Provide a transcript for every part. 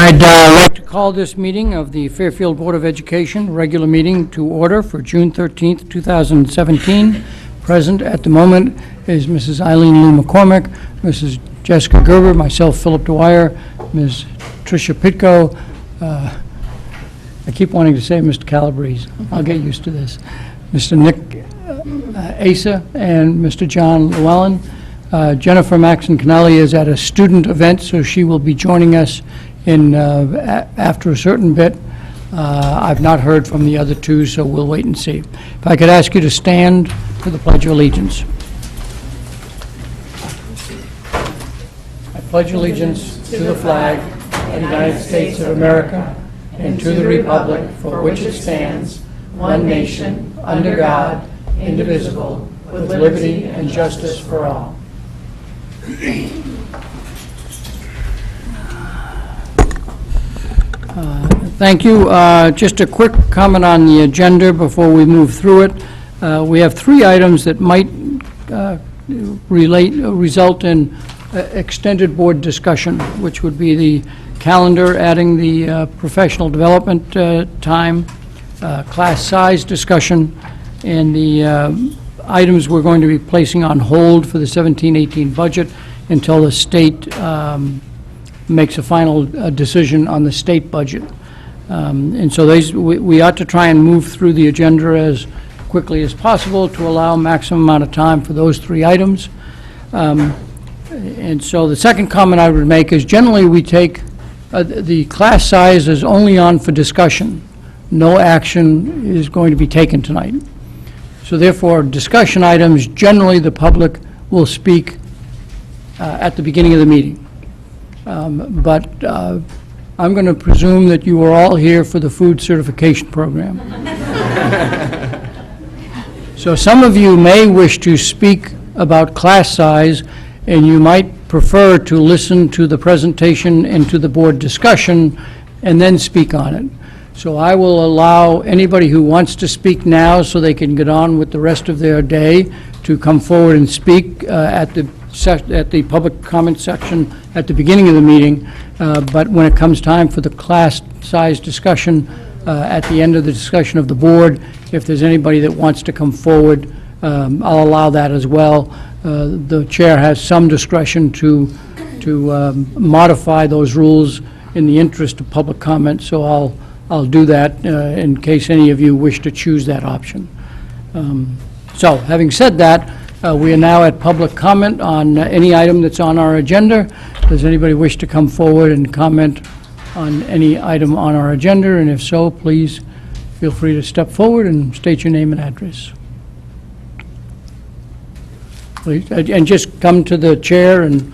I'd like to call this meeting of the Fairfield Board of Education, regular meeting to order for June 13th, 2017. Present at the moment is Mrs. Eileen Lou McCormick, Mrs. Jessica Gerber, myself, Philip Dwyer, Ms. Tricia Pitko. I keep wanting to say Mr. Calabrese. I'll get used to this. Mr. Nick Asa and Mr. John Llewellyn. Jennifer Maxon Canelli is at a student event, so she will be joining us in after a certain bit. I've not heard from the other two, so we'll wait and see. If I could ask you to stand for the Pledge of Allegiance. I pledge allegiance to the flag of the United States of America and to the republic for which it stands, one nation, under God, indivisible, with liberty and justice for all. Thank you. Just a quick comment on the agenda before we move through it. We have three items that might result in extended board discussion, which would be the calendar, adding the professional development time, class size discussion, and the items we're going to be placing on hold for the 17-18 budget until the state makes a final decision on the state budget. And so we ought to try and move through the agenda as quickly as possible to allow maximum amount of time for those three items. And so the second comment I would make is generally we take the class size is only on for discussion. No action is going to be taken tonight. So therefore, discussion items, generally the public will speak at the beginning of the meeting. But I'm going to presume that you are all here for the food certification program. So some of you may wish to speak about class size, and you might prefer to listen to the presentation and to the board discussion and then speak on it. So I will allow anybody who wants to speak now so they can get on with the rest of their day to come forward and speak at the public comment section at the beginning of the meeting. But when it comes time for the class size discussion at the end of the discussion of the board, if there's anybody that wants to come forward, I'll allow that as well. The chair has some discretion to modify those rules in the interest of public comment, so I'll do that in case any of you wish to choose that option. So, having said that, we are now at public comment on any item that's on our agenda. Does anybody wish to come forward and comment on any item on our agenda? And if so, please feel free to step forward and state your name and address. Please, and just come to the chair and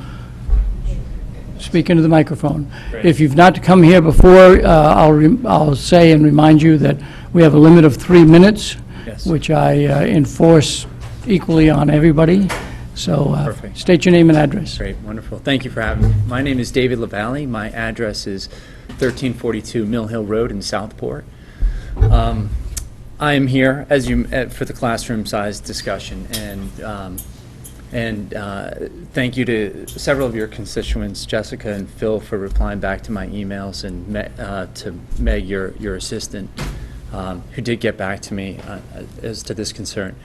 speak into the microphone. Great. If you've not come here before, I'll say and remind you that we have a limit of 3 minutes, Yes. which I enforce equally on everybody. So Perfect. state your name and address. Great, wonderful. Thank you for having me. My name is David LaValle. My address is 1342 Mill Hill Road in Southport. I am here as you for the classroom size discussion, and thank you to several of your constituents, Jessica and Phil, for replying back to my emails, and to Meg, your assistant, who did get back to me as to this concern.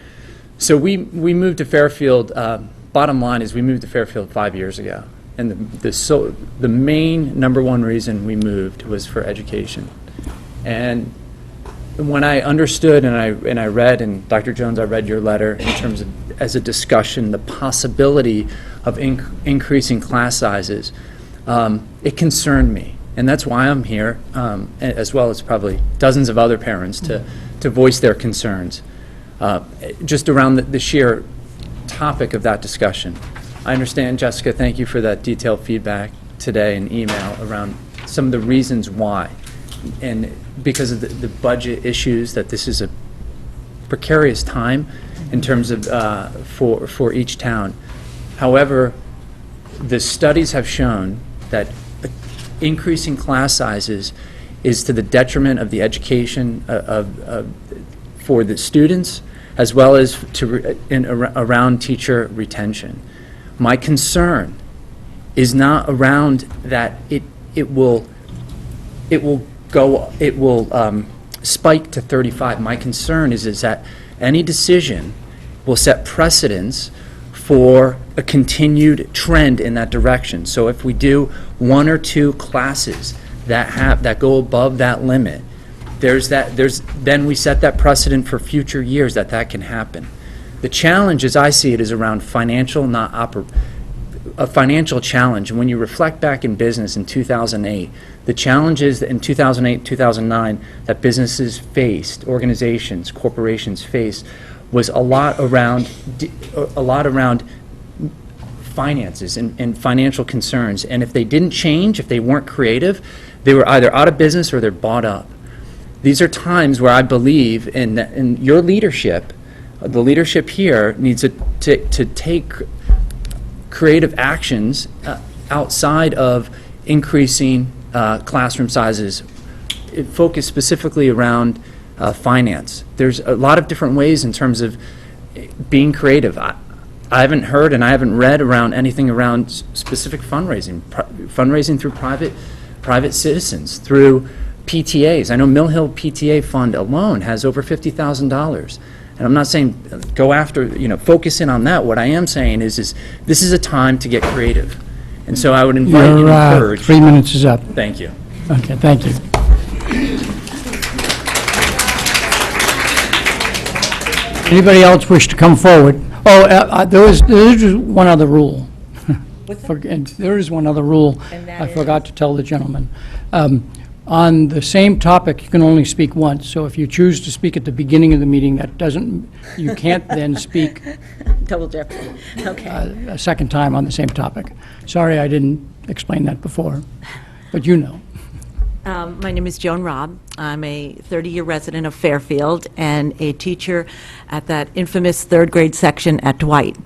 So we moved to Fairfield. Bottom line is we moved to Fairfield 5 years ago, and the main number one reason we moved was for education. And when I understood and I read, and Dr. Jones, I read your letter in terms of as a discussion, the possibility of increasing class sizes, it concerned me, and that's why I'm here, as well as probably dozens of other parents to voice their concerns. Just around the sheer topic of that discussion. I understand, Jessica, thank you for that detailed feedback today in email around some of the reasons why. And because of the budget issues, that this is a precarious time in terms of for each town. However, the studies have shown that increasing class sizes is to the detriment of the education for the students, as well as around teacher retention. My concern is not around that it will it will spike to 35. My concern is that any decision will set precedence for a continued trend in that direction. So if we do 1 or 2 classes that go above that limit, then we set that precedent for future years that can happen. The challenge, as I see it, is around financial, a financial challenge. And when you reflect back in business in 2008, the challenges in 2008, 2009 that businesses faced, organizations, corporations faced, was a lot around finances and financial concerns. And if they didn't change, if they weren't creative, they were either out of business or they're bought up. These are times where I believe in your leadership. The leadership here needs to take creative actions outside of increasing classroom sizes. It focused specifically around finance. There's a lot of different ways in terms of being creative. I haven't heard and I haven't read around anything around specific fundraising, fundraising through private citizens, through PTAs. I know Mill Hill PTA fund alone has over $50,000. And I'm not saying go after, focus in on that. What I am saying is this is a time to get creative. And so I would invite you to encourage. 3 minutes is up. Thank you. Okay, thank you. Anybody else wish to come forward? Oh, there is one other rule. There is one other rule I forgot to tell the gentleman. On the same topic, you can only speak once. So if you choose to speak at the beginning of the meeting, you can't then speak Double jeopardy. Okay. a second time on the same topic. Sorry I didn't explain that before, but you know. My name is Joan Robb. I'm a 30-year resident of Fairfield and a teacher at that infamous third grade section at Dwight.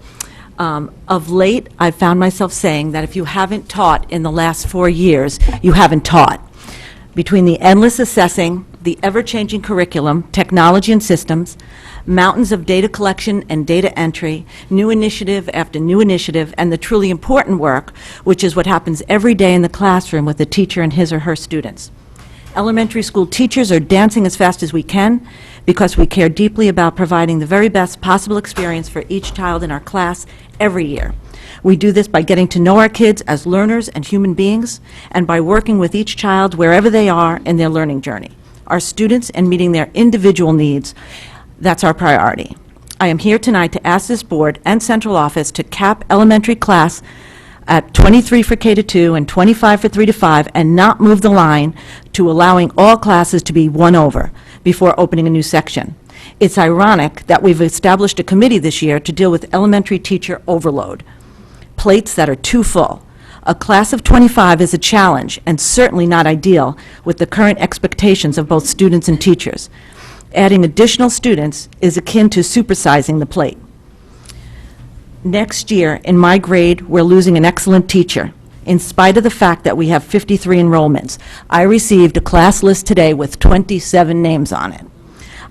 Of late, I've found myself saying that if you haven't taught in the last 4 years, you haven't taught. Between the endless assessing, the ever-changing curriculum, technology and systems, mountains of data collection and data entry, new initiative after new initiative, and the truly important work, which is what happens every day in the classroom with the teacher and his or her students. Elementary school teachers are dancing as fast as we can because we care deeply about providing the very best possible experience for each child in our class every year. We do this by getting to know our kids as learners and human beings, and by working with each child wherever they are in their learning journey. Our students and meeting their individual needs, that's our priority. I am here tonight to ask this board and central office to cap elementary class at 23 for K to 2 and 25 for 3 to 5, and not move the line to allowing all classes to be one over before opening a new section. It's ironic that we've established a committee this year to deal with elementary teacher overload. Plates that are too full. A class of 25 is a challenge and certainly not ideal with the current expectations of both students and teachers. Adding additional students is akin to supersizing the plate. Next year, in my grade, we're losing an excellent teacher. In spite of the fact that we have 53 enrollments, I received a class list today with 27 names on it.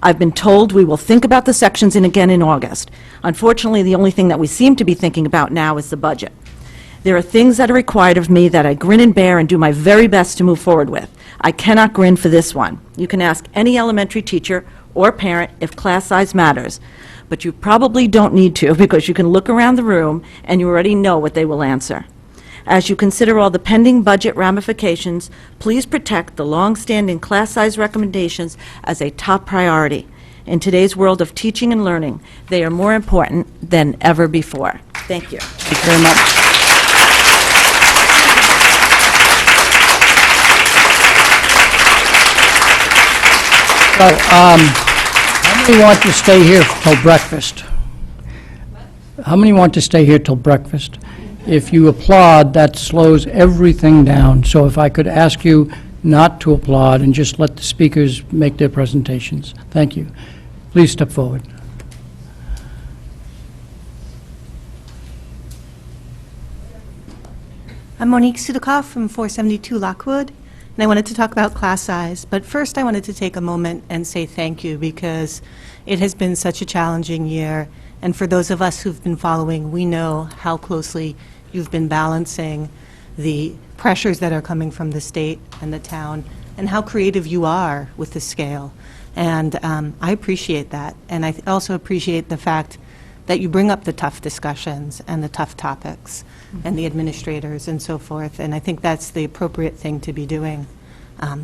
I've been told we will think about the sections again in August. Unfortunately, the only thing that we seem to be thinking about now is the budget. There are things that are required of me that I grin and bear and do my very best to move forward with. I cannot grin for this one. You can ask any elementary teacher or parent if class size matters, but you probably don't need to because you can look around the room and you already know what they will answer. As you consider all the pending budget ramifications, please protect the long-standing class size recommendations as a top priority. In today's world of teaching and learning, they are more important than ever before. Thank you. Thank you very much. So, how many want to stay here till breakfast? How many want to stay here till breakfast? If you applaud, that slows everything down. So if I could ask you not to applaud and just let the speakers make their presentations. Thank you. Please step forward. I'm Monique Sudikoff from 472 Lockwood, and I wanted to talk about class size. But first, I wanted to take a moment and say thank you because it has been such a challenging year. And for those of us who've been following, we know how closely you've been balancing the pressures that are coming from the state and the town and how creative you are with the scale. And I appreciate that. And I also appreciate the fact that you bring up the tough discussions and the tough topics and the administrators and so forth. And I think that's the appropriate thing to be doing.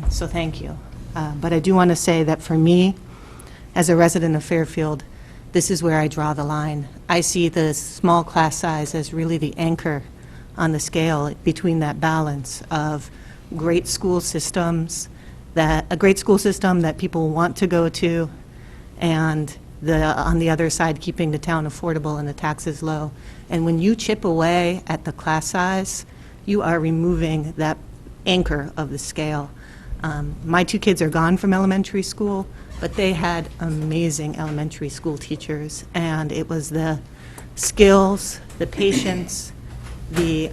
So thank you. But I do want to say that for me, as a resident of Fairfield, this is where I draw the line. I see the small class size as really the anchor on the scale between that balance of great school systems, a great school system that people want to go to, and on the other side, keeping the town affordable and the taxes low. And when you chip away at the class size, you are removing that anchor of the scale. My 2 kids are gone from elementary school, but they had amazing elementary school teachers, and it was the skills, the patience, the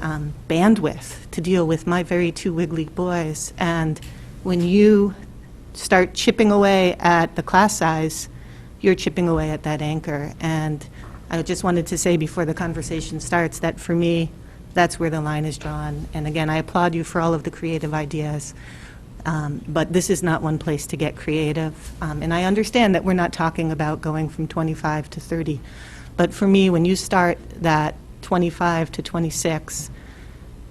bandwidth to deal with my very 2 wiggly boys. And when you start chipping away at the class size, you're chipping away at that anchor. And I just wanted to say before the conversation starts that for me, that's where the line is drawn. And again, I applaud you for all of the creative ideas. But this is not one place to get creative. And I understand that we're not talking about going from 25 to 30. But for me, when you start that 25 to 26,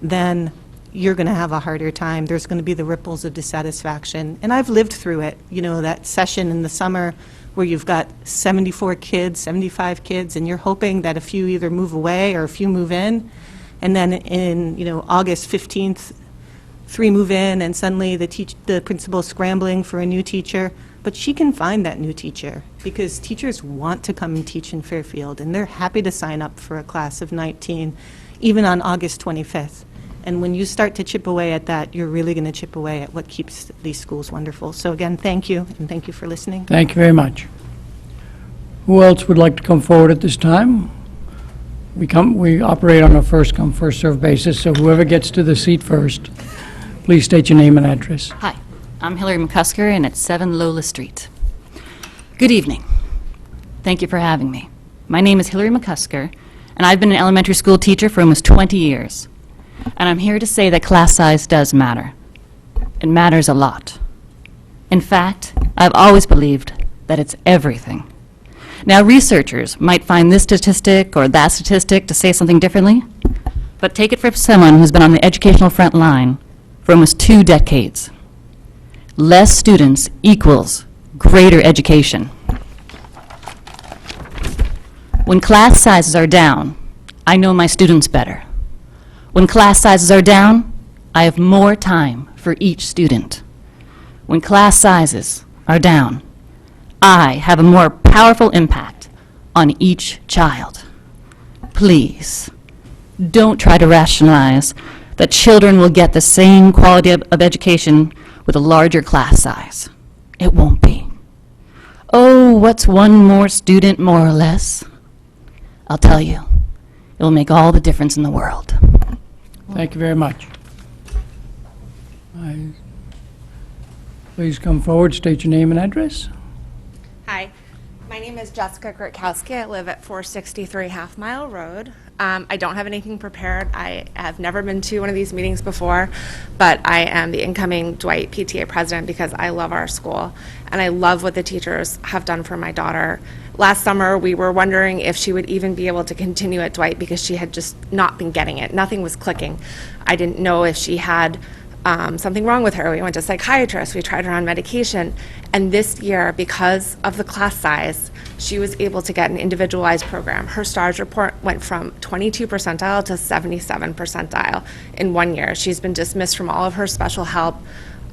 then you're going to have a harder time. There's going to be the ripples of dissatisfaction. And I've lived through it. You know, that session in the summer where you've got 74 kids, 75 kids, and you're hoping that a few either move away or a few move in. And then in, August 15th, 3 move in, and suddenly the principal's scrambling for a new teacher. But she can find that new teacher because teachers want to come and teach in Fairfield, and they're happy to sign up for a class of 19, even on August 25th. And when you start to chip away at that, you're really going to chip away at what keeps these schools wonderful. So again, thank you, and thank you for listening. Thank you very much. Who else would like to come forward at this time? We operate on a first-come, first-served basis, so whoever gets to the seat first, please state your name and address. Hi, I'm Hillary McCusker, and it's 7 Lola Street. Good evening. Thank you for having me. My name is Hillary McCusker, and I've been an elementary school teacher for almost 20 years. And I'm here to say that class size does matter. It matters a lot. In fact, I've always believed that it's everything. Now, researchers might find this statistic or that statistic to say something differently, but take it from someone who's been on the educational front line for almost 2 decades. Less students equals greater education. When class sizes are down, I know my students better. When class sizes are down, I have more time for each student. When class sizes are down, I have a more powerful impact on each child. Please, don't try to rationalize that children will get the same quality of education with a larger class size. It won't be. Oh, what's one more student, more or less? I'll tell you, it will make all the difference in the world. Thank you very much. Please come forward, state your name and address. Hi, my name is Jessica Grotkowski. I live at 463 Half Mile Road. I don't have anything prepared. I have never been to one of these meetings before, but I am the incoming Dwight PTA president because I love our school, and I love what the teachers have done for my daughter. Last summer, we were wondering if she would even be able to continue at Dwight because she had just not been getting it. Nothing was clicking. I didn't know if she had something wrong with her. We went to psychiatrists, we tried her on medication, and this year, because of the class size, she was able to get an individualized program. Her STARS report went from 22 percentile to 77 percentile in 1 year. She's been dismissed from all of her special help,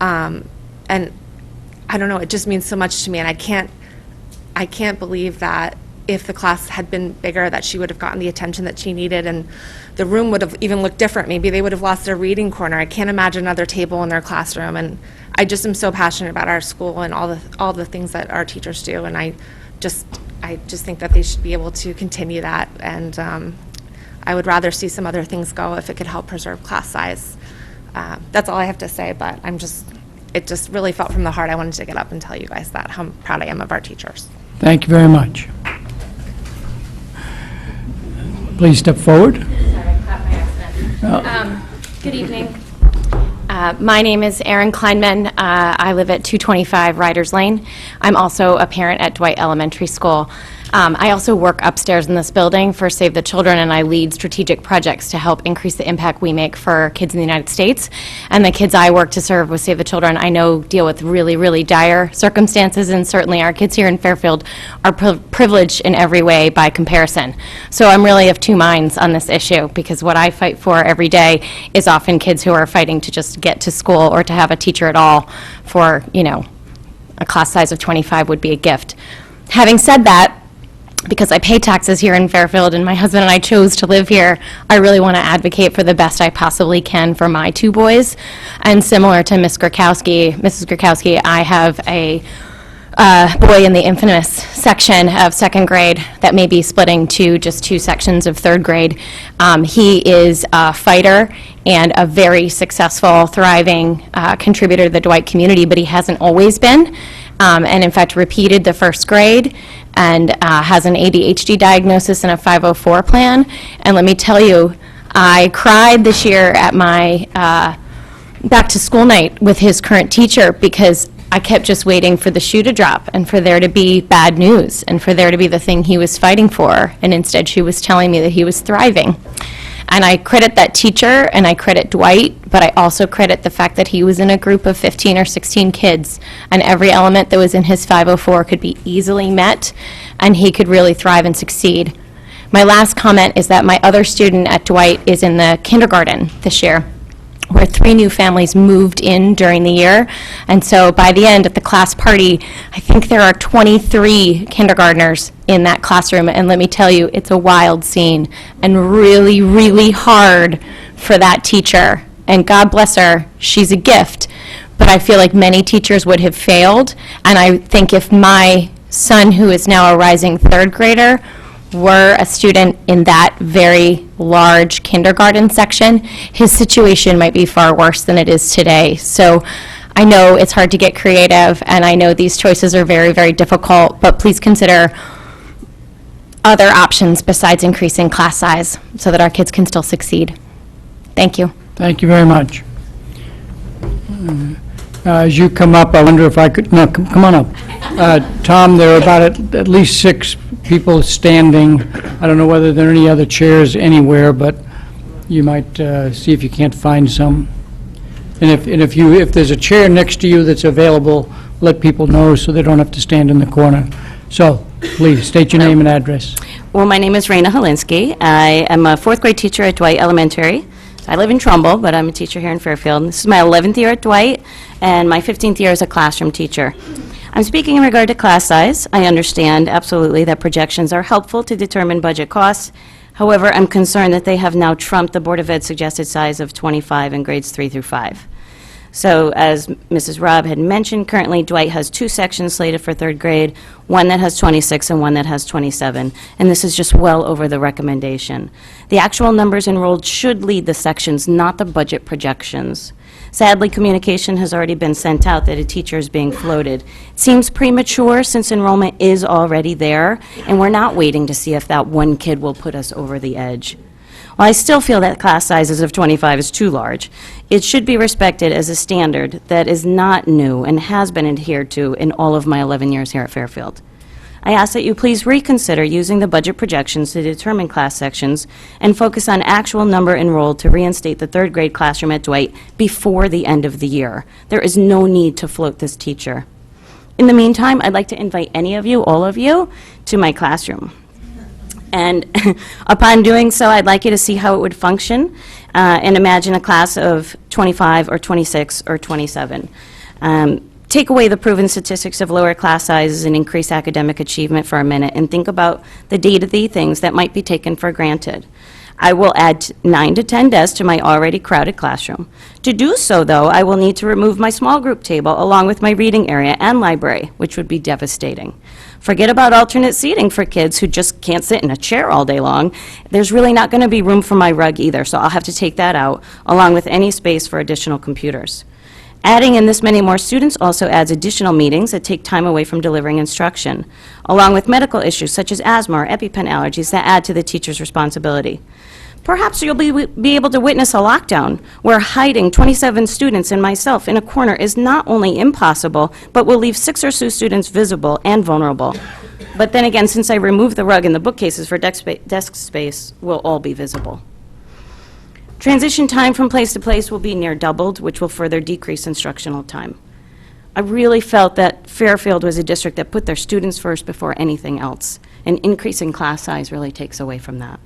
and I don't know, it just means so much to me, and I can't believe that if the class had been bigger, that she would have gotten the attention that she needed, and the room would have even looked different. Maybe they would have lost their reading corner. I can't imagine another table in their classroom, and I just am so passionate about our school and all the things that our teachers do, and I just think that they should be able to continue that, and I would rather see some other things go if it could help preserve class size. That's all I have to say, but it just really felt from the heart. I wanted to get up and tell you guys that, how proud I am of our teachers. Thank you very much. Please step forward. Good evening. My name is Erin Kleinman. I live at 225 Riders Lane. I'm also a parent at Dwight Elementary School. I also work upstairs in this building for Save the Children, and I lead strategic projects to help increase the impact we make for kids in the United States. And the kids I work to serve with Save the Children, I know deal with really, really dire circumstances, and certainly our kids here in Fairfield are privileged in every way by comparison. So I'm really of two minds on this issue, because what I fight for every day is often kids who are fighting to just get to school or to have a teacher at all for, you know, a class size of 25 would be a gift. Having said that, because I pay taxes here in Fairfield and my husband and I chose to live here, I really want to advocate for the best I possibly can for my two boys. And similar to Mrs. Gurkowski, I have a boy in the infamous section of second grade that may be splitting to just two sections of third grade. He is a fighter and a very successful, thriving contributor to the Dwight community, but he hasn't always been. And in fact repeated the first grade and has an ADHD diagnosis and a 504 plan. And let me tell you, I cried this year at my back to school night with his current teacher because I kept just waiting for the shoe to drop and for there to be bad news and for there to be the thing he was fighting for. And instead she was telling me that he was thriving. And I credit that teacher and I credit Dwight, but I also credit the fact that he was in a group of 15 or 16 kids and every element that was in his 504 could be easily met and he could really thrive and succeed. My last comment is that my other student at Dwight is in the kindergarten this year, where 3 new families moved in during the year. And so by the end, at the class party, I think there are 23 kindergartners in that classroom. And let me tell you, it's a wild scene and really, really hard for that teacher. And God bless her, she's a gift. But I feel like many teachers would have failed. And I think if my son, who is now a rising third grader, were a student in that very large kindergarten section, his situation might be far worse than it is today. So I know it's hard to get creative, and I know these choices are very, very difficult, but please consider other options besides increasing class size so that our kids can still succeed. Thank you. Thank you very much. As you come up, I wonder if I could, no, come on up. Tom, there are about at least 6 people standing. I don't know whether there are any other chairs anywhere, but you might see if you can't find some. And if there's a chair next to you that's available, let people know so they don't have to stand in the corner. So, please, state your name and address. Well, my name is Raina Holinsky. I am a 4th grade teacher at Dwight Elementary. I live in Trumbull, but I'm a teacher here in Fairfield. This is my 11th year at Dwight, and my 15th year as a classroom teacher. I'm speaking in regard to class size. I understand absolutely that projections are helpful to determine budget costs. However, I'm concerned that they have now trumped the Board of Ed's suggested size of 25 in grades 3 through 5. So as Mrs. Robb had mentioned, currently Dwight has 2 sections slated for third grade, one that has 26 and one that has 27, and this is just well over the recommendation. The actual numbers enrolled should lead the sections, not the budget projections. Sadly, communication has already been sent out that a teacher is being floated. It seems premature since enrollment is already there, and we're not waiting to see if that one kid will put us over the edge. While I still feel that class sizes of 25 is too large, it should be respected as a standard that is not new and has been adhered to in all of my 11 years here at Fairfield. I ask that you please reconsider using the budget projections to determine class sections and focus on actual number enrolled to reinstate the third grade classroom at Dwight before the end of the year. There is no need to float this teacher. In the meantime, I'd like to invite any of you, all of you, to my classroom. And upon doing so, I'd like you to see how it would function and imagine a class of 25 or 26 or 27. Take away the proven statistics of lower class sizes and increase academic achievement for a minute and think about the day-to-day things that might be taken for granted. I will add 9 to 10 desks to my already crowded classroom. To do so, though, I will need to remove my small group table along with my reading area and library, which would be devastating. Forget about alternate seating for kids who just can't sit in a chair all day long. There's really not going to be room for my rug either, so I'll have to take that out, along with any space for additional computers. Adding in this many more students also adds additional meetings that take time away from delivering instruction, along with medical issues such as asthma or EpiPen allergies that add to the teacher's responsibility. Perhaps you'll be able to witness a lockdown where hiding 27 students and myself in a corner is not only impossible, but will leave 6 or so students visible and vulnerable. But then again, since I removed the rug and the bookcases for desk space, we'll all be visible. Transition time from place to place will be near doubled, which will further decrease instructional time. I really felt that Fairfield was a district that put their students first before anything else, and increasing class size really takes away from that.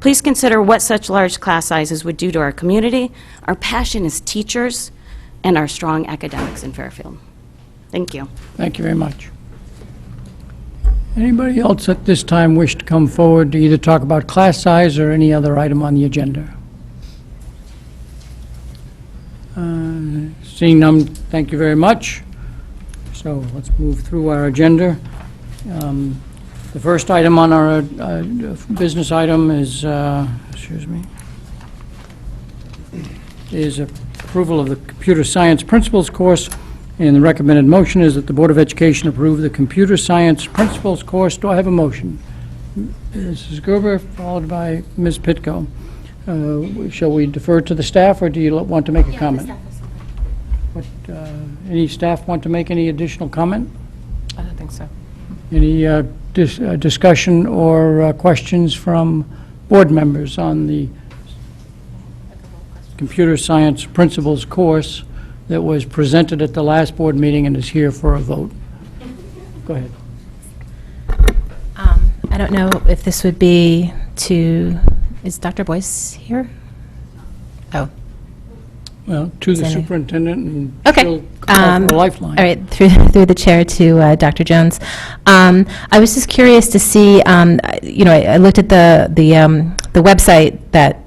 Please consider what such large class sizes would do to our community, our passion as teachers, and our strong academics in Fairfield. Thank you. Thank you very much. Anybody else at this time wish to come forward to either talk about class size or any other item on the agenda? Seeing none, thank you very much. So let's move through our agenda. The first item on our business item is, is approval of the computer science principles course, and the recommended motion is that the Board of Education approve the computer science principles course. Do I have a motion? Mrs. Gerber, followed by Ms. Pitko. Shall we defer to the staff, or do you want to make a comment? Any staff want to make any additional comment? I don't think so. Any discussion or questions from board members on the computer science principles course that was presented at the last board meeting and is here for a vote? Go ahead. I don't know if this would be to, is Dr. Boyce here? Oh, Well, to the Is any- superintendent, and Okay. she'll call for a lifeline. all right, through the chair to Dr. Jones. I was just curious to see, you know, I looked at the website that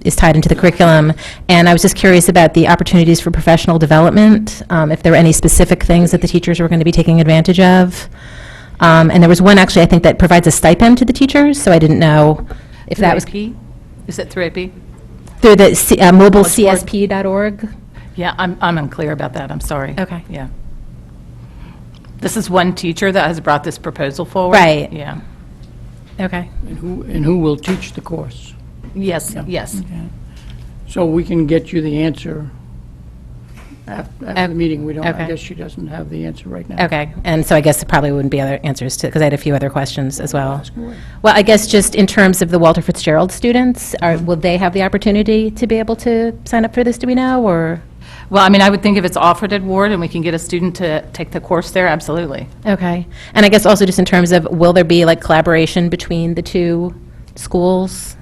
is tied into the curriculum, and I was just curious about the opportunities for professional development, if there were any specific things that the teachers were going to be taking advantage of. And there was one, actually, I think, that provides a stipend to the teachers, so I didn't know if that was AP? Is it through AP? through the College mobilecsp.org. Yeah, I'm unclear about that, I'm sorry. Okay. Yeah. This is one teacher that has brought this proposal forward? Right. Yeah. Okay. And who will teach the course? Yes, yes. So we can get you the answer after the meeting. We don't, I Okay. guess she doesn't have the answer right now. Okay, and so I guess there probably wouldn't be other answers to, because I had a few other questions as well. Ask away. Well, I guess just in terms of the Walter Fitzgerald students, will they have the opportunity to be able to sign up for this, do we know, or? Well, I mean, I would think if it's offered at Ward and we can get a student to take the course there, absolutely. Okay, and I guess also just in terms of, will there be like collaboration between the two schools?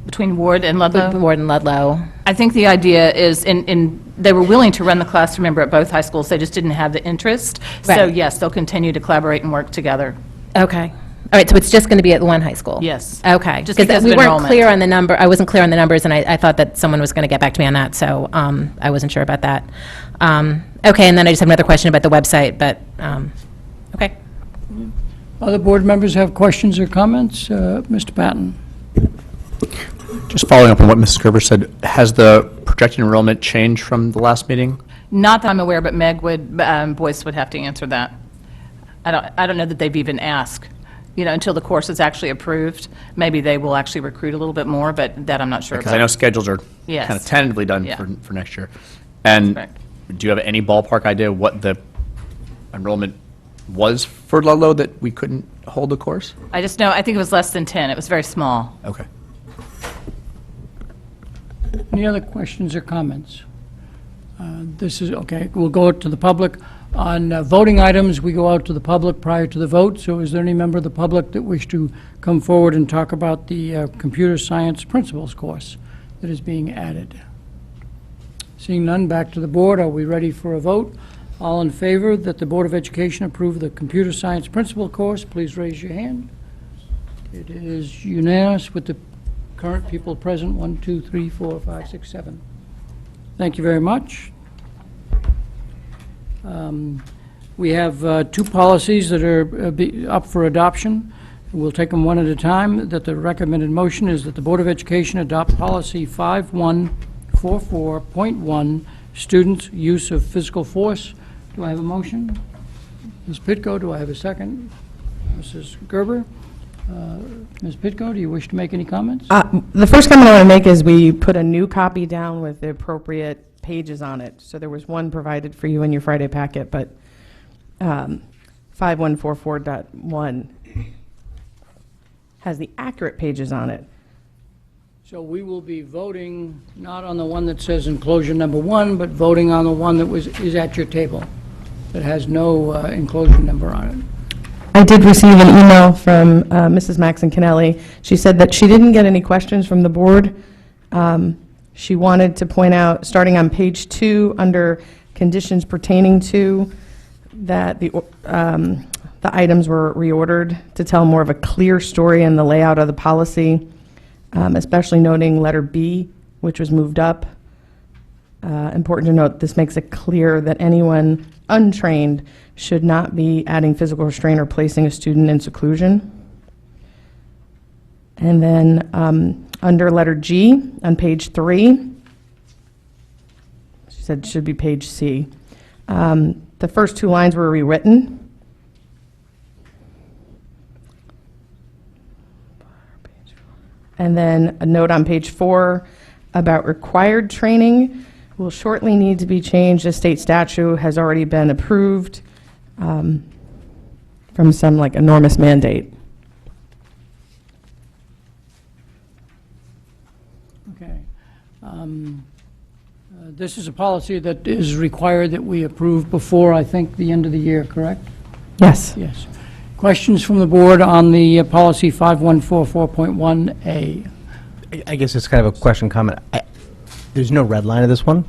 Between Ward and Ludlow? Ward and Ludlow. I think the idea is, they were willing to run the class, remember, at both high schools, they just didn't have the interest. So Right. yes, they'll continue to collaborate and work together. Okay, all right, so it's just going to be at the one high school? Yes. Okay. Just because of we weren't enrollment. clear on the number, I wasn't clear on the numbers, and I thought that someone was going to get back to me on that, so I wasn't sure about that. Okay, and then I just have another question about the website, but, okay. Other board members have questions or comments? Mr. Patton? Just following up on what Mrs. Gerber said, has the projected enrollment changed from the last meeting? Not that I'm aware, but Meg Boyce would have to answer that. I don't know that they've even asked, you know, until the course is actually approved. Maybe they will actually recruit a little bit more, but that I'm not sure about. Because I know schedules are Yes. kind of tentatively done Yeah. for next year. And Correct. do you have any ballpark idea what the enrollment was for Ludlow that we couldn't hold the course? I just know, I think it was less than 10. It was very small. Okay. Any other questions or comments? This is, okay, we'll go out to the public. On voting items, we go out to the public prior to the vote, so is there any member of the public that wish to come forward and talk about the computer science principles course that is being added? Seeing none, back to the board. Are we ready for a vote? All in favor that the Board of Education approve the computer science principle course, please raise your hand. It is unanimous with the current people present, 1, 2, 3, 4, 5, 6, 7. Thank you very much. We have two policies that are up for adoption. We'll take them one at a time. That the recommended motion is that the Board of Education adopt policy 5144.1, students' use of physical force. Do I have a motion? Ms. Pitko, do I have a second? Mrs. Gerber? Ms. Pitko, do you wish to make any comments? The first comment I want to make is we put a new copy down with the appropriate pages on it. So there was one provided for you in your Friday packet, but 5144.1 has the accurate pages on it. So we will be voting not on the one that says enclosure number 1, but voting on the one that is at your table, that has no enclosure number on it. I did receive an email from Mrs. Maxon Kennelly. She said that she didn't get any questions from the board. She wanted to point out, starting on page 2, under conditions pertaining to, that the items were reordered to tell more of a clear story in the layout of the policy, especially noting letter B, which was moved up. Important to note, this makes it clear that anyone untrained should not be adding physical restraint or placing a student in seclusion. And then under letter G on page 3, she said it should be page C. The first 2 lines were rewritten. And then a note on page 4 about required training will shortly need to be changed. The state statute has already been approved from some like enormous mandate. Okay. This is a policy that is required that we approve before, I think, the end of the year, correct? Yes. Yes. Questions from the board on the policy 5144.1A? I guess it's kind of a question comment. There's no red line of this one,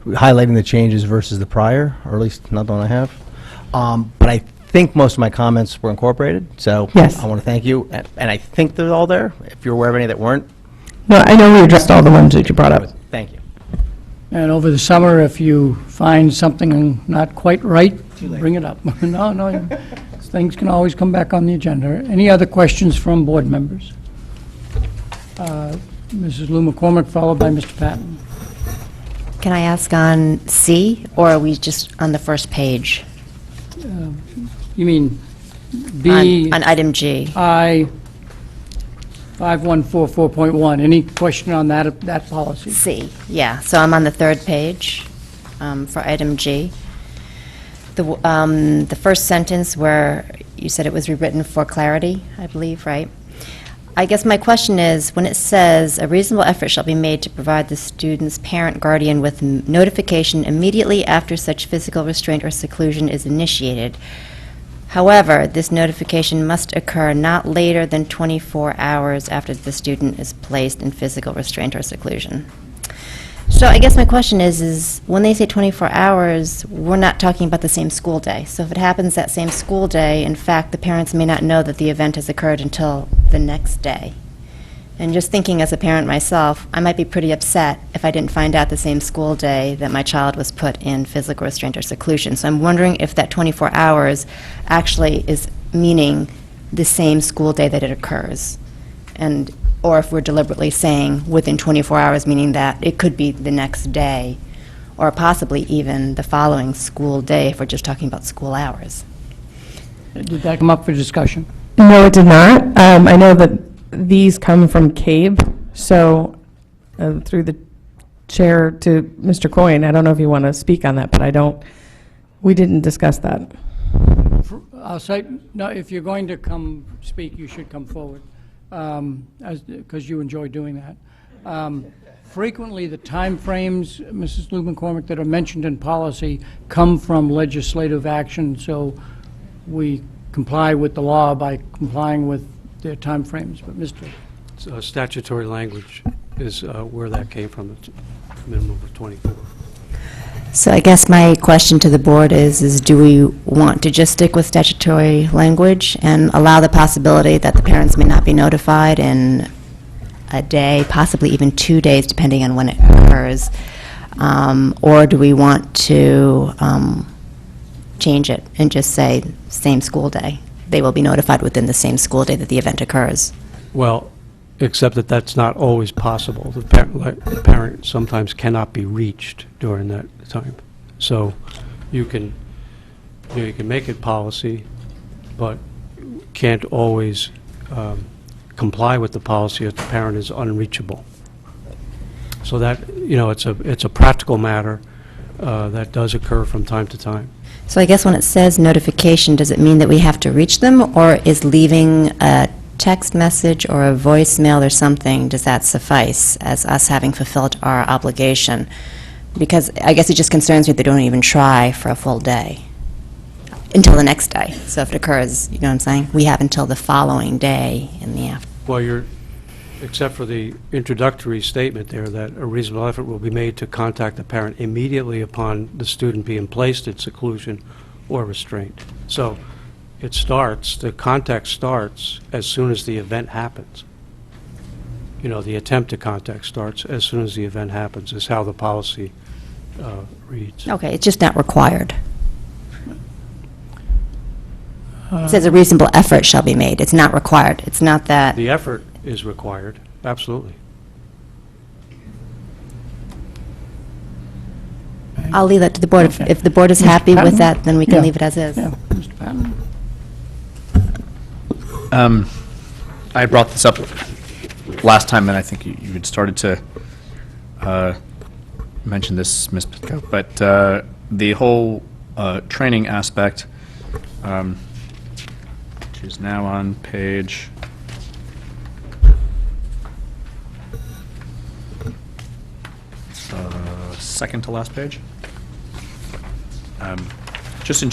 highlighting the changes versus the prior, or at least not the one I have. But I think most of my comments were incorporated, so Yes. I want to thank you. And I think they're all there. If you're aware of any that weren't, No, I know we addressed all the ones that you brought up. thank you. And over the summer, if you find something not quite right, bring it up. No, things can always come back on the agenda. Any other questions from board members? Mrs. Lou McCormick, followed by Mr. Patton. Can I ask on C, or are we just on the first page? You mean B, On item G? I, 5144.1. Any question on that policy? C, yeah. So I'm on the third page for item G. The first sentence where you said it was rewritten for clarity, I believe, right? I guess my question is, when it says, "A reasonable effort shall be made to provide the student's parent guardian with notification immediately after such physical restraint or seclusion is initiated. However, this notification must occur not later than 24 hours after the student is placed in physical restraint or seclusion." So I guess my question is when they say 24 hours, we're not talking about the same school day. So if it happens that same school day, in fact, the parents may not know that the event has occurred until the next day. And just thinking as a parent myself, I might be pretty upset if I didn't find out the same school day that my child was put in physical restraint or seclusion. So I'm wondering if that 24 hours actually is meaning the same school day that it occurs. And or if we're deliberately saying within 24 hours, meaning that it could be the next day, or possibly even the following school day if we're just talking about school hours. Did that come up for discussion? No, it did not. I know that these come from CABE, so through the chair to Mr. Coyne, I don't know if you want to speak on that, but we didn't discuss that. I'll say, no, if you're going to come speak, you should come forward, because you enjoy doing that. Frequently, the timeframes, Mrs. Lou McCormick, that are mentioned in policy come from legislative action, so we comply with the law by complying with their timeframes. But Mr. So statutory language is where that came from, it's a minimum of 24. So I guess my question to the board is do we want to just stick with statutory language and allow the possibility that the parents may not be notified in a day, possibly even 2 days, depending on when it occurs? Or do we want to change it and just say same school day? They will be notified within the same school day that the event occurs. Well, except that that's not always possible. The parent sometimes cannot be reached during that time. So you can make it policy, but can't always comply with the policy if the parent is unreachable. So that, it's a practical matter that does occur from time to time. So I guess when it says notification, does it mean that we have to reach them, or is leaving a text message or a voicemail or something, does that suffice as us having fulfilled our obligation? Because I guess it just concerns me they don't even try for a full day until the next day. So if it occurs, you know what I'm saying? We have until the following day in the afternoon. Well, except for the introductory statement there, that a reasonable effort will be made to contact the parent immediately upon the student being placed in seclusion or restraint. So the contact starts as soon as the event happens. The attempt to contact starts as soon as the event happens, is how the policy reads. Okay, it's just not required. It says a reasonable effort shall be made. It's not required. It's not that. The effort is required, absolutely. I'll leave that to the board. If the board is Mr. happy Patton? with that, then we can Yeah. leave it as is. Yeah, Mr. Patton? I brought this up last time, and I think you had started to mention this, Ms. Pitko, but the whole training aspect, which is now on page second to last page. Just in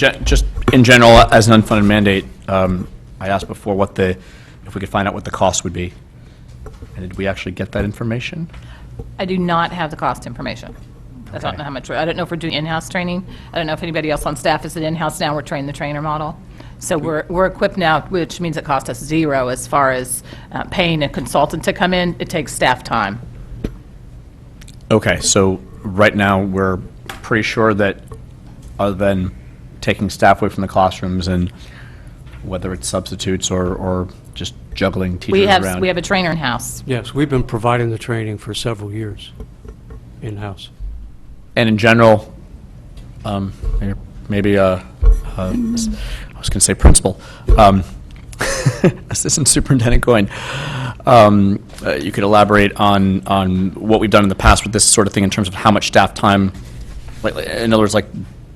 general, as an unfunded mandate, I asked before if we could find out what the cost would be. And did we actually get that information? I do not have the cost information. I don't know how much, I don't know if we're doing in-house training. I don't know if anybody else on staff is in-house now. We're training the trainer model. So we're equipped now, which means it costs us zero as far as paying a consultant to come in. It takes staff time. Okay, so right now, we're pretty sure that other than taking staff away from the classrooms and whether it's substitutes or just juggling teachers around. We have a trainer in-house. Yes, we've been providing the training for several years in-house. And in general, maybe I was going to say principal, Assistant Superintendent Goyne, you could elaborate on what we've done in the past with this sort of thing in terms of how much staff time, in other words,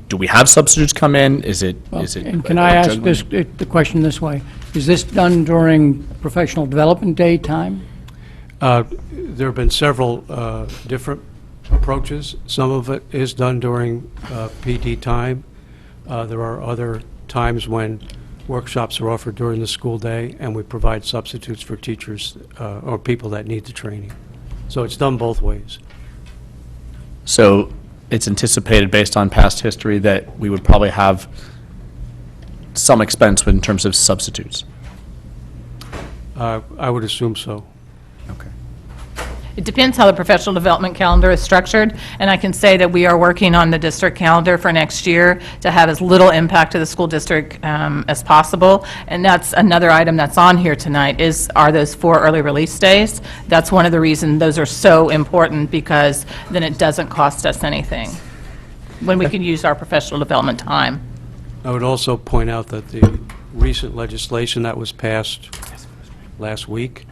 do we have substitutes come in? Is it? And can I ask the question this way? Is this done during professional development day time? There have been several different approaches. Some of it is done during PD time. There are other times when workshops are offered during the school day, and we provide substitutes for teachers or people that need the training. So it's done both ways. So it's anticipated, based on past history, that we would probably have some expense in terms of substitutes. I would assume so. Okay. It depends how the professional development calendar is structured, and I can say that we are working on the district calendar for next year to have as little impact to the school district as possible. And that's another item that's on here tonight, are those 4 early release days. That's one of the reasons those are so important, because then it doesn't cost us anything when we can use our professional development time. I would also point out that the recent legislation that was passed last week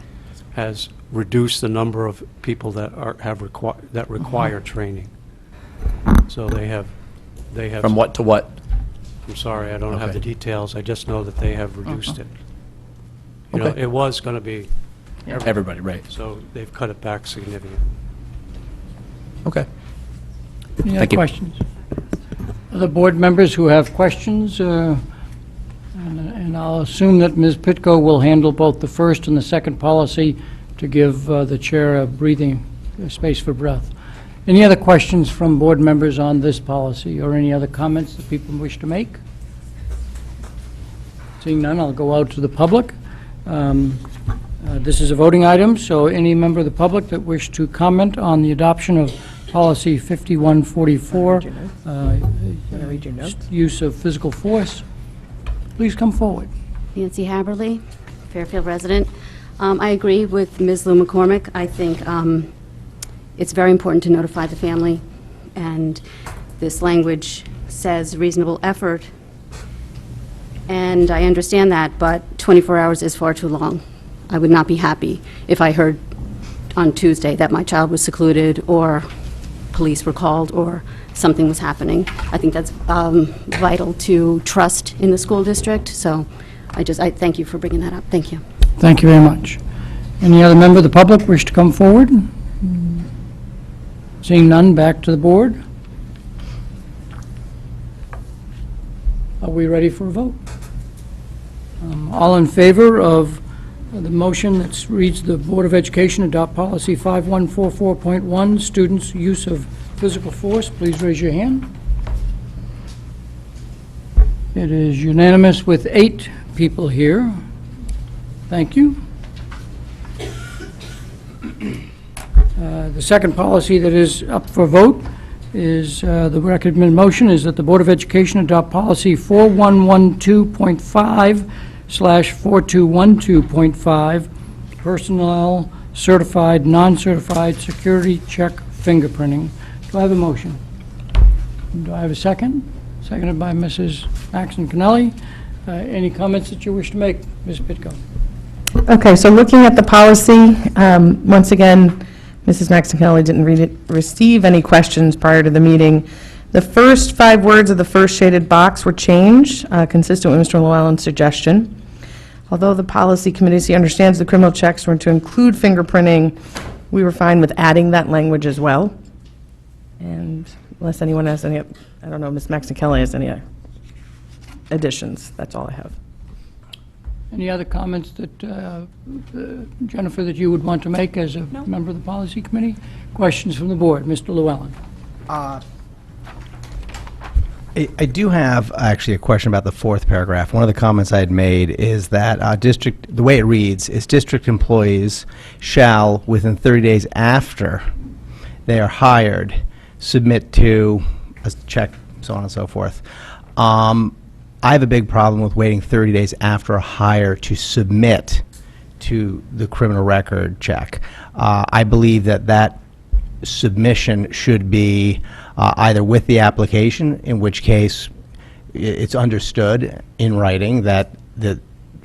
has reduced the number of people that require training. So they have. From what to what? I'm sorry, I don't have the details. I just know that they have reduced it. Okay. It was going to be Everybody, right. so they've cut it back significantly. Okay. Any other Thank you. questions? Other board members who have questions? And I'll assume that Ms. Pitko will handle both the first and the second policy to give the chair a breathing space for breath. Any other questions from board members on this policy, or any other comments that people wish to make? Seeing none, I'll go out to the public. This is a voting item, so any member of the public that wish to comment on the adoption of policy 5144, use of physical force, please come forward. Nancy Haberly, Fairfield resident. I agree with Ms. Lou McCormick. I think it's very important to notify the family, and this language says reasonable effort, and I understand that, but 24 hours is far too long. I would not be happy if I heard on Tuesday that my child was secluded, or police were called, or something was happening. I think that's vital to trust in the school district, so I thank you for bringing that up. Thank you. Thank you very much. Any other member of the public wish to come forward? Seeing none, back to the board. Are we ready for a vote? All in favor of the motion that reads, the Board of Education adopt policy 5144.1, students' use of physical force, please raise your hand. It is unanimous with 8 people here. Thank you. The second policy that is up for vote is, the recommended motion is that the Board of Education adopt policy 4112.5/4212.5, personnel certified, non-certified security check fingerprinting. Do I have a motion? Do I have a second? Seconded by Mrs. Maxon Cannelli. Any comments that you wish to make, Ms. Pitko? Okay, so looking at the policy, once again, Mrs. Maxon Cannelli didn't receive any questions prior to the meeting. The first 5 words of the first shaded box were changed, consistent with Mr. Llewellyn's suggestion. Although the policy committee understands the criminal checks were to include fingerprinting, we were fine with adding that language as well. And unless anyone has any, I don't know, Ms. Maxon Cannelli has any additions, that's all I have. Any other comments that, Jennifer, that you would want to make as a member of the policy committee? Questions from the board? Mr. Llewellyn. I do have actually a question about the 4th paragraph. One of the comments I had made is that the way it reads is district employees shall, within 30 days after they are hired, submit to a check, so on and so forth. I have a big problem with waiting 30 days after a hire to submit to the criminal record check. I believe that submission should be either with the application, in which case it's understood in writing that it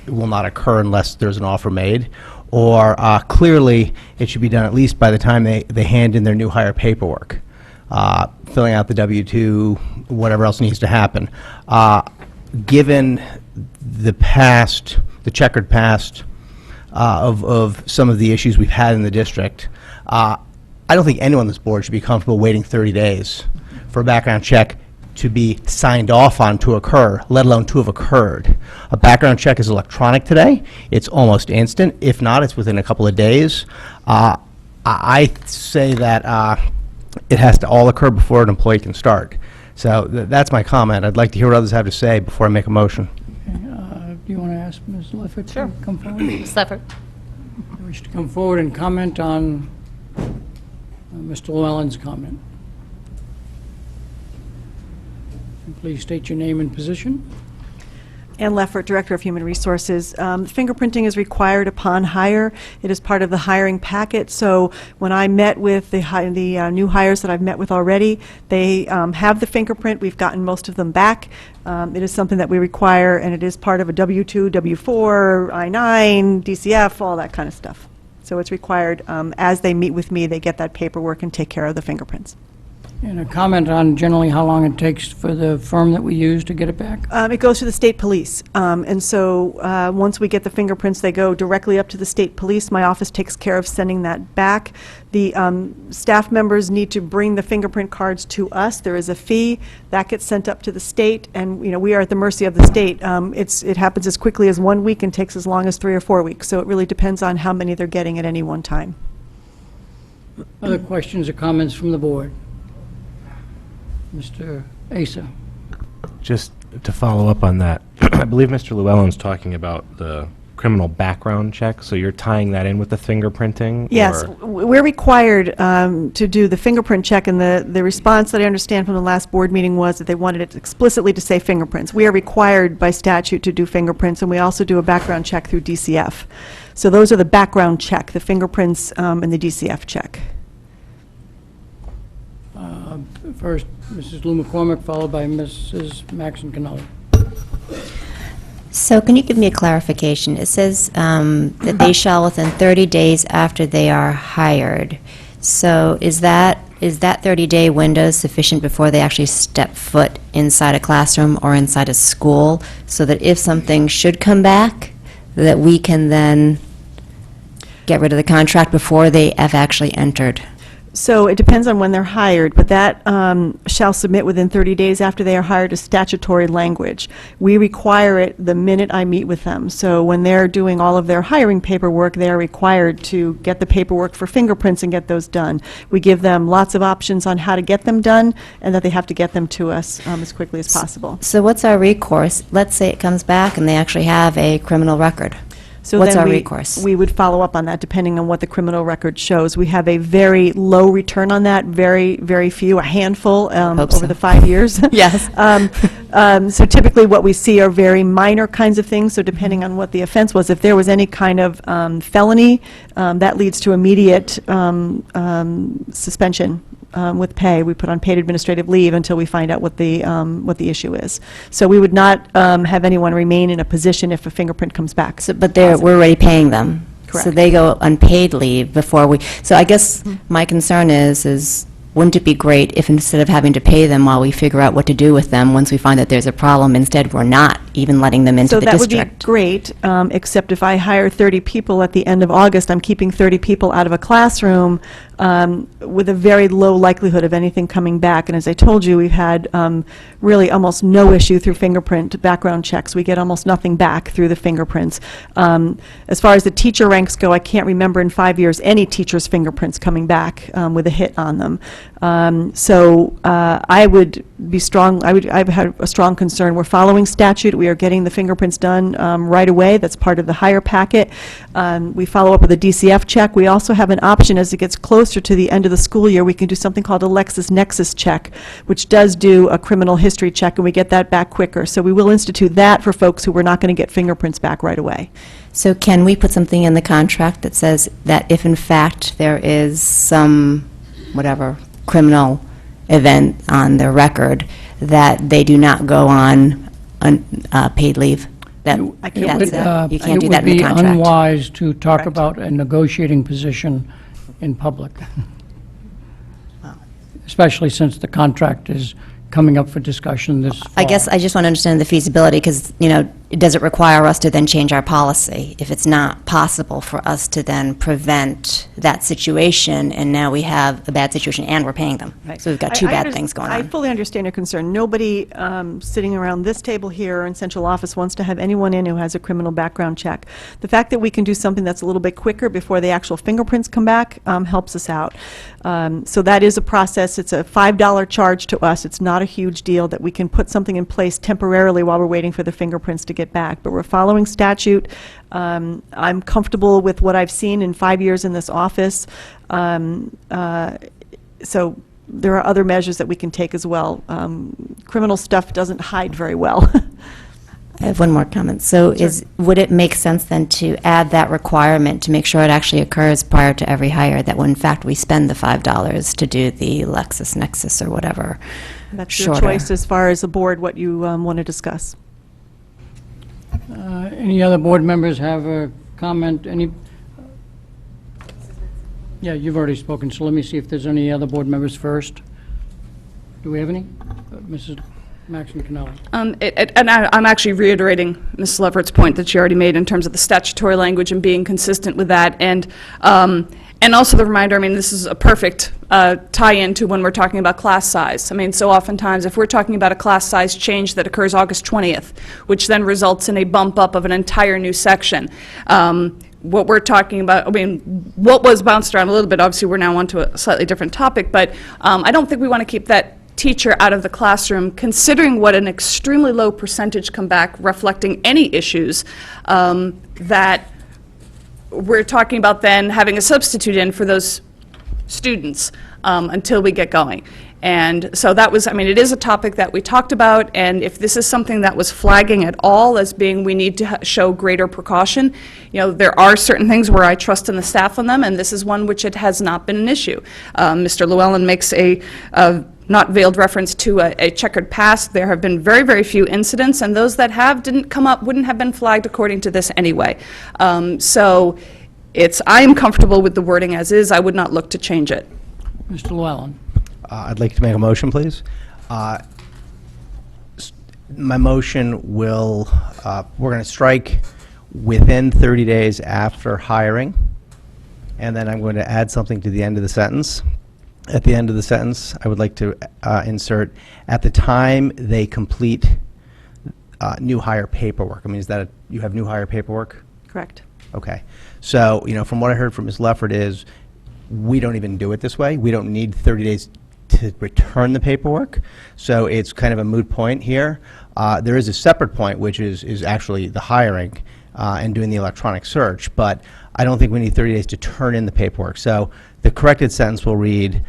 will not occur unless there's an offer made, or clearly it should be done at least by the time they hand in their new hire paperwork, filling out the W-2, whatever else needs to happen. Given the past, the checkered past of some of the issues we've had in the district, I don't think anyone on this board should be comfortable waiting 30 days for a background check to be signed off on to occur, let alone to have occurred. A background check is electronic today. It's almost instant. If not, it's within a couple of days. I say that it has to all occur before an employee can start. So that's my comment. I'd like to hear what others have to say before I make a motion. Do you want to ask Ms. Leffert to come forward? Ms. Leffert. You wish to come forward and comment on Mr. Llewellyn's comment? Please state your name and position. Ann Leffert, Director of Human Resources. Fingerprinting is required upon hire. It is part of the hiring packet. So when I met with the new hires that I've met with already, they have the fingerprint. We've gotten most of them back. It is something that we require, and it is part of a W-2, W-4, I-9, DCF, all that kind of stuff. So it's required. As they meet with me, they get that paperwork and take care of the fingerprints. And a comment on generally how long it takes for the firm that we use to get it back? It goes to the state police. And so once we get the fingerprints, they go directly up to the state police. My office takes care of sending that back. The staff members need to bring the fingerprint cards to us. There is a fee. That gets sent up to the state, and we are at the mercy of the state. It happens as quickly as 1 week and takes as long as 3 or 4 weeks. So it really depends on how many they're getting at any one time. Other questions or comments from the board? Mr. Asa. Just to follow up on that, I believe Mr. Llewellyn's talking about the criminal background check, so you're tying that in with the fingerprinting? Yes, we're required to do the fingerprint check, and the response that I understand from the last board meeting was that they wanted it explicitly to say fingerprints. We are required by statute to do fingerprints, and we also do a background check through DCF. So those are the background check, the fingerprints and the DCF check. First, Mrs. Lou McCormick, followed by Mrs. Maxon Cannelli. So can you give me a clarification? It says that they shall within 30 days after they are hired. So is that 30-day window sufficient before they actually step foot inside a classroom or inside a school, so that if something should come back, that we can then get rid of the contract before they have actually entered? So it depends on when they're hired, but that shall submit within 30 days after they are hired is statutory language. We require it the minute I meet with them. So when they're doing all of their hiring paperwork, they are required to get the paperwork for fingerprints and get those done. We give them lots of options on how to get them done, and that they have to get them to us as quickly as possible. So what's our recourse? Let's say it comes back and they actually have a criminal record. So What's then our we- recourse? We would follow up on that, depending on what the criminal record shows. We have a very low return on that, very, very few, a handful Hope so. over the 5 years. Yes. So typically, what we see are very minor kinds of things, so depending on what the offense was, if there was any kind of felony, that leads to immediate suspension with pay. We put on paid administrative leave until we find out what the issue is. So we would not have anyone remain in a position if a fingerprint comes back. But we're already paying them. So Correct. they go unpaid leave before we, so I guess my concern is wouldn't it be great if instead of having to pay them while we figure out what to do with them, once we find that there's a problem, instead we're not even letting them into the So that would be district? great, except if I hire 30 people at the end of August, I'm keeping 30 people out of a classroom with a very low likelihood of anything coming back. And as I told you, we've had really almost no issue through fingerprint background checks. We get almost nothing back through the fingerprints. As far as the teacher ranks go, I can't remember in 5 years any teacher's fingerprints coming back with a hit on them. So I would be strong, I've had a strong concern. We're following statute. We are getting the fingerprints done right away. That's part of the hire packet. We follow up with a DCF check. We also have an option as it gets closer to the end of the school year. We can do something called a LexisNexis check, which does do a criminal history check, and we get that back quicker. So we will institute that for folks who were not going to get fingerprints back right away. So can we put something in the contract that says that if in fact there is some, whatever, criminal event on their record, that they do not go on paid leave? That I can't that's do it. that. You can't do that in the It would be contract. unwise to talk Correct. about a negotiating position in public, especially since the contract is coming up for discussion this fall. I guess I just want to understand the feasibility, because, does it require us to then change our policy if it's not possible for us to then prevent that situation, and now we have a bad situation and we're paying them? So we've got two bad things going I on. fully understand your concern. Nobody sitting around this table here or in central office wants to have anyone in who has a criminal background check. The fact that we can do something that's a little bit quicker before the actual fingerprints come back helps us out. So that is a process. It's a $5 charge to us. It's not a huge deal that we can put something in place temporarily while we're waiting for the fingerprints to get back. But we're following statute. I'm comfortable with what I've seen in 5 years in this office. So there are other measures that we can take as well. Criminal stuff doesn't hide very well. I have one more comment. So would it make sense then to add that requirement to make sure it actually occurs prior to every hire, that when in fact we spend the $5 to do the LexisNexis or whatever? That's your shorter? choice as far as the board, what you want to discuss. Any other board members have a comment? Yeah, you've already spoken, so let me see if there's any other board members first. Do we have any? Mrs. Maxon Cannelli. And I'm actually reiterating Mrs. Leverett's point that she already made in terms of the statutory language and being consistent with that. And also the reminder, this is a perfect tie-in to when we're talking about class size. So oftentimes, if we're talking about a class size change that occurs August 20th, which then results in a bump up of an entire new section, what we're talking about, what was bounced around a little bit, obviously we're now onto a slightly different topic, but I don't think we want to keep that teacher out of the classroom, considering what an extremely low percentage come back reflecting any issues, that we're talking about then having a substitute in for those students until we get going. And so that was, it is a topic that we talked about, and if this is something that was flagging at all as being we need to show greater precaution, there are certain things where I trust in the staff on them, and this is one which it has not been an issue. Mr. Llewellyn makes a not veiled reference to a checkered past. There have been very, very few incidents, and those that have didn't come up, wouldn't have been flagged according to this anyway. So I am comfortable with the wording as is. I would not look to change it. Mr. Llewellyn. I'd like to make a motion, please. My motion will, we're going to strike within 30 days after hiring, and then I'm going to add something to the end of the sentence. At the end of the sentence, I would like to insert, at the time they complete new hire paperwork. I mean, is that, you have new hire paperwork? Correct. Okay. So, from what I heard from Ms. Leffert is, we don't even do it this way. We don't need 30 days to return the paperwork. So it's kind of a moot point here. There is a separate point, which is actually the hiring and doing the electronic search, but I don't think we need 30 days to turn in the paperwork. So the corrected sentence will read,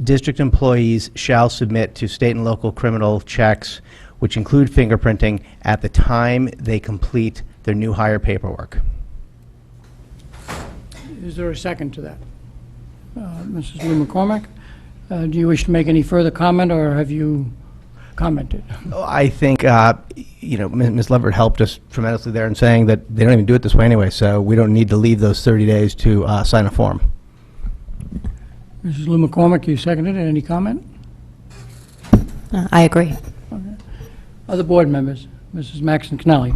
district employees shall submit to state and local criminal checks, which include fingerprinting, at the time they complete their new hire paperwork. Is there a second to that? Mrs. Lou McCormick, do you wish to make any further comment, or have you commented? I think, Ms. Levert helped us tremendously there in saying that they don't even do it this way anyway, so we don't need to leave those 30 days to sign a form. Mrs. Lou McCormick, you seconded it. Any comment? I agree. Okay. Other board members? Mrs. Maxon Connelly.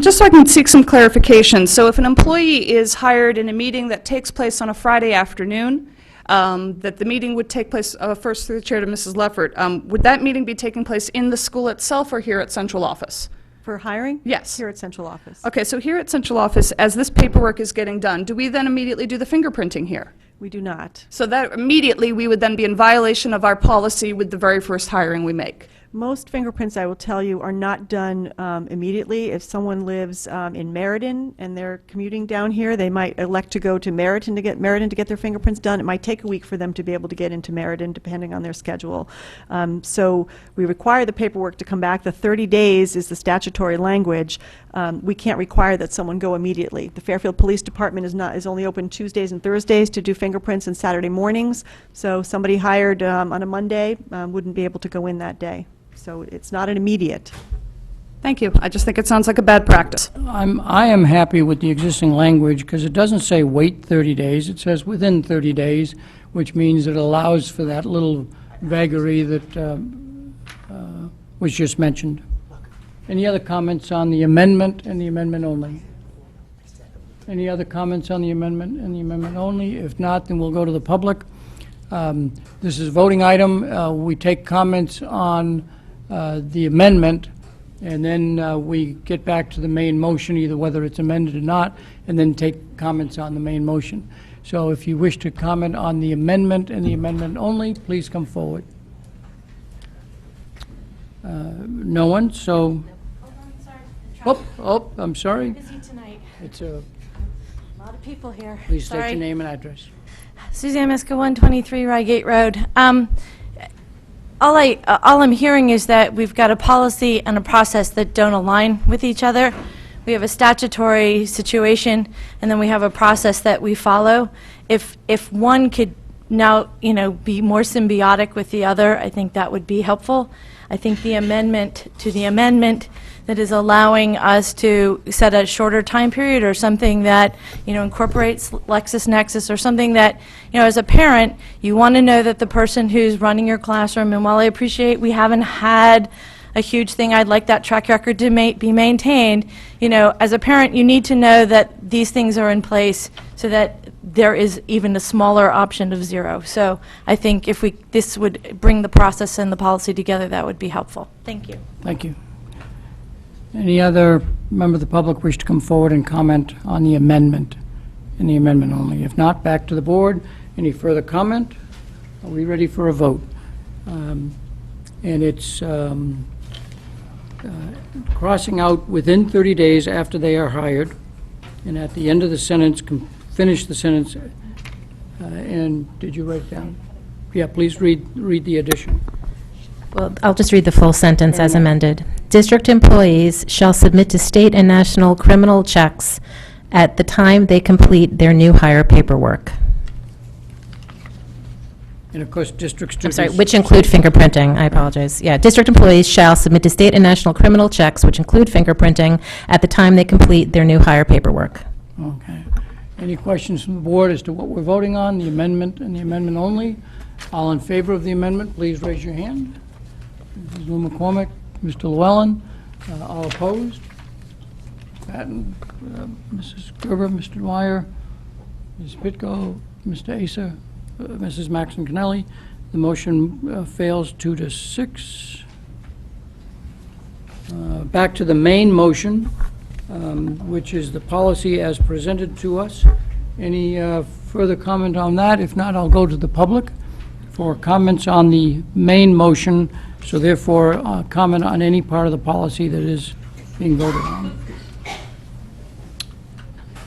Just so I can seek some clarification. So if an employee is hired in a meeting that takes place on a Friday afternoon, that the meeting would take place, first through the chair to Mrs. Leffert, would that meeting be taking place in the school itself or here at central office? For hiring? Yes. Here at central office. Okay, so here at central office, as this paperwork is getting done, do we then immediately do the fingerprinting here? We do not. So that immediately we would then be in violation of our policy with the very first hiring we make. Most fingerprints, I will tell you, are not done immediately. If someone lives in Meriden and they're commuting down here, they might elect to go to Meriden to get their fingerprints done. It might take a week for them to be able to get into Meriden, depending on their schedule. So we require the paperwork to come back. The 30 days is the statutory language. We can't require that someone go immediately. The Fairfield Police Department is only open Tuesdays and Thursdays to do fingerprints and Saturday mornings. So somebody hired on a Monday wouldn't be able to go in that day. So it's not an immediate. Thank you. I just think it sounds like a bad practice. I am happy with the existing language because it doesn't say wait 30 days. It says within 30 days, which means it allows for that little vagary that was just mentioned. Any other comments on the amendment and the amendment only? Any other comments on the amendment and the amendment only? If not, then we'll go to the public. This is a voting item. We take comments on the amendment, and then we get back to the main motion, either whether it's amended or not, and then take comments on the main motion. So if you wish to comment on the amendment and the amendment only, please come forward. No one, so... Oh, I'm sorry. Busy tonight. It's a... A lot of people here. Please state Sorry. your name and address. Suzanne Miska, 123 Reigate Road. All I'm hearing is that we've got a policy and a process that don't align with each other. We have a statutory situation, and then we have a process that we follow. If one could now, be more symbiotic with the other, I think that would be helpful. I think the amendment to the amendment that is allowing us to set a shorter time period or something that, incorporates LexisNexis or something that, as a parent, you want to know that the person who's running your classroom, and while I appreciate we haven't had a huge thing, I'd like that track record to be maintained, as a parent, you need to know that these things are in place so that there is even a smaller option of zero. So I think if this would bring the process and the policy together, that would be helpful. Thank you. Thank you. Any other member of the public wish to come forward and comment on the amendment and the amendment only? If not, back to the board. Any further comment? Are we ready for a vote? And it's crossing out within 30 days after they are hired, and at the end of the sentence, finish the sentence. And did you write it down? Yeah, please read the addition. Well, I'll just read the full sentence as amended. District employees shall submit to state and national criminal checks at the time they complete their new hire paperwork. And of course, district I'm students... sorry, which include fingerprinting, I apologize. Yeah, district employees shall submit to state and national criminal checks, which include fingerprinting, at the time they complete their new hire paperwork. Okay. Any questions from the board as to what we're voting on, the amendment and the amendment only? All in favor of the amendment, please raise your hand. Mrs. Lou McCormick, Mr. Llewellyn, all opposed? Patton, Mrs. Gerber, Mr. Dwyer, Ms. Pitko, Mr. Asa, Mrs. Maxon Cannelli. The motion fails 2-6. Back to the main motion, which is the policy as presented to us. Any further comment on that? If not, I'll go to the public for comments on the main motion, so therefore comment on any part of the policy that is being voted on.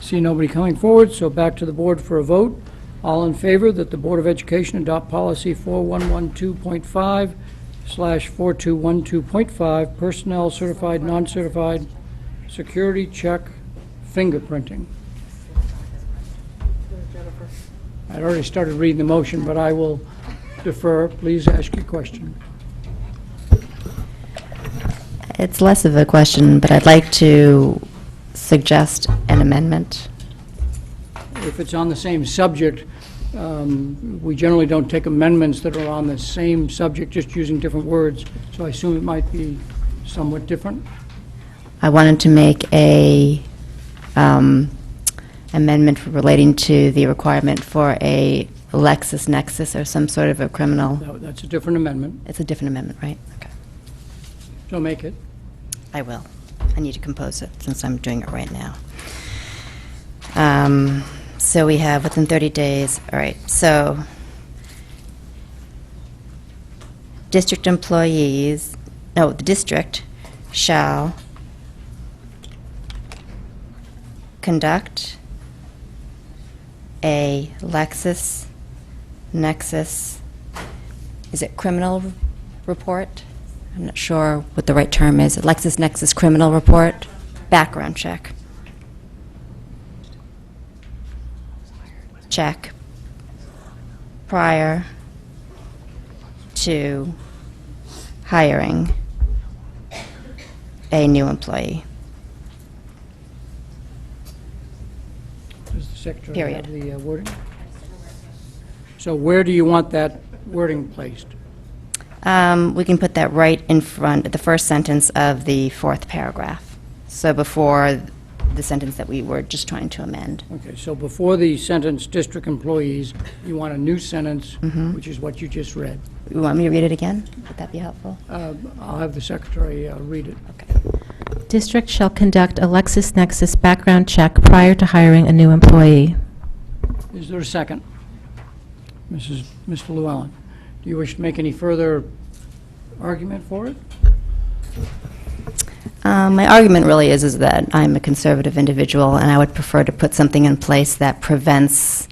See nobody coming forward, so back to the board for a vote. All in favor that the Board of Education adopt policy 4112.5/4212.5, personnel certified, non-certified, security check, fingerprinting. I'd already started reading the motion, but I will defer. Please ask your question. It's less of a question, but I'd like to suggest an amendment. If it's on the same subject, we generally don't take amendments that are on the same subject, just using different words, so I assume it might be somewhat different. I wanted to make a amendment relating to the requirement for a LexisNexis or some sort of a criminal. No, that's a different amendment, It's a different amendment, right? Okay. so make it. I will. I need to compose it since I'm doing it right now. So we have within 30 days, all right, so district employees, no, the district shall conduct a LexisNexis, is it criminal report? I'm not sure what the right term is. A LexisNexis criminal report, background check. Check prior to hiring a new employee. Does the secretary Period. have the wording? So where do you want that wording placed? We can put that right in front, at the first sentence of the fourth paragraph. So before the sentence that we were just trying to amend. Okay, so before the sentence, district employees, you want a new sentence, Mhm. which is what you just read. You want me to read it again? Would that be helpful? I'll have the secretary read it. District shall conduct a LexisNexis background check prior to hiring a new employee. Is there a second? Mr. Llewellyn, do you wish to make any further argument for it? My argument really is that I'm a conservative individual, and I would prefer to put something in place that prevents,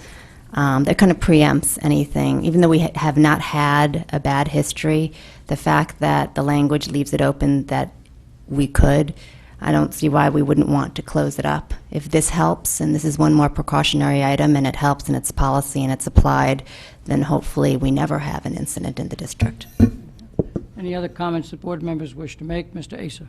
that kind of preempts anything. Even though we have not had a bad history, the fact that the language leaves it open that we could, I don't see why we wouldn't want to close it up. If this helps, and this is one more precautionary item, and it helps and it's policy and it's applied, then hopefully we never have an incident in the district. Any other comments that board members wish to make? Mr. Asa?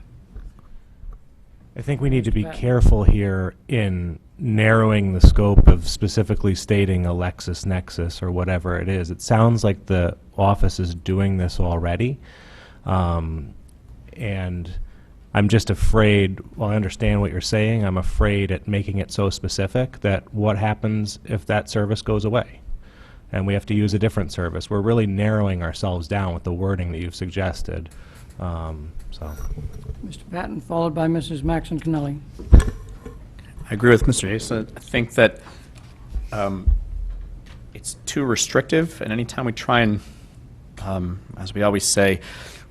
I think we need to be careful here in narrowing the scope of specifically stating a LexisNexis or whatever it is. It sounds like the office is doing this already. And I'm just afraid, while I understand what you're saying, I'm afraid at making it so specific that what happens if that service goes away and we have to use a different service? We're really narrowing ourselves down with the wording that you've suggested. Mr. Patton, followed by Mrs. Maxon Cannelli. I agree with Mr. Asa. I think that it's too restrictive, and anytime we try and, as we always say,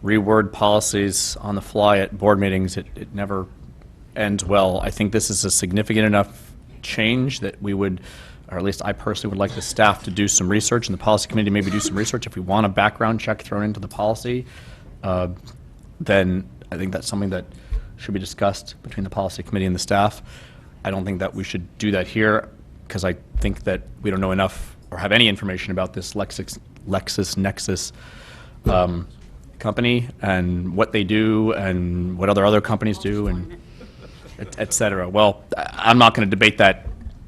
reword policies on the fly at board meetings, it never ends well. I think this is a significant enough change that we would, or at least I personally would like the staff to do some research, and the policy committee maybe do some research. If we want a background check thrown into the policy, then I think that's something that should be discussed between the policy committee and the staff. I don't think that we should do that here, because I think that we don't know enough or have any information about this LexisNexis company and what they do and what other companies do and et cetera. Well, I'm not going to debate that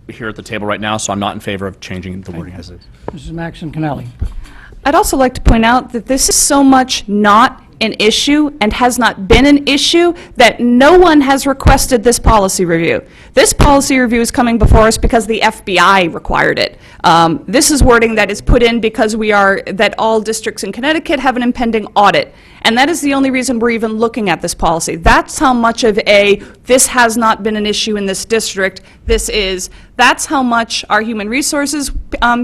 here at the table right now, so I'm not in favor of changing the wording as is. Mrs. Maxon Kennelly. I'd also like to point out that this is so much not an issue and has not been an issue that no one has requested this policy review. This policy review is coming before us because the FBI required it. This is wording that is put in because that all districts in Connecticut have an impending audit. And that is the only reason we're even looking at this policy. That's how much of this has not been an issue in this district, that's how much our human resources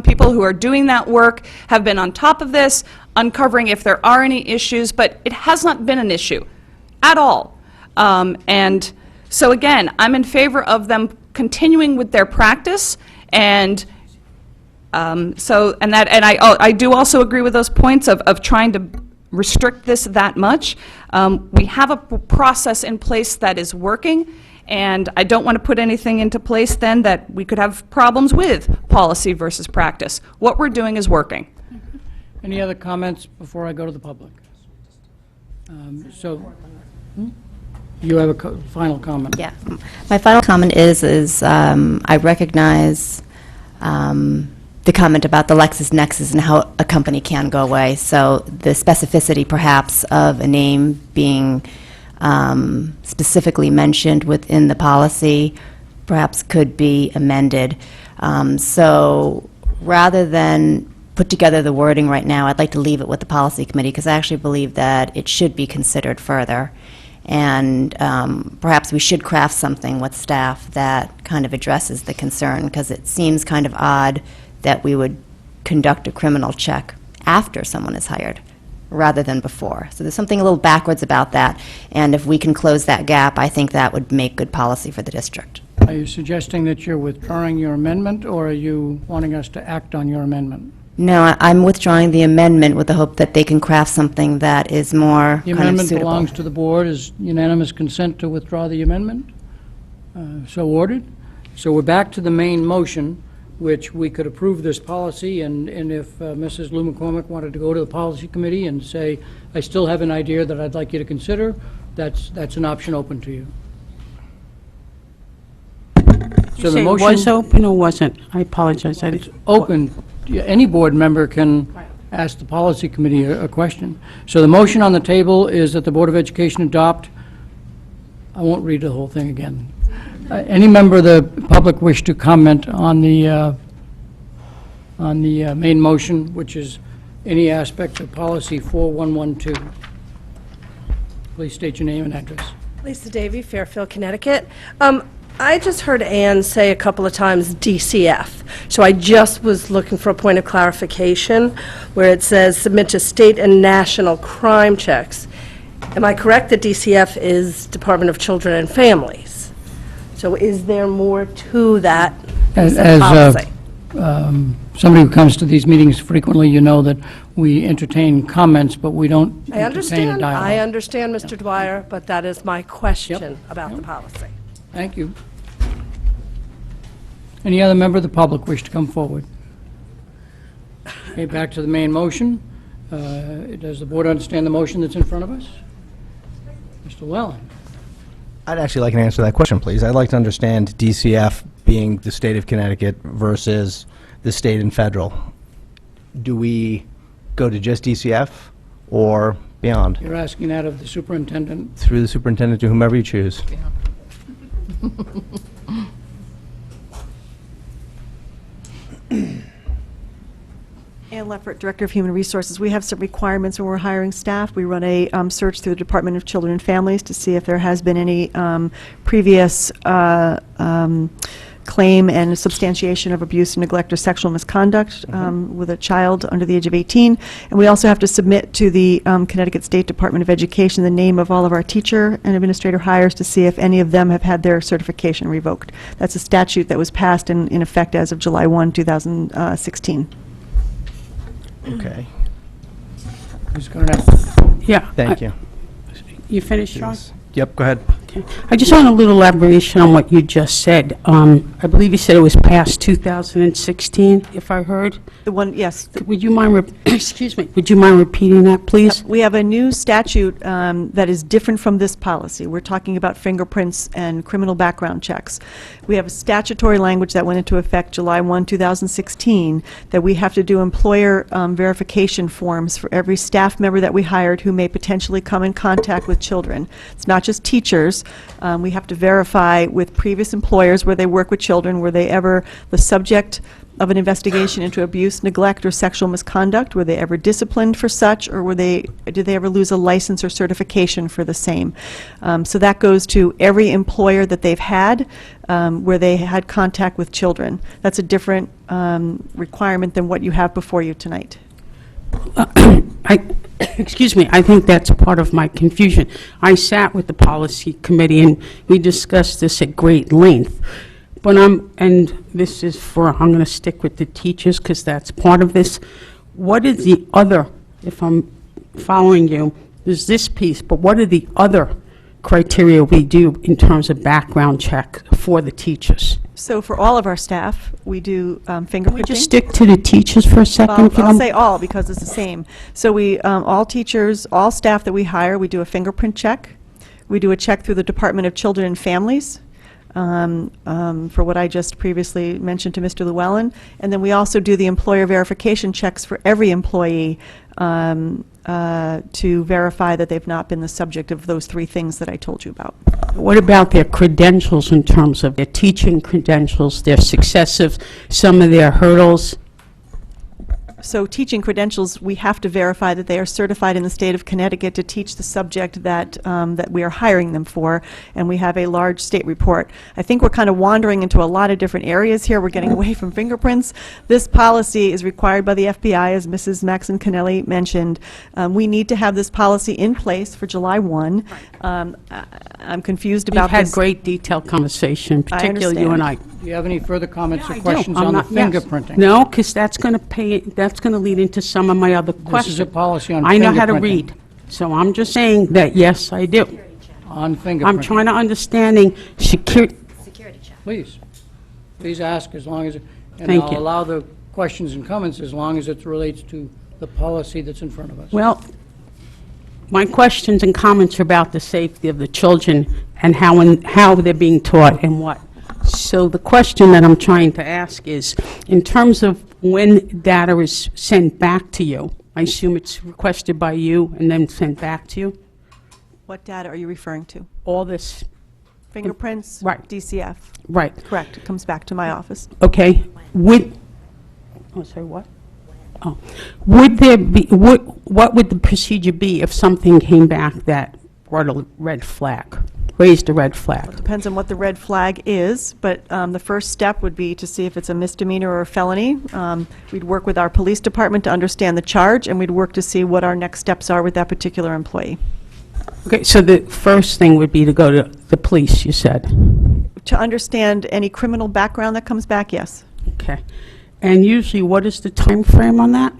people who are doing that work have been on top of this, uncovering if there are any issues, but it has not been an issue at all. And so again, I'm in favor of them continuing with their practice, and I do also agree with those points of trying to restrict this that much. We have a process in place that is working, and I don't want to put anything into place then that we could have problems with policy versus practice. What we're doing is working. Any other comments before I go to the public? You have a final comment? Yeah. My final comment is I recognize the comment about the LexisNexis and how a company can go away. So the specificity perhaps of a name being specifically mentioned within the policy perhaps could be amended. So rather than put together the wording right now, I'd like to leave it with the policy committee because I actually believe that it should be considered further. And perhaps we should craft something with staff that kind of addresses the concern, because it seems kind of odd that we would conduct a criminal check after someone is hired rather than before. So there's something a little backwards about that, and if we can close that gap, I think that would make good policy for the district. Are you suggesting that you're withdrawing your amendment, or are you wanting us to act on your amendment? No, I'm withdrawing the amendment with the hope that they can craft something that is more The kind of amendment suitable. belongs to the board. Is unanimous consent to withdraw the amendment? So ordered. So we're back to the main motion, which we could approve this policy, and if Mrs. Lou McCormick wanted to go to the policy committee and say, I still have an idea that I'd like you to consider, that's an option open to you. So the motion was open or wasn't? I apologize. It's open. Any board member can ask the policy committee a question. So the motion on the table is that the Board of Education adopt, I won't read the whole thing again. Any member of the public wish to comment on the main motion, which is any aspect of policy 4112? Please state your name and address. Lisa Davey, Fairfield, Connecticut. I just heard Ann say a couple of times DCF, so I just was looking for a point of clarification where it says submit to state and national crime checks. Am I correct that DCF is Department of Children and Families? So is there more to that policy? Somebody who comes to these meetings frequently, you know that we entertain comments, but we don't entertain a dialogue. I understand, Mr. Dwyer, but that is my question about the policy. Thank you. Any other member of the public wish to come forward? Okay, back to the main motion. Does the board understand the motion that's in front of us? Mr. Wellen? I'd actually like an answer to that question, please. I'd like to understand DCF being the state of Connecticut versus the state and federal. Do we go to just DCF or beyond? You're asking that of the superintendent? Through the superintendent to whomever you choose. Ann Leffert, Director of Human Resources. We have some requirements when we're hiring staff. We run a search through the Department of Children and Families to see if there has been any previous claim and substantiation of abuse, neglect, or sexual misconduct with a child under the age of 18. And we also have to submit to the Connecticut State Department of Education the name of all of our teacher and administrator hires to see if any of them have had their certification revoked. That's a statute that was passed in effect as of July 1, 2016. Okay. Who's going to? Yeah. Thank you. You finished, Sean? Yep, go ahead. I just want a little elaboration on what you just said. I believe you said it was passed 2016, if I heard. The one, yes. Would you mind, excuse me, would you mind repeating that, please? We have a new statute that is different from this policy. We're talking about fingerprints and criminal background checks. We have a statutory language that went into effect July 1, 2016, that we have to do employer verification forms for every staff member that we hired who may potentially come in contact with children. It's not just teachers. We have to verify with previous employers where they work with children, were they ever the subject of an investigation into abuse, neglect, or sexual misconduct? Were they ever disciplined for such, or did they ever lose a license or certification for the same? So that goes to every employer that they've had where they had contact with children. That's a different requirement than what you have before you tonight. Excuse me, I think that's part of my confusion. I sat with the policy committee and we discussed this at great length. But and this is I'm going to stick with the teachers because that's part of this. What is the other, if I'm following you, there's this piece, but what are the other criteria we do in terms of background check for the teachers? So for all of our staff, we do fingerprinting. Can we just stick to the teachers for a second? I'll say all because it's the same. So we, all teachers, all staff that we hire, we do a fingerprint check. We do a check through the Department of Children and Families for what I just previously mentioned to Mr. Llewellyn. And then we also do the employer verification checks for every employee to verify that they've not been the subject of those three things that I told you about. What about their credentials in terms of their teaching credentials, their successive, some of their hurdles? So teaching credentials, we have to verify that they are certified in the state of Connecticut to teach the subject that that we are hiring them for, and we have a large state report. I think we're kind of wandering into a lot of different areas here. We're getting away from fingerprints. This policy is required by the FBI, as Mrs. Maxon Kennelly mentioned. We need to have this policy in place for July 1. I'm confused about We've had this. great detailed conversation, particularly you and I. Do you have any further comments or I do. questions I'm on the not- yes. fingerprinting? No, because that's going to lead into some of my other questions. This is a policy on fingerprinting. I know how to read, so I'm just saying that, yes, I do. On fingerprinting. I'm trying to understanding security. Please. Please ask as long as, and Thank I'll you. allow the questions and comments as long as it relates to the policy that's in front of us. Well, my questions and comments are about the safety of the children and how they're being taught and what. So the question that I'm trying to ask is, in terms of when data is sent back to you, I assume it's requested by you and then sent back to you? What data are you referring to? All this, Fingerprints? Right. DCF? right, Correct. It comes back to my office. okay. Sorry, what? Oh. Would there be, what would the procedure be if something came back that brought a red flag, raised a red flag? Depends on what the red flag is, but the first step would be to see if it's a misdemeanor or a felony. We'd work with our police department to understand the charge, and we'd work to see what our next steps are with that particular employee. Okay, so the first thing would be to go to the police, you said? To understand any criminal background that comes back, yes. Okay. And usually, what is the time frame on that?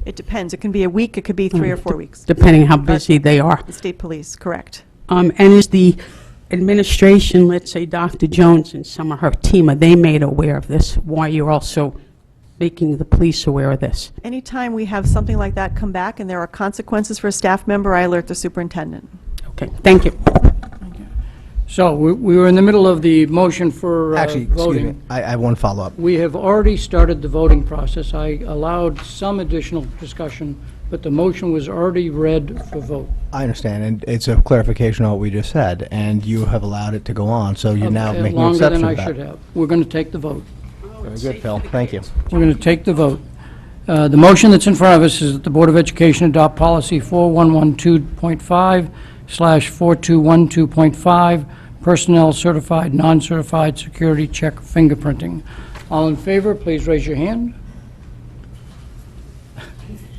It depends. It can be a week, it could be 3 or 4 weeks. Depending how busy they are. The state police, correct. And is the administration, let's say Dr. Jones and some of her team, are they made aware of this? Why you're also making the police aware of this? Anytime we have something like that come back and there are consequences for a staff member, I alert the superintendent. Okay, thank you. So we were in the middle of the motion for Actually, excuse me, voting. I have one follow-up. We have already started the voting process. I allowed some additional discussion, but the motion was already read for vote. I understand, and it's a clarification of what we just said, and you have allowed it to go on, so you're now making an exception Longer of than I should that. have. We're going to take the vote. Very good, Phil, thank you. We're going to take the vote. The motion that's in front of us is that the Board of Education adopt policy 4112.5/4212.5, personnel certified, non-certified security check fingerprinting. All in favor, please raise your hand.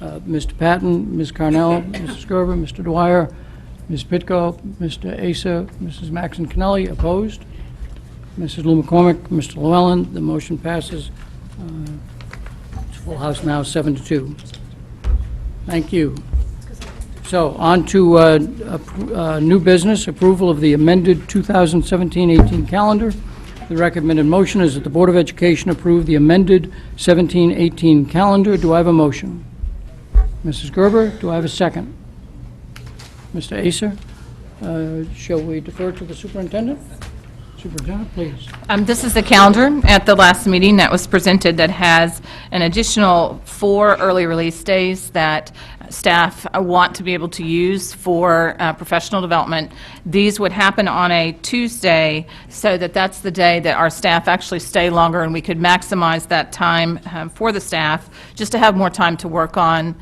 Mr. Patton, Ms. Carnell, Mrs. Gerber, Mr. Dwyer, Ms. Pitko, Mr. Asa, Mrs. Maxon Kennelly, opposed? Mrs. Lou McCormick, Mr. Llewellyn, the motion passes. It's full house now, 7-2. Thank you. So, on to new business, approval of the amended 2017-18 calendar. The recommended motion is that the Board of Education approve the amended 17-18 calendar. Do I have a motion? Mrs. Gerber, do I have a second? Mr. Acer, shall we defer to the superintendent? Superintendent, please. This is the calendar at the last meeting that was presented that has an additional 4 early release days that staff want to be able to use for professional development. These would happen on a Tuesday, so that that's the day that our staff actually stay longer, and we could maximize that time for the staff, just to have more time to work on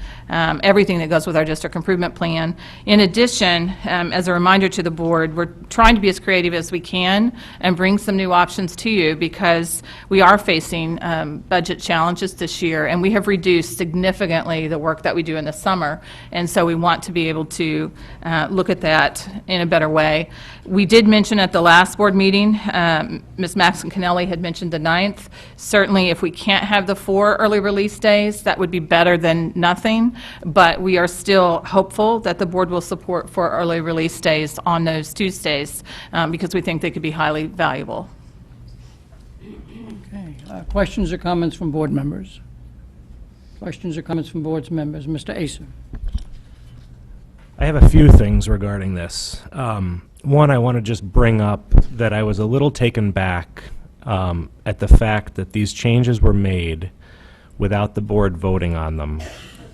everything that goes with our district improvement plan. In addition, as a reminder to the board, we're trying to be as creative as we can and bring some new options to you, because we are facing budget challenges this year, and we have reduced significantly the work that we do in the summer. And so we want to be able to look at that in a better way. We did mention at the last board meeting, Ms. Maxon Kennelly had mentioned the 9th. Certainly, if we can't have the 4 early release days, that would be better than nothing. But we are still hopeful that the board will support 4 early release days on those Tuesdays, because we think they could be highly valuable. Okay. Questions or comments from board members? Questions or comments from board members? Mr. Acer. I have a few things regarding this. One, I want to just bring up that I was a little taken back at the fact that these changes were made without the board voting on them,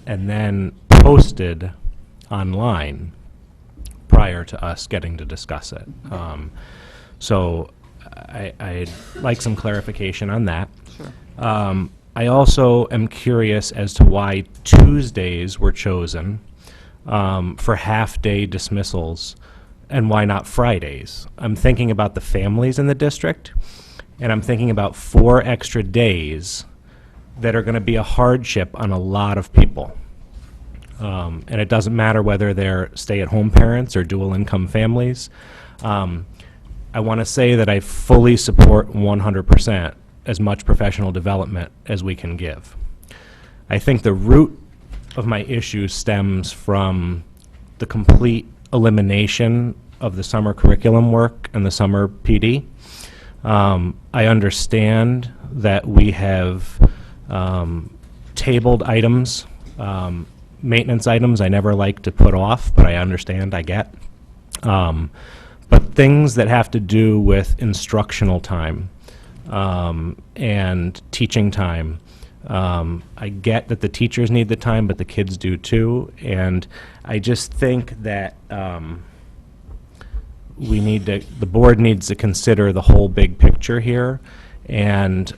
and then posted online prior to us getting to discuss it. So I'd like some clarification on that. Sure. I also am curious as to why Tuesdays were chosen for half-day dismissals, and why not Fridays. I'm thinking about the families in the district, and I'm thinking about 4 extra days that are going to be a hardship on a lot of people. And it doesn't matter whether they're stay-at-home parents or dual-income families. I want to say that I fully support 100% as much professional development as we can give. I think the root of my issue stems from the complete elimination of the summer curriculum work and the summer PD. I understand that we have tabled items, maintenance items I never like to put off, but I understand, I get. But things that have to do with instructional time and teaching time, I get that the teachers need the time, but the kids do too. And I just think that the board needs to consider the whole big picture here. And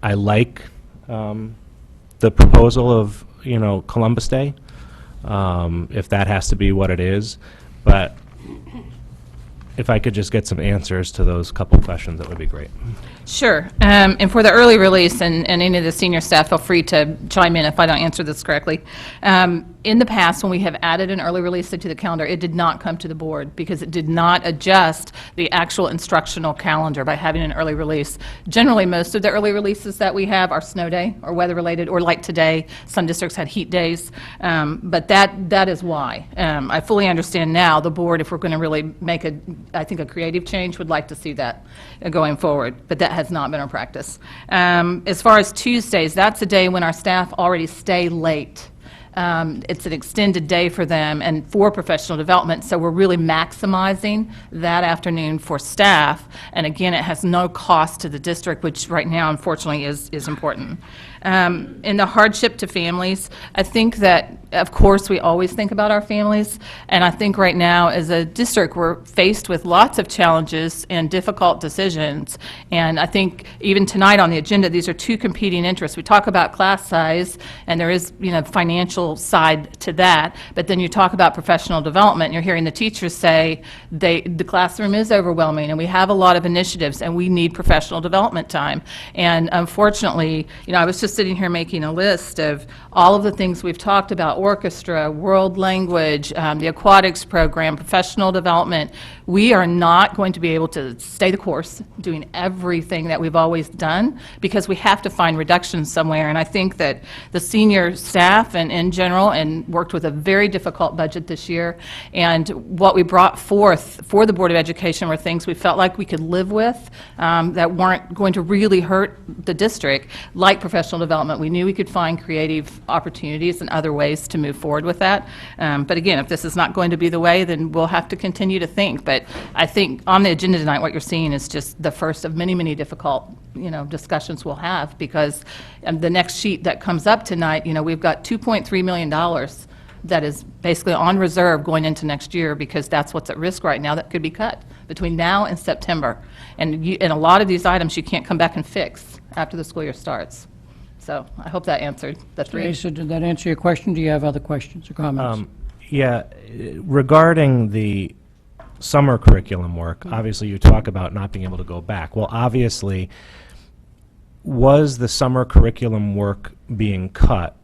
I like the proposal of, Columbus Day, if that has to be what it is. But if I could just get some answers to those couple questions, that would be great. Sure. And for the early release, and any of the senior staff, feel free to chime in if I don't answer this correctly. In the past, when we have added an early release to the calendar, it did not come to the board because it did not adjust the actual instructional calendar by having an early release. Generally, most of the early releases that we have are snow day or weather-related, or like today, some districts had heat days. But that is why. I fully understand now the board, if we're going to really make I think a creative change, would like to see that going forward. But that has not been our practice. As far as Tuesdays, that's a day when our staff already stay late. It's an extended day for them and for professional development, so we're really maximizing that afternoon for staff. And again, it has no cost to the district, which right now, unfortunately, is important. In the hardship to families, I think that, of course, we always think about our families, and I think right now, as a district, we're faced with lots of challenges and difficult decisions, and I think even tonight on the agenda, these are 2 competing interests. We talk about class size, and there is, financial side to that, but then you talk about professional development, and you're hearing the teachers say the classroom is overwhelming, and we have a lot of initiatives, and we need professional development time. And unfortunately, I was just sitting here making a list of all of the things we've talked about: orchestra, world language, the aquatics program, professional development. We are not going to be able to stay the course doing everything that we've always done, because we have to find reductions somewhere. And I think that the senior staff and general and worked with a very difficult budget this year. And what we brought forth for the Board of Education were things we felt like we could live with, that weren't going to really hurt the district, like professional development. We knew we could find creative opportunities and other ways to move forward with that. But again, if this is not going to be the way, then we'll have to continue to think. But I think on the agenda tonight, what you're seeing is just the first of many, many difficult, discussions we'll have, because the next sheet that comes up tonight, we've got $2.3 million that is basically on reserve going into next year, because that's what's at risk right now that could be cut between now and September. And a lot of these items you can't come back and fix after the school year starts. So I hope that answered the three. Asa, did that answer your question? Do you have other questions or comments? Yeah, regarding the summer curriculum work, obviously you talk about not being able to go back. Well, obviously, was the summer curriculum work being cut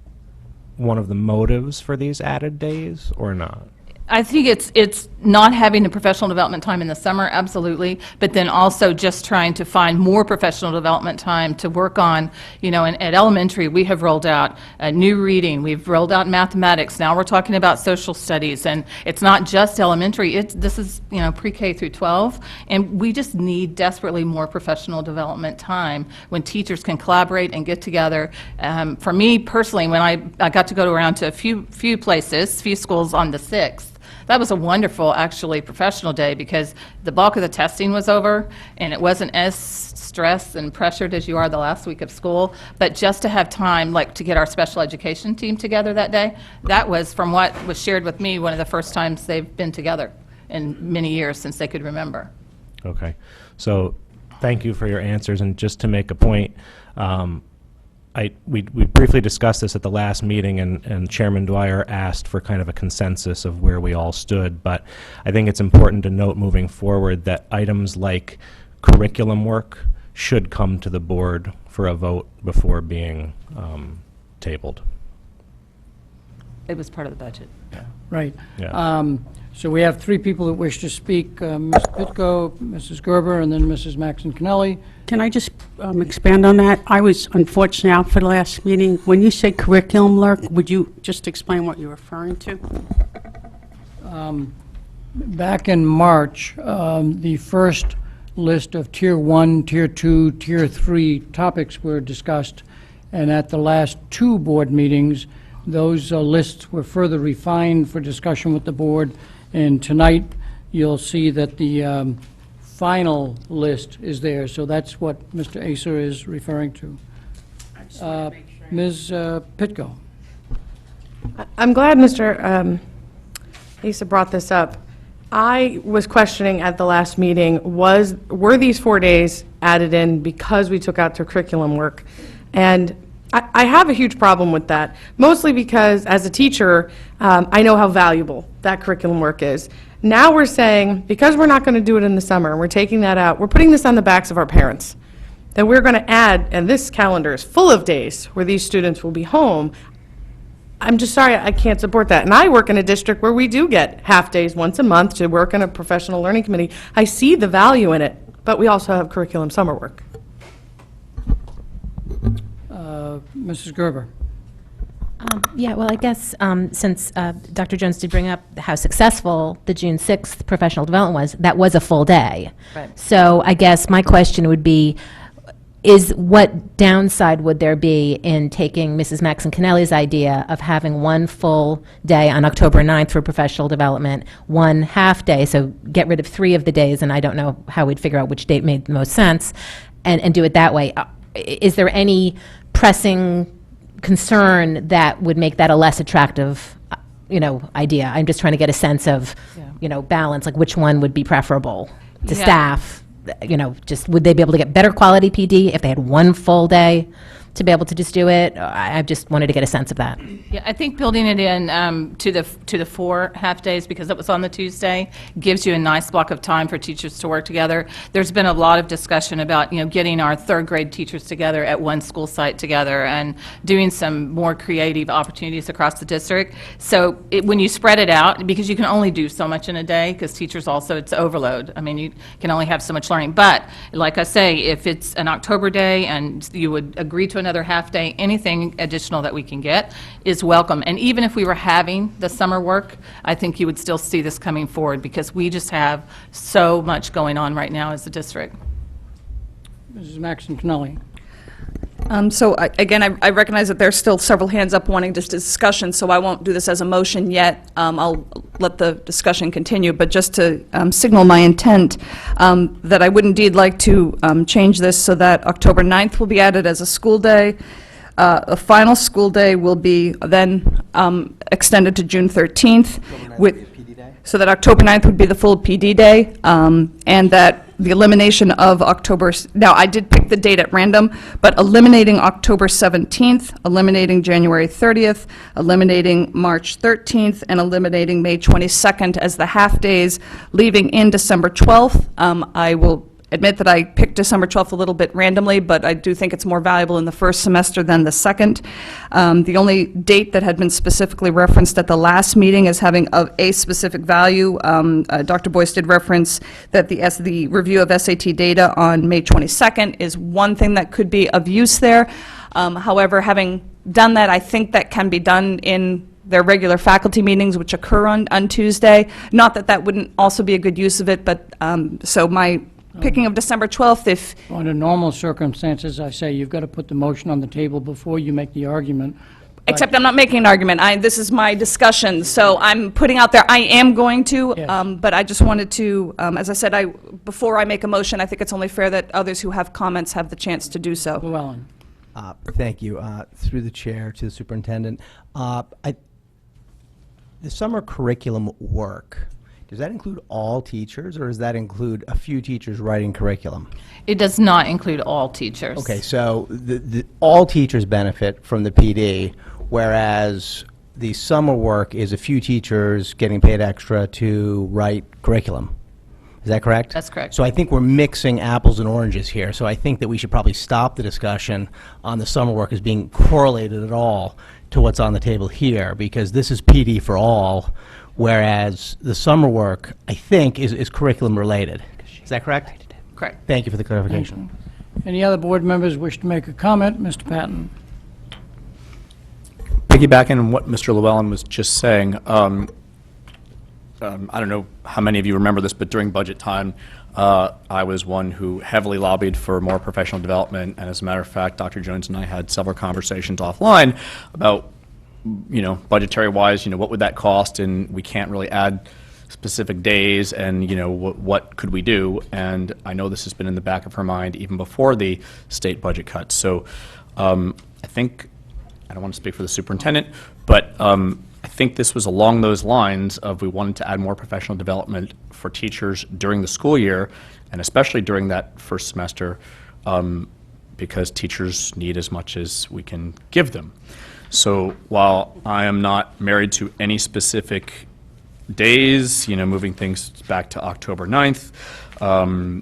one of the motives for these added days or not? I think it's not having the professional development time in the summer, absolutely, but then also just trying to find more professional development time to work on, and at elementary, we have rolled out new reading, we've rolled out mathematics, now we're talking about social studies, and it's not just elementary, this is, pre-K through 12, and we just need desperately more professional development time when teachers can collaborate and get together. For me personally, when I got to go around to a few places, few schools on the 6th, that was a wonderful, actually, professional day, because the bulk of the testing was over, and it wasn't as stressed and pressured as you are the last week of school. But just to have time, like to get our special education team together that day, that was, from what was shared with me, one of the first times they've been together in many years since they could remember. Okay. So thank you for your answers. And just to make a point, we briefly discussed this at the last meeting, and Chairman Dwyer asked for kind of a consensus of where we all stood. But I think it's important to note moving forward that items like curriculum work should come to the board for a vote before being tabled. It was part of the budget. Right. Yeah. So we have three people that wish to speak, Ms. Pitko, Mrs. Gerber, and then Mrs. Maxon Kennelly. Can I just expand on that? I was unfortunately out for the last meeting. When you say curriculum work, would you just explain what you're referring to? Back in March, the first list of Tier 1, Tier 2, Tier 3 topics were discussed, and at the last two board meetings, those lists were further refined for discussion with the board, and tonight you'll see that the final list is there, so that's what Mr. Asa is referring to. Ms. Pitko. I'm glad Mr. Asa brought this up. I was questioning at the last meeting, were these 4 days added in because we took out their curriculum work? And I have a huge problem with that, mostly because as a teacher, I know how valuable that curriculum work is. Now we're saying, because we're not going to do it in the summer, and we're taking that out, we're putting this on the backs of our parents, that we're going to add, and this calendar is full of days where these students will be home. I'm just sorry, I can't support that. And I work in a district where we do get half-days once a month to work in a professional learning committee. I see the value in it, but we also have curriculum summer work. Mrs. Gerber. Yeah, well, I guess since Dr. Jones did bring up how successful the June 6th professional development was, that was a full day. Right. So I guess my question would be, what downside would there be in taking Mrs. Maxon Kennelly's idea of having one full day on October 9th for professional development, one half day, so get rid of 3 of the days, and I don't know how we'd figure out which date made the most sense, and do it that way. Is there any pressing concern that would make that a less attractive, idea? I'm just trying to get a sense of, balance, like which one would be preferable to Yeah. staff. Just would they be able to get better quality PD if they had one full day to be able to just do it? I just wanted to get a sense of that. Yeah, I think building it in to the 4 half-days, because it was on the Tuesday, gives you a nice block of time for teachers to work together. There's been a lot of discussion about, getting our third-grade teachers together at one school site together and doing some more creative opportunities across the district. So when you spread it out, because you can only do so much in a day, because teachers also, it's overload. I mean, you can only have so much learning. But, like I say, if it's an October day and you would agree to another another half day, anything additional that we can get is welcome. And even if we were having the summer work, I think you would still see this coming forward because we just have so much going on right now as a district. Mrs. Maxon Connelly. So again, I recognize that there's still several hands up wanting this discussion, so I won't do this as a motion yet. I'll let the discussion continue, but just to signal my intent that I would indeed like to change this so that October 9th will be added as a school day. A final school day will be then extended to June 13th. So that October 9th would be the full PD day, and that the elimination of now I did pick the date at random, but eliminating October 17th, eliminating January 30th, eliminating March 13th, and eliminating May 22nd as the half-days, leaving in December 12th. I will admit that I picked December 12th a little bit randomly, but I do think it's more valuable in the first semester than the second. The only date that had been specifically referenced at the last meeting as having a specific value, Dr. Boyce did reference that the review of SAT data on May 22nd is one thing that could be of use there. However, having done that, I think that can be done in their regular faculty meetings, which occur on Tuesday. Not that that wouldn't also be a good use of it, but so my picking of December 12th, if... Under normal circumstances, I say you've got to put the motion on the table before you make the argument. Except I'm not making an argument. This is my discussion, so I'm putting out there, I am going to, Yes. but I just wanted to, as I said, before I make a motion, I think it's only fair that others who have comments have the chance to do so. Llewellyn. Thank you. Through the chair to the superintendent. The summer curriculum work, does that include all teachers, or does that include a few teachers writing curriculum? It does not include all teachers. Okay, so all teachers benefit from the PD, whereas the summer work is a few teachers getting paid extra to write curriculum. Is that correct? That's correct. So I think we're mixing apples and oranges here. So I think that we should probably stop the discussion on the summer work as being correlated at all to what's on the table here, because this is PD for all, whereas the summer work, I think, is curriculum related. Is that correct? Correct. Thank you for the clarification. Any other board members wish to make a comment? Mr. Patton. Piggybacking on what Mr. Llewellyn was just saying, I don't know how many of you remember this, but during budget time, I was one who heavily lobbied for more professional development, and as a matter of fact, Dr. Jones and I had several conversations offline about, budgetary-wise, what would that cost, and we can't really add specific days, and, what could we do? And I know this has been in the back of her mind even before the state budget cuts. So I think, I don't want to speak for the superintendent, but I think this was along those lines of we wanted to add more professional development for teachers during the school year, and especially during that first semester, because teachers need as much as we can give them. So while I am not married to any specific days, moving things back to October 9th, I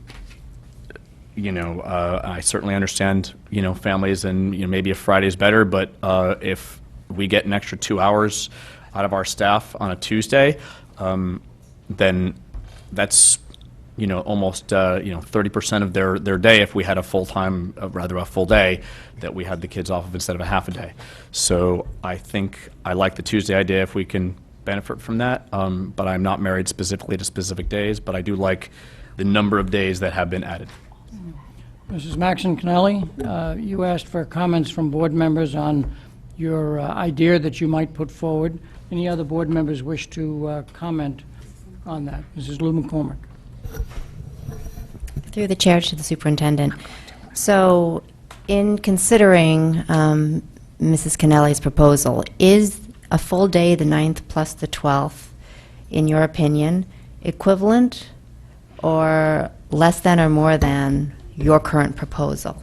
certainly understand, families and, maybe a Friday is better, but if we get an extra 2 hours out of our staff on a Tuesday, then that's, almost, 30% of their day if we had a full-time, rather a full day that we had the kids off of instead of a half a day. So I think I like the Tuesday idea if we can benefit from that, but I'm not married specifically to specific days, but I do like the number of days that have been added. Mrs. Maxon Connelly, you asked for comments from board members on your idea that you might put forward. Any other board members wish to comment on that? Mrs. Lou McCormick. Through the chair to the superintendent. So in considering Mrs. Connelly's proposal, is a full day, the 9th plus the 12th, in your opinion, equivalent or less than or more than your current proposal?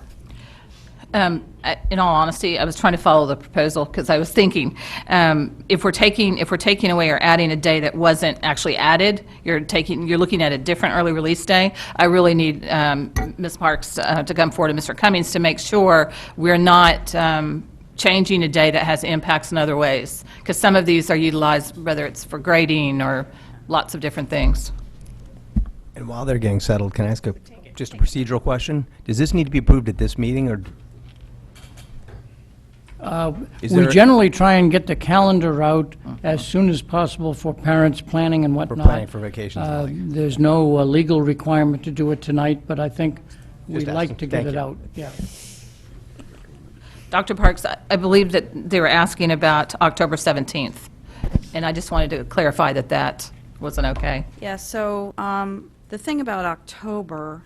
In all honesty, I was trying to follow the proposal because I was thinking, if we're taking away or adding a day that wasn't actually added, you're looking at a different early release day. I really need Ms. Parks to come forward and Mr. Cummings to make sure we're not changing a day that has impacts in other ways, because some of these are utilized, whether it's for grading or lots of different things. And while they're getting settled, can I ask just a procedural question? Does this need to be approved at this meeting, or? We there- generally try and get the calendar out as soon as possible for parents planning and whatnot. planning for vacations and the like. There's no legal requirement to do it tonight, but I think we'd Just like asking. to get Thank it you. out, yeah. Dr. Parks, I believe that they were asking about October 17th, and I just wanted to clarify that that wasn't okay. Yeah, so the thing about October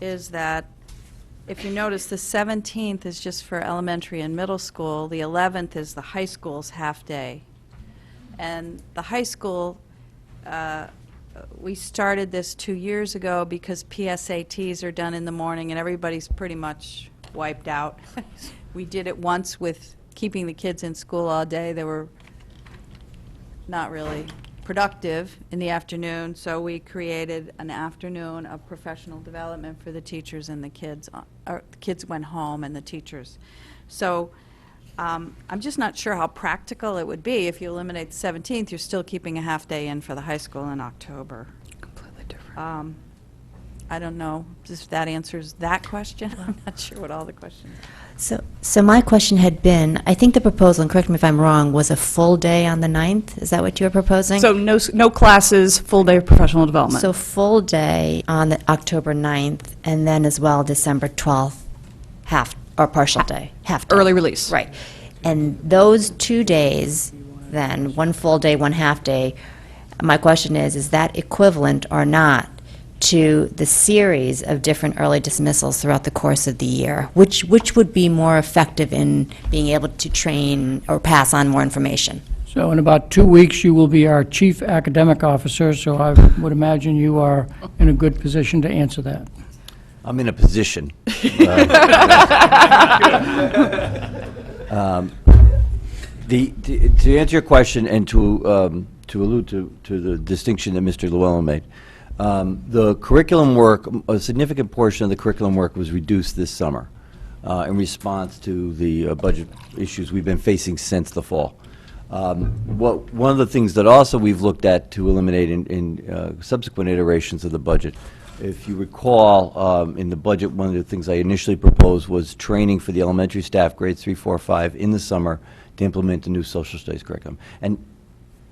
is that if you notice, the 17th is just for elementary and middle school. The 11th is the high school's half-day. And the high school, we started this 2 years ago because PSATs are done in the morning and everybody's pretty much wiped out. We did it once with keeping the kids in school all day. They were not really productive in the afternoon, so we created an afternoon of professional development for the teachers and the kids. The kids went home and the teachers. So I'm just not sure how practical it would be. If you eliminate the 17th, you're still keeping a half day in for the high school in October. Completely different. I don't know if that answers that question. I'm not sure what all the questions are. So my question had been, I think the proposal, and correct me if I'm wrong, was a full day on the 9th? Is that what you were proposing? So no classes, full day of professional development. So full day on the October 9th, and then as well December 12th, half, or partial day, half day. Early release. Right. And those 2 days, then, one full day, one half day, my question is that equivalent or not to the series of different early dismissals throughout the course of the year? Which would be more effective in being able to train or pass on more information? So in about 2 weeks, you will be our chief academic officer, so I would imagine you are in a good position to answer that. I'm in a position. To answer your question and to allude to the distinction that Mr. Llewellyn made, the curriculum work, a significant portion of the curriculum work was reduced this summer in response to the budget issues we've been facing since the fall. One of the things that also we've looked at to eliminate in subsequent iterations of the budget, if you recall, in the budget, one of the things I initially proposed was training for the elementary staff, grades 3, 4, 5, in the summer to implement the new social studies curriculum. And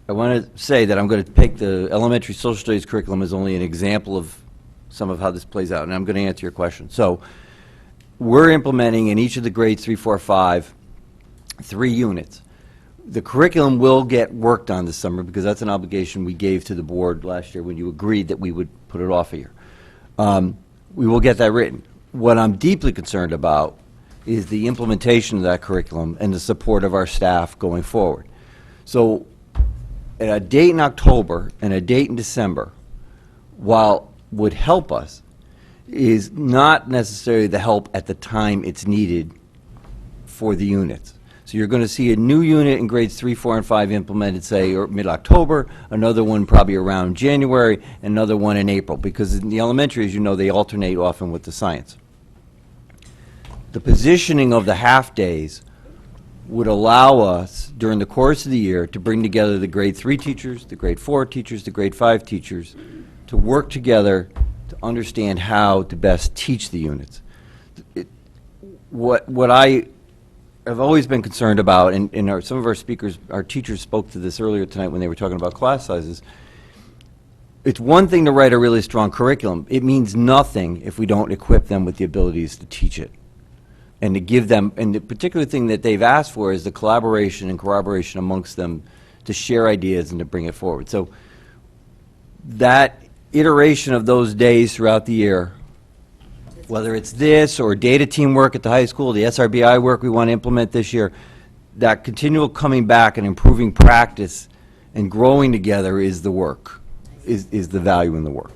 I want to say that I'm going to take the elementary social studies curriculum as only an example of some of how this plays out, and I'm going to answer your question. So we're implementing in each of the grades 3, 4, 5, 3 units. The curriculum will get worked on this summer because that's an obligation we gave to the board last year when you agreed that we would put it off a year. We will get that written. What I'm deeply concerned about is the implementation of that curriculum and the support of our staff going forward. So at a date in October and a date in December, while would help us, is not necessarily the help at the time it's needed for the units. So you're going to see a new unit in grades 3, 4, and 5 implemented, say, or mid-October, another one probably around January, another one in April, because in the elementary, as you know, they alternate often with the science. The positioning of the half-days would allow us, during the course of the year, to bring together the grade 3 teachers, the grade 4 teachers, the grade 5 teachers, to work together to understand how to best teach the units. What I have always been concerned about, and some of our speakers, our teachers spoke to this earlier tonight when they were talking about class sizes. It's one thing to write a really strong curriculum. It means nothing if we don't equip them with the abilities to teach it. And to give them, and the particular thing that they've asked for is the collaboration and corroboration amongst them to share ideas and to bring it forward. So that iteration of those days throughout the year, whether it's this or data team work at the high school, the SRBI work we want to implement this year, that continual coming back and improving practice and growing together is the work, is the value in the work.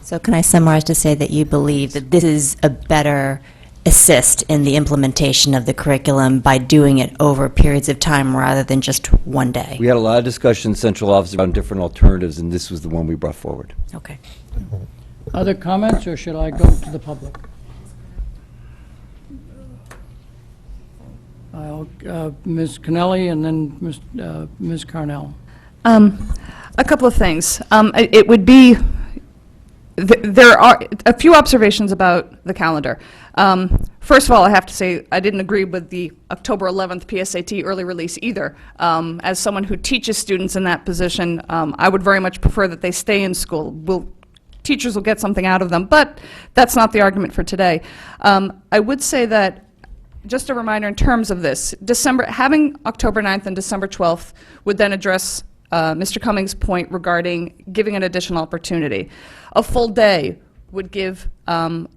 So can I summarize to say that you believe that this is a better assist in the implementation of the curriculum by doing it over periods of time rather than just one day? We had a lot of discussion in central office about different alternatives, and this was the one we brought forward. Okay. Other comments, or should I go to the public? Ms. Kennelly and then Ms. Carnell. A couple of things. It would be, there are a few observations about the calendar. First of all, I have to say, I didn't agree with the October 11th PSAT early release either. As someone who teaches students in that position, I would very much prefer that they stay in school. Teachers will get something out of them, but that's not the argument for today. I would say that, just a reminder in terms of this, having October 9th and December 12th would then address Mr. Cummings' point regarding giving an additional opportunity. A full day would give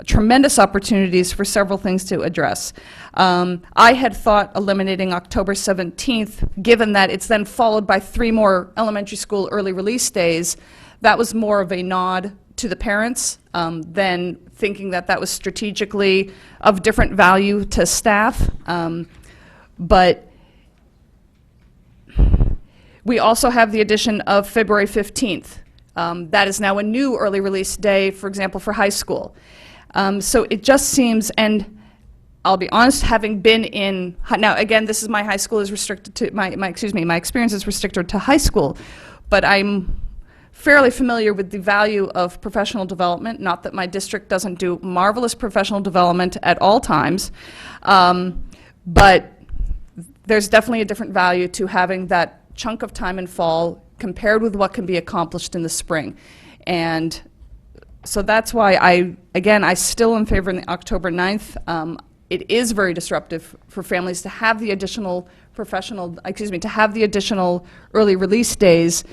tremendous opportunities for several things to address. I had thought eliminating October 17th, given that it's then followed by 3 more elementary school early release days. That was more of a nod to the parents than thinking that that was strategically of different value to staff. But we also have the addition of February 15th. That is now a new early release day, for example, for high school. So it just seems, and I'll be honest, having been in, now again, this is my high school is restricted to, my experience is restricted to high school, but I'm fairly familiar with the value of professional development, not that my district doesn't do marvelous professional development at all times, but there's definitely a different value to having that chunk of time in fall compared with what can be accomplished in the spring. And so that's why I still am favoring the October 9th. It is very disruptive for families to have the additional to have the additional early release days.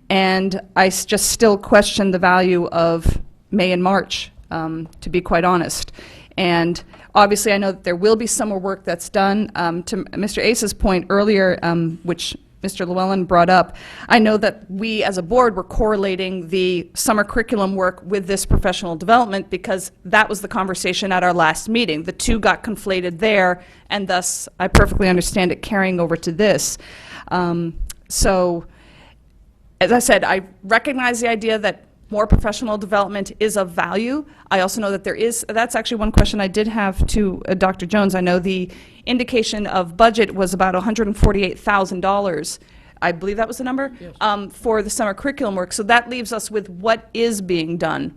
And I just still question the value of May and March, to be quite honest. And obviously, I know that there will be summer work that's done. To Mr. Ace's point earlier, which Mr. Llewellyn brought up, I know that we as a board were correlating the summer curriculum work with this professional development because that was the conversation at our last meeting. The two got conflated there, and thus I perfectly understand it carrying over to this. So, as I said, I recognize the idea that more professional development is of value. I also know that that's actually one question I did have to Dr. Jones. I know the indication of budget was about $148,000. I believe that was the number? Yes. For the summer curriculum work. So that leaves us with what is being done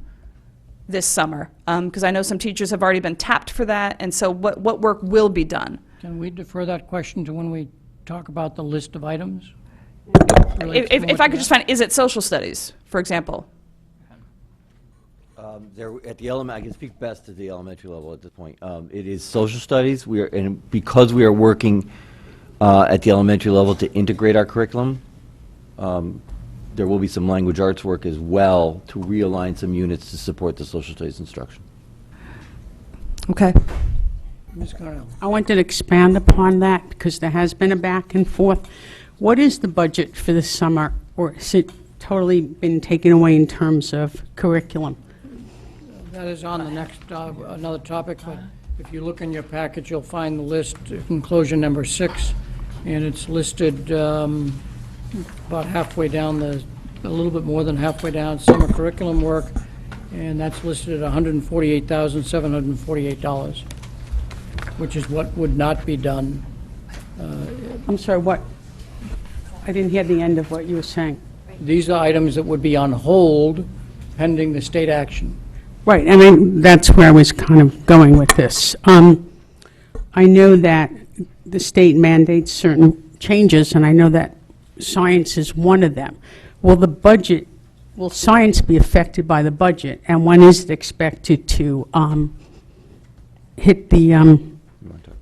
this summer. Because I know some teachers have already been tapped for that, and so what work will be done? Can we defer that question to when we talk about the list of items? If I could just find, is it social studies, for example? I can speak best to the elementary level at this point. It is social studies. Because we are working at the elementary level to integrate our curriculum, there will be some language arts work as well to realign some units to support the social studies instruction. Okay. Ms. Carnell. I wanted to expand upon that because there has been a back and forth. What is the budget for this summer, or has it totally been taken away in terms of curriculum? That is on the next, another topic, but if you look in your package, you'll find the list, enclosure number 6, and it's listed about halfway down a little bit more than halfway down, summer curriculum work, and that's listed at $148,748, which is what would not be done. I'm sorry, what? I didn't hear the end of what you were saying. These are items that would be on hold pending the state action. Right, I mean, that's where I was kind of going with this. I know that the state mandates certain changes, and I know that science is one of them. Will science be affected by the budget, and when is it expected to hit the,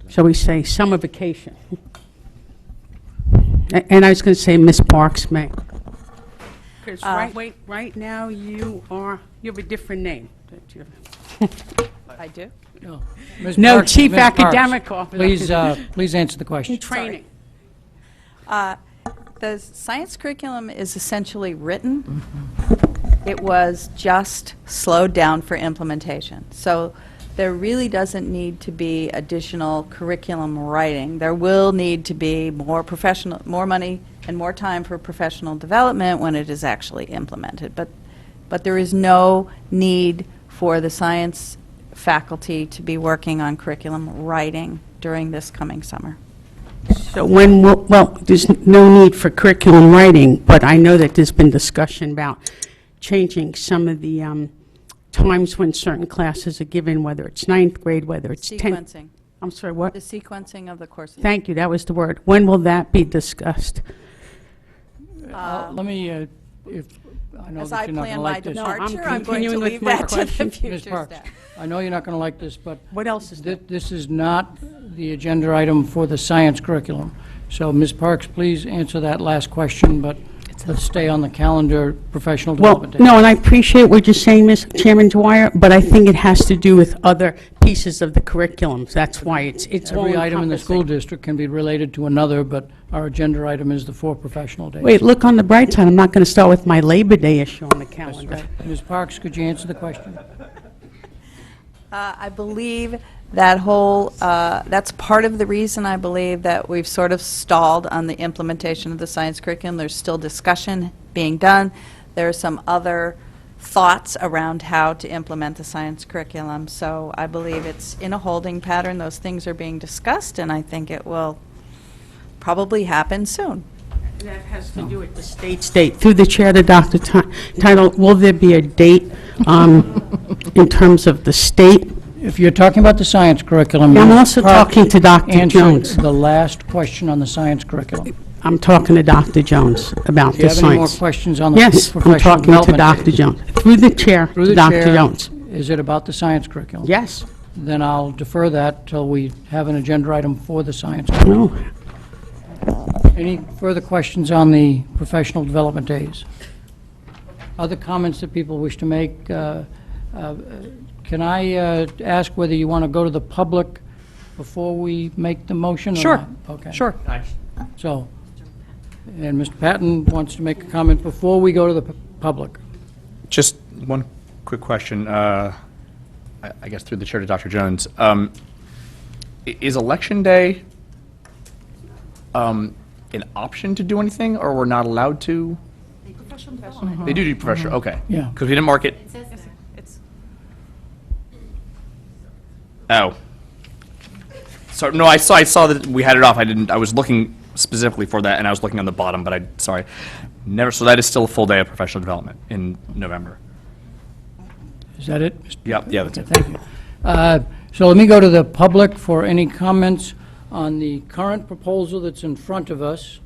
shall we say, summer vacation? And I was going to say Ms. Parks may. Because right now you have a different name. I do? No. Ms. No, Parks, Chief Ms. Parks, Academic Officer. Please answer the question. Training. The science curriculum is essentially written. It was just slowed down for implementation. So there really doesn't need to be additional curriculum writing. There will need to be more money and more time for professional development when it is actually implemented. But there is no need for the science faculty to be working on curriculum writing during this coming summer. So well, there's no need for curriculum writing, but I know that there's been discussion about changing some of the times when certain classes are given, whether it's ninth grade, whether it's 10th. Sequencing. I'm sorry, what? The sequencing of the courses. Thank you, that was the word. When will that be discussed? Let me, if, I know As that I you're not going plan to my like this. departure, I'm going to continuing with leave my that to the question. Ms. future Parks, staff. I know you're not going to like this, but What else is there? this is not the agenda item for the science curriculum. So, Ms. Parks, please answer that last question, but let's stay on the calendar, professional Well, development day. no, and I appreciate what you're saying, Ms. Chairman Dwyer, but I think it has to do with other pieces of the curriculums. That's why it's all Every item in the school encompassing. district can be related to another, but our agenda item is the 4 professional days. Wait, look on the bright side, I'm not going to start with my Labor Day issue on the That's calendar. right. Ms. Parks, could you answer the question? I believe that whole, that's part of the reason I believe that we've sort of stalled on the implementation of the science curriculum. There's still discussion being done. There are some other thoughts around how to implement the science curriculum. So I believe it's in a holding pattern. Those things are being discussed, and I think it will probably happen soon. That has to do with the state's date. Through the chair to Dr. Title, will there be a date in terms of the state? If you're talking about the science curriculum... I'm Ms. also Parks talking to Dr. answered Jones. the last question on the science curriculum. I'm talking to Dr. Jones about Do you the have any more science. questions on the Yes, I'm professional talking to development Dr. days? Jones. Through the chair Through to the Dr. chair, Jones. is it about the science curriculum? Yes. Then I'll defer that till we have an agenda item for the science curriculum. No. Any further questions on the professional development days? Other comments that people wish to make? Can I ask whether you want to go to the public before we make the motion? or Sure. not? Okay. Sure. So, and Mr. Patton wants to make a comment before we go to the public. Just one quick question, I guess through the chair to Dr. Jones. Is Election Day an option to do anything, or we're not allowed to? They do professional, okay. Yeah. Because we didn't mark it. Oh. So, no, I saw that we had it off. I was looking specifically for that, and I was looking on the bottom, but sorry. Never, so that is still a full day of professional development in November. Is that it? Mr. Yep, yeah, that's it. Thank you. So let me go to the public for any comments on the current proposal that's in front of us.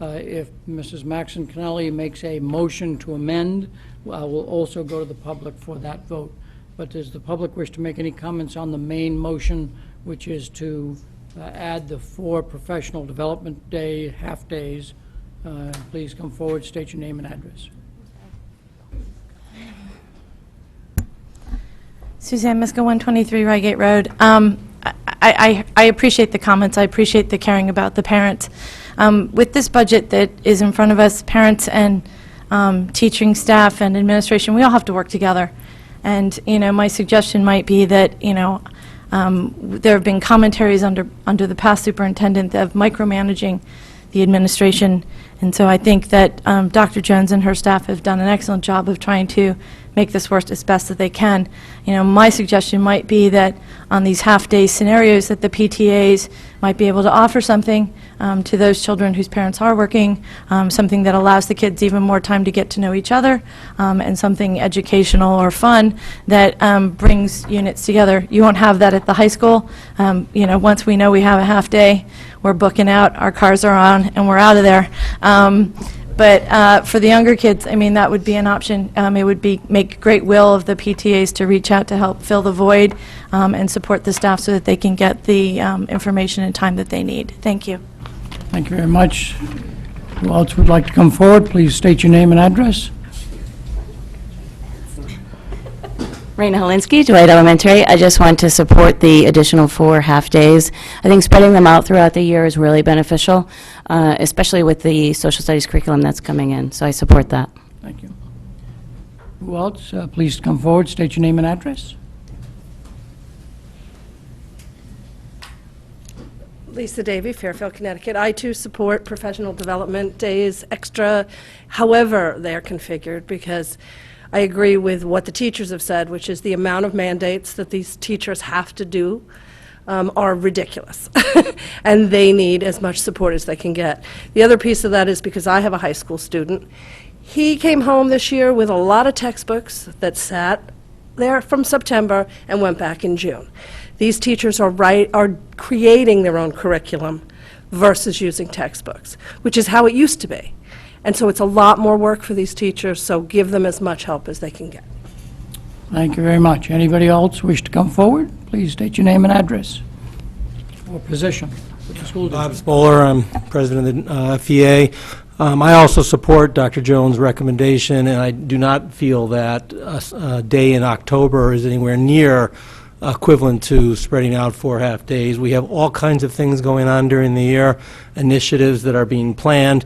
If Mrs. Maxon Kennelly makes a motion to amend, we'll also go to the public for that vote. But does the public wish to make any comments on the main motion, which is to add the 4 professional development day half-days? Please come forward, state your name and address. Suzanne Miska, 123 Reigate Road. I appreciate the comments. I appreciate the caring about the parents. With this budget that is in front of us, parents and teaching staff and administration, we all have to work together. And, my suggestion might be that, there have been commentaries under the past superintendent of micromanaging the administration. And so I think that Dr. Jones and her staff have done an excellent job of trying to make this work as best that they can. My suggestion might be that on these half-day scenarios that the PTAs might be able to offer something to those children whose parents are working, something that allows the kids even more time to get to know each other, and something educational or fun that brings units together. You won't have that at the high school. Once we know we have a half-day, we're booking out, our cars are on, and we're out of there. But for the younger kids, that would be an option. It would make great will of the PTAs to reach out to help fill the void and support the staff so that they can get the information and time that they need. Thank you. Thank you very much. Who else would like to come forward? Please state your name and address. Raina Holinsky, Dwight Elementary. I just want to support the additional 4 half-days. I think spreading them out throughout the year is really beneficial, especially with the social studies curriculum that's coming in, so I support that. Thank you. Who else? Please come forward, state your name and address. Lisa Davy, Fairfield, Connecticut. I too support professional development days extra, however they're configured, because I agree with what the teachers have said, which is the amount of mandates that these teachers have to do are ridiculous. And they need as much support as they can get. The other piece of that is because I have a high school student. He came home this year with a lot of textbooks that sat there from September and went back in June. These teachers are creating their own curriculum versus using textbooks, which is how it used to be. And so it's a lot more work for these teachers, so give them as much help as they can get. Thank you very much. Anybody else wish to come forward? Please state your name and address or position with the school Bob district. Spoler, I'm president of the FEA. I also support Dr. Jones' recommendation, and I do not feel that a day in October is anywhere near equivalent to spreading out 4 half-days. We have all kinds of things going on during the year, initiatives that are being planned.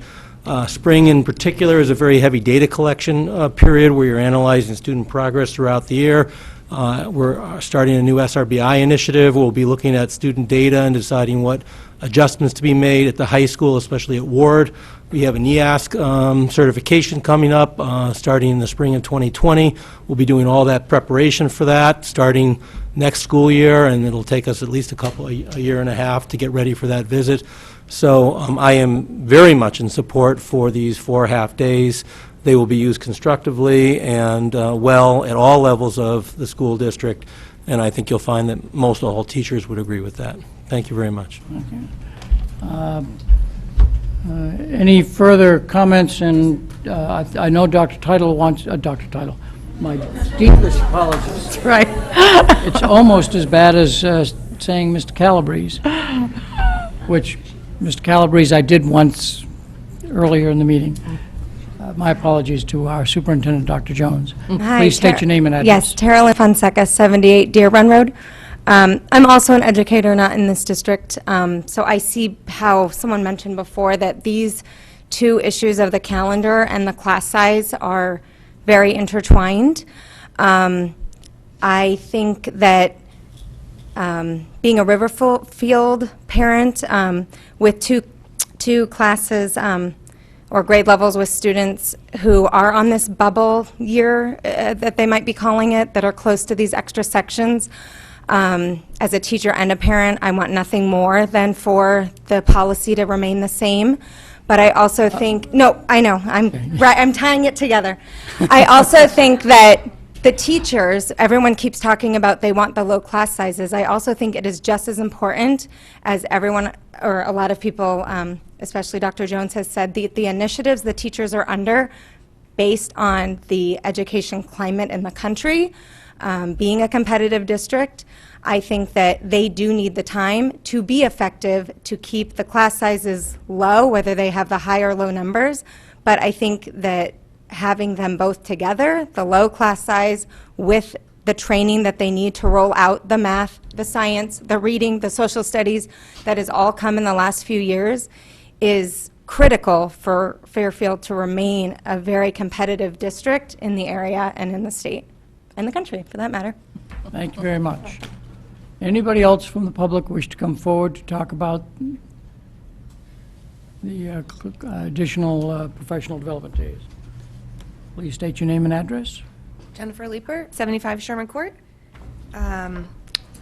Spring in particular is a very heavy data collection period where you're analyzing student progress throughout the year. We're starting a new SRBI initiative. We'll be looking at student data and deciding what adjustments to be made at the high school, especially at Ward. We have an EASC certification coming up starting in the spring of 2020. We'll be doing all that preparation for that starting next school year, and it'll take us at least a year and a half to get ready for that visit. So I am very much in support for these 4 half-days. They will be used constructively and well at all levels of the school district, and I think you'll find that most all teachers would agree with that. Thank you very much. Any further comments? And I know Dr. Title wants, Dr. Title, my deepest apologies. Right. It's almost as bad as saying Mr. Calabrese, which, Mr. Calabrese, I did once earlier in the meeting. My apologies to our superintendent, Dr. Jones. Hi, Please state your name and address. Yes, Carolyn Fonseca, 78 Deer Run Road. I'm also an educator, not in this district, so I see how someone mentioned before that these two issues of the calendar and the class size are very intertwined. I think that being a Riverfield parent with two classes or grade levels with students who are on this bubble year, that they might be calling it, that are close to these extra sections. As a teacher and a parent, I want nothing more than for the policy to remain the same. But I also think, no, I know, I'm tying it together. I also think that the teachers, everyone keeps talking about they want the low class sizes. I also think it is just as important as everyone, or a lot of people, especially Dr. Jones has said, the initiatives the teachers are under based on the education climate in the country, being a competitive district. I think that they do need the time to be effective, to keep the class sizes low, whether they have the high or low numbers. But I think that having them both together, the low class size with the training that they need to roll out the math, the science, the reading, the social studies, that has all come in the last few years, is critical for Fairfield to remain a very competitive district in the area and in the state, and the country, for that matter. Thank you very much. Anybody else from the public wish to come forward to talk about the additional professional development days? Please state your name and address. Jennifer Leeper, 75 Sherman Court. I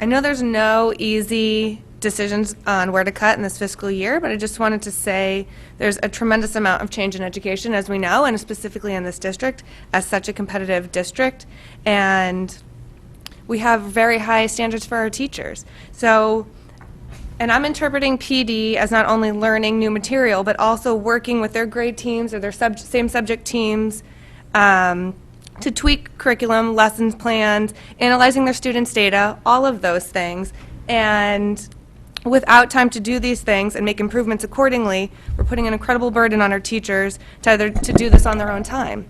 know there's no easy decisions on where to cut in this fiscal year, but I just wanted to say there's a tremendous amount of change in education, as we know, and specifically in this district, as such a competitive district. And we have very high standards for our teachers. So, and I'm interpreting PD as not only learning new material, but also working with their grade teams or their same subject teams to tweak curriculum, lessons plans, analyzing their students' data, all of those things. And without time to do these things and make improvements accordingly, we're putting an incredible burden on our teachers to do this on their own time.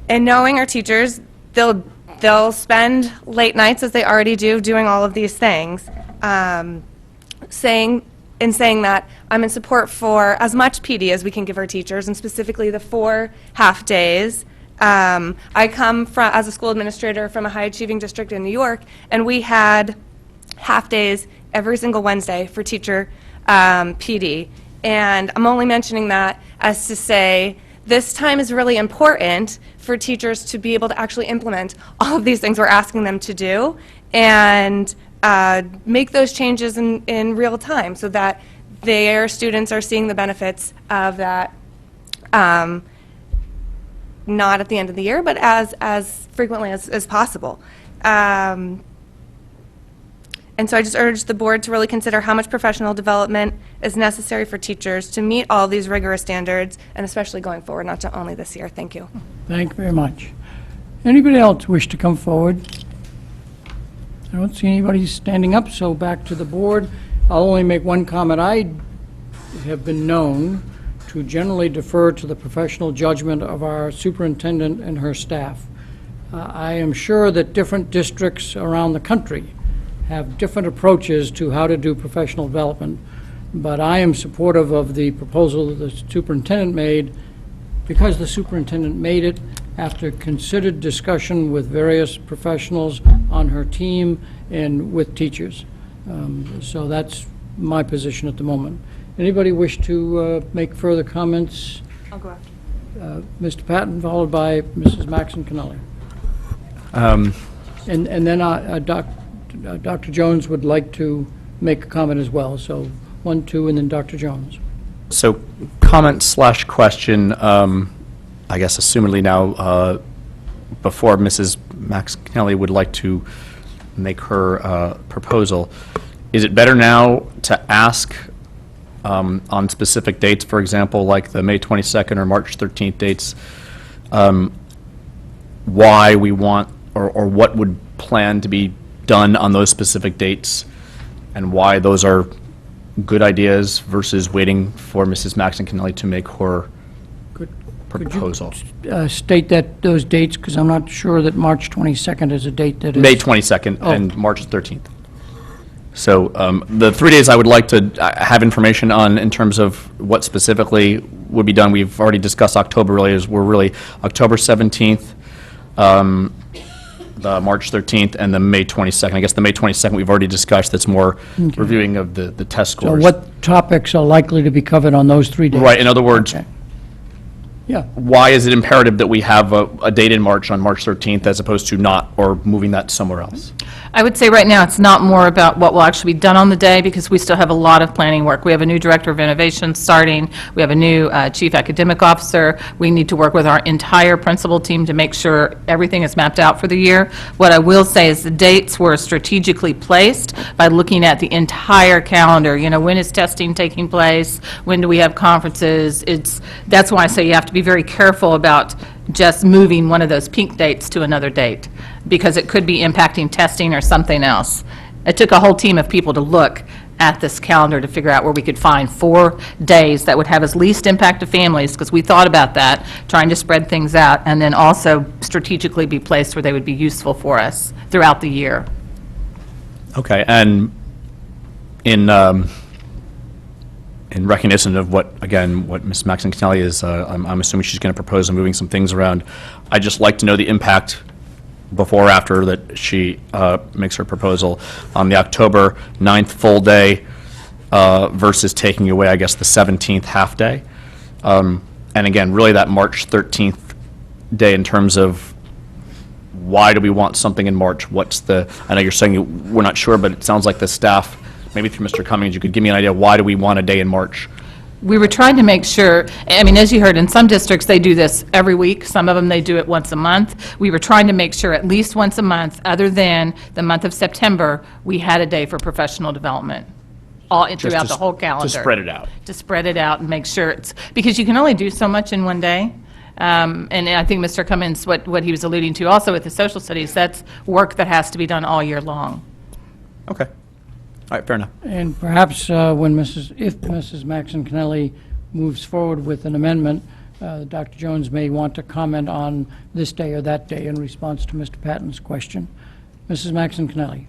And knowing our teachers, they'll spend late nights, as they already do, doing all of these things. Saying that I'm in support for as much PD as we can give our teachers, and specifically the 4 half-days. I come from, as a school administrator, from a high-achieving district in New York, and we had half-days every single Wednesday for teacher PD. And I'm only mentioning that as to say this time is really important for teachers to be able to actually implement all of these things we're asking them to do, and make those changes in real time so that their students are seeing the benefits of that not at the end of the year, but as frequently as possible. And so I just urge the board to really consider how much professional development is necessary for teachers to meet all these rigorous standards, and especially going forward, not to only this year. Thank you. Thank you very much. Anybody else wish to come forward? I don't see anybody standing up, so back to the board. I'll only make one comment. I have been known to generally defer to the professional judgment of our superintendent and her staff. I am sure that different districts around the country have different approaches to how to do professional development, but I am supportive of the proposal that the superintendent made because the superintendent made it after considered discussion with various professionals on her team and with teachers. So that's my position at the moment. Anybody wish to make further comments? I'll go after. Mr. Patton, followed by Mrs. Maxon Kennelly. And then Dr. Jones would like to make a comment as well. So 1, 2, and then Dr. Jones. So comment / question, I guess assumedly now, before Mrs. Max Kennelly would like to make her proposal, is it better now to ask on specific dates, for example, like the May 22nd or March 13th dates, why we want or what would plan to be done on those specific dates, and why those are good ideas versus waiting for Mrs. Maxon Kennelly to make her proposal? State those dates, because I'm not sure that March 22nd is a date that is... May 22nd and March 13th. So the 3 days I would like to have information on in terms of what specifically would be done. We've already discussed October, really, we're really October 17th, the March 13th, and the May 22nd. I guess the May 22nd we've already discussed. That's more reviewing of the test So scores. what topics are likely to be covered on those 3 days? Right, in other words, Yeah. why is it imperative that we have a date in March on March 13th as opposed to not, or moving that somewhere else? I would say right now, it's not more about what will actually be done on the day, because we still have a lot of planning work. We have a new director of innovation starting, we have a new chief academic officer, we need to work with our entire principal team to make sure everything is mapped out for the year. What I will say is the dates were strategically placed by looking at the entire calendar. You know, when is testing taking place? When do we have conferences? That's why I say you have to be very careful about just moving one of those pink dates to another date, because it could be impacting testing or something else. It took a whole team of people to look at this calendar to figure out where we could find 4 days that would have as least impact to families, because we thought about that, trying to spread things out, and then also strategically be placed where they would be useful for us throughout the year. Okay, and in recognition of what Ms. Maxon Kennelly is, I'm assuming she's going to propose moving some things around. I'd just like to know the impact before or after that she makes her proposal on the October 9th full day versus taking away, I guess, the 17th half day. And again, really that March 13th day in terms of why do we want something in March? I know you're saying we're not sure, but it sounds like the staff, maybe through Mr. Cummings, you could give me an idea, why do we want a day in March? We were trying to make sure, I mean, as you heard, in some districts, they do this every week. Some of them, they do it once a month. We were trying to make sure at least once a month, other than the month of September, we had a day for professional development, throughout the whole calendar. To spread it out. To spread it out and make sure because you can only do so much in one day. And I think Mr. Cummings, what he was alluding to also with the social studies, that's work that has to be done all year long. Okay. All right, fair enough. And perhaps if Mrs. Maxon Kennelly moves forward with an amendment, Dr. Jones may want to comment on this day or that day in response to Mr. Patton's question. Mrs. Maxon Kennelly.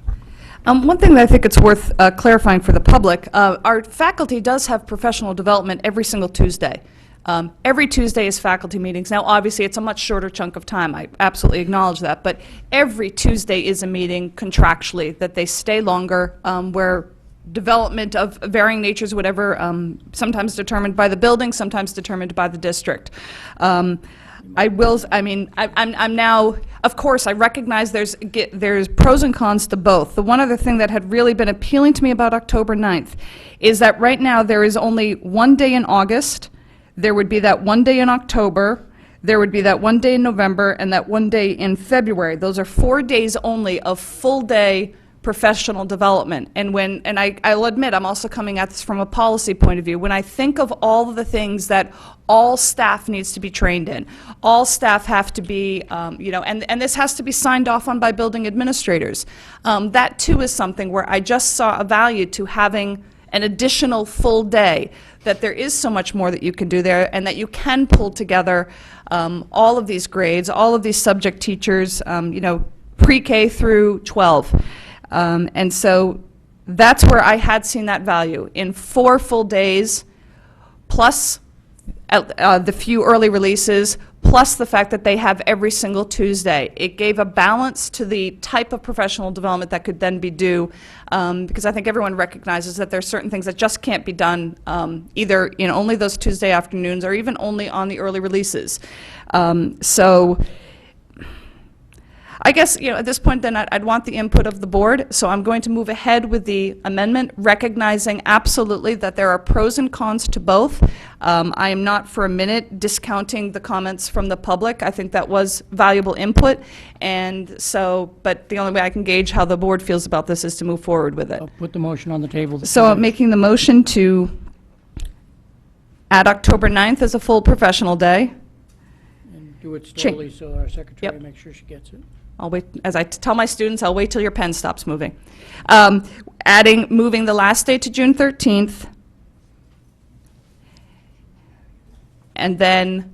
One thing that I think it's worth clarifying for the public, our faculty does have professional development every single Tuesday. Every Tuesday is faculty meetings. Now, obviously, it's a much shorter chunk of time. I absolutely acknowledge that. But every Tuesday is a meeting contractually, that they stay longer, where development of varying natures, whatever, sometimes determined by the building, sometimes determined by the district. I'm now, of course, I recognize there's pros and cons to both. The one other thing that had really been appealing to me about October 9th is that right now there is only one day in August. There would be that one day in October. there would be that one day in November and that one day in February. Those are 4 days only of full-day professional development. And I'll admit, I'm also coming at this from a policy point of view. When I think of all of the things that all staff needs to be trained in, all staff have to be, and this has to be signed off on by building administrators. That too is something where I just saw a value to having an additional full day, that there is so much more that you can do there, and that you can pull together all of these grades, all of these subject teachers, pre-K through 12. And so that's where I had seen that value, in 4 full days, plus the few early releases, plus the fact that they have every single Tuesday. It gave a balance to the type of professional development that could then be due, because I think everyone recognizes that there are certain things that just can't be done either in only those Tuesday afternoons or even only on the early releases. So I guess, at this point then I'd want the input of the board, so I'm going to move ahead with the amendment, recognizing absolutely that there are pros and cons to both. I am not for a minute discounting the comments from the public. I think that was valuable input, and so, but the only way I can gauge how the board feels about this is to move forward with it. I'll put the motion on the table. So I'm making the motion to add October 9th as a full professional day. And do it slowly so our secretary makes sure she gets it. I'll wait, as I tell my students, I'll wait till your pen stops moving. Moving the last day to June 13th, and then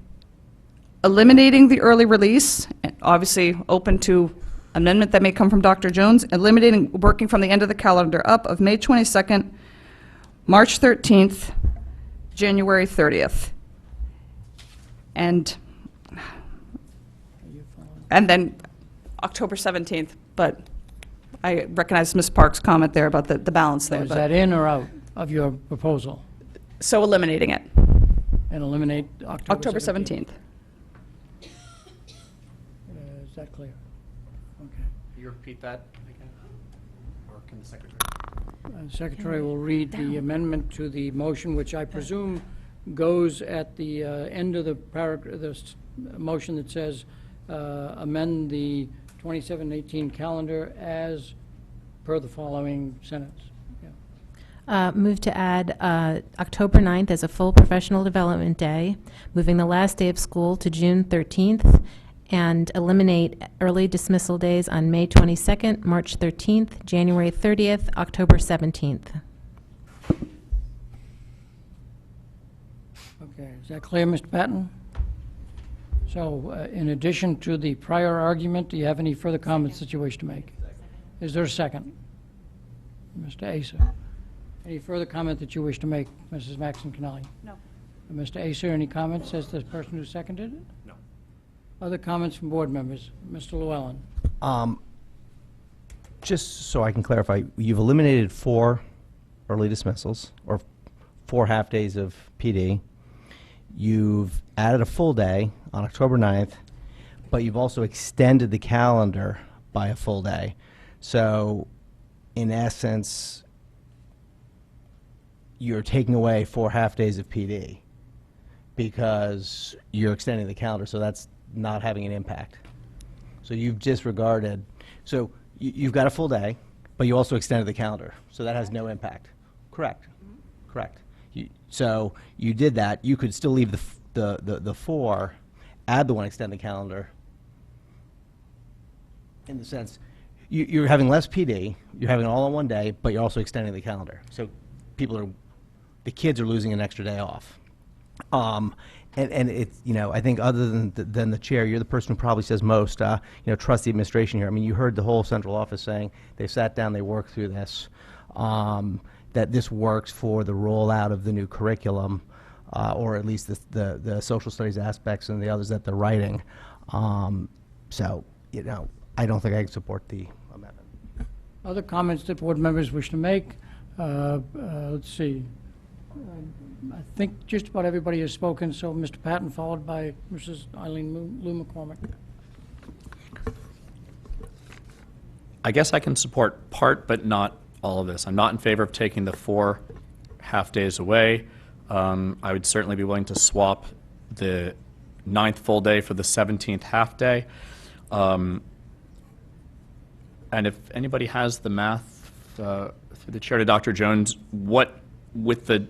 eliminating the early release, obviously open to amendment that may come from Dr. Jones, eliminating working from the end of the calendar up of May 22nd, March 13th, January 30th. And then October 17th, but I recognize Ms. Park's comment there about the balance there. Is but- that in or out of your proposal? So eliminating it. And eliminate October 17th. Is that clear? Okay. Can you repeat that again? Or can the secretary? The secretary will read the amendment to the motion, which I presume goes at the end of the paragraph, motion that says amend the 27-18 calendar as per the following sentence. Move to add October 9th as a full professional development day, moving the last day of school to June 13th, and eliminate early dismissal days on May 22nd, March 13th, January 30th, October 17th. Okay, is that clear, Mr. Patton? So, in addition to the prior argument, do you have any further comments that you wish to make? Is there a second? Mr. Asa. Any further comment that you wish to make, Mrs. Maxon Connelly? No. Mr. Asa, any comments as the person who seconded it? No. Other comments from board members? Mr. Llewellyn? Just so I can clarify, you've eliminated 4 early dismissals, or 4 half-days of PD. You've added a full day on October 9th, but you've also extended the calendar by a full day. So, in essence, you're taking away 4 half-days of PD because you're extending the calendar, so that's not having an impact. So you've disregarded, so you've got a full day, but you also extended the calendar, so that has no impact. Correct. Correct. So you did that. You could still leave the 4, add the 1 extended calendar. In the sense, you're having less PD, you're having it all on one day, but you're also extending the calendar. So the kids are losing an extra day off. And it's, I think other than the chair, you're the person who probably says most, trust the administration here. I mean, you heard the whole central office saying they sat down, they worked through this, that this works for the rollout of the new curriculum, or at least the social studies aspects and the others that they're writing. So, I don't think I can support the amendment. Other comments that board members wish to make? Let's see. I think just about everybody has spoken, so Mr. Patton, followed by Mrs. Eileen Lou McCormick. I guess I can support part, but not all of this. I'm not in favor of taking the 4 half-days away. I would certainly be willing to swap the 9th full day for the 17th half-day. And if anybody has the math, through the chair to Dr. Jones, what, with the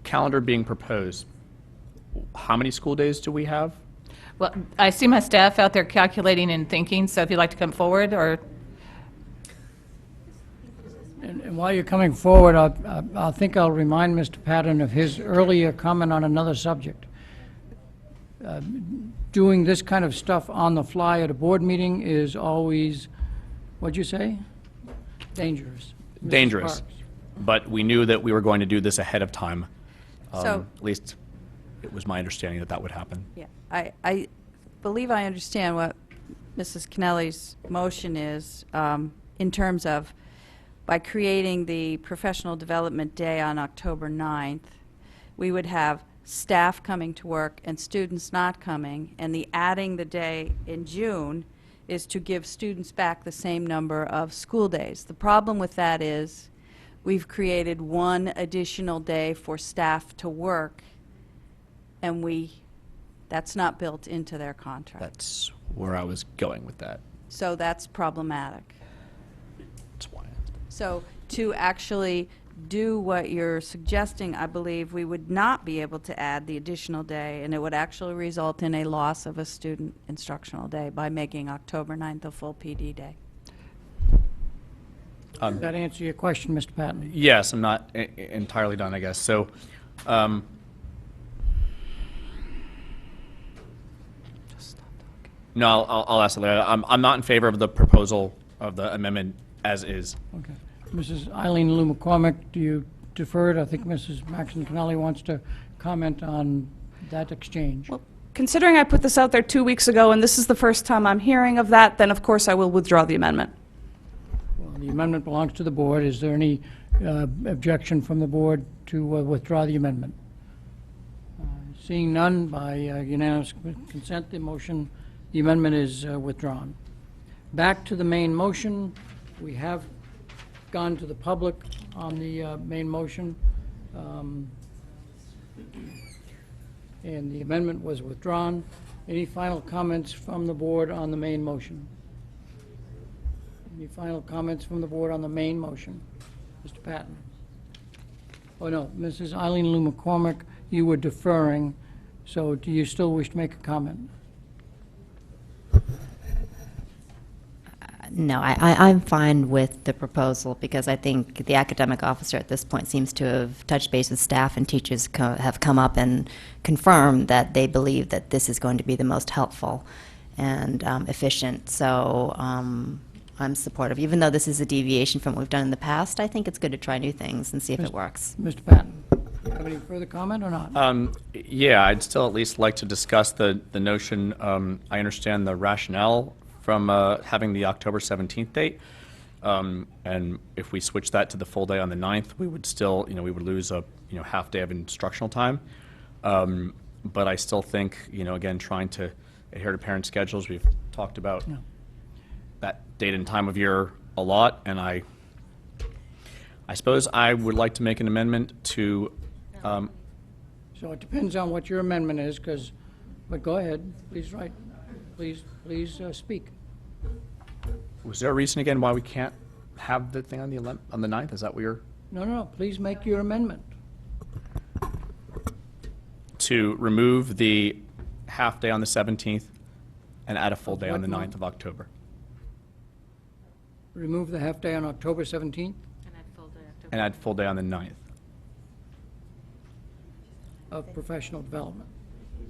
calendar being proposed, how many school days do we have? Well, I see my staff out there calculating and thinking, so if you'd like to come forward, or, And while you're coming forward, I think I'll remind Mr. Patton of his earlier comment on another subject. Doing this kind of stuff on the fly at a board meeting is always, what'd you say? Dangerous. Mrs. Dangerous. Sparks. But we knew that we were going to do this ahead of time. So- At least it was my understanding that that would happen. Yeah, I believe I understand what Mrs. Kennelly's motion is, in terms of, by creating the professional development day on October 9th, we would have staff coming to work and students not coming, and the adding the day in June is to give students back the same number of school days. The problem with that is, we've created one additional day for staff to work, and that's not built into their contract. That's where I was going with that. So that's problematic. That's why. So to actually do what you're suggesting, I believe we would not be able to add the additional day, and it would actually result in a loss of a student instructional day by making October 9th a full PD day. Does that answer your question, Mr. Patton? Yes, I'm not entirely done, I guess. So, no, I'll ask it later. I'm not in favor of the proposal of the amendment as is. Okay. Mrs. Eileen Lou McCormick, do you defer it? I think Mrs. Maxon Connelly wants to comment on that exchange. Considering I put this out there 2 weeks ago, and this is the first time I'm hearing of that, then of course I will withdraw the amendment. Well, the amendment belongs to the board. Is there any objection from the board to withdraw the amendment? Seeing none, by unanimous consent, the amendment is withdrawn. Back to the main motion. We have gone to the public on the main motion, and the amendment was withdrawn. Any final comments from the board on the main motion? Any final comments from the board on the main motion? Mr. Patton? Oh, no, Mrs. Eileen Lou McCormick, you were deferring, so do you still wish to make a comment? No, I'm fine with the proposal because I think the academic officer at this point seems to have touched base with staff, and teachers have come up and confirmed that they believe that this is going to be the most helpful and efficient. So I'm supportive. Even though this is a deviation from what we've done in the past, I think it's good to try new things and see if it works. Mr. Patton, have any further comment or not? Yeah, I'd still at least like to discuss the notion. I understand the rationale from having the October 17th date. And if we switch that to the full day on the 9th, we would still, we would lose a, half day of instructional time. But I still think, again, trying to adhere to parent schedules, we've talked about that date and time of year a lot, and I suppose I would like to make an amendment to, So it depends on what your amendment is, but go ahead, please please speak. was there a reason again why we can't have the thing on the 9th? Is that what you're? No, please make your amendment. To remove the half day on the 17th and add a full day on the What 9th of October. Remove the half-day on October 17th And add full day on the 9th. of professional development.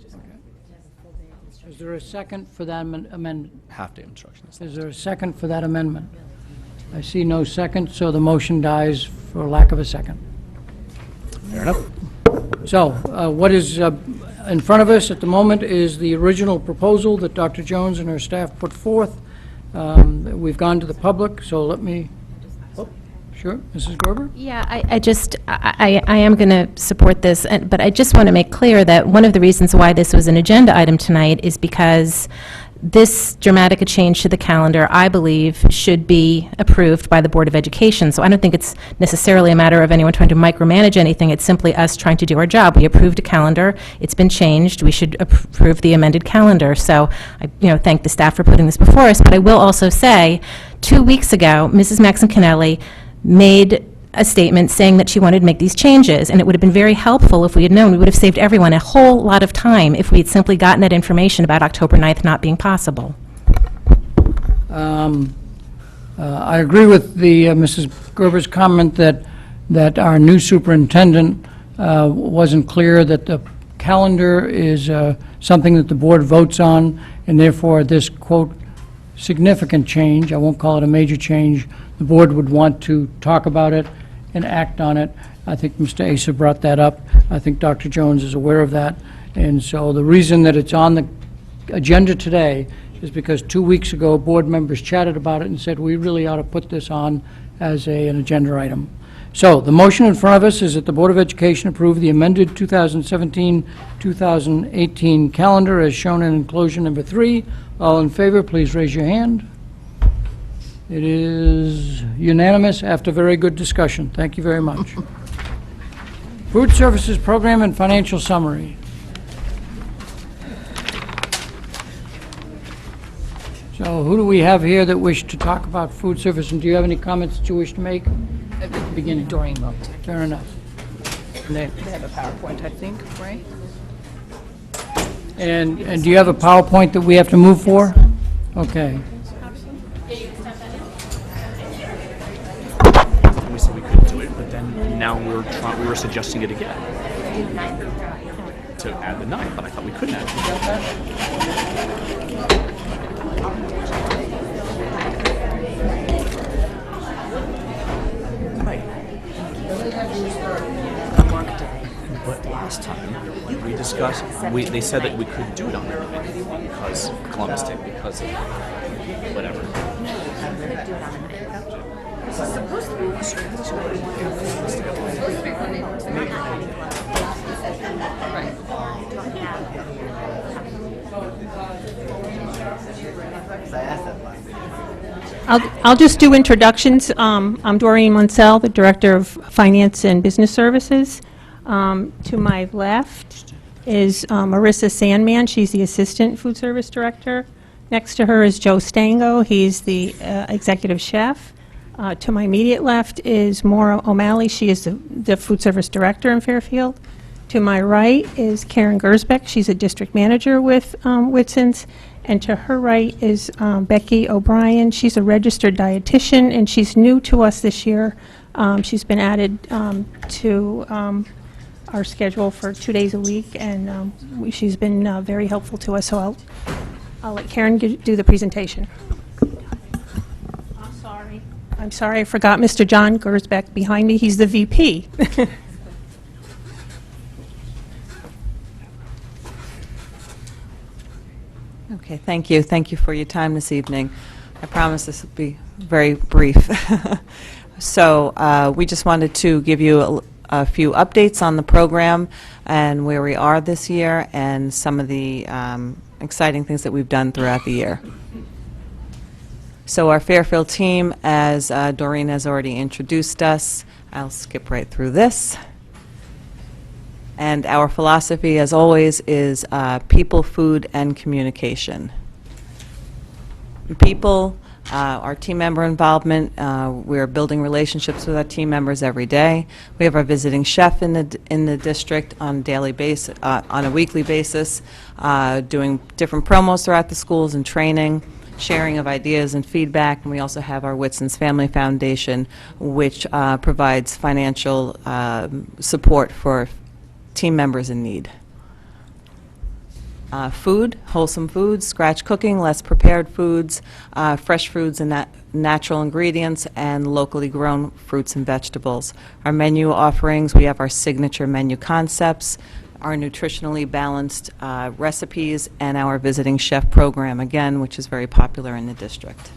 Okay. Is there a second for that amendment? Half day instructions. Is there a second for that amendment? I see no second, so the motion dies for lack of a second. Fair enough. So, what is in front of us at the moment is the original proposal that Dr. Jones and her staff put forth. We've gone to the public, so let me, sure, Mrs. Gerber? Yeah, I am going to support this, but I just want to make clear that one of the reasons why this was an agenda item tonight is because this dramatic a change to the calendar, I believe, should be approved by the Board of Education. So I don't think it's necessarily a matter of anyone trying to micromanage anything. It's simply us trying to do our job. We approved a calendar. It's been changed. We should approve the amended calendar. So I, thank the staff for putting this before us. But I will also say, 2 weeks ago, Mrs. Maxon Kennelly made a statement saying that she wanted to make these changes, and it would have been very helpful if we had known. We would have saved everyone a whole lot of time if we had simply gotten that information about October 9th not being possible. I agree with the Mrs. Gerber's comment that our new superintendent wasn't clear that the calendar is something that the board votes on, and therefore this, quote, significant change, I won't call it a major change, the board would want to talk about it and act on it. I think Mr. Asa brought that up. I think Dr. Jones is aware of that. And so the reason that it's on the agenda today is because 2 weeks ago, board members chatted about it and said, we really ought to put this on as an agenda item. So the motion in front of us is that the Board of Education approve the amended 2017-2018 calendar as shown in enclosure number 3. All in favor, please raise your hand. It is unanimous after very good discussion. Thank you very much. Food Services Program and Financial Summary. So who do we have here that wish to talk about food service, and do you have any comments that you wish to make at the beginning? Doreen will. Fair enough. They have a PowerPoint, I think, right? And do you have a PowerPoint that we have to move for? Okay. We said we couldn't do it, but then now we were suggesting it again. To add the 9, but I thought we couldn't add it. But last time, we discussed, they said that we couldn't do it on their committee because Columbus Day, because of whatever. I'll just do introductions. I'm Doreen Munsell, the Director of Finance and Business Services. To my left is Marissa Sandman. She's the Assistant Food Service Director. Next to her is Joe Stango. He's the Executive Chef. To my immediate left is Maura O'Malley. She is the Food Service Director in Fairfield. To my right is Karen Gersbeck. She's a District Manager with Whitson's. And to her right is Becky O'Brien. She's a registered dietitian, and she's new to us this year. She's been added to our schedule for 2 days a week, and she's been very helpful to us. So I'll let Karen do the presentation. I'm sorry, I forgot Mr. John Gersbeck behind me. He's the VP. Okay, thank you. Thank you for your time this evening. I promise this will be very brief. So we just wanted to give you a few updates on the program and where we are this year and some of the exciting things that we've done throughout the year. So our Fairfield team, as Doreen has already introduced us, I'll skip right through this. And our philosophy, as always, is people, food, and communication. People, our team member involvement, we're building relationships with our team members every day. We have our visiting chef in the district on a daily basis, on a weekly basis, doing different promos throughout the schools and training, sharing of ideas and feedback. And we also have our Whitson's Family Foundation, which provides financial support for team members in need. Food, wholesome foods, scratch cooking, less prepared foods, fresh foods and natural ingredients, and locally grown fruits and vegetables. Our menu offerings, we have our signature menu concepts, our nutritionally balanced recipes, and our visiting chef program, again, which is very popular in the district.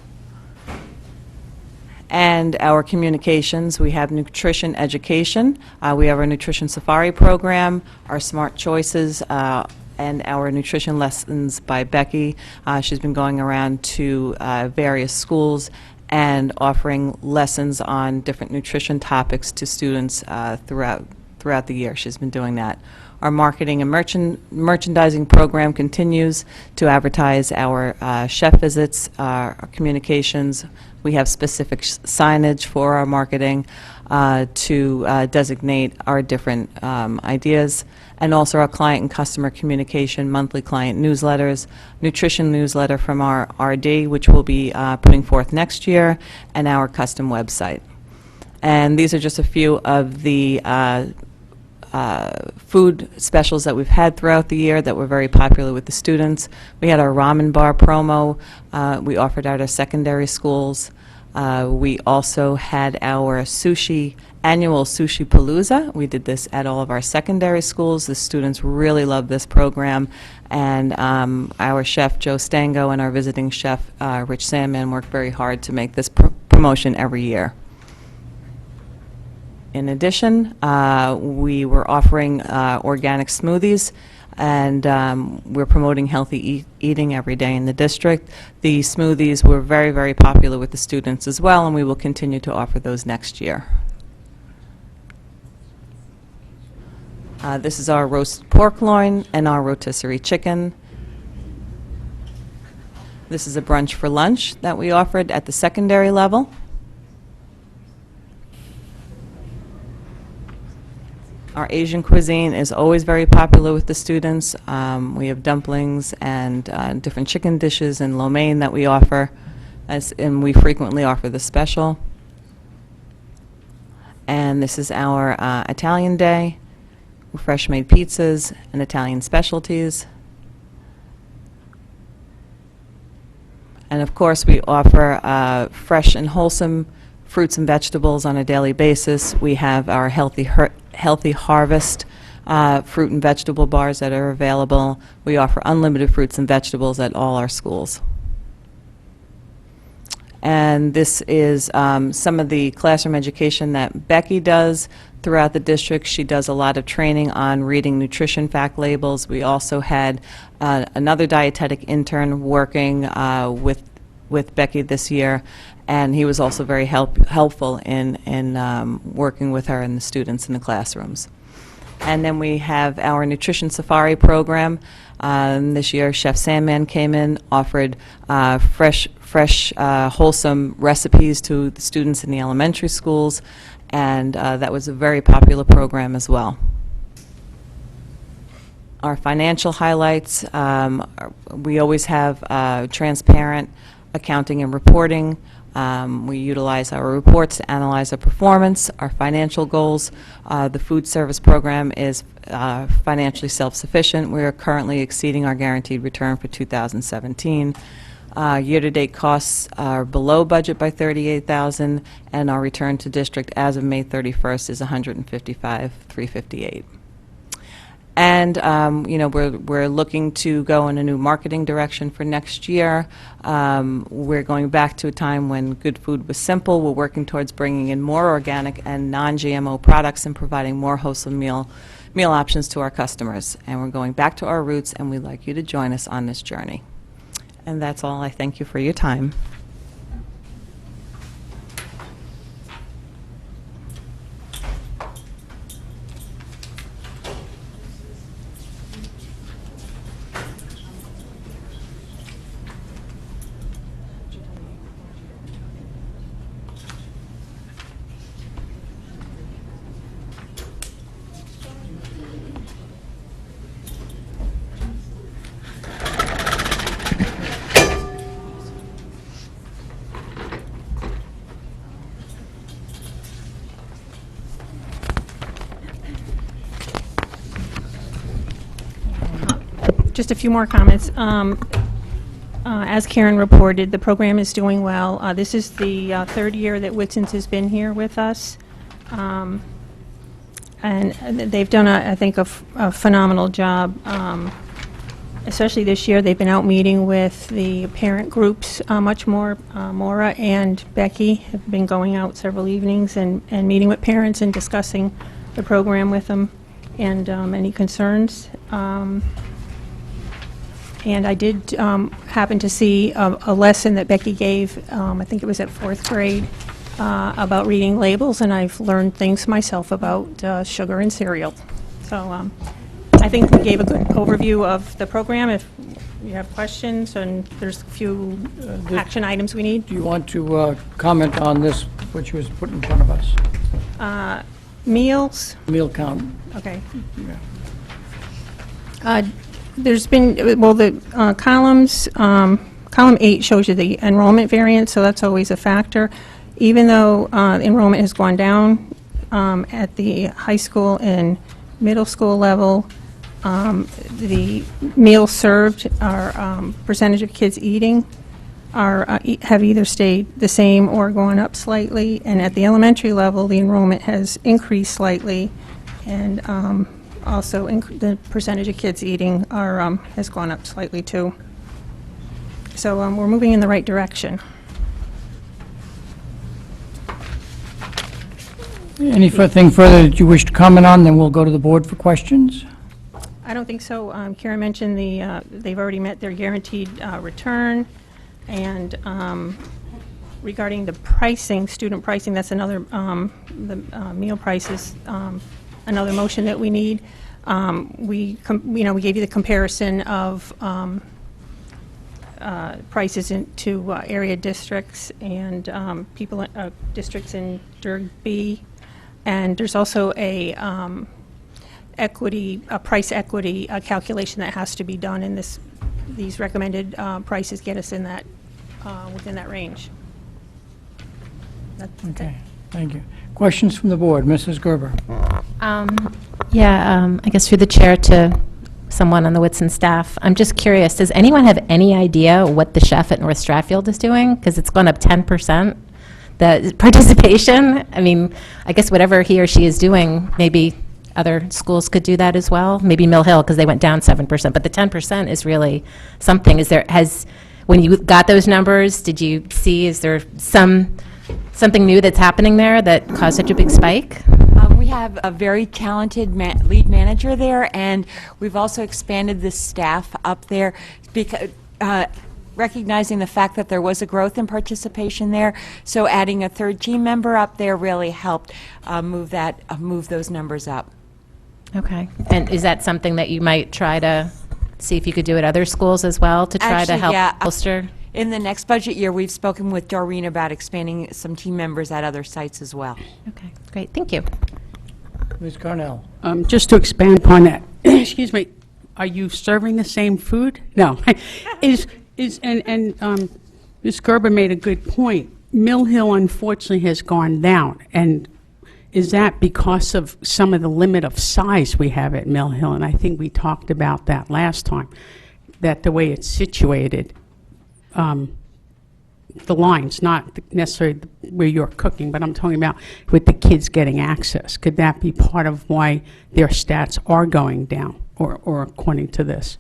And our communications, we have nutrition education. We have our Nutrition Safari program, our Smart Choices and our nutrition lessons by Becky. She's been going around to various schools and offering lessons on different nutrition topics to students throughout the year. She's been doing that. Our marketing and merchandising program continues to advertise our chef visits, our communications. We have specific signage for our marketing to designate our different ideas, and also our client and customer communication, monthly client newsletters, nutrition newsletter from our RD, which we'll be putting forth next year, and our custom website. And these are just a few of the food specials that we've had throughout the year that were very popular with the students. We had our ramen bar promo. We offered at our secondary schools. We also had our annual Sushi Palooza. We did this at all of our secondary schools. The students really loved this program, and our chef, Joe Stango, and our visiting chef, Rich Sandman, worked very hard to make this promotion every year. In addition, we were offering organic smoothies, and we're promoting healthy eating every day in the district. The smoothies were very, very popular with the students as well, and we will continue to offer those next year. This is our roasted pork loin and our rotisserie chicken. This is a brunch for lunch that we offered at the secondary level. Our Asian cuisine is always very popular with the students. We have dumplings and different chicken dishes and lo mein that we offer, and we frequently offer the special. And this is our Italian day, fresh made pizzas and Italian specialties. And of course, we offer fresh and wholesome fruits and vegetables on a daily basis. We have our Healthy Harvest fruit and vegetable bars that are available. We offer unlimited fruits and vegetables at all our schools. And this is some of the classroom education that Becky does throughout the district. She does a lot of training on reading nutrition fact labels. We also had another dietetic intern working with Becky this year, and he was also very helpful in working with her and the students in the classrooms. And then we have our Nutrition Safari program. This year, Chef Sandman came in, offered fresh, wholesome recipes to the students in the elementary schools, and that was a very popular program as well. Our financial highlights, we always have transparent accounting and reporting. We utilize our reports to analyze our performance, our financial goals. The food service program is financially self-sufficient. We are currently exceeding our guaranteed return for 2017. Year-to-date costs are below budget by $38,000, and our return to district as of May 31st is $155,358. And you know, we're looking to go in a new marketing direction for next year. We're going back to a time when good food was simple. We're working towards bringing in more organic and non-GMO products and providing more wholesome meal options to our customers. And we're going back to our roots, and we'd like you to join us on this journey. And that's all. I thank you for your time. Just a few more comments. As Karen reported, the program is doing well. This is the third year that Whitson's has been here with us. And they've done, I think, a phenomenal job. Especially this year, they've been out meeting with the parent groups much more. Maura and Becky have been going out several evenings and meeting with parents and discussing the program with them and any concerns. And I did happen to see a lesson that Becky gave, I think it was at 4th grade, about reading labels, and I've learned things myself about sugar and cereal. So I think we gave a good overview of the program. If you have questions, and there's a few action items we need. Do you want to comment on this, which was put in front of us? Meals? Meal count. Okay. There's been, well, the columns, column 8 shows you the enrollment variance, so that's always a factor. Even though enrollment has gone down at the high school and middle school level, the meals served, our percentage of kids eating have either stayed the same or gone up slightly. And at the elementary level, the enrollment has increased slightly, and also the percentage of kids eating has gone up slightly too. So we're moving in the right direction. Anything further that you wish to comment on, then we'll go to the board for questions. I don't think so. Karen mentioned they've already met their guaranteed return, and regarding the pricing, student pricing, that's another, the meal prices, another motion that we need. We gave you the comparison of prices to area districts and districts in Durg B, and there's also a price equity calculation that has to be done, and these recommended prices get us in that within that range. That's Okay, thank you. Questions from the board, Mrs. Gerber. I guess through the chair to someone on the Whitson staff, I'm just curious, does anyone have any idea what the chef at North Stratfield is doing? Because it's gone up 10%, the participation. I mean, I guess whatever he or she is doing, maybe other schools could do that as well. Maybe Mill Hill, because they went down 7%, but the 10% is really something. When you got those numbers, did you see, is there something new that's happening there that caused such a big spike? We have a very talented lead manager there, and we've also expanded the staff up there because recognizing the fact that there was a growth in participation there. So adding a third team member up there really helped move those numbers up. Okay. And is that something that you might try to see if you could do at other schools as well to try to help bolster? In the next budget year, we've spoken with Doreen about expanding some team members at other sites as well. Okay, great. Thank you. Ms. Carnell. Just to expand upon that, excuse me, are you serving the same food? No. Ms. Gerber made a good point. Mill Hill unfortunately has gone down, and is that because of some of the limit of size we have at Mill Hill? And I think we talked about that last time, that the way it's situated, the lines, not necessarily where you're cooking, but I'm talking about with the kids getting access. Could that be part of why their stats are going down, or according to this?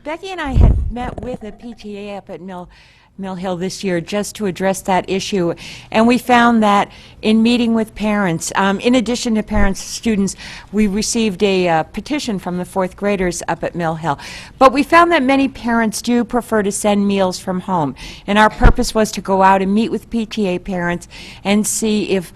Becky and I had met with the PTA up at Mill Hill this year just to address that issue, and we found that in meeting with parents, in addition to parents, students, we received a petition from the 4th graders up at Mill Hill. But we found that many parents do prefer to send meals from home, and our purpose was to go out and meet with PTA parents and see if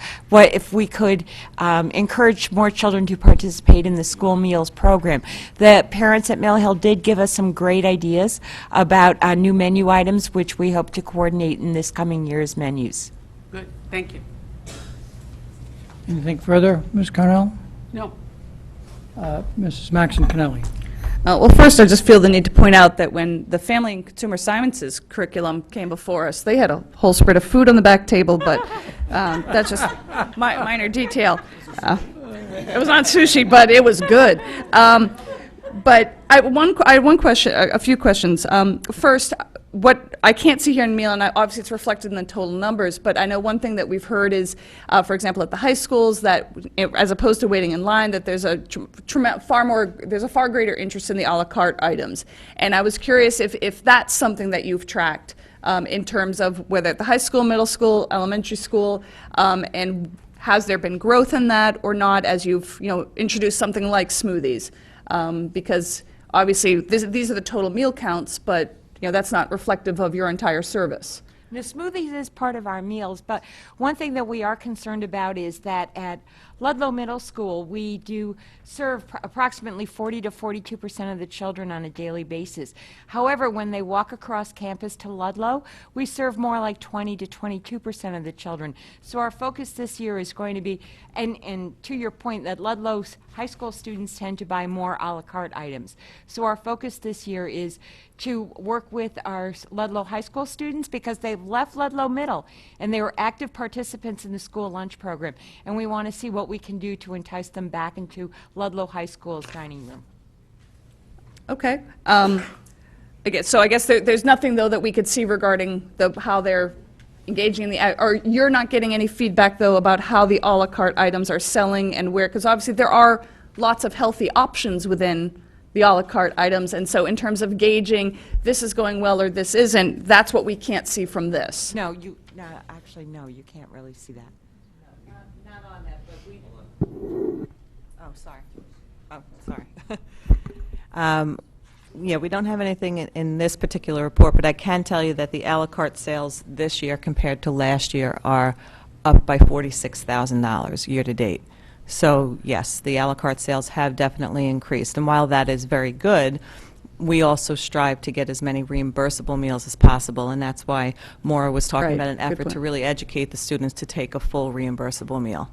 we could encourage more children to participate in the school meals program. The parents at Mill Hill did give us some great ideas about new menu items, which we hope to coordinate in this coming year's menus. Good, thank you. Anything further, Ms. Carnell? No. Mrs. Maxon Cannelli. Well, first, I just feel the need to point out that when the Family and Consumer Sciences curriculum came before us, they had a whole spread of food on the back table, but that's just minor detail. It was not sushi, but it was good. But I had one question, a few questions. First, what I can't see here in meal, and obviously it's reflected in the total numbers, but I know one thing that we've heard is, for example, at the high schools, that as opposed to waiting in line, that there's there's a far greater interest in the a la carte items. And I was curious if that's something that you've tracked in terms of whether at the high school, middle school, elementary school, and has there been growth in that or not as you've introduced something like smoothies? Because obviously, these are the total meal counts, but, that's not reflective of your entire service. The smoothies is part of our meals, but one thing that we are concerned about is that at Ludlow Middle School, we do serve approximately 40 to 42% of the children on a daily basis. However, when they walk across campus to Ludlow, we serve more like 20 to 22% of the children. So our focus this year is going to be, and to your point, that Ludlow's high school students tend to buy more a la carte items. So our focus this year is to work with our Ludlow High School students because they've left Ludlow Middle and they were active participants in the school lunch program. And we want to see what we can do to entice them back into Ludlow High School's dining room. Okay. So I guess there's nothing, though, that we could see regarding how they're engaging in or you're not getting any feedback, though, about how the a la carte items are selling and where, because obviously there are lots of healthy options within the a la carte items, and so in terms of gauging this is going well or this isn't, that's what we can't see from this. No, actually, no, you can't really see that. Not on that, but we... Oh, sorry. Oh, sorry. Yeah, we don't have anything in this particular report, but I can tell you that the a la carte sales this year compared to last year are up by $46,000 year-to-date. So, yes, the a la carte sales have definitely increased. And while that is very good, we also strive to get as many reimbursable meals as possible, and that's why Maura was talking Right. about an Good effort point. to really educate the students to take a full reimbursable meal.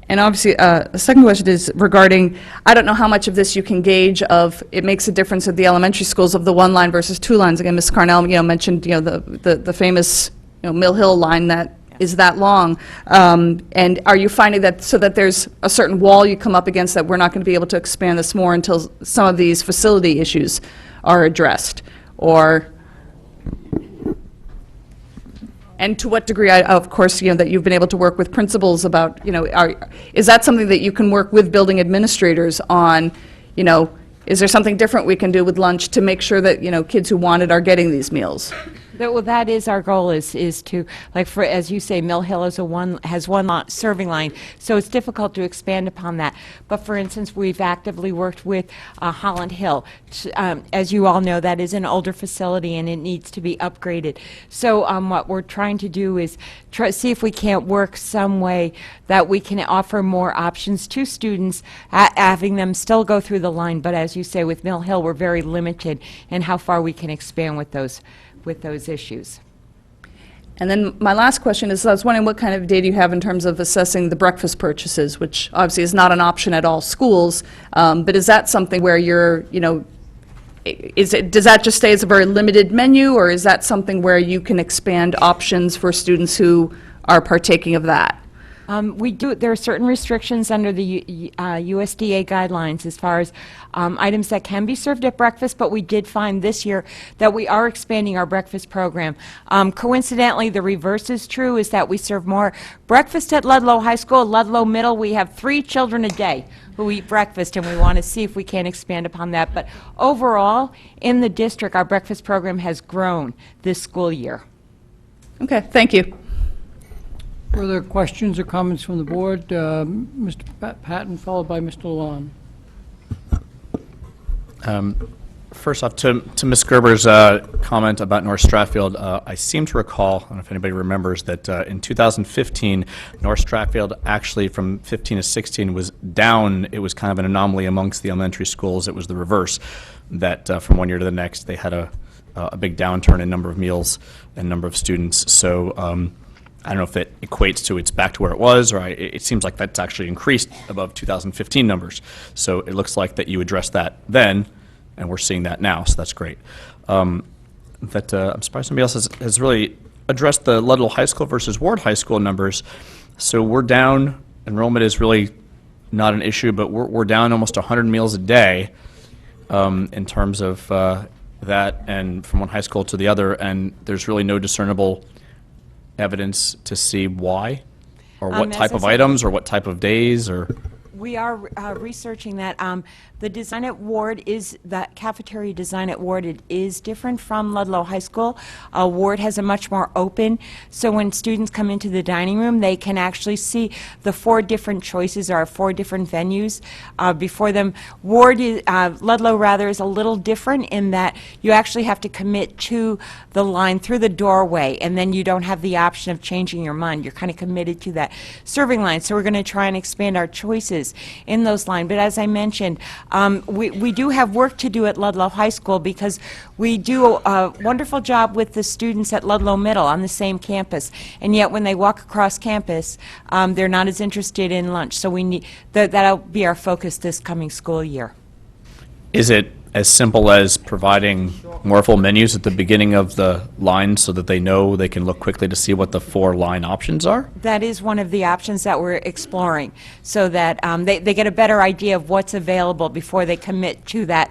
And obviously, a second question is regarding, I don't know how much of this you can gauge of, it makes a difference at the elementary schools of the one line versus two lines. Again, Ms. Carnell, mentioned, the famous, Mill Hill line that is that long. And are you finding that, so that there's a certain wall you come up against that we're not going to be able to expand this more until some of these facility issues are addressed? Or, and to what degree, of course, that you've been able to work with principals about, is that something that you can work with building administrators on, is there something different we can do with lunch to make sure that, kids who want it are getting these meals? Well, that is our goal, is to, like, for, as you say, Mill Hill has one serving line, so it's difficult to expand upon that. But for instance, we've actively worked with Holland Hill. As you all know, that is an older facility and it needs to be upgraded. So what we're trying to do is see if we can't work some way that we can offer more options to students, having them still go through the line. But as you say, with Mill Hill, we're very limited in how far we can expand with those issues. And then my last question is, I was wondering what kind of data you have in terms of assessing the breakfast purchases, which obviously is not an option at all schools, but is that something where you're, does that just stay as a very limited menu, or is that something where you can expand options for students who are partaking of that? There are certain restrictions under the USDA guidelines as far as items that can be served at breakfast, but we did find this year that we are expanding our breakfast program. Coincidentally, the reverse is true, is that we serve more breakfast at Ludlow High School. Ludlow Middle, we have 3 children a day who eat breakfast, and we want to see if we can expand upon that. But overall, in the district, our breakfast program has grown this school year. Okay, thank you. Further questions or comments from the board? Mr. Patton, followed by Mr. Lalonde. First off, to Ms. Gerber's comment about North Stratfield, I seem to recall, I don't know if anybody remembers, that in 2015, North Stratfield actually from 15 to 16 was down. It was kind of an anomaly amongst the elementary schools. It was the reverse, that from one year to the next, they had a big downturn in number of meals and number of students. So I don't know if that equates to it's back to where it was, or it seems like that's actually increased above 2015 numbers. So it looks like that you addressed that then, and we're seeing that now, so that's great. I'm surprised somebody else has really addressed the Ludlow High School versus Ward High School numbers. So we're down, enrollment is really not an issue, but we're down almost 100 meals a day in terms of that, and from one high school to the other, and there's really no discernible evidence to see why, or what As type I of said- items, or what type of days, or... We are researching that. The design at Ward is, the cafeteria design at Ward, it is different from Ludlow High School. Ward has a much more open, so when students come into the dining room, they can actually see the 4 different choices or 4 different venues before them. Ward is, Ludlow rather, is a little different in that you actually have to commit to the line through the doorway, and then you don't have the option of changing your mind. You're kind of committed to that serving line, so we're going to try and expand our choices in those lines. But as I mentioned, we do have work to do at Ludlow High School because we do a wonderful job with the students at Ludlow Middle on the same campus, and yet when they walk across campus, they're not as interested in lunch. So we need that'll be our focus this coming school year. Is it as simple as providing more full menus at the beginning of the line so that they know they can look quickly to see what the 4 line options are? That is one of the options that we're exploring, so that they get a better idea of what's available before they commit to that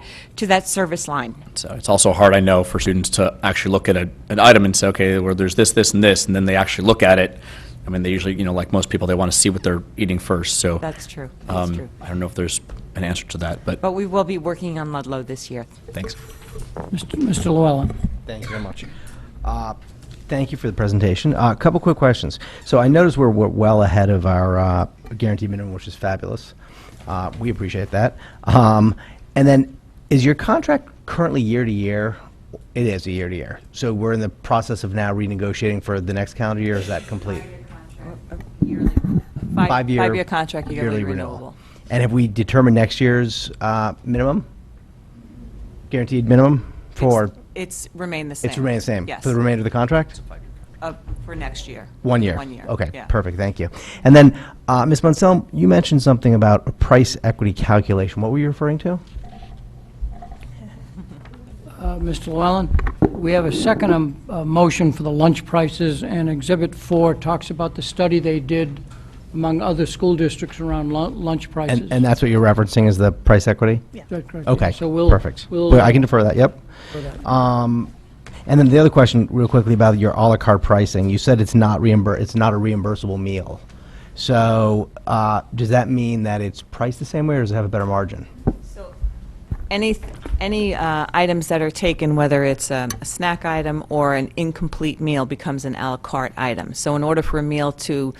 service line. So it's also hard, I know, for students to actually look at an item and say, okay, well, there's this, this, and this, and then they actually look at it. I mean, they usually, like most people, they want to see what they're eating first, so. That's true. That's true. I don't know if there's an answer to that, but. But we will be working on Ludlow this year. Thanks. Mr. Llewellyn. Thank you very much. Thank you for the presentation. A couple quick questions. So I noticed we're well ahead of our guaranteed minimum, which is fabulous. We appreciate that. And then, is your contract currently year to year? It is a year to year. So we're in the process of now renegotiating for the next calendar year. Is that complete? Five-year contract, yearly renewable. And have we determined next year's minimum? Guaranteed minimum for? It's remained the same. It's remained the same? Yes. For the remainder of the contract? For next year. 1 year? 1 year. Okay, yeah. perfect, thank you. And then, Ms. Munsell, you mentioned something about a price equity calculation. What were you referring to? Mr. Llewellyn, we have a second motion for the lunch prices, and Exhibit 4 talks about the study they did among other school districts around lunch prices. And that's what you're referencing is the price equity? Yeah. That's correct. Okay, So we'll. perfect. Well, I can defer that, yep. For that. And then the other question, real quickly, about your à la carte pricing. You said it's not a reimbursable meal. So does that mean that it's priced the same way, or does it have a better margin? Any items that are taken, whether it's a snack item or an incomplete meal, becomes an à la carte item. So in order for a meal to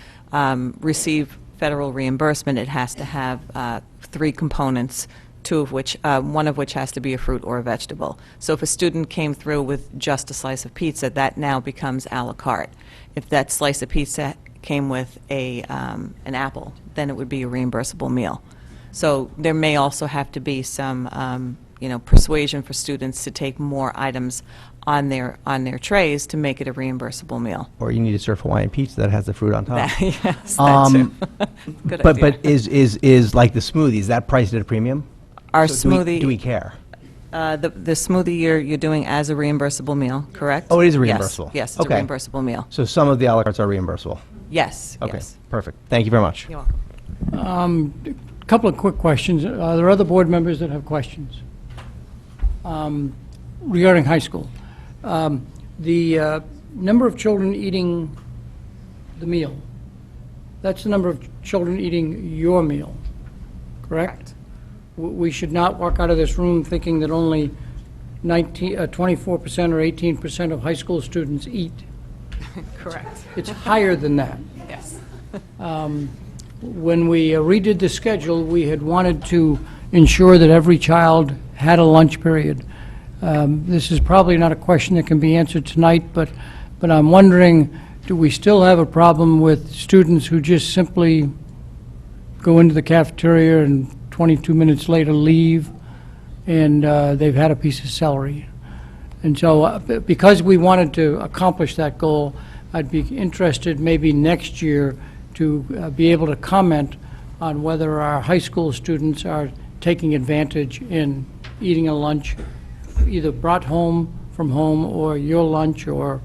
receive federal reimbursement, it has to have 3 components, one of which has to be a fruit or a vegetable. So if a student came through with just a slice of pizza, that now becomes à la carte. If that slice of pizza came with an apple, then it would be a reimbursable meal. So there may also have to be some, persuasion for students to take more items on their trays to make it a reimbursable meal. Or you need to serve Hawaiian pizza that has the fruit on top. Yes, that too. Good idea. But is like the smoothie, is that priced at a premium? Our So smoothie. do we care? The smoothie you're doing as a reimbursable meal, correct? Oh, it is a Yes. reimbursable? Yes, it's Okay. a reimbursable meal. So some of the à la cartes are reimbursable? Yes, Okay, yes. perfect. Thank you very much. You're welcome. Couple of quick questions. Are there other board members that have questions regarding high school? The number of children eating the meal, that's the number of children eating your meal, correct? We should not walk out of this room thinking that only 24% or 18% of high school students eat. Correct. It's higher than that. Yes. When we redid the schedule, we had wanted to ensure that every child had a lunch period. This is probably not a question that can be answered tonight, but I'm wondering, do we still have a problem with students who just simply go into the cafeteria and 22 minutes later leave, and they've had a piece of celery? And so, because we wanted to accomplish that goal, I'd be interested maybe next year to be able to comment on whether our high school students are taking advantage in eating a lunch, either brought home from home or your lunch or...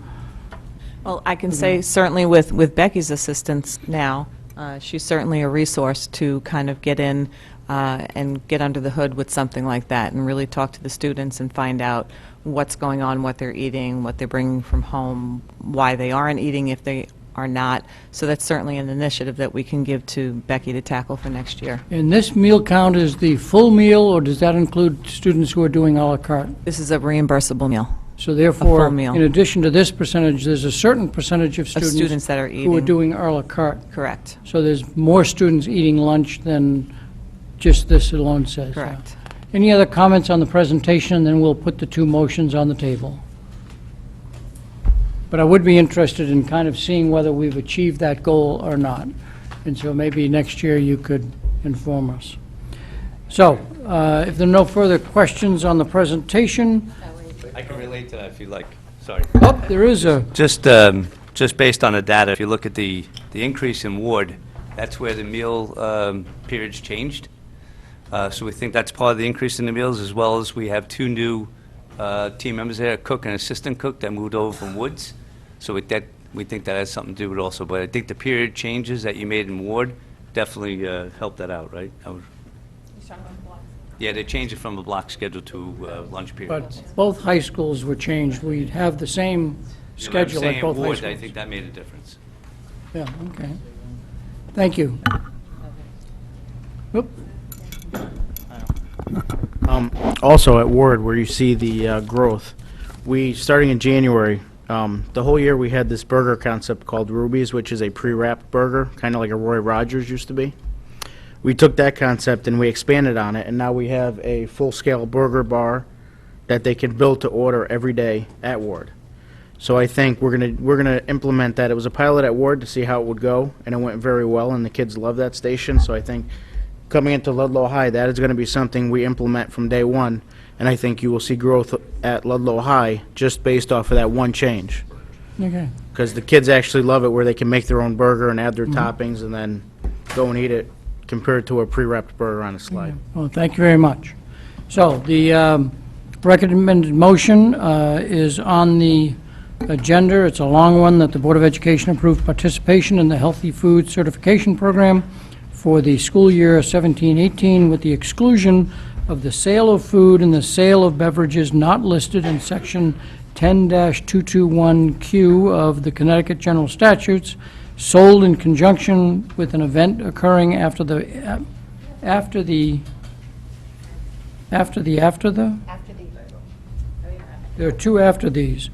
Well, I can say certainly with Becky's assistance now, she's certainly a resource to kind of get in and get under the hood with something like that and really talk to the students and find out what's going on, what they're eating, what they're bringing from home, why they aren't eating if they are not. So that's certainly an initiative that we can give to Becky to tackle for next year. And this meal count is the full meal, or does that include students who are doing à la carte? This is a reimbursable meal. So therefore, full meal. in addition to this percentage, there's a certain percentage of students that are who are eating. doing à la carte. Correct. So there's more students eating lunch than just this alone says. Correct. Any other comments on the presentation, and then we'll put the two motions on the table. But I would be interested in kind of seeing whether we've achieved that goal or not. And so maybe next year you could inform us. So, if there are no further questions on the presentation, I can relate to that if you like. Sorry. oh, there is a, Just based on the data, if you look at the increase in ward, that's where the meal periods changed. So we think that's part of the increase in the meals, as well as we have two new team members there, a cook and assistant cook, that moved over from Woods. So we think that has something to do with it also. But I think the period changes that you made in ward definitely helped that out, right? Yeah, they changed it from a block schedule to lunch periods. but both high schools were changed. We'd have the same schedule at both high Ward, schools. I think that made a difference. Yeah, okay. Thank you. Oop. Also at Ward, where you see the growth, starting in January, the whole year we had this burger concept called Ruby's, which is a pre-wrapped burger, kind of like a Roy Rogers used to be. We took that concept and we expanded on it, and now we have a full-scale burger bar that they can build to order every day at Ward. So I think we're gonna implement that. It was a pilot at Ward to see how it would go, and it went very well, and the kids love that station. So I think coming into Ludlow High, that is going to be something we implement from day one, and I think you will see growth at Ludlow High just based off of that one change. Okay. Because the kids actually love it, where they can make their own burger and add their toppings and then go and eat it, compared to a pre-wrapped burger on a slide. Well, thank you very much. So the recommended motion is on the agenda. It's a long one, that the Board of Education approve participation in the Healthy Food Certification Program for the school year 17-18, with the exclusion of the sale of food and the sale of beverages not listed in Section 10-221Q of the Connecticut General Statutes, sold in conjunction with an event occurring after the. There are two after these.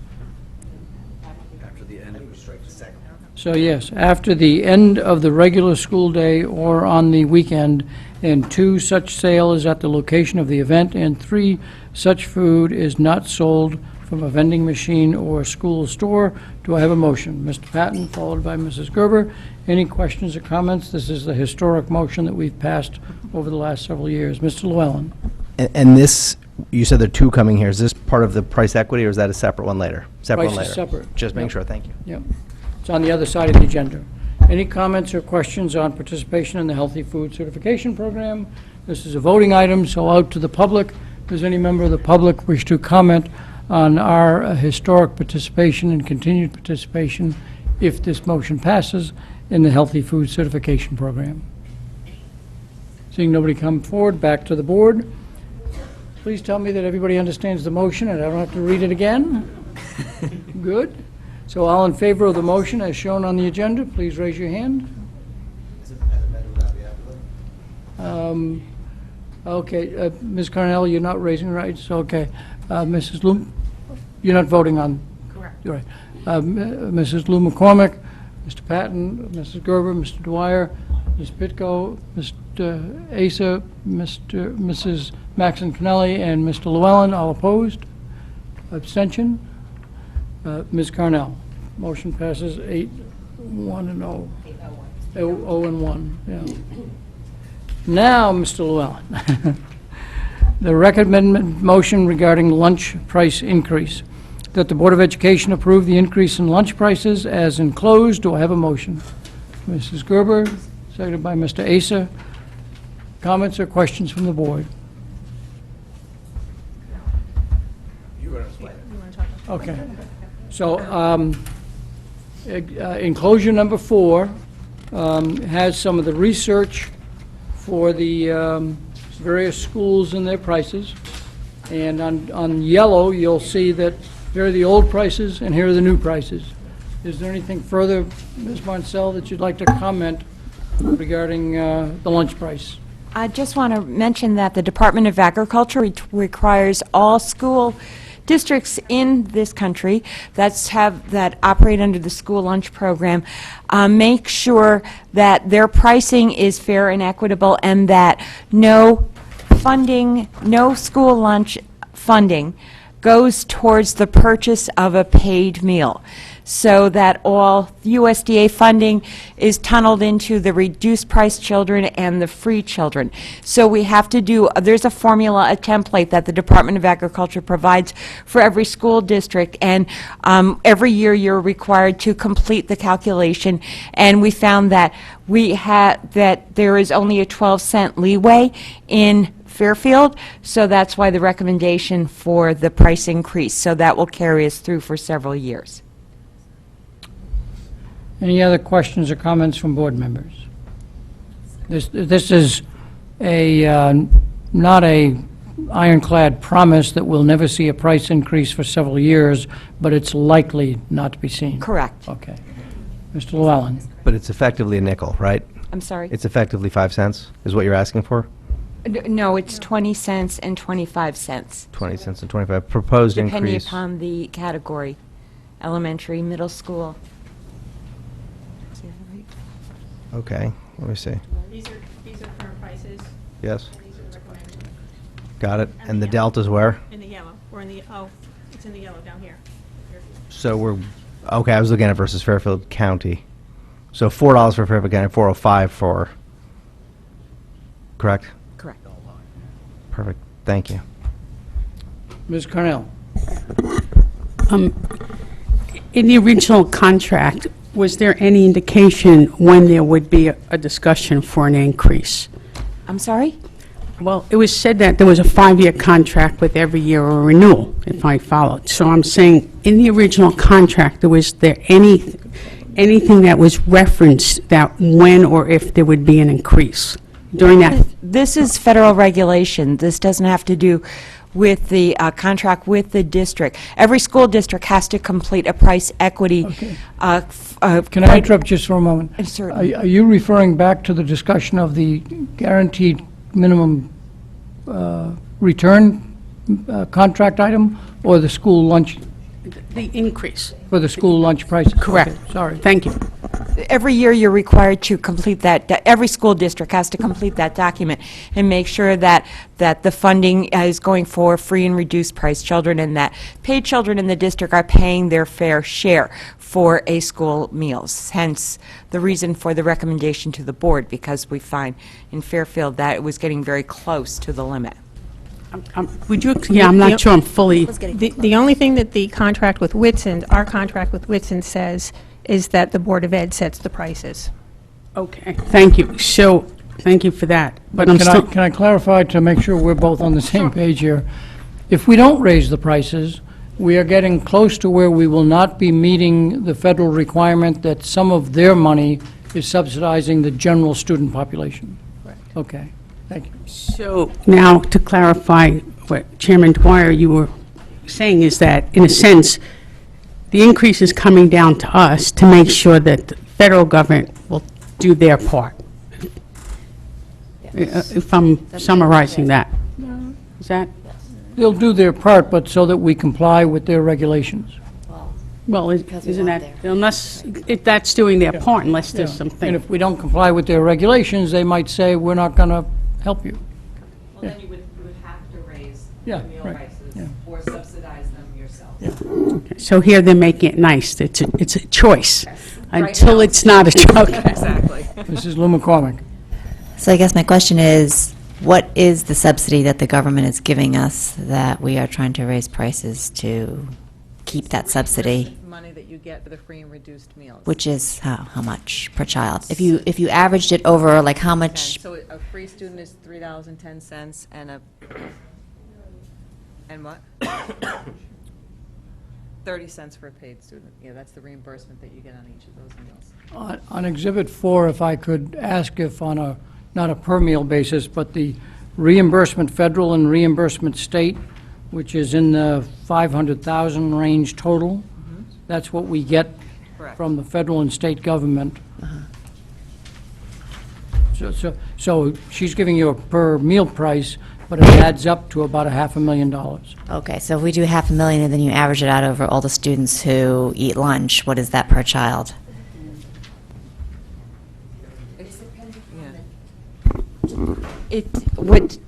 So yes, after the end of the regular school day or on the weekend, and 2, such sale is at the location of the event, and 3, such food is not sold from a vending machine or school store. Do I have a motion? Mr. Patton, followed by Mrs. Gerber. Any questions or comments? This is the historic motion that we've passed over the last several years. Mr. Llewellyn. And this, you said there are two coming here. Is this part of the price equity, or is that a separate one later? Separate one Price is later. separate. Just making Yep. sure, thank you. Yep. It's on the other side of the agenda. Any comments or questions on participation in the Healthy Food Certification Program? This is a voting item, so out to the public. Does any member of the public wish to comment on our historic participation and continued participation, if this motion passes, in the Healthy Food Certification Program? Seeing nobody come forward, back to the board. Please tell me that everybody understands the motion and I don't have to read it again. Good. So all in favor of the motion as shown on the agenda, please raise your hand. Okay, Ms. Carnell, you're not raising your right, so okay. Mrs. Lou, you're not voting on? Correct. You're right. Mrs. Lou McCormick, Mr. Patton, Mrs. Gerber, Mr. Dwyer, Ms. Pitko, Mr. Asa, Mrs. Maxon Cannelli, and Mr. Llewellyn, all opposed? Abstention? Ms. Carnell. Motion passes 8-1 and 0. 0 and 1, yeah. Now, Mr. Llewellyn, the recommended motion regarding lunch price increase, that the Board of Education approve the increase in lunch prices as enclosed. Do I have a motion? Mrs. Gerber, seconded by Mr. Asa. Comments or questions from the board? Okay. So, enclosure number 4 has some of the research for the various schools and their prices. And on yellow, you'll see that here are the old prices and here are the new prices. Is there anything further, Ms. Moncel, that you'd like to comment regarding the lunch price? I just want to mention that the Department of Agriculture requires all school districts in this country that operate under the school lunch program make sure that their pricing is fair and equitable, and that no school lunch funding goes towards the purchase of a paid meal, so that all USDA funding is tunneled into the reduced price children and the free children. So we have to there's a formula, a template that the Department of Agriculture provides for every school district, and every year you're required to complete the calculation, and we found that that there is only a 12-cent leeway in Fairfield, so that's why the recommendation for the price increase, so that will carry us through for several years. Any other questions or comments from board members? This is not a ironclad promise that we'll never see a price increase for several years, but it's likely not to be seen. Correct. Okay. Mr. Llewellyn? But it's effectively a nickel, right? I'm sorry? It's effectively 5 cents, is what you're asking for? No, it's 20 cents and 25 cents. 20 cents and 25, proposed Depending increase. upon the category, elementary, middle school. Okay, let me see. These are current prices. Yes, And these are recommended. got it. And the delta's where? In the yellow. We're in the, it's in the yellow down here. So we're, okay, I was looking at versus Fairfield County. So $4 for Fairfield County, $4.05 for, correct? Correct. Perfect, thank you. Ms. Cornell? In the original contract, was there any indication when there would be a discussion for an increase? I'm sorry? Well, it was said that there was a 5-year contract with every year a renewal, if I followed. So I'm saying, in the original contract, was there anything that was referenced that when or if there would be an increase during that? This is federal regulation. This doesn't have to do with the contract with the district. Every school district has to complete a price equity. Can I interrupt just for a moment? Certainly. Are you referring back to the discussion of the guaranteed minimum return contract item, or the school lunch, The increase. for the school lunch prices? Correct. Okay, sorry. Thank you. Every year, you're required to complete that, every school district has to complete that document and make sure that the funding is going for free and reduced price children, and that paid children in the district are paying their fair share for a school meals. Hence, the reason for the recommendation to the board, because we find in Fairfield that it was getting very close to the limit. Would you, yeah, I'm not sure I'm fully, The only thing that the contract with Whitson, our contract with Whitson says is that the Board of Ed sets the prices. okay, thank you. So, thank you for that. But I'm still, Can I clarify to make sure we're both on the same page here? If we don't raise the prices, we are getting close to where we will not be meeting the federal requirement that some of their money is subsidizing the general student population. Correct. Okay, thank you. so now to clarify what Chairman Dwyer, you were saying is that, in a sense, the increase is coming down to us to make sure that the federal government will do their part. If I'm summarizing that. Is that? They'll do their part, but so that we comply with their regulations. Well, isn't that, unless, if that's doing their part, unless there's Yeah. something. And if we don't comply with their regulations, they might say, we're not going to help you. Well, then you would have to raise Yeah, the meal right, prices yeah. or subsidize them yourself. Okay, so here they're making it nice, it's a choice, Right until now. it's not a choice. Exactly. Mrs. Lou McCormick. So I guess my question is, what is the subsidy that the government is giving us that we are trying to raise prices to keep that subsidy? Money that you get for the free and reduced meals. Which is how much per child? If you averaged it over, like how much? So a free student is $3.10, and what? 30 cents for a paid student. Yeah, that's the reimbursement that you get on each of those meals. On Exhibit 4, if I could ask if on a, not a per meal basis, but the reimbursement federal and reimbursement state, which is in the 500,000 range total, that's what we get Correct. from the federal and state government. So she's giving you a per meal price, but it adds up to about $500,000. Okay, so if we do $500,000 and then you average it out over all the students who eat lunch, what is that per child?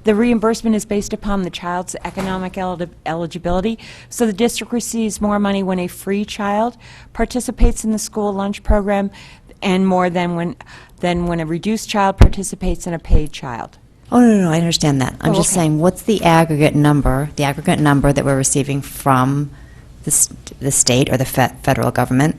The reimbursement is based upon the child's economic eligibility. So the district receives more money when a free child participates in the school lunch program, and more than when a reduced child participates in a paid child. Oh, no, I understand that. I'm Oh, just okay. saying, what's the aggregate number that we're receiving from the state or the federal government,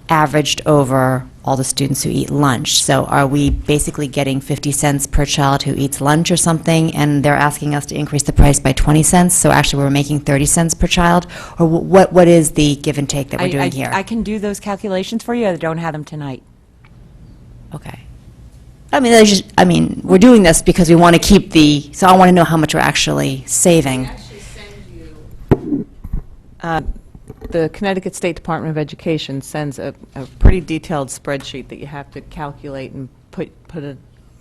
averaged over all the students who eat lunch? So are we basically getting 50 cents per child who eats lunch or something, and they're asking us to increase the price by 20 cents, so actually we're making 30 cents per child? Or what is the give and take that we're doing here? I can do those calculations for you. I don't have them tonight. Okay. I mean, we're doing this because we want to keep so I want to know how much we're actually saving. The Connecticut State Department of Education sends a pretty detailed spreadsheet that you have to calculate and put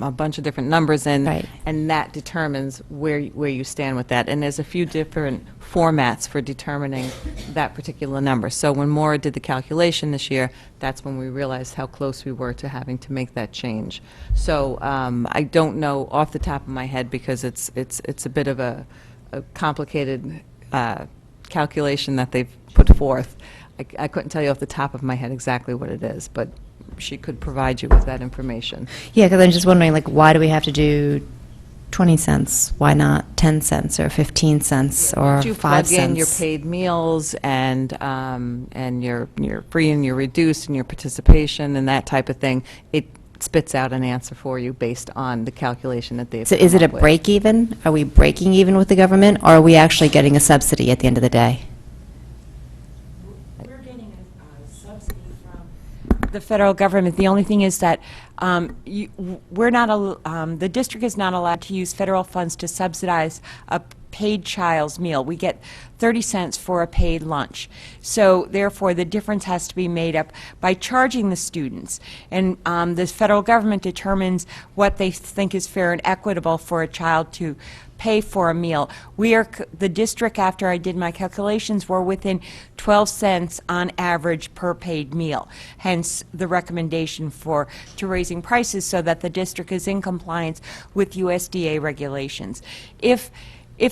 a bunch of different numbers in, Right. and that determines where you stand with that. And there's a few different formats for determining that particular number. So when Maura did the calculation this year, that's when we realized how close we were to having to make that change. So I don't know off the top of my head, because it's a bit of a complicated calculation that they've put forth. I couldn't tell you off the top of my head exactly what it is, but she could provide you with that information. Yeah, because I'm just wondering, like, why do we have to do 20 cents? Why not 10 cents or 15 cents or You 5 plug in your cents? paid meals and your free and your reduced and your participation and that type of thing. It spits out an answer for you based on the calculation that they've So is come it a up with. break even? Are we breaking even with the government, or are we actually getting a subsidy at the end of the day? We're getting a subsidy from the federal government. The only thing is that the district is not allowed to use federal funds to subsidize a paid child's meal. We get 30 cents for a paid lunch. So therefore, the difference has to be made up by charging the students. And the federal government determines what they think is fair and equitable for a child to pay for a meal. The district, after I did my calculations, were within 12 cents on average per paid meal. Hence the recommendation to raising prices so that the district is in compliance with USDA regulations. If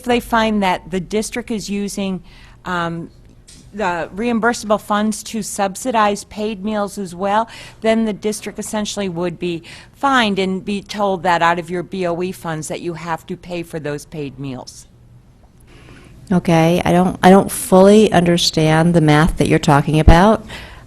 they find that the district is using the reimbursable funds to subsidize paid meals as well, then the district essentially would be fined and be told that out of your BOE funds that you have to pay for those paid meals. Okay, I don't fully understand the math that you're talking about.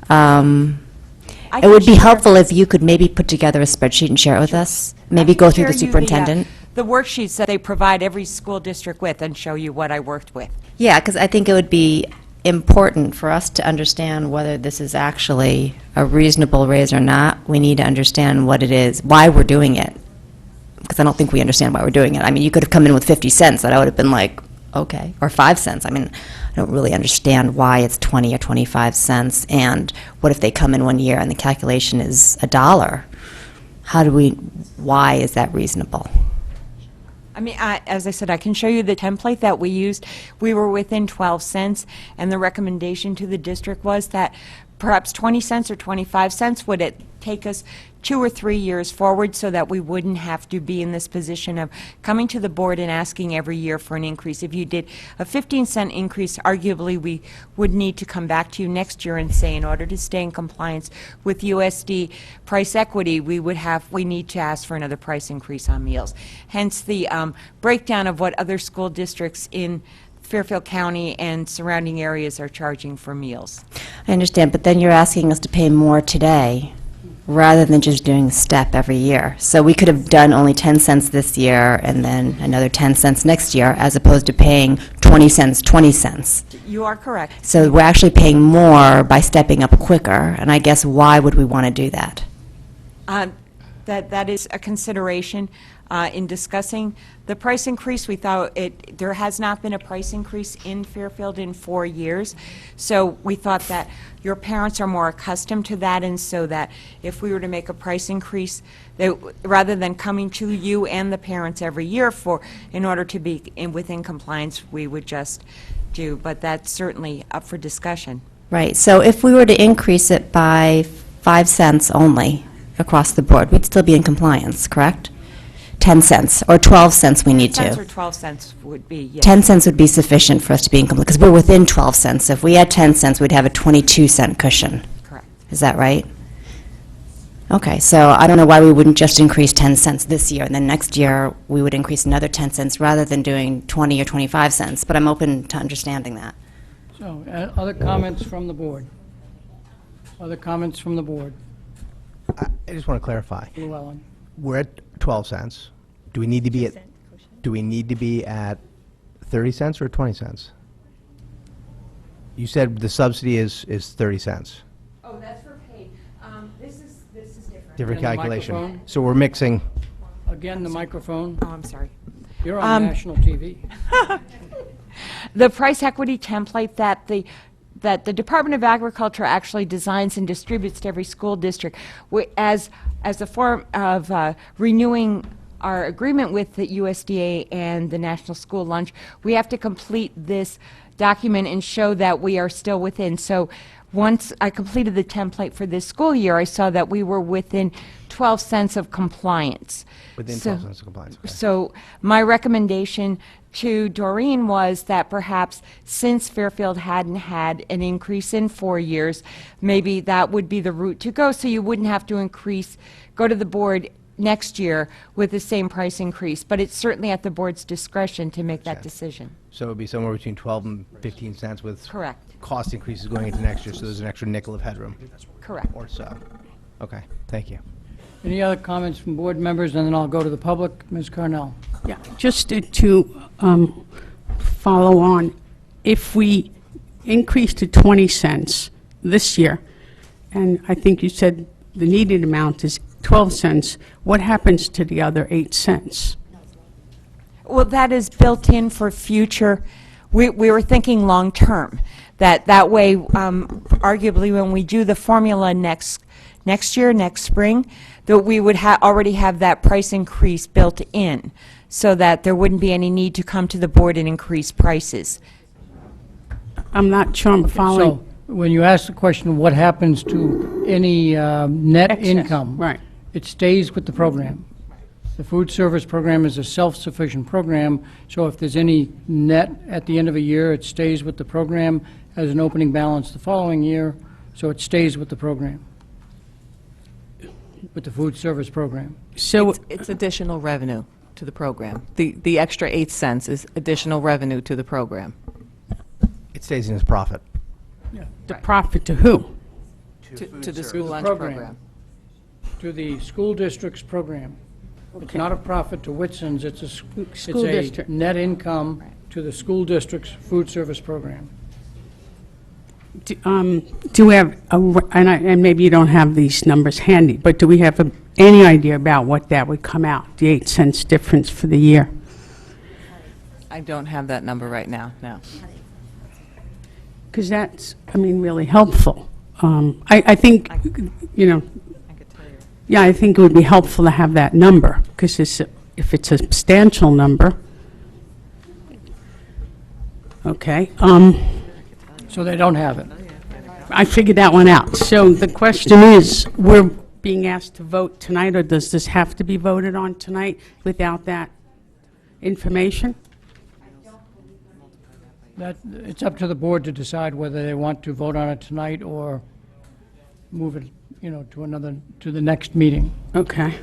It would be helpful if you could maybe put together a spreadsheet and share it with us. Maybe go through the Share you superintendent. the worksheets that they provide every school district with and show you what I worked with. Yeah, because I think it would be important for us to understand whether this is actually a reasonable raise or not. We need to understand what it is, why we're doing it, because I don't think we understand why we're doing it. I mean, you could have come in with 50 cents, and I would have been like, okay, or 5 cents. I mean, I don't really understand why it's 20 or 25 cents, and what if they come in one year and the calculation is $1? Why is that reasonable? I mean, as I said, I can show you the template that we used. We were within 12 cents, and the recommendation to the district was that perhaps 20 cents or 25 cents would it take us 2 or 3 years forward so that we wouldn't have to be in this position of coming to the board and asking every year for an increase. If you did a 15-cent increase, arguably we would need to come back to you next year and say, in order to stay in compliance with USD price equity, we need to ask for another price increase on meals. Hence the breakdown of what other school districts in Fairfield County and surrounding areas are charging for meals. I understand, but then you're asking us to pay more today rather than just doing the step every year. So we could have done only 10 cents this year and then another 10 cents next year, as opposed to paying 20 cents, 20 cents. You are correct. So we're actually paying more by stepping up quicker, and I guess why would we want to do that? That is a consideration. In discussing the price increase, we thought there has not been a price increase in Fairfield in 4 years. So we thought that your parents are more accustomed to that, and so that if we were to make a price increase, that rather than coming to you and the parents every year in order to be within compliance, we would just do, but that's certainly up for discussion. Right, so if we were to increase it by 5 cents only across the board, we'd still be in compliance, correct? 10 cents, or 12 cents we need 10 cents to. or 12 cents would be, yes. 10 cents would be sufficient for us to be in compliance, because we're within 12 cents. If we had 10 cents, we'd have a 22-cent cushion. Correct. Is that right? Okay, so I don't know why we wouldn't just increase 10 cents this year, and then next year we would increase another 10 cents rather than doing 20 or 25 cents, but I'm open to understanding that. So, other comments from the board? Other comments from the board? I just want to clarify. Llewellyn? We're at 12 cents. Do we need to be at 30 cents or 20 cents? You said the subsidy is 30 cents. Oh, that's for paid. This is different. Different And the calculation. microphone? So we're mixing. Again, the microphone. Oh, I'm sorry. You're on national TV. The price equity template that the Department of Agriculture actually designs and distributes to every school district as a form of renewing our agreement with the USDA and the National School Lunch, we have to complete this document and show that we are still within. So once I completed the template for this school year, I saw that we were within 12 cents of compliance. Within So- 12 cents of compliance. Okay. So my recommendation to Doreen was that perhaps since Fairfield hadn't had an increase in 4 years, maybe that would be the route to go, so you wouldn't have to go to the board next year with the same price increase. But it's certainly at the board's discretion to make that decision. So it would be somewhere between 12 and 15 cents with Correct. cost increases going into next year, so there's an extra nickel of headroom. Correct. Or so. Okay, thank you. Any other comments from board members, and then I'll go to the public? Ms. Carnell? Yeah, just to follow on, if we increase to 20 cents this year, and I think you said the needed amount is 12 cents, what happens to the other 8 cents? Well, that is built in for future, we were thinking long-term, that way, arguably, when we do the formula next year, next spring, that we would already have that price increase built in, so that there wouldn't be any need to come to the board and increase prices. I'm not sure I'm following. So, when you ask the question, what happens to any net Excess, income? right. It stays with the program. The food service program is a self-sufficient program, so if there's any net at the end of a year, it stays with the program as an opening balance the following year, so it stays with the program, with the food service program. So It's additional revenue to the program. The extra 8 cents is additional revenue to the program. It stays in his profit. the profit to who? To the school the lunch program. program. To the school district's program. It's not a profit to Whitson's, it's a, School it's a district. net income to the school district's food service program. Do we have, and maybe you don't have these numbers handy, but do we have any idea about what that would come out, the 8 cents difference for the year? I don't have that number right now, no. Because that's, really helpful. I think, yeah, I think it would be helpful to have that number, because if it's a substantial number, okay. So they don't have it. I figured that one out. So the question is, we're being asked to vote tonight, or does this have to be voted on tonight without that information? It's up to the board to decide whether they want to vote on it tonight or move it, to the next meeting. Okay.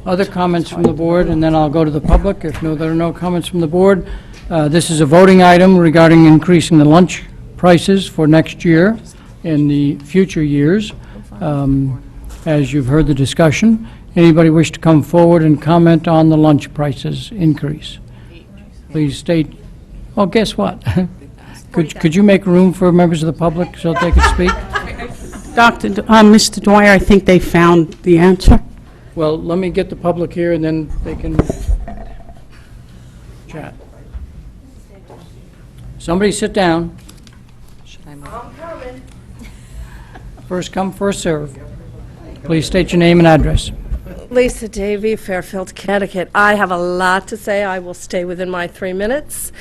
Other comments from the board, and then I'll go to the public. If there are no comments from the board, this is a voting item regarding increasing the lunch prices for next year and the future years. As you've heard the discussion, anybody wish to come forward and comment on the lunch prices increase? Please state, guess what? Could you make room for members of the public so that they could speak? Mr. Dwyer, I think they found the answer. Well, let me get the public here, and then they can chat. Somebody sit down. I'm coming. First come, first serve. Please state your name and address. Lisa Davy, Fairfield, Connecticut. I have a lot to say. I will stay within my 3 minutes.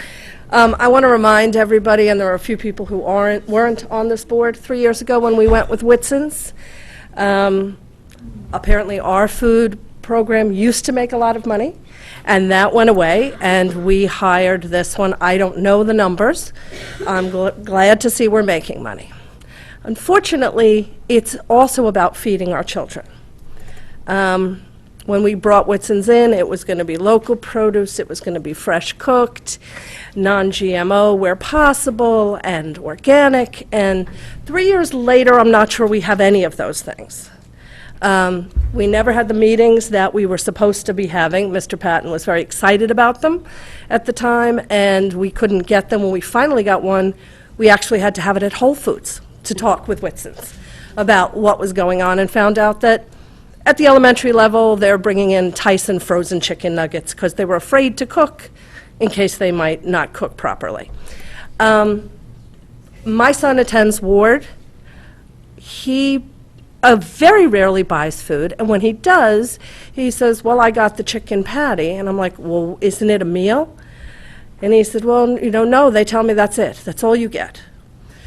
I want to remind everybody, and there are a few people who weren't on this board 3 years ago when we went with Whitson's. Apparently, our food program used to make a lot of money, and that went away, and we hired this one. I don't know the numbers. I'm glad to see we're making money. Unfortunately, it's also about feeding our children. When we brought Whitson's in, it was going to be local produce, it was going to be fresh cooked, non-GMO where possible, and organic, and 3 years later, I'm not sure we have any of those things. We never had the meetings that we were supposed to be having. Mr. Patton was very excited about them at the time, and we couldn't get them. When we finally got one, we actually had to have it at Whole Foods to talk with Whitson's about what was going on, and found out that at the elementary level, they're bringing in Tyson frozen chicken nuggets because they were afraid to cook in case they might not cook properly. My son attends Ward. He very rarely buys food, and when he does, he says, well, I got the chicken patty, and I'm like, well, isn't it a meal? And he said, well, no, they tell me that's it. That's all you get.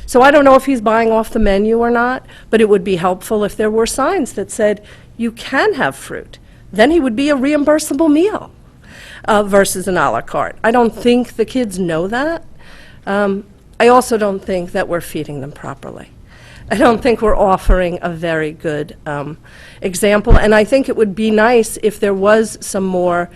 So I don't know if he's buying off the menu or not, but it would be helpful if there were signs that said, you can have fruit. Then he would be a reimbursable meal versus an a la carte. I don't think the kids know that. I also don't think that we're feeding them properly. I don't think we're offering a very good example, and I think it would be nice if there was some more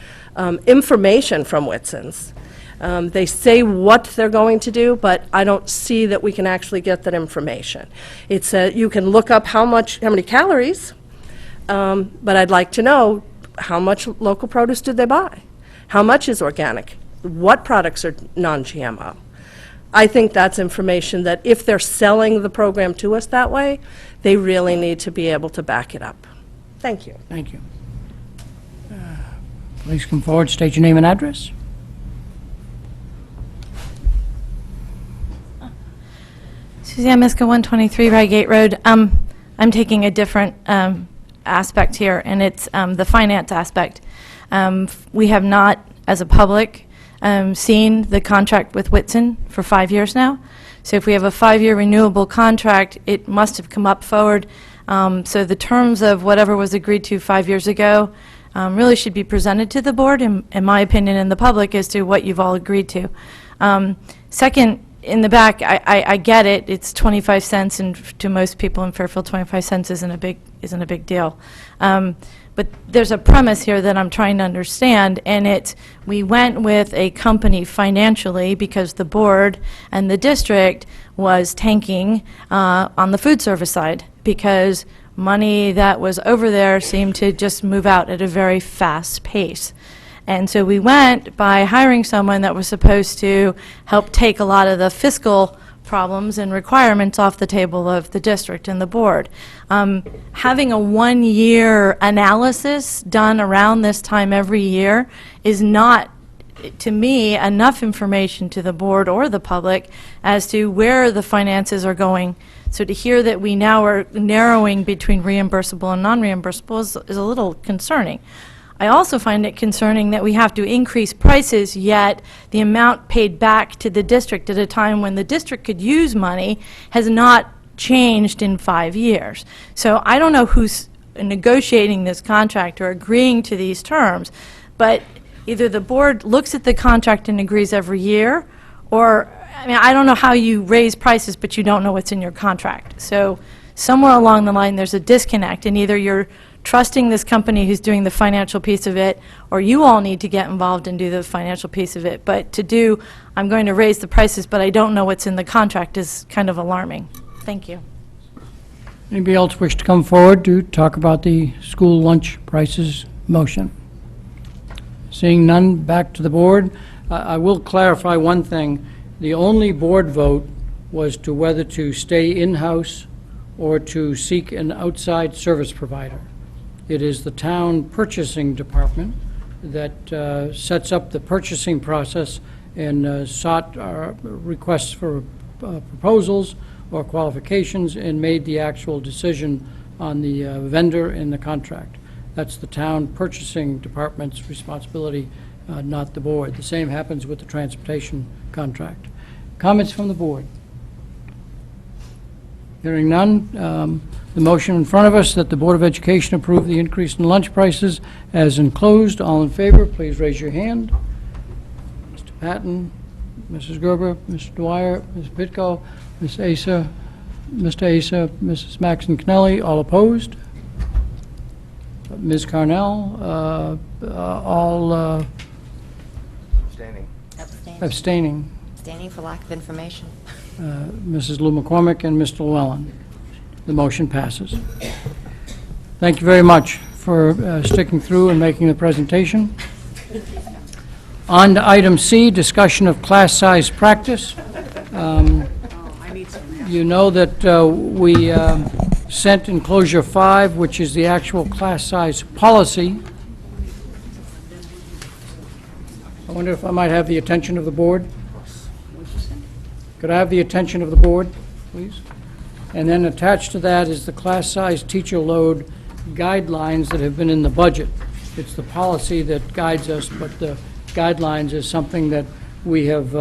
information from Whitson's. They say what they're going to do, but I don't see that we can actually get that information. It's you can look up how many calories, but I'd like to know how much local produce did they buy? How much is organic? What products are non-GMO? I think that's information that if they're selling the program to us that way, they really need to be able to back it up. Thank you. Thank you. Please come forward, state your name and address. Suzanne Miska, 123 Rygate Road. I'm taking a different aspect here, and it's the finance aspect. We have not, as a public, seen the contract with Whitson for 5 years now. So if we have a 5-year renewable contract, it must have come up forward. So the terms of whatever was agreed to 5 years ago really should be presented to the board, in my opinion, and the public as to what you've all agreed to. Second, in the back, I get it. It's 25 cents, and to most people in Fairfield, 25 cents isn't a big deal. But there's a premise here that I'm trying to understand, and it's we went with a company financially because the board and the district was tanking on the food service side because money that was over there seemed to just move out at a very fast pace. And so we went by hiring someone that was supposed to help take a lot of the fiscal problems and requirements off the table of the district and the board. Having a 1-year analysis done around this time every year is not, to me, enough information to the board or the public as to where the finances are going. So to hear that we now are narrowing between reimbursable and non-reimbursable is a little concerning. I also find it concerning that we have to increase prices, yet the amount paid back to the district at a time when the district could use money has not changed in 5 years. So I don't know who's negotiating this contract or agreeing to these terms, but either the board looks at the contract and agrees every year, or, I mean, I don't know how you raise prices, but you don't know what's in your contract. So somewhere along the line, there's a disconnect, and either you're trusting this company who's doing the financial piece of it, or you all need to get involved and do the financial piece of it. But to do, I'm going to raise the prices, but I don't know what's in the contract is kind of alarming. Thank you. Anybody else wish to come forward to talk about the school lunch prices motion? Seeing none, back to the board. I will clarify one thing. The only board vote was to whether to stay in-house or to seek an outside service provider. It is the town purchasing department that sets up the purchasing process and sought requests for proposals or qualifications and made the actual decision on the vendor and the contract. That's the town purchasing department's responsibility, not the board. The same happens with the transportation contract. Comments from the board? Hearing none, the motion in front of us that the Board of Education approve the increase in lunch prices as enclosed. All in favor, please raise your hand. Mr. Patton, Mrs. Gerber, Mr. Dwyer, Ms. Pitko, Ms. Asa, Mr. Asa, Mrs. Maxon Connelly, all opposed? Ms. Carnell, all Abstaining. abstaining. Abstaining for lack of information. Mrs. Lou McCormick and Mr. Llewellyn. The motion passes. Thank you very much for sticking through and making the presentation. On to item C, discussion of class size practice. You know that we sent enclosure 5, which is the actual class size policy. I wonder if I might have the attention of the board? Could I have the attention of the board, please? And then attached to that is the class size teacher load guidelines that have been in the budget. It's the policy that guides us, but the guidelines is something that we have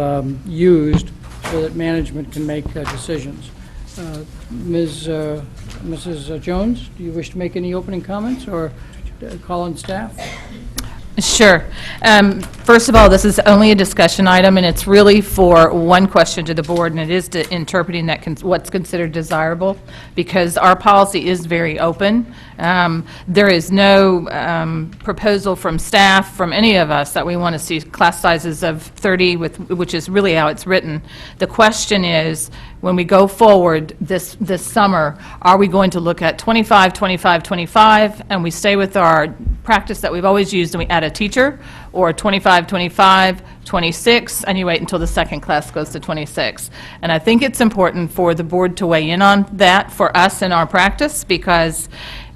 used so that management can make decisions. Mrs. Jones, do you wish to make any opening comments or call on staff? Sure. First of all, this is only a discussion item, and it's really for one question to the board, and it is to interpreting that what's considered desirable, because our policy is very open. There is no proposal from staff, from any of us, that we want to see class sizes of 30, which is really how it's written. The question is, when we go forward this summer, are we going to look at 25, 25, 25, and we stay with our practice that we've always used and we add a teacher, or 25, 25, 26, and you wait until the second class goes to 26? And I think it's important for the board to weigh in on that for us in our practice, because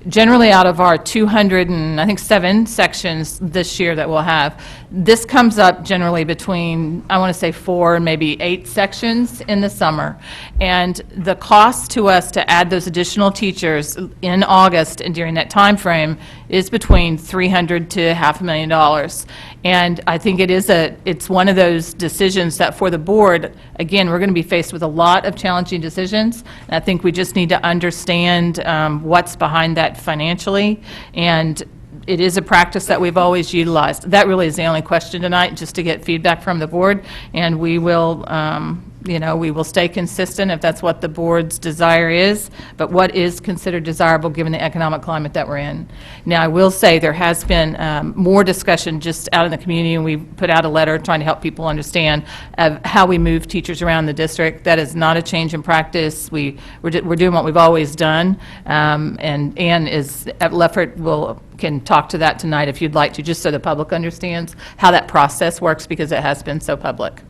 generally out of our 207 sections this year that we'll have, this comes up generally between, I want to say 4 and maybe 8 sections in the summer. And the cost to us to add those additional teachers in August and during that time frame is between $300,000 to $500,000. And I think it's one of those decisions that for the board, again, we're going to be faced with a lot of challenging decisions. And I think we just need to understand what's behind that financially. And it is a practice that we've always utilized. That really is the only question tonight, just to get feedback from the board. And we will, we will stay consistent if that's what the board's desire is, but what is considered desirable given the economic climate that we're in. Now, I will say there has been more discussion just out in the community, and we put out a letter trying to help people understand of how we move teachers around the district. That is not a change in practice. We're doing what we've always done, and Ann is at Leffert can talk to that tonight if you'd like to, just so the public understands how that process works, because it has been so public.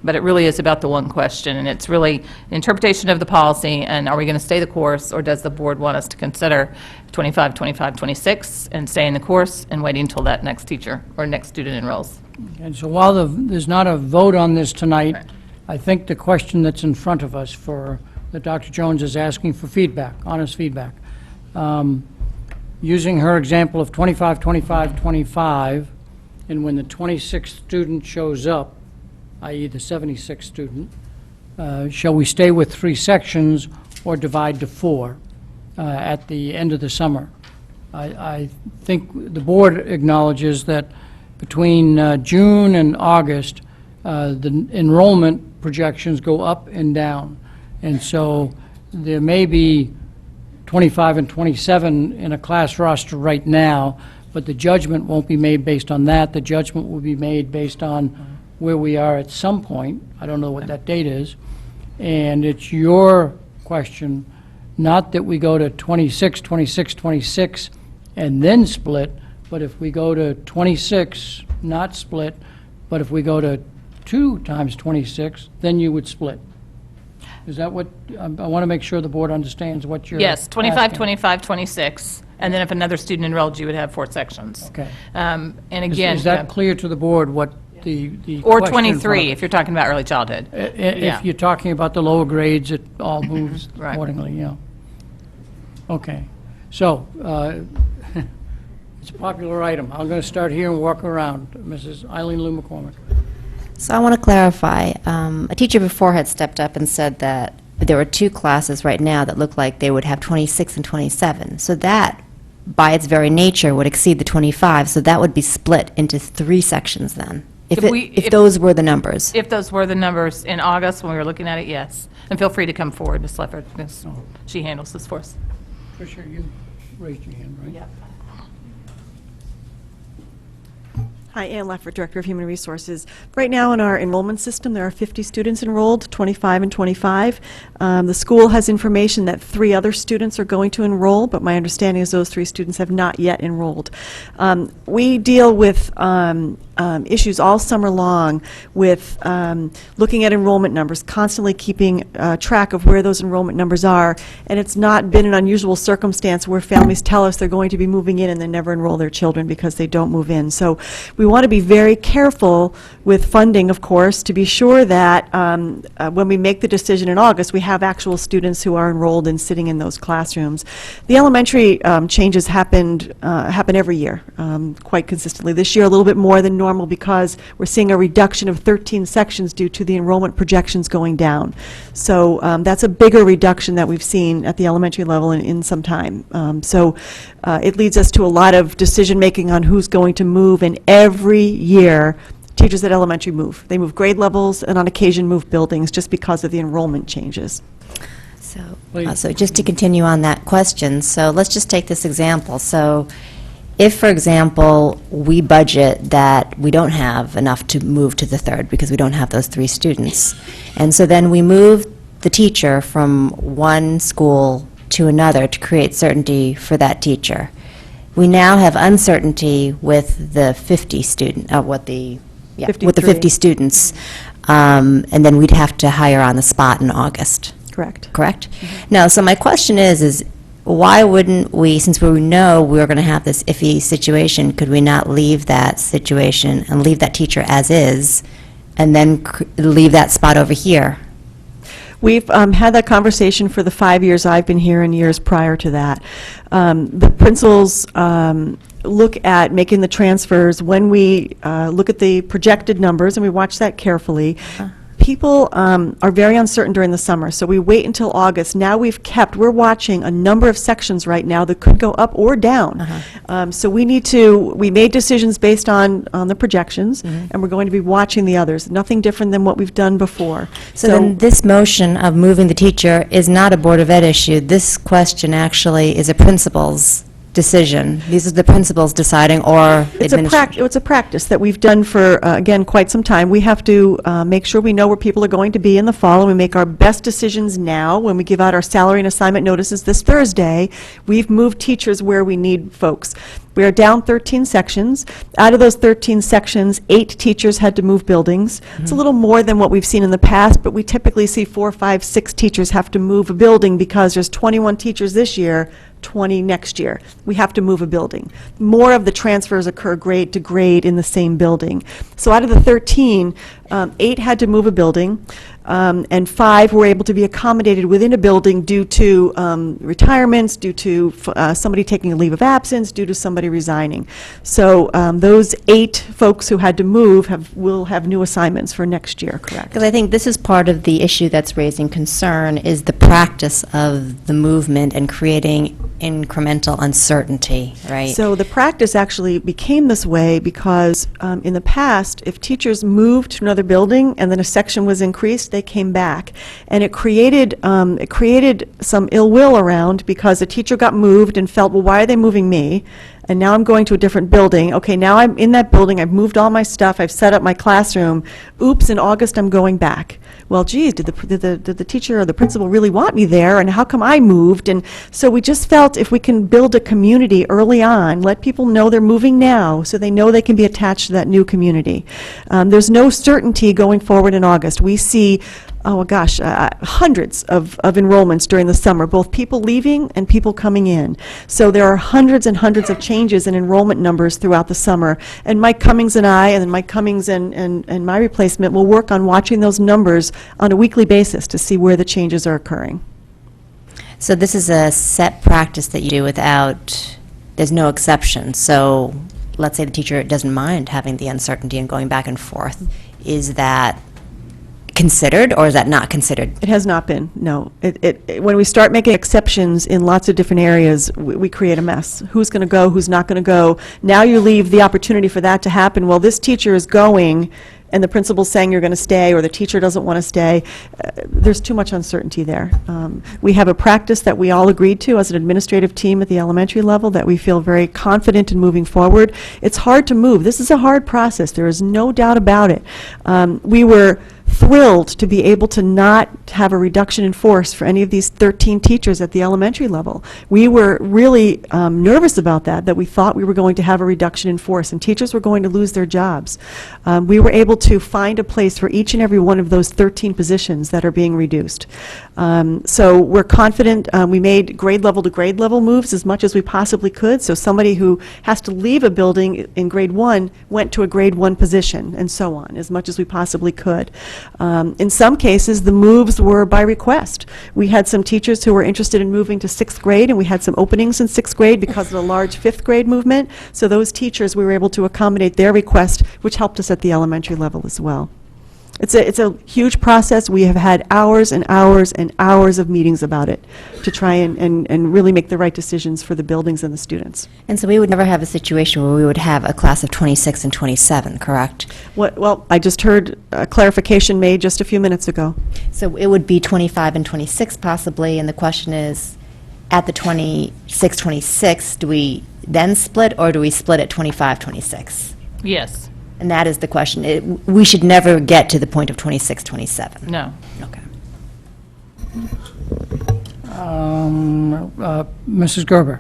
But it really is about the one question, and it's really interpretation of the policy, and are we going to stay the course, or does the board want us to consider 25, 25, 26, and stay in the course and waiting until that next teacher or next student enrolls? And so while there's not a vote on this tonight, I think the question that's in front of us that Dr. Jones is asking for feedback, honest feedback. Using her example of 25, 25, 25, and when the 26th student shows up, i.e. the 76th student, shall we stay with 3 sections or divide to 4 at the end of the summer? I think the board acknowledges that between June and August, the enrollment projections go up and down. And so there may be 25 and 27 in a class roster right now, but the judgment won't be made based on that. The judgment will be made based on where we are at some point. I don't know what that date is. And it's your question, not that we go to 26, 26, 26, and then split, but if we go to 26, not split, but if we go to 2 times 26, then you would split. Is that what, I want to make sure the board understands what you're Yes, 25, asking. 25, 26, And then if another student enrolled, you would have 4 sections. Okay. And Is- again. Is that clear to the board what the Or question in front 23, of if you're talking about early childhood. Yeah. If you're talking about the lower grades, it all moves Right. accordingly, yeah. Okay. So, it's a popular item. I'm going to start here and walk around. Mrs. Eileen Lou McCormick. So I want to clarify, a teacher before had stepped up and said that there were 2 classes right now that looked like they would have 26 and 27. So that, by its very nature, would exceed the 25, so that would be split into 3 sections then, if those were the numbers. If those were the numbers in August when we were looking at it, yes. And feel free to come forward, Ms. Leffert, because she handles this for us. Tricia, you raised your hand, right? Yep. Hi, Ann Leffert, Director of Human Resources. Right now in our enrollment system, there are 50 students enrolled, 25 and 25. The school has information that 3 other students are going to enroll, but my understanding is those 3 students have not yet enrolled. We deal with issues all summer long with looking at enrollment numbers, constantly keeping track of where those enrollment numbers are, and it's not been an unusual circumstance where families tell us they're going to be moving in and they never enroll their children because they don't move in. So we want to be very careful with funding, of course, to be sure that when we make the decision in August, we have actual students who are enrolled and sitting in those classrooms. The elementary changes happen every year, quite consistently. This year, a little bit more than normal because we're seeing a reduction of 13 sections due to the enrollment projections going down. So that's a bigger reduction that we've seen at the elementary level in some time. So it leads us to a lot of decision-making on who's going to move, and every year, teachers at elementary move. They move grade levels and on occasion move buildings just because of the enrollment changes. So just to continue on that question, so let's just take this example. So if, for example, we budget that we don't have enough to move to the 3rd because we don't have those 3 students, and so then we move the teacher from one school to another to create certainty for that teacher. We now have uncertainty with the 50 student, with the 50 students, and then we'd have to hire on the spot in August. Correct. Correct? Now, so my question is why wouldn't we, since we know we're going to have this iffy situation, could we not leave that situation and leave that teacher as is, and then leave that spot over here? We've had that conversation for the 5 years I've been here and years prior to that. The principals look at making the transfers when we look at the projected numbers, and we watch that carefully. People are very uncertain during the summer, so we wait until August. Now we're watching a number of sections right now that could go up or down. So we made decisions based on the projections, and we're going to be watching the others. Nothing different than what we've done before. So then this motion of moving the teacher is not a Board of Ed issue. This question actually is a principal's decision. These are the principals deciding, or It's a practice that we've done for, again, quite some time. We have to make sure we know where people are going to be in the fall, and we make our best decisions now. When we give out our salary and assignment notices this Thursday, we've moved teachers where we need folks. We are down 13 sections. Out of those 13 sections, 8 teachers had to move buildings. It's a little more than what we've seen in the past, but we typically see 4, 5, 6 teachers have to move a building because there's 21 teachers this year, 20 next year. We have to move a building. More of the transfers occur grade to grade in the same building. So out of the 13, 8 had to move a building, and 5 were able to be accommodated within a building due to retirements, due to somebody taking a leave of absence, due to somebody resigning. So those 8 folks who had to move will have new assignments for next year, correct? Because I think this is part of the issue that's raising concern, is the practice of the movement and creating incremental uncertainty, right? So the practice actually became this way because in the past, if teachers moved to another building and then a section was increased, they came back. And it created some ill will around because a teacher got moved and felt, well, why are they moving me? And now I'm going to a different building. Okay, now I'm in that building, I've moved all my stuff, I've set up my classroom. Oops, in August I'm going back. Well, geez, did the teacher or the principal really want me there, and how come I moved? And so we just felt if we can build a community early on, let people know they're moving now, so they know they can be attached to that new community. There's no certainty going forward in August. We see hundreds of enrollments during the summer, both people leaving and people coming in. So there are hundreds and hundreds of changes in enrollment numbers throughout the summer. And Mike Cummings and I, and then Mike Cummings and my replacement, will work on watching those numbers on a weekly basis to see where the changes are occurring. So this is a set practice that you do without, there's no exception. So let's say the teacher doesn't mind having the uncertainty and going back and forth. Is that considered, or is that not considered? It has not been, no. When we start making exceptions in lots of different areas, we create a mess. Who's going to go, who's not going to go? Now you leave the opportunity for that to happen. Well, this teacher is going, and the principal's saying you're going to stay, or the teacher doesn't want to stay. There's too much uncertainty there. We have a practice that we all agreed to as an administrative team at the elementary level that we feel very confident in moving forward. It's hard to move. This is a hard process. There is no doubt about it. We were thrilled to be able to not have a reduction in force for any of these 13 teachers at the elementary level. We were really nervous about that we thought we were going to have a reduction in force and teachers were going to lose their jobs. We were able to find a place for each and every one of those 13 positions that are being reduced. So we're confident. We made grade level to grade level moves as much as we possibly could. So somebody who has to leave a building in grade 1 went to a grade 1 position, and so on, as much as we possibly could. In some cases, the moves were by request. We had some teachers who were interested in moving to 6th grade, and we had some openings in 6th grade because of the large 5th grade movement. So those teachers, we were able to accommodate their request, which helped us at the elementary level as well. It's a huge process. We have had hours and hours and hours of meetings about it to try and really make the right decisions for the buildings and the students. And so we would never have a situation where we would have a class of 26 and 27, correct? Well, I just heard a clarification made just a few minutes ago. So it would be 25 and 26 possibly, and the question is, at the 26, 26, do we then split, or do we split at 25, 26? Yes. And that is the question. We should never get to the point of 26, 27. No. Okay. Mrs. Gerber.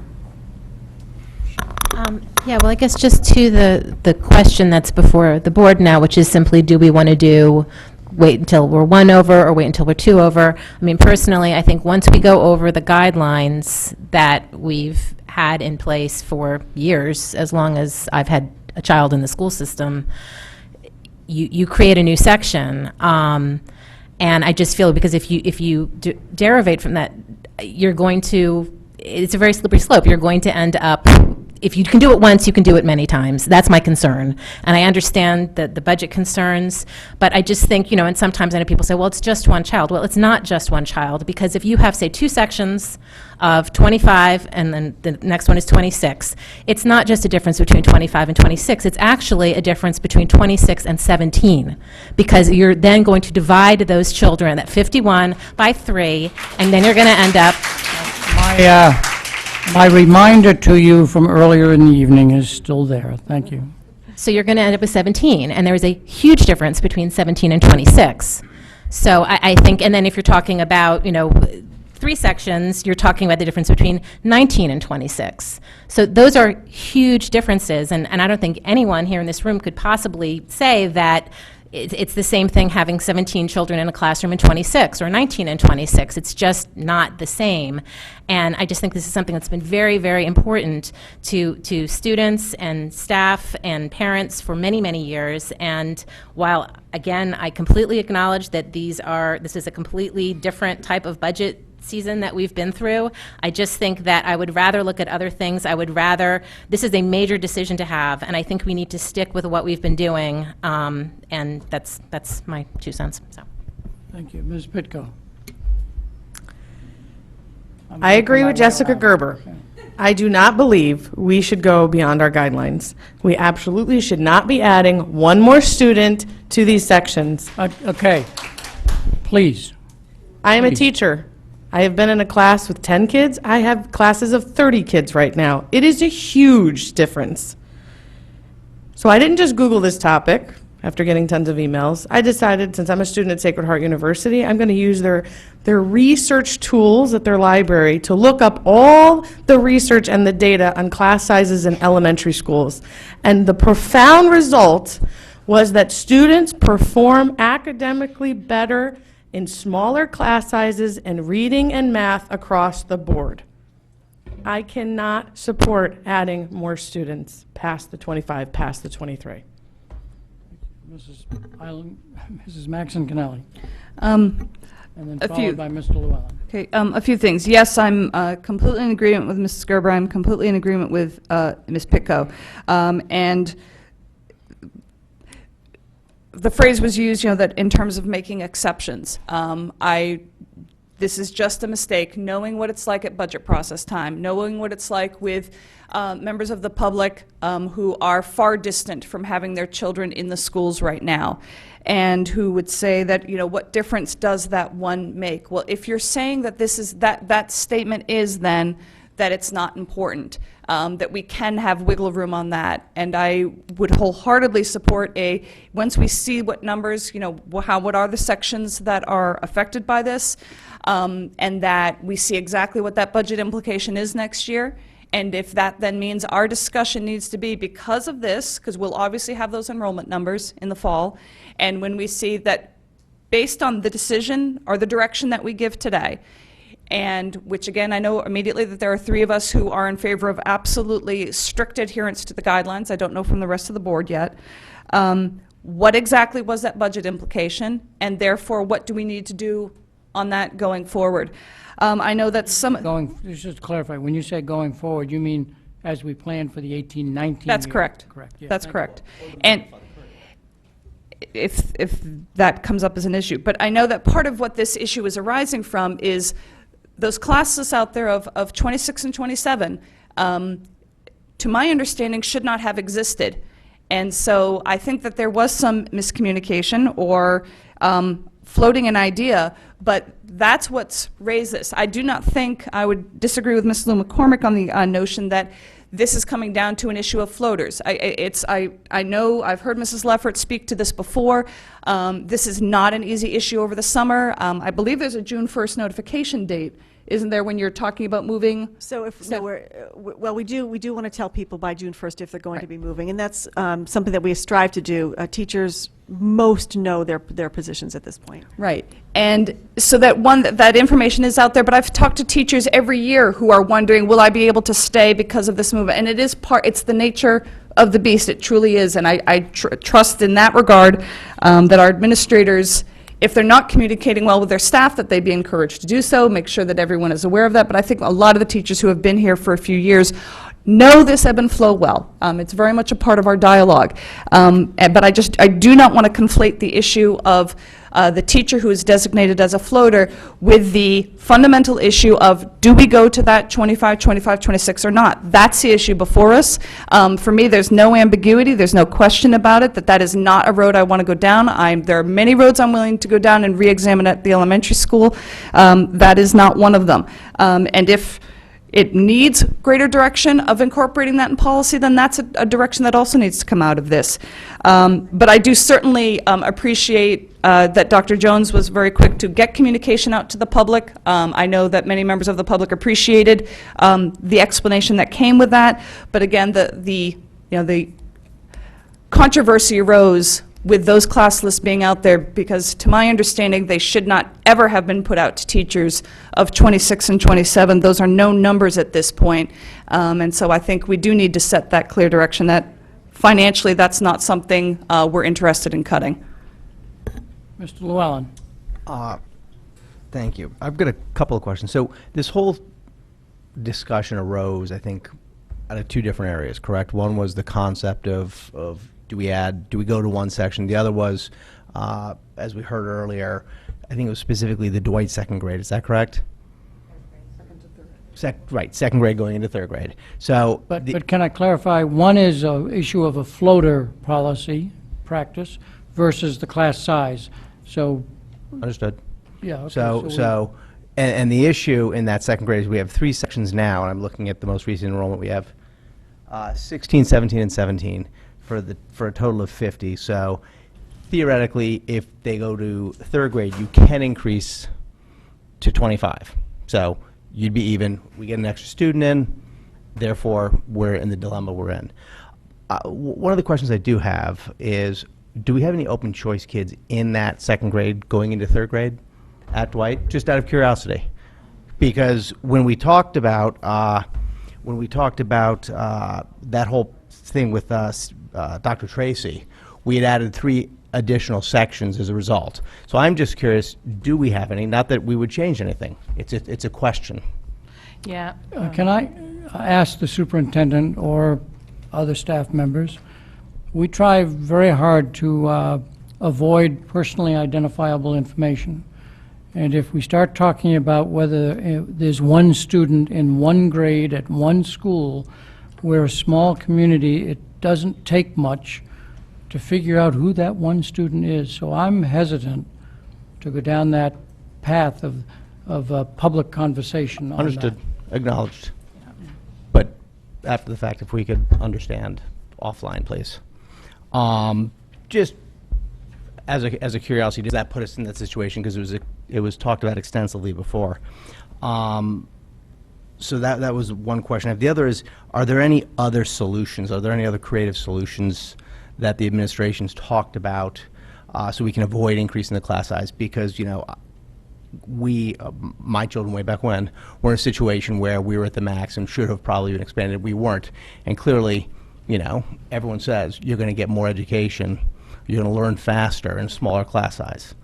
Yeah, well, I guess just to the question that's before the board now, which is simply, do we want to wait until we're 1 over or wait until we're 2 over? I mean, personally, I think once we go over the guidelines that we've had in place for years, as long as I've had a child in the school system, you create a new section. And I just feel, because if you derivate from that, you're going to, it's a very slippery slope. You're going to end up, if you can do it once, you can do it many times. That's my concern. And I understand the budget concerns, but I just think, and sometimes I know people say, well, it's just one child. Well, it's not just one child, because if you have, say, 2 sections of 25 and then the next one is 26, it's not just a difference between 25 and 26. It's actually a difference between 26 and 17, because you're then going to divide those children, that 51, by 3, and then you're going to end up... My reminder to you from earlier in the evening is still there. Thank you. So you're going to end up with 17, and there is a huge difference between 17 and 26. So I think, and then if you're talking about, 3 sections, you're talking about the difference between 19 and 26. So those are huge differences, and I don't think anyone here in this room could possibly say that it's the same thing having 17 children in a classroom and 26, or 19 and 26. It's just not the same. And I just think this is something that's been very, very important to students and staff and parents for many, many years. And while, again, I completely acknowledge that this is a completely different type of budget season that we've been through, I just think that I would rather look at other things. This is a major decision to have, and I think we need to stick with what we've been doing, and that's my 2 cents. So. Thank you. Ms. Pitko. I agree with Jessica Gerber. I do not believe we should go beyond our guidelines. We absolutely should not be adding 1 more student to these sections. Okay. Please. I am a teacher. I have been in a class with 10 kids. I have classes of 30 kids right now. It is a huge difference. So I didn't just Google this topic after getting tons of emails. I decided, since I'm a student at Sacred Heart University, I'm going to use their research tools at their library to look up all the research and the data on class sizes in elementary schools. And the profound result was that students perform academically better in smaller class sizes and reading and math across the board. I cannot support adding more students past the 25, past the 23. Mrs. Island, Mrs. Maxon Cannelli. Um, And A then few. followed by Mr. Llewellyn. Okay, a few things. Yes, I'm completely in agreement with Mrs. Gerber. I'm completely in agreement with Ms. Pitko. And the phrase was used, that in terms of making exceptions. This is just a mistake, knowing what it's like at budget process time, knowing what it's like with members of the public who are far distant from having their children in the schools right now, and who would say that, what difference does that one make? Well, if you're saying that that statement is then that it's not important, that we can have wiggle room on that. And I would wholeheartedly support once we see what numbers, what are the sections that are affected by this, and that we see exactly what that budget implication is next year. And if that then means our discussion needs to be because of this, because we'll obviously have those enrollment numbers in the fall, and when we see that based on the decision or the direction that we give today, and which again, I know immediately that there are 3 of us who are in favor of absolutely strict adherence to the guidelines. I don't know from the rest of the board yet. What exactly was that budget implication, and therefore what do we need to do on that going forward? I know that Just to clarify, when you say going forward, you mean as we plan for the 18-19 That's year? correct. Correct. Yeah, That's thank you. correct. And if that comes up as an issue. But I know that part of what this issue is arising from is those classes out there of 26 and 27, to my understanding, should not have existed. And so I think that there was some miscommunication or floating an idea, but that's what's raised this. I do not think, I would disagree with Ms. Lou McCormick on the notion that this is coming down to an issue of floaters. I know, I've heard Mrs. Leffert speak to this before. This is not an easy issue over the summer. I believe there's a June 1st notification date, isn't there, when you're talking about moving? So we do want to tell people by June 1st if they're going to be moving, and that's something that we strive to do. Teachers most know their positions at this point. Right. And so that information is out there, but I've talked to teachers every year who are wondering, will I be able to stay because of this movement? And it's the nature of the beast, it truly is, and I trust in that regard that our administrators, if they're not communicating well with their staff, that they be encouraged to do so, make sure that everyone is aware of that. But I think a lot of the teachers who have been here for a few years know this ebb and flow well. It's very much a part of our dialogue. But I do not want to conflate the issue of the teacher who is designated as a floater with the fundamental issue of, do we go to that 25, 25, 26 or not? That's the issue before us. For me, there's no ambiguity, there's no question about it, that is not a road I want to go down. There are many roads I'm willing to go down and re-examine at the elementary school. That is not one of them. And if it needs greater direction of incorporating that in policy, then that's a direction that also needs to come out of this. But I do certainly appreciate that Dr. Jones was very quick to get communication out to the public. I know that many members of the public appreciated the explanation that came with that. But again, the controversy arose with those class lists being out there, because to my understanding, they should not ever have been put out to teachers of 26 and 27. Those are known numbers at this point. And so I think we do need to set that clear direction that financially that's not something we're interested in cutting. Mr. Llewellyn. Thank you. I've got a couple of questions. So this whole discussion arose, I think, out of 2 different areas, correct? One was the concept of do we go to one section? The other was, as we heard earlier, I think it was specifically the Dwight second grade. Is that correct? Second grade going into 3rd grade. So, But can I clarify, one is an issue of a floater policy, practice, versus the class size. So, understood. yeah, okay. And the issue in that 2nd grade is we have 3 sections now, and I'm looking at the most recent enrollment. We have 16, 17, and 17 for a total of 50. So theoretically, if they go to 3rd grade, you can increase to 25. So you'd be even. We get an extra student in, therefore we're in the dilemma we're in. One of the questions I do have is, do we have any open choice kids in that 2nd grade going into 3rd grade? at Dwight, just out of curiosity? Because when we talked about, that whole thing with Dr. Tracy, we had added 3 additional sections as a result. So I'm just curious, do we have any? Not that we would change anything. It's a question. Yeah. Can I ask the superintendent or other staff members? We try very hard to avoid personally identifiable information. And if we start talking about whether there's one student in one grade at one school, we're a small community, it doesn't take much to figure out who that one student is. So I'm hesitant to go down that path of public conversation on that. Understood, acknowledged. But after the fact, if we could understand offline, please. Just as a curiosity, does that put us in that situation? Because it was talked about extensively before. So that was one question. The other is, are there any other solutions? Are there any other creative solutions that the administration's talked about so we can avoid increasing the class size? Because, you know, we, my children way back when, were in a situation where we were at the max and should have probably been expanded. We weren't. And clearly, you know, everyone says you're going to get more education, you're going to learn faster in a smaller class size.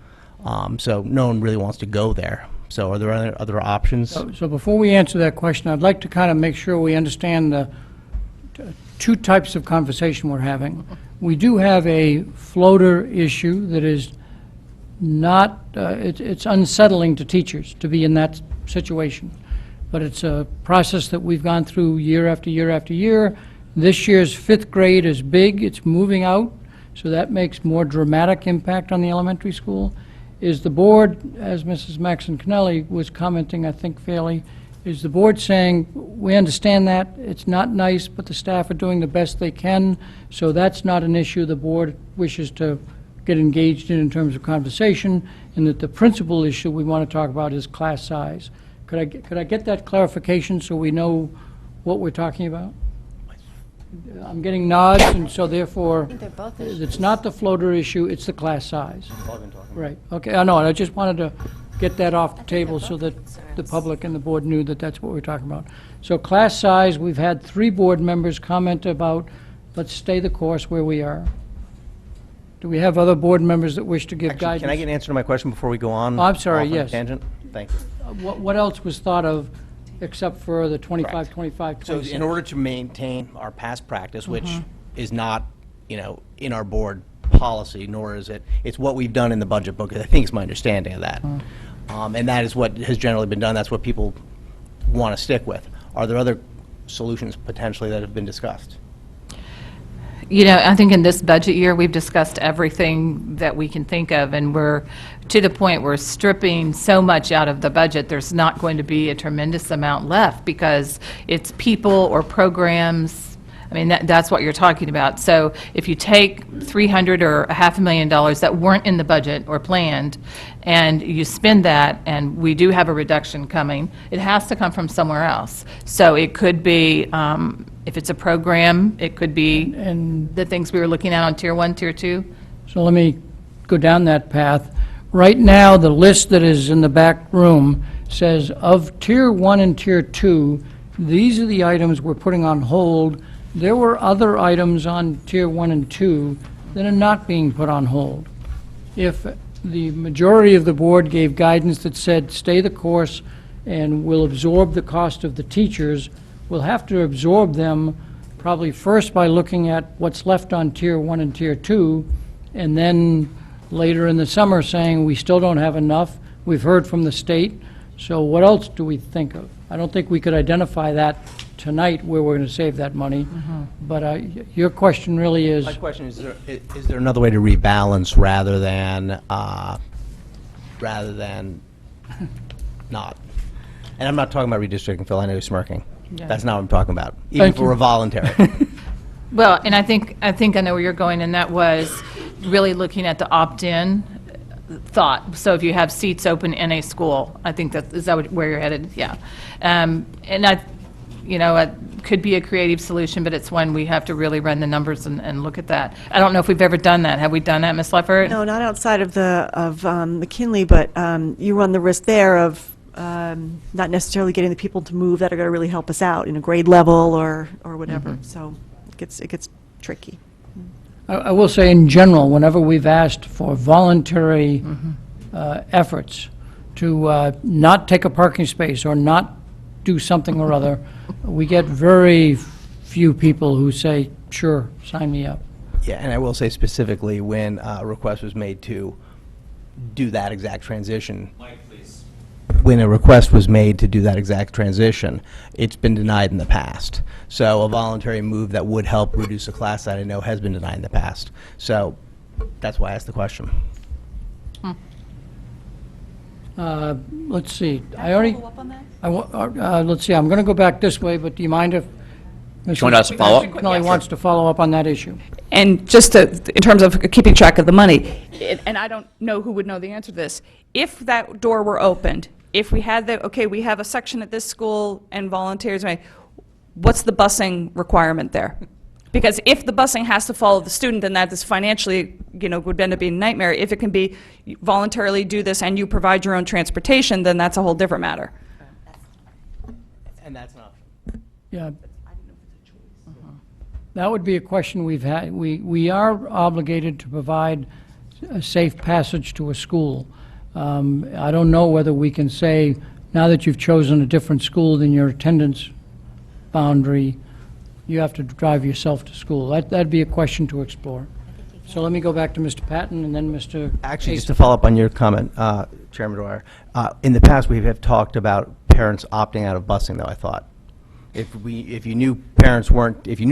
So no one really wants to go there. So are there other options? So before we answer that question, I'd like to kind of make sure we understand the 2 types of conversation we're having. We do have a floater issue that is not, it's unsettling to teachers to be in that situation. But it's a process that we've gone through year after year after year. This year's 5th grade is big, it's moving out, so that makes more dramatic impact on the elementary school. Is the board, as Mrs. Maxon Connelly was commenting, I think fairly, is the board saying, we understand that, it's not nice, but the staff are doing the best they can, so that's not an issue the board wishes to get engaged in terms of conversation, and that the principal issue we want to talk about is class size. Could I get that clarification so we know what we're talking about? I'm getting nods, and so therefore, it's not the floater issue, it's the class size. Right, okay, I know, and I just wanted to get that off the table so that the public and the board knew that that's what we're talking about. So class size, we've had 3 board members comment about, let's stay the course where we are. Do we have other board members that wish to give Actually, guidance? can I get an answer to my question before we go on? Oh, I'm sorry, off on a yes. tangent? Thank you. What else was thought of except for the 25, 25, 26? So in order to maintain our past practice, which is not, you know, in our board policy, nor is it, it's what we've done in the budget book, I think is my understanding of that. And that is what has generally been done, that's what people want to stick with. Are there other solutions potentially that have been discussed? You know, I think in this budget year, we've discussed everything that we can think of, and we're to the point we're stripping so much out of the budget, there's not going to be a tremendous amount left because it's people or programs. I mean, that's what you're talking about. So if you take $300,000 or $500,000 that weren't in the budget or planned, and you spend that, and we do have a reduction coming, it has to come from somewhere else. So it could be, if it's a program, it could be the things we were looking at on Tier 1, Tier 2. So let me go down that path. Right now, the list that is in the back room says of Tier 1 and Tier 2, these are the items we're putting on hold. There were other items on Tier 1 and 2 that are not being put on hold. If the majority of the board gave guidance that said, stay the course and we'll absorb the cost of the teachers, we'll have to absorb them probably first by looking at what's left on Tier 1 and Tier 2, and then later in the summer saying, we still don't have enough. We've heard from the state, so what else do we think of? I don't think we could identify that tonight where we're going to save that money, but your question really is... My question is there another way to rebalance rather than not? And I'm not talking about redistricting, Phil, I know you're smirking. Yeah. That's not what I'm talking about, even if we're voluntary. Well, and I think I know where you're going, and that was really looking at the opt-in thought. So if you have seats open in a school, I think is that where you're headed? Yeah. And you know, it could be a creative solution, but it's when we have to really run the numbers and look at that. I don't know if we've ever done that. Have we done that, Ms. Leffert? No, not outside of McKinley, but you run the risk there of not necessarily getting the people to move that are going to really help us out in a grade level or whatever. So it gets tricky. I will say, in general, whenever we've asked for voluntary efforts to not take a parking space or not do something or other, we get very few people who say, sure, sign me up. Yeah, and I will say specifically, when a request was made to do that exact transition. Mike, please. When a request was made to do that exact transition, it's been denied in the past. So a voluntary move that would help reduce a class size, I know, has been denied in the past. So that's why I asked the question. Let's see, I already... let's see, I'm going to go back this way, but do you mind if... you want us to follow up? Connolly wants to follow up on that issue. And just in terms of keeping track of the money, and I don't know who would know the answer to this, if that door were opened, if we had okay, we have a section at this school and volunteers, what's the busing requirement there? Because if the busing has to follow the student, then that is financially, would end up being a nightmare. If it can be voluntarily do this and you provide your own transportation, then that's a whole different matter. And that's an option. Yeah. That would be a question we've had. We are obligated to provide a safe passage to a school. I don't know whether we can say, now that you've chosen a different school than your attendance boundary, you have to drive yourself to school. That'd be a question to explore. So let me go back to Mr. Patton and then Mr. Actually, just to follow up on your comment, Chairman Dwyer, in the past, we have talked about parents opting out of busing, though, I thought. If you knew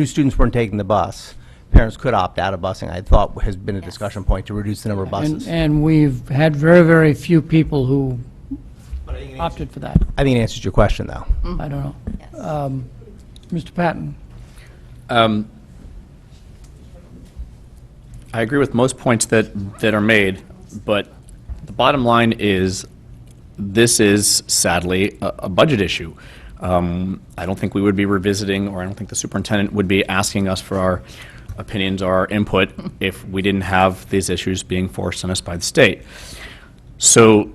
students weren't taking the bus, parents could opt out of busing. I thought has been a discussion point to reduce the number of buses. And we've had very, very few people who opted for that. I think it answers your question, though. I don't know. Mr. Patton? I agree with most points that are made, but the bottom line is this is sadly a budget issue. I don't think we would be revisiting, or I don't think the superintendent would be asking us for our opinions or our input if we didn't have these issues being forced on us by the state. So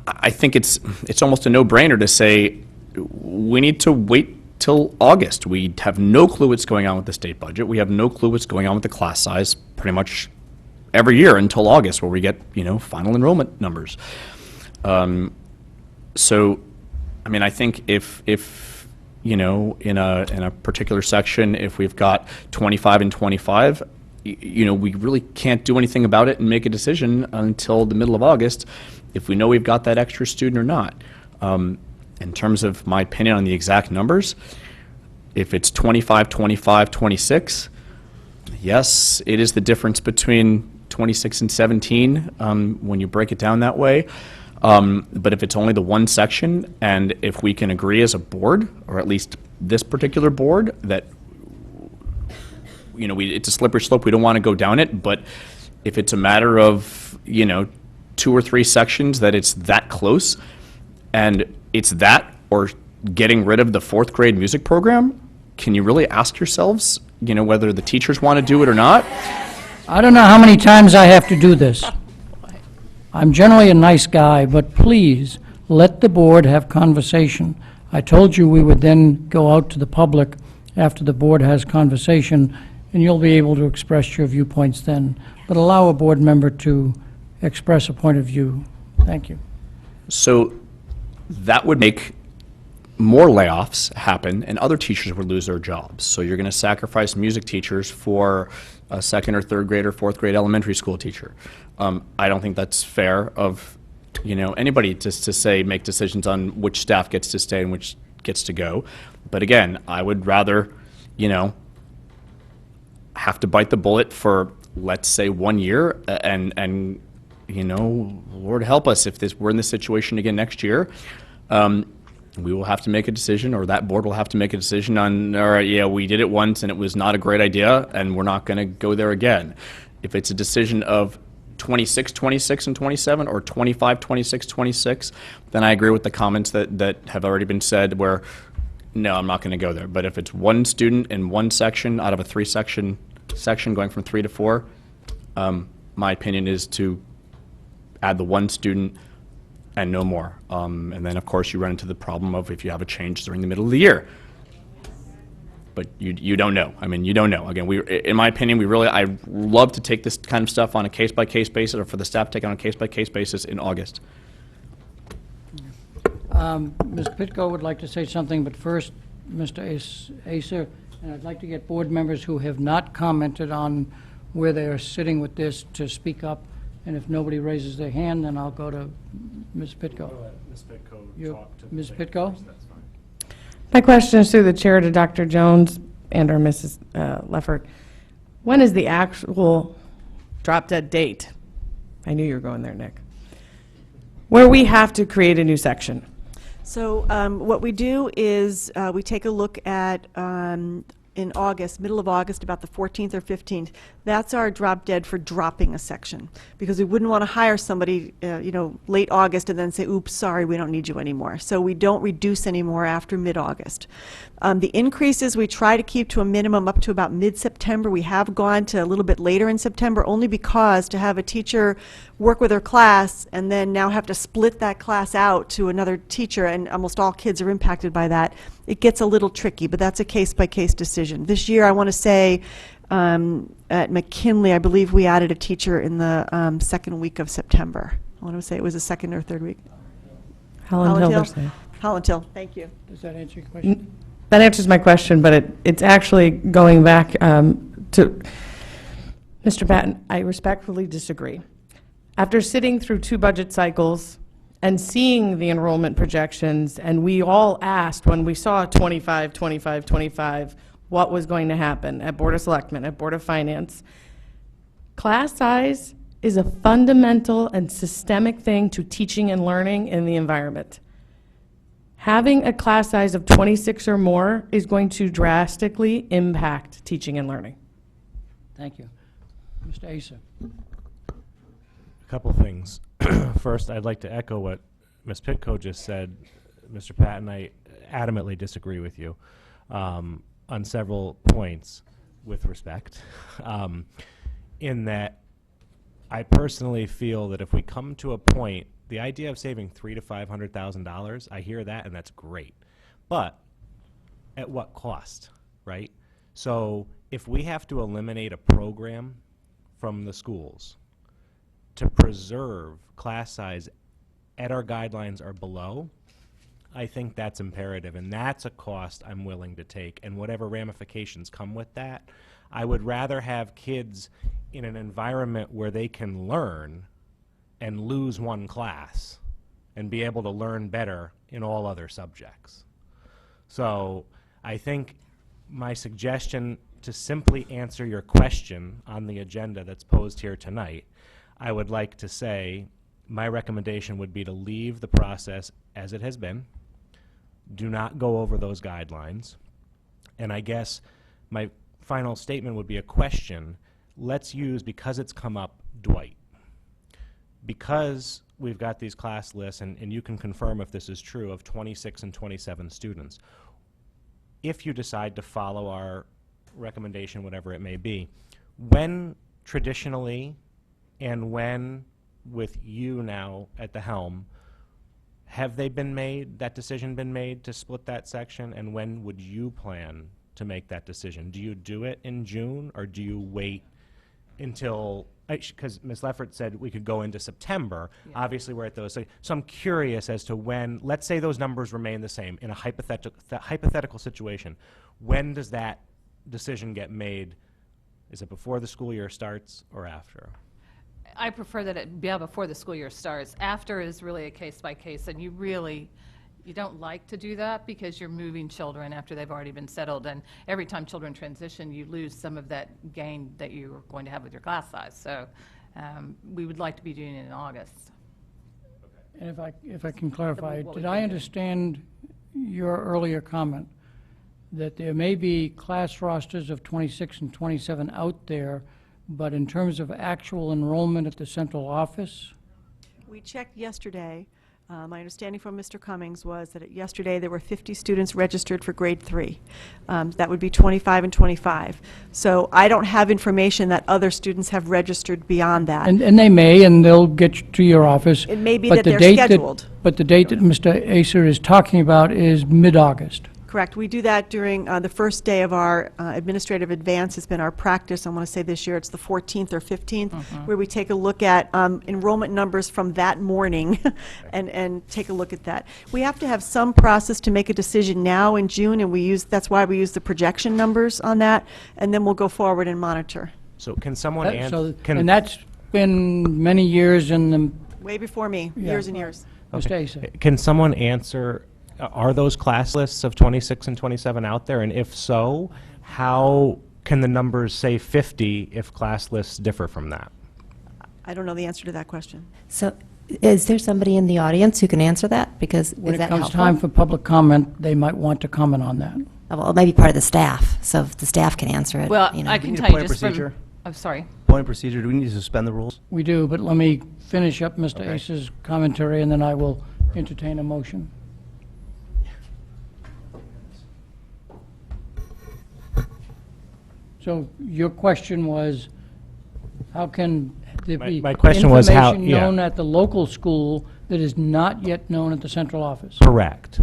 I think it's almost a no-brainer to say we need to wait till August. We have no clue what's going on with the state budget. We have no clue what's going on with the class size pretty much every year until August, where we get, final enrollment numbers. So, I mean, I think if in a particular section, if we've got 25 and 25, we really can't do anything about it and make a decision until the middle of August if we know we've got that extra student or not. In terms of my opinion on the exact numbers, if it's 25, 25, 26, yes, it is the difference between 26 and 17 when you break it down that way. But if it's only the one section, and if we can agree as a board, or at least this particular board, that it's a slippery slope, we don't want to go down it, but if it's a matter of 2 or 3 sections that it's that close, and it's that or getting rid of the 4th grade music program, can you really ask yourselves, whether the teachers want to do it or not? I don't know how many times I have to do this. I'm generally a nice guy, but please, let the board have conversation. I told you we would then go out to the public after the board has conversation, and you'll be able to express your viewpoints then. But allow a board member to express a point of view. Thank you. So that would make more layoffs happen, and other teachers would lose their jobs. So you're going to sacrifice music teachers for a 2nd or 3rd grade or 4th grade elementary school teacher. I don't think that's fair of anybody just to say make decisions on which staff gets to stay and which gets to go. But again, I would rather have to bite the bullet for, let's say, 1 year, and Lord help us if we're in this situation again next year. We will have to make a decision, or that board will have to make a decision on, all right, yeah, we did it once and it was not a great idea, and we're not going to go there again. If it's a decision of 26, 26, and 27, or 25, 26, 26, then I agree with the comments that have already been said where, no, I'm not going to go there. But if it's one student in one section out of a three-section section going from 3 to 4, my opinion is to add the one student and no more. And then, of course, you run into the problem of if you have a change during the middle of the year. But you don't know. I mean, you don't know. Again, in my opinion, I love to take this kind of stuff on a case-by-case basis, or for the staff to take it on a case-by-case basis in August. Ms. Pitko would like to say something, but first, Mr. Acer, and I'd like to get board members who have not commented on where they are sitting with this to speak up, and if nobody raises their hand, then I'll go to Ms. Pitko. Ms. Pitko talk to Ms. Pitko? My question is through the chair to Dr. Jones and or Mrs. Leffert. When is the actual drop-dead date? I knew you were going there, Nick. Where we have to create a new section. So what we do is we take a look at in August, middle of August, about the 14th or 15th. That's our drop dead for dropping a section, because we wouldn't want to hire somebody, late August and then say, oops, sorry, we don't need you anymore. So we don't reduce anymore after mid-August. The increases we try to keep to a minimum up to about mid-September. We have gone to a little bit later in September, only because to have a teacher work with her class and then now have to split that class out to another teacher, and almost all kids are impacted by that, it gets a little tricky, but that's a case-by-case decision. This year, I want to say, at McKinley, I believe we added a teacher in the second week of September. I want to say it was the second or third week. Holland Hill. Holland Hill, thank you. Does that answer your question? That answers my question, but it's actually going back to Mr. Patton. I respectfully disagree. After sitting through 2 budget cycles and seeing the enrollment projections, and we all asked when we saw 25, 25, 25, what was going to happen at Board of Selectmen, at Board of Finance. Class size is a fundamental and systemic thing to teaching and learning in the environment. Having a class size of 26 or more is going to drastically impact teaching and learning. Thank you. Mr. Acer. A couple things. First, I'd like to echo what Ms. Pitko just said. Mr. Patton, I adamantly disagree with you on several points with respect, in that I personally feel that if we come to a point, the idea of saving $300,000 to $500,000, I hear that, and that's great. But at what cost, right? So if we have to eliminate a program from the schools to preserve class size at our guidelines or below, I think that's imperative, and that's a cost I'm willing to take, and whatever ramifications come with that. I would rather have kids in an environment where they can learn and lose one class and be able to learn better in all other subjects. So I think my suggestion, to simply answer your question on the agenda that's posed here tonight, I would like to say my recommendation would be to leave the process as it has been. Do not go over those guidelines. And I guess my final statement would be a question. Let's use, because it's come up, Dwight. Because we've got these class lists, and you can confirm if this is true, of 26 and 27 students. If you decide to follow our recommendation, whatever it may be, when traditionally and when with you now at the helm, have they been made, that decision been made to split that section, and when would you plan to make that decision? Do you do it in June, or do you wait until, because Ms. Leffert said we could go into September. Yeah. Obviously, we're at those. So I'm curious as to when, let's say those numbers remain the same in a hypothetical situation, when does that decision get made? Is it before the school year starts or after? I prefer that it be before the school year starts. After is really a case-by-case, and you don't like to do that because you're moving children after they've already been settled, and every time children transition, you lose some of that gain that you were going to have with your class size. So we would like to be doing it in August. And if I can clarify, What did we I can do. understand your earlier comment that there may be class rosters of 26 and 27 out there but in terms of actual enrollment at the central office, We checked yesterday. My understanding from Mr. Cummings was that yesterday there were 50 students registered for grade 3. That would be 25 and 25. So I don't have information that other students have registered beyond that. and they may, and they'll get to your office. It may be but that the they're date scheduled. But the date that Mr. Acer is talking about is mid-August. Correct. We do that during the first day of our administrative advance. Has been our practice. I want to say this year it's the 14th or 15th, where we take a look at enrollment numbers from that morning and take a look at that. We have to have some process to make a decision now in June, and that's why we use the projection numbers on that, and then we'll go forward and monitor. So can someone And that's been many years in the, Way before me, Yeah. years and years. Mr. Acer. Can someone answer, are those class lists of 26 and 27 out there? And if so, how can the numbers say 50 if class lists differ from that? I don't know the answer to that question. So is there somebody in the audience who can answer that? Because when is it that comes helpful? time for public comment, they might want to comment on that. Well, maybe part of the staff, so if the staff can answer it, Well, you know. I can need a tell you point of just from, procedure? I'm sorry. Point of procedure, do we need to suspend the rules? We do, but let me finish up Mr. Ace's commentary, and then I will entertain a motion. So your question was, how can there be My question was how- information yeah. known at the local school that is not yet known at the central office? Correct.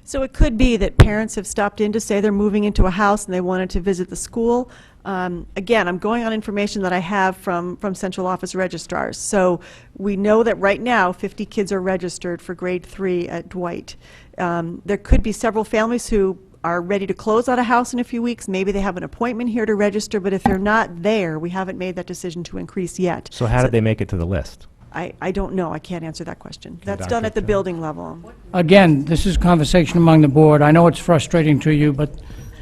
So it could be that parents have stopped in to say they're moving into a house and they wanted to visit the school. Again, I'm going on information that I have from central office registrars. So we know that right now, 50 kids are registered for grade 3 at Dwight. There could be several families who are ready to close out a house in a few weeks. Maybe they have an appointment here to register, but if they're not there, we haven't made that decision to increase yet. So how did they make it to the list? I don't know. I can't answer that question. That's Dr. done at the Jones? building level. Again, this is conversation among the board. I know it's frustrating to you, but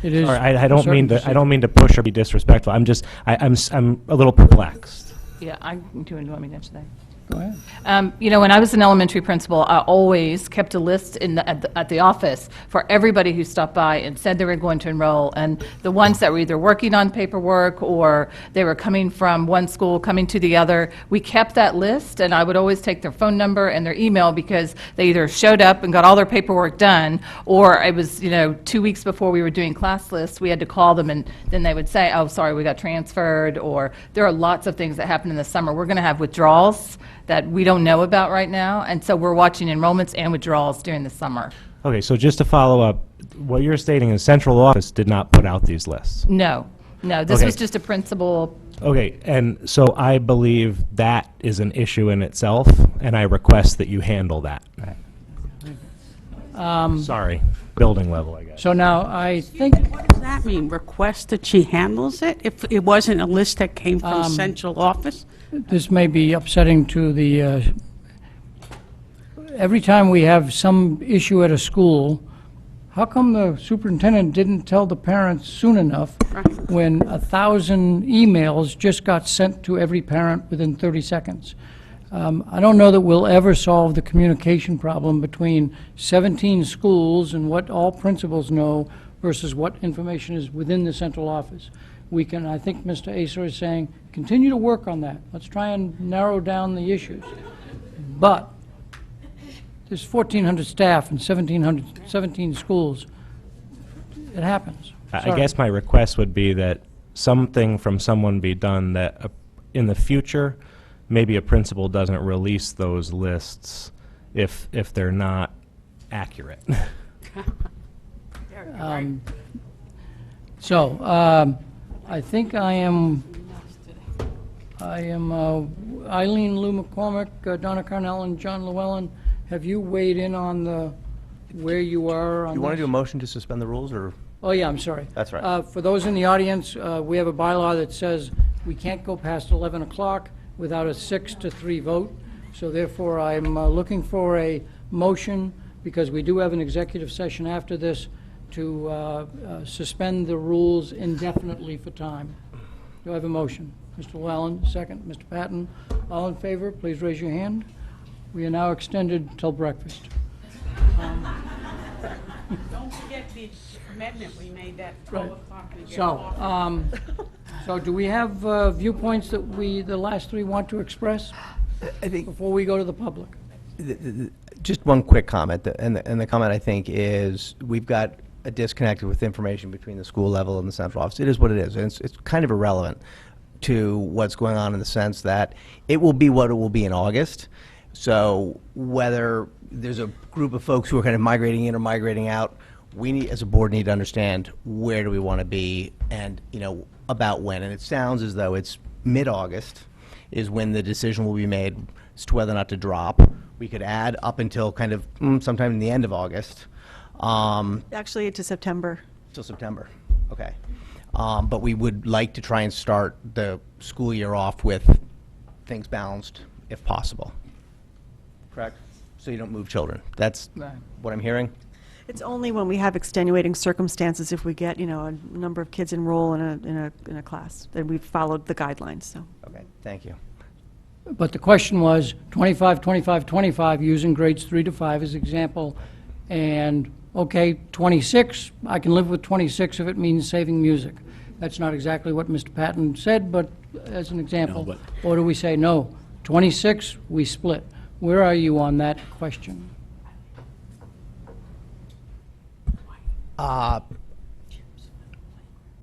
it is. Sorry, I a don't certain mean to, I procedure. don't mean to push or be disrespectful. I'm just, I'm a little perplexed. Yeah, do you want me to answer that? Go ahead. You know, when I was an elementary principal, I always kept a list at the office for everybody who stopped by and said they were going to enroll. And the ones that were either working on paperwork or they were coming from one school, coming to the other, we kept that list, and I would always take their phone number and their email because they either showed up and got all their paperwork done, or it was, 2 weeks before we were doing class lists, we had to call them, and then they would say, oh, sorry, we got transferred, or there are lots of things that happen in the summer. We're going to have withdrawals that we don't know about right now, and so we're watching enrollments and withdrawals during the summer. Okay, so just to follow up, what you're stating is central office did not put out these lists. No, this Okay. was just a principal. Okay, and so I believe that is an issue in itself, and I request that you handle that. Sorry, building level, I guess. So now, I think, What does that mean? Request that she handles it? If it wasn't a list that came from central office? this may be upsetting to the, every time we have some issue at a school, how come the superintendent didn't tell the parents soon enough when 1,000 emails just got sent to every parent within 30 seconds? I don't know that we'll ever solve the communication problem between 17 schools and what all principals know versus what information is within the central office. We can, I think Mr. Acer is saying, continue to work on that. Let's try and narrow down the issues. But there's 1,400 staff and 17 schools. It happens. I Sorry. guess my request would be that something from someone be done that, in the future, maybe a principal doesn't release those lists if they're not accurate. I think I am Eileen Lou McCormick, Donna Carnell, and John Llewellyn. Have you weighed in on where you are on You want to this? do a motion to suspend the rules, or? Oh, yeah, I'm sorry. That's right. For those in the audience, we have a bylaw that says we can't go past 11 o'clock without a 6-3 vote. So therefore, I'm looking for a motion, because we do have an executive session after this, to suspend the rules indefinitely for time. Do I have a motion? Mr. Llewellyn, second. Mr. Patton, all in favor, please raise your hand. We are now extended till breakfast. Don't forget the amendment we made that 12 o'clock. So, So do we have viewpoints that the last three want to express I think before we go to the public? just one quick comment, and the comment I think is we've got a disconnect with information between the school level and the central office. It is what it is, and it's kind of irrelevant to what's going on in the sense that it will be what it will be in August. So whether there's a group of folks who are kind of migrating in or migrating out, we need, as a board, need to understand where do we want to be and, about when. And it sounds as though it's mid-August is when the decision will be made as to whether or not to drop. We could add up until kind of sometime in the end of August. Actually, to September. Till September, okay. But we would like to try and start the school year off with things balanced, if possible. Correct? So you don't move children. That's what I'm hearing? It's only when we have extenuating circumstances, if we get, a number of kids enroll in a class, then we've followed the guidelines, so. Okay, thank you. But the question was 25, 25, 25, using grades 3 to 5 as example, and, okay, 26, I can live with 26 if it means saving music. That's not exactly what Mr. Patton said, but as an example. Or do we say, no, 26, we split? Where are you on that question? I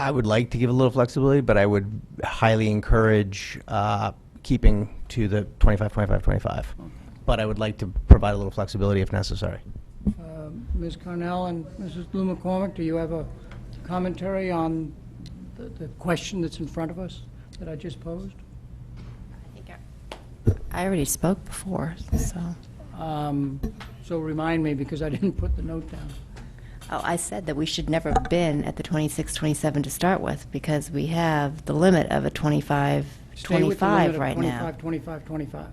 would like to give a little flexibility, but I would highly encourage keeping to the 25, 25, 25. But I would like to provide a little flexibility if necessary. Ms. Carnell and Mrs. Blue McCormick, do you have a commentary on the question that's in front of us that I just posed? I already spoke before, so. So remind me, because I didn't put the note down. Oh, I said that we should never have been at the 26, 27 to start with, because we have the limit of a 25, Stay with the 25 limit of right now. 25, 25, 25.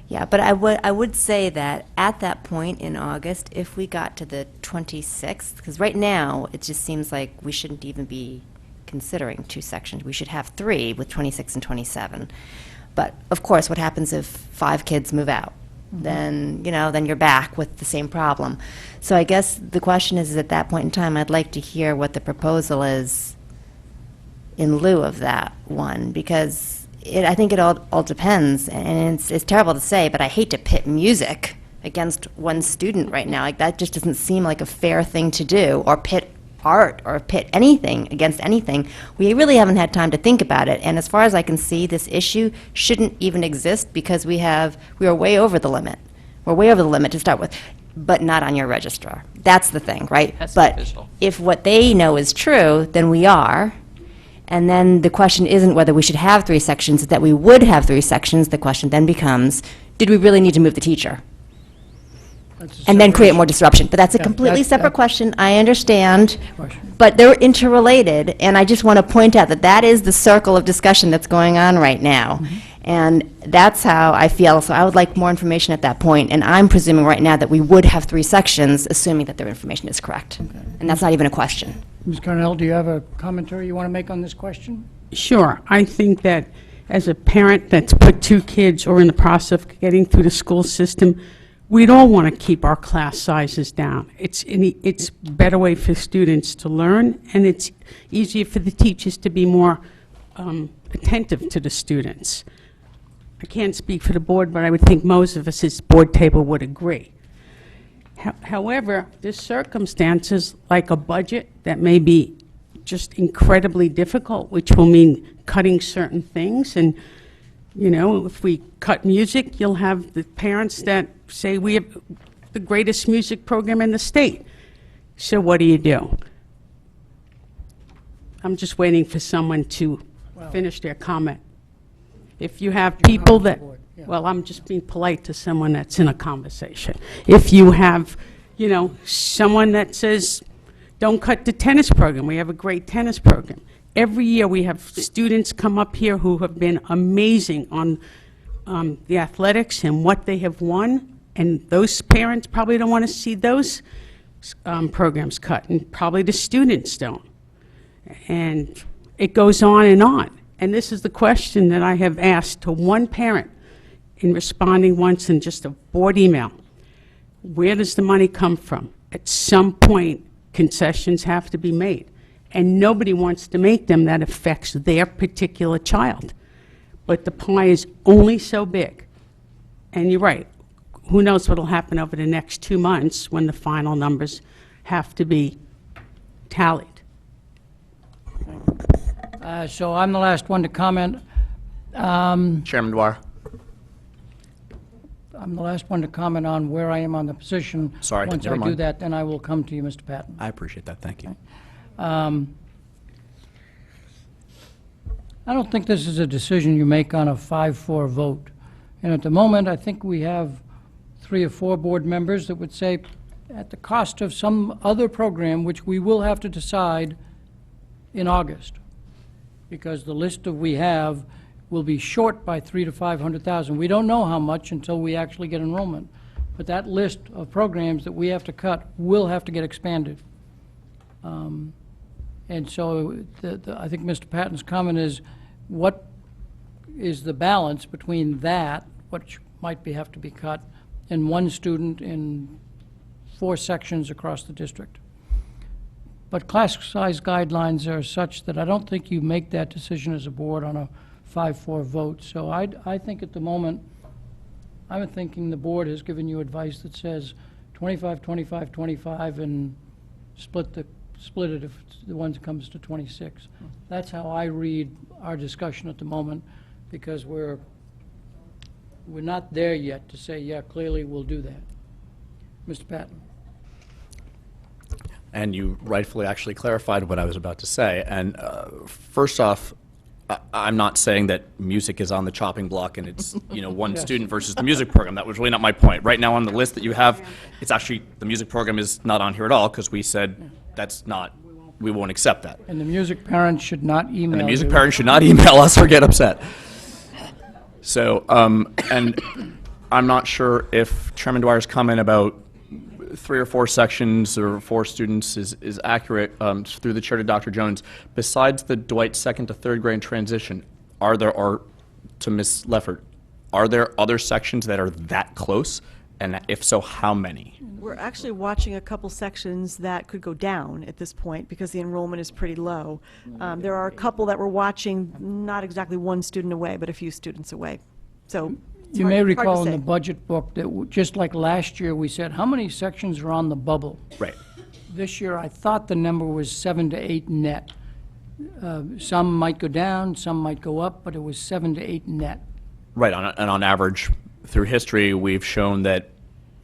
Yeah, but I would say that at that point in August, if we got to the 26th, because right now, it just seems like we shouldn't even be considering 2 sections. We should have 3 with 26 and 27. But, of course, what happens if 5 kids move out? Then, then you're back with the same problem. So I guess the question is, at that point in time, I'd like to hear what the proposal is in lieu of that one, because I think it all depends, and it's terrible to say, but I hate to pit music against one student right now. Like, that just doesn't seem like a fair thing to do, or pit art, or pit anything against anything. We really haven't had time to think about it, and as far as I can see, this issue shouldn't even exist because we are way over the limit. We're way over the limit to start with, but not on your registrar. That's the thing, right? That's But official. if what they know is true, then we are. And then the question isn't whether we should have 3 sections, it's that we would have 3 sections. The question then becomes, did we really need to move the teacher? And then create more disruption. But that's a completely separate question, I understand, but they're interrelated, and I just want to point out that that is the circle of discussion that's going on right now. And that's how I feel, so I would like more information at that point, and I'm presuming right now that we would have 3 sections, assuming that their information is correct. And that's not even a question. Ms. Carnell, do you have a commentary you want to make on this question? Sure. I think that as a parent that's put 2 kids or in the process of getting through the school system, we'd all want to keep our class sizes down. It's a better way for students to learn, and it's easier for the teachers to be more attentive to the students. I can't speak for the board, but I would think most of us at this board table would agree. However, there's circumstances like a budget that may be just incredibly difficult, which will mean cutting certain things. And, if we cut music, you'll have the parents that say we have the greatest music program in the state. So what do? I'm just waiting for someone to finish their comment. If you have people that, well, I'm just being polite to someone that's in a conversation. If you have, someone that says, don't cut the tennis program, we have a great tennis program. Every year we have students come up here who have been amazing on the athletics and what they have won, and those parents probably don't want to see those programs cut, and probably the students don't. And it goes on and on. And this is the question that I have asked to one parent in responding once in just a board email. Where does the money come from? At some point, concessions have to be made. and nobody wants to make them that affects their particular child. But the pie is only so big. And you're right, who knows what'll happen over the next 2 months when the final numbers have to be tallied. So I'm the last one to comment. Chairman Dwyer. I'm the last one to comment on where I am on the position. Sorry, Once never I do mind. that, then I will come to you, Mr. Patton. I appreciate that, thank you. I don't think this is a decision you make on a 5-4 vote. And at the moment, I think we have 3 or 4 board members that would say, at the cost of some other program, which we will have to decide in August, because the list of we have will be short by 300,000 to 500,000. We don't know how much until we actually get enrollment. But that list of programs that we have to cut will have to get expanded. And so I think Mr. Patton's comment is, what is the balance between that, which might have to be cut, and 1 student in 4 sections across the district? But class size guidelines are such that I don't think you make that decision as a board on a 5-4 vote. So I think at the moment, I'm thinking the board has given you advice that says 25, 25, 25, and split it if the one comes to 26. That's how I read our discussion at the moment, because we're not there yet to say, yeah, clearly we'll do that. Mr. Patton. And you rightfully actually clarified what I was about to say. And first off, I'm not saying that music is on the chopping block and it's, one Yes. student versus the music program. That was really not my point. Right now on the list that you have, it's actually, the music program is not on here at all, because we said we won't accept that. And the music parents should not email And the music you. parents should not email us or get upset. So, and I'm not sure if Chairman Dwyer's comment about 3 or 4 sections or 4 students is accurate. Through the chair to Dr. Jones, besides the Dwight 2nd to 3rd grade transition, or to Ms. Leffert, are there other sections that are that close? And if so, how many? We're actually watching a couple sections that could go down at this point because the enrollment is pretty low. There are a couple that we're watching, not exactly 1 student away, but a few students away. So it's You may hard to recall in say. the budget book that just like last year, we said, how many sections are on the bubble? Right. This year, I thought the number was 7 to 8 net. Some might go down, some might go up, but it was 7 to 8 net. Right, and on average, through history, we've shown that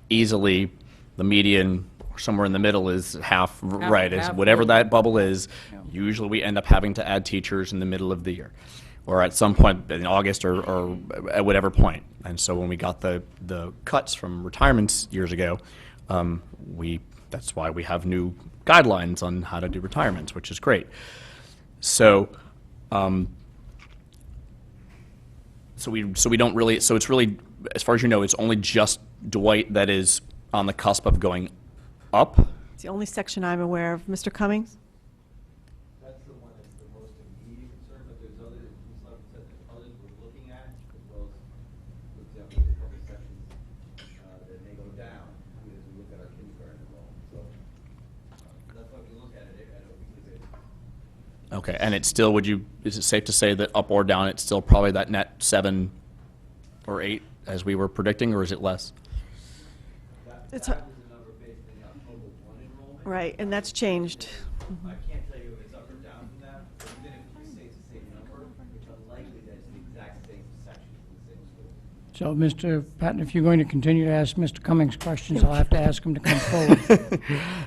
easily the median, or somewhere in the middle, is half right. Is half whatever full. that bubble is, usually we end up having to add teachers in the middle of the year, or at some point in August, or at whatever point. And so when we got the cuts from retirements years ago, that's why we have new guidelines on how to do retirements, which is great. So. So we don't really, so it's really, as far as you know, it's only just Dwight that is on the cusp of going up? It's the only section I'm aware of. Mr. Cummings? That's the one that's the most immediate concern, but there's others, Ms. Levin said there's others we're looking at, as well as, for example, a couple sections that may go down as we look at our kindergarten enrollment. So that's why we look at it at a weekly basis. Okay, and it's still, is it safe to say that up or down, it's still probably that net 7 or 8 as we were predicting, or is it less? It's That was the number based on the October 1 enrollment. right, and that's changed. I can't tell you if it's up or down from that, but even if we say it's the same number, it's unlikely that it's the exact same section in the same school. So, Mr. Patton, if you're going to continue to ask Mr. Cummings questions, I'll have to ask him to come forward.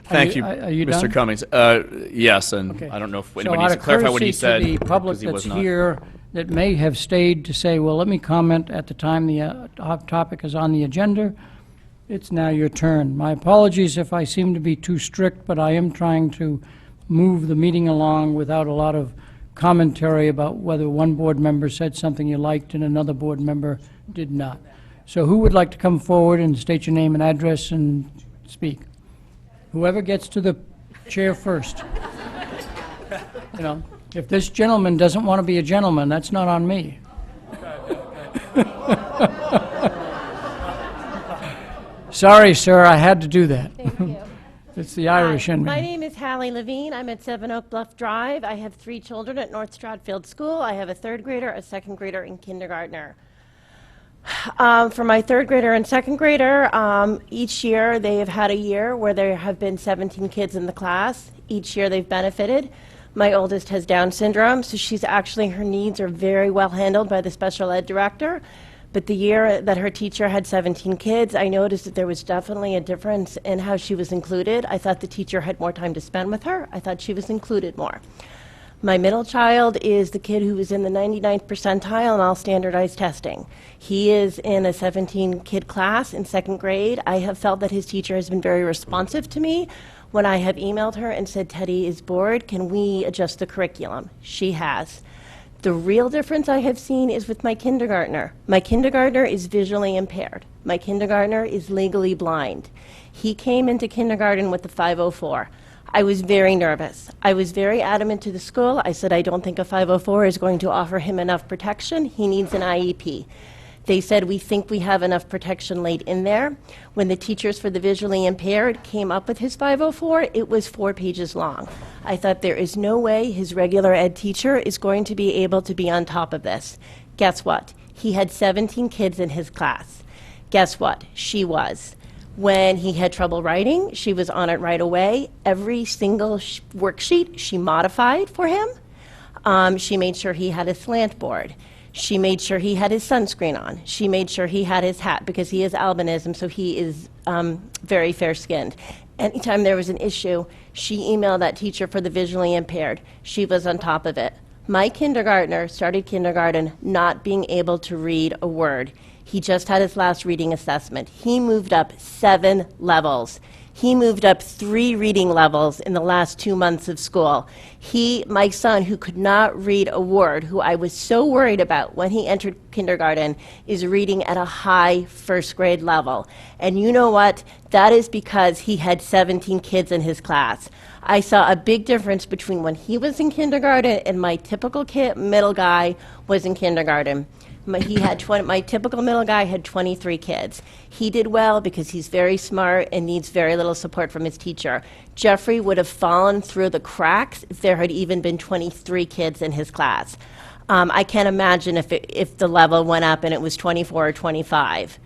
Thank you, Are you Mr. done? Cummings. Yes, and Okay. I don't know if So anybody out needs to of clarify what he courtesy said. to the public 'cause he that's was not. here that may have stayed to say, well, let me comment at the time the topic is on the agenda, it's now your turn. My apologies if I seem to be too strict, but I am trying to move the meeting along without a lot of commentary about whether one board member said something you liked and another board member did not. So who would like to come forward and state your name and address and speak? Whoever gets to the chair first. You know, if this gentleman doesn't want to be a gentleman, that's not on me. Sorry, sir, I had to do that. Thank you. It's the Irish in My me. name is Hallie Levine. I'm at 7 Oak Bluff Drive. I have 3 children at North Stratfield School. I have a 3rd grader, a 2nd grader, and kindergartner. For my 3rd grader and 2nd grader, each year they have had a year where there have been 17 kids in the class. Each year they've benefited. My oldest has Down syndrome, so her needs are very well handled by the special ed director. But the year that her teacher had 17 kids, I noticed that there was definitely a difference in how she was included. I thought the teacher had more time to spend with her. I thought she was included more. My middle child is the kid who was in the 99th percentile in all standardized testing. He is in a 17-kid class in 2nd grade. I have felt that his teacher has been very responsive to me when I have emailed her and said, Teddy is bored, can we adjust the curriculum? She has. The real difference I have seen is with my kindergartner. My kindergartner is visually impaired. My kindergartner is legally blind. He came into kindergarten with the 504. I was very nervous. I was very adamant to the school. I said, I don't think a 504 is going to offer him enough protection. He needs an IEP. They said, we think we have enough protection laid in there. When the teachers for the visually impaired came up with his 504, it was 4 pages long. I thought there is no way his regular ed teacher is going to be able to be on top of this. Guess what? He had 17 kids in his class. Guess what? She was. When he had trouble writing, she was on it right away. Every single worksheet she modified for him. She made sure he had a slant board. She made sure he had his sunscreen on. She made sure he had his hat because he has albinism, so he is very fair-skinned. Anytime there was an issue, she emailed that teacher for the visually impaired. She was on top of it. My kindergartner started kindergarten not being able to read a word. He just had his last reading assessment. He moved up 7 levels. He moved up 3 reading levels in the last 2 months of school. My son, who could not read a word, who I was so worried about when he entered kindergarten, is reading at a high 1st grade level. And you know what? That is because he had 17 kids in his class. I saw a big difference between when he was in kindergarten and my typical middle guy was in kindergarten. My typical middle guy had 23 kids. He did well because he's very smart and needs very little support from his teacher. Jeffrey would have fallen through the cracks if there had even been 23 kids in his class. I can't imagine if the level went up and it was 24 or 25.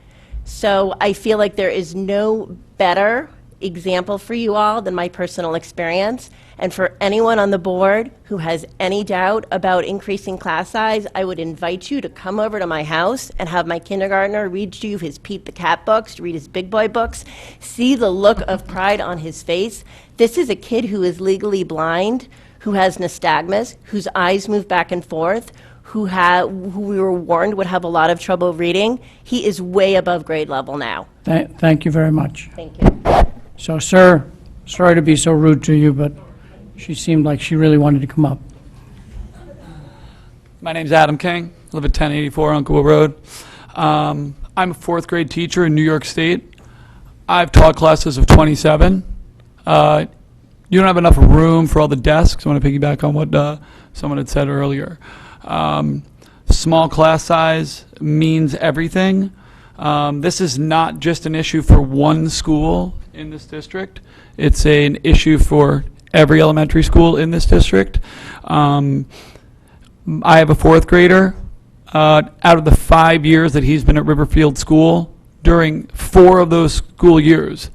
So I feel like there is no better example for you all than my personal experience. And for anyone on the board who has any doubt about increasing class size, I would invite you to come over to my house and have my kindergartner read to you his Pete the Cat books, read his Big Boy books, see the look of pride on his face. This is a kid who is legally blind, who has nystagmus, whose eyes move back and forth, who we were warned would have a lot of trouble reading. He is way above grade level now. Thank you very much. Thank you. So, sir, sorry to be so rude to you, but she seemed like she really wanted to come up. My name's Adam King. I live at 1084 Uncleville Road. I'm a 4th grade teacher in New York State. I've taught classes of 27. You don't have enough room for all the desks. I want to piggyback on what someone had said earlier. Small class size means everything. This is not just an issue for one school in this district. It's an issue for every elementary school in this district. I have a 4th grader. Out of the 5 years that he's been at Riverfield School, during 4 of those school years,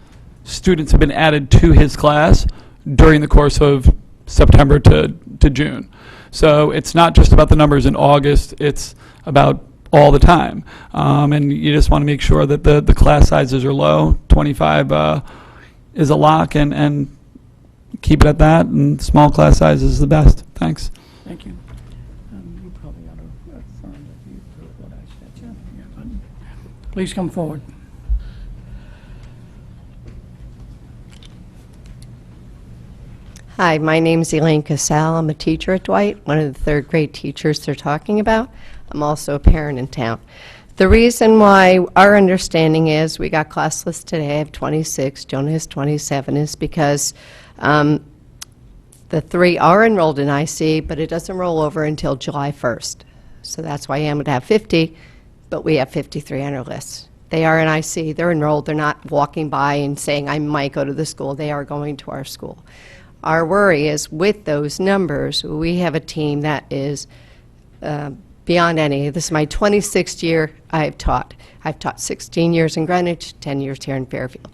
students have been added to his class during the course of September to June. So it's not just about the numbers in August, it's about all the time. And you just want to make sure that the class sizes are low. 25 is a lock, and keep it at that, and small class size is the best. Thanks. Thank you. You probably ought to affirm that you heard what I said. Yeah, but please come forward. Hi, my name's Elaine Casal. I'm a teacher at Dwight, one of the 3rd grade teachers they're talking about. I'm also a parent in town. The reason why our understanding is we got class list today of 26, Jonah has 27, is because the 3 are enrolled in IC, but it doesn't roll over until July 1st. So that's why I am going to have 50, but we have 53 on our list. They are in IC, they're enrolled, they're not walking by and saying, I might go to the school. They are going to our school. Our worry is with those numbers, we have a team that is beyond any. This is my 26th year I've taught. I've taught 16 years in Greenwich, 10 years here in Fairfield.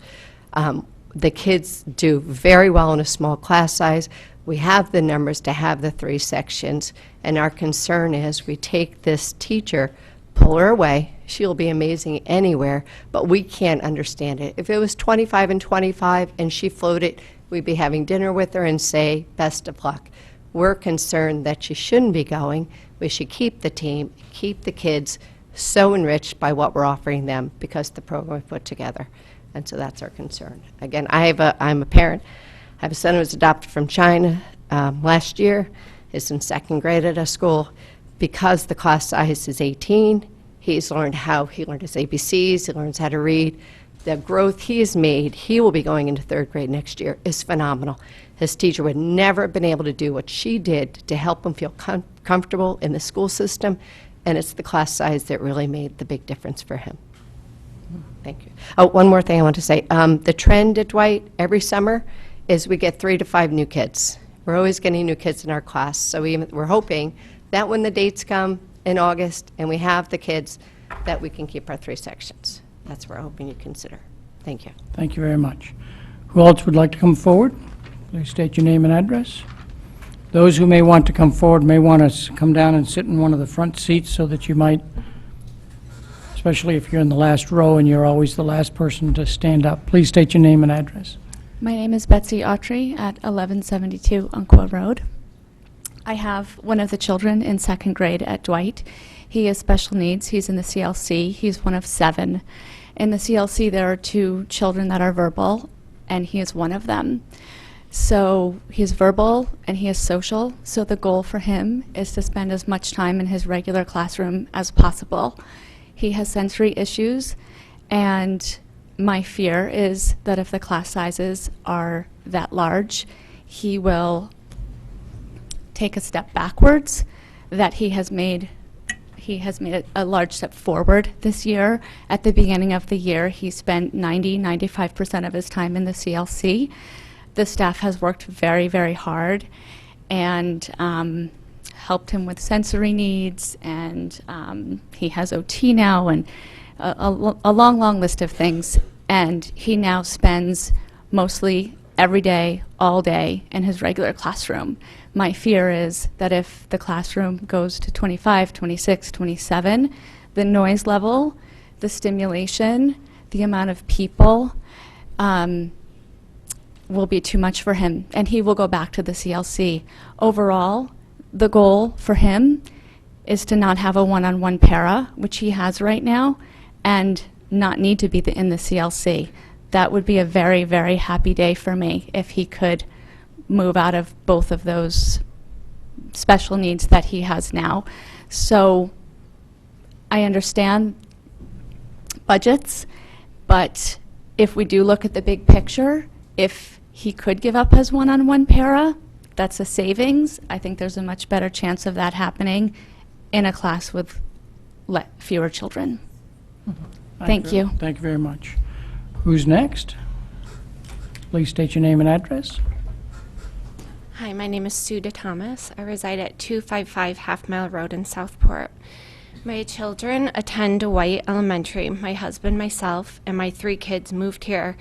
The kids do very well in a small class size. We have the numbers to have the 3 sections, and our concern is we take this teacher, pull her away. She'll be amazing anywhere, but we can't understand it. If it was 25 and 25 and she floated, we'd be having dinner with her and say, best of luck. We're concerned that she shouldn't be going. We should keep the team, keep the kids so enriched by what we're offering them because the program we put together. And so that's our concern. Again, I'm a parent. I have a son who was adopted from China last year. Is in 2nd grade at a school. Because the class size is 18, he learned his ABCs, he learns how to read. The growth he has made, he will be going into 3rd grade next year, is phenomenal. His teacher would never have been able to do what she did to help him feel comfortable in the school system, and it's the class size that really made the big difference for him. Thank you. Oh, one more thing I want to say. The trend at Dwight every summer is we get 3 to 5 new kids. We're always getting new kids in our class, so we're hoping that when the dates come in August and we have the kids, that we can keep our 3 sections. That's what we're hoping you consider. Thank you. Thank you very much. Who else would like to come forward? Please state your name and address. Those who may want to come forward may want to come down and sit in one of the front seats so that you might, especially if you're in the last row and you're always the last person to stand up. Please state your name and address. My name is Betsy Autry at 1172 Umpqua Road. I have one of the children in 2nd grade at Dwight. He has special needs. He's in the CLC. He's one of 7. In the CLC, there are 2 children that are verbal, and he is one of them. So he's verbal and he is social, so the goal for him is to spend as much time in his regular classroom as possible. He has sensory issues, and my fear is that if the class sizes are that large, he will take a step backwards, that he has made a large step forward this year. At the beginning of the year, he spent 95% of his time in the CLC. The staff has worked very, very hard and helped him with sensory needs, and he has OT now, and a long, long list of things. And he now spends mostly every day, all day, in his regular classroom. My fear is that if the classroom goes to 25, 26, 27, the noise level, the stimulation, the amount of people will be too much for him, and he will go back to the CLC. Overall, the goal for him is to not have a one-on-one para, which he has right now, and not need to be in the CLC. That would be a very, very happy day for me if he could move out of both of those special needs that he has now. So I understand budgets, but if we do look at the big picture, if he could give up his one-on-one para, that's a savings. I think there's a much better chance of that happening in a class with fewer children. Thank you. Thank you very much. Who's next? Please state your name and address. Hi, my name is Sue DeThomas. I reside at 255 Half Mile Road in Southport. My children attend Dwight Elementary. My husband, myself, and my 3 kids moved here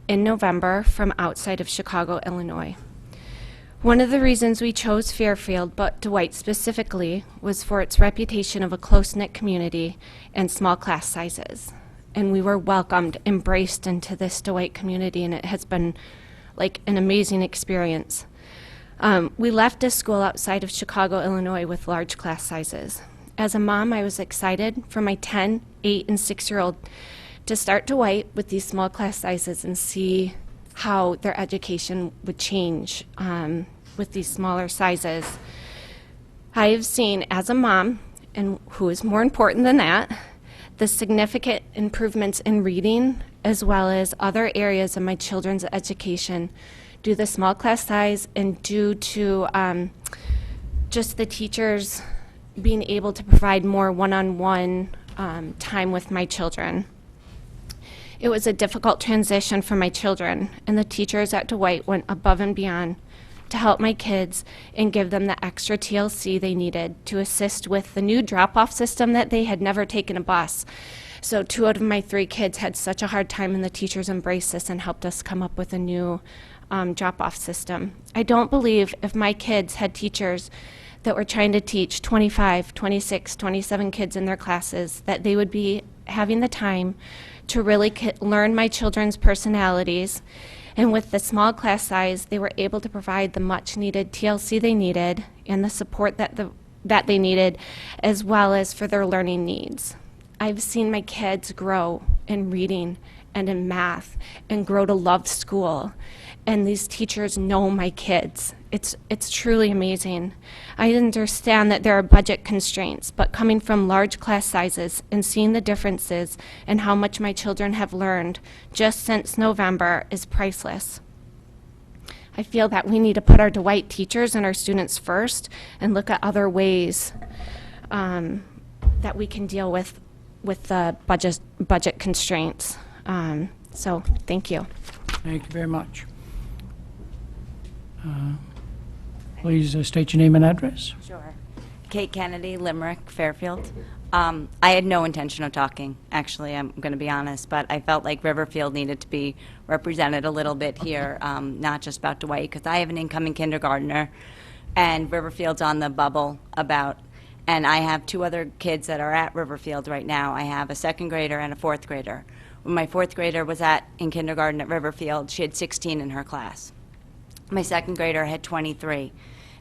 in November from outside of Chicago, Illinois. One of the reasons we chose Fairfield, but Dwight specifically, was for its reputation of a close-knit community and small class sizes. And we were welcomed, embraced into this Dwight community, and it has been like an amazing experience. We left this school outside of Chicago, Illinois with large class sizes. As a mom, I was excited for my 10, 8, and 6-year-old to start Dwight with these small class sizes and see how their education would change with these smaller sizes. I have seen, as a mom, and who is more important than that, the significant improvements in reading as well as other areas of my children's education due to the small class size and due to just the teachers being able to provide more one-on-one time with my children. It was a difficult transition for my children, and the teachers at Dwight went above and beyond to help my kids and give them the extra TLC they needed to assist with the new drop-off system that they had never taken a bus. So 2 out of my 3 kids had such a hard time, and the teachers embraced this and helped us come up with a new drop-off system. I don't believe if my kids had teachers that were trying to teach 25, 26, 27 kids in their classes, that they would be having the time to really learn my children's personalities. And with the small class size, they were able to provide the much-needed TLC they needed and the support that they needed, as well as for their learning needs. I've seen my kids grow in reading and in math and grow to love school. And these teachers know my kids. It's truly amazing. I understand that there are budget constraints, but coming from large class sizes and seeing the differences in how much my children have learned just since November is priceless. I feel that we need to put our Dwight teachers and our students first and look at other ways that we can deal with the budget constraints. So thank you. Thank you very much. Please state your name and address. Sure. Kate Kennedy, Limerick, Fairfield. I had no intention of talking, actually, I'm going to be honest, but I felt like Riverfield needed to be represented a little bit here, not just about Dwight, because I have an incoming kindergartner, and Riverfield's on the bubble and I have 2 other kids that are at Riverfield right now. I have a 2nd grader and a 4th grader. When my 4th grader was in kindergarten at Riverfield, she had 16 in her class. My 2nd grader had 23.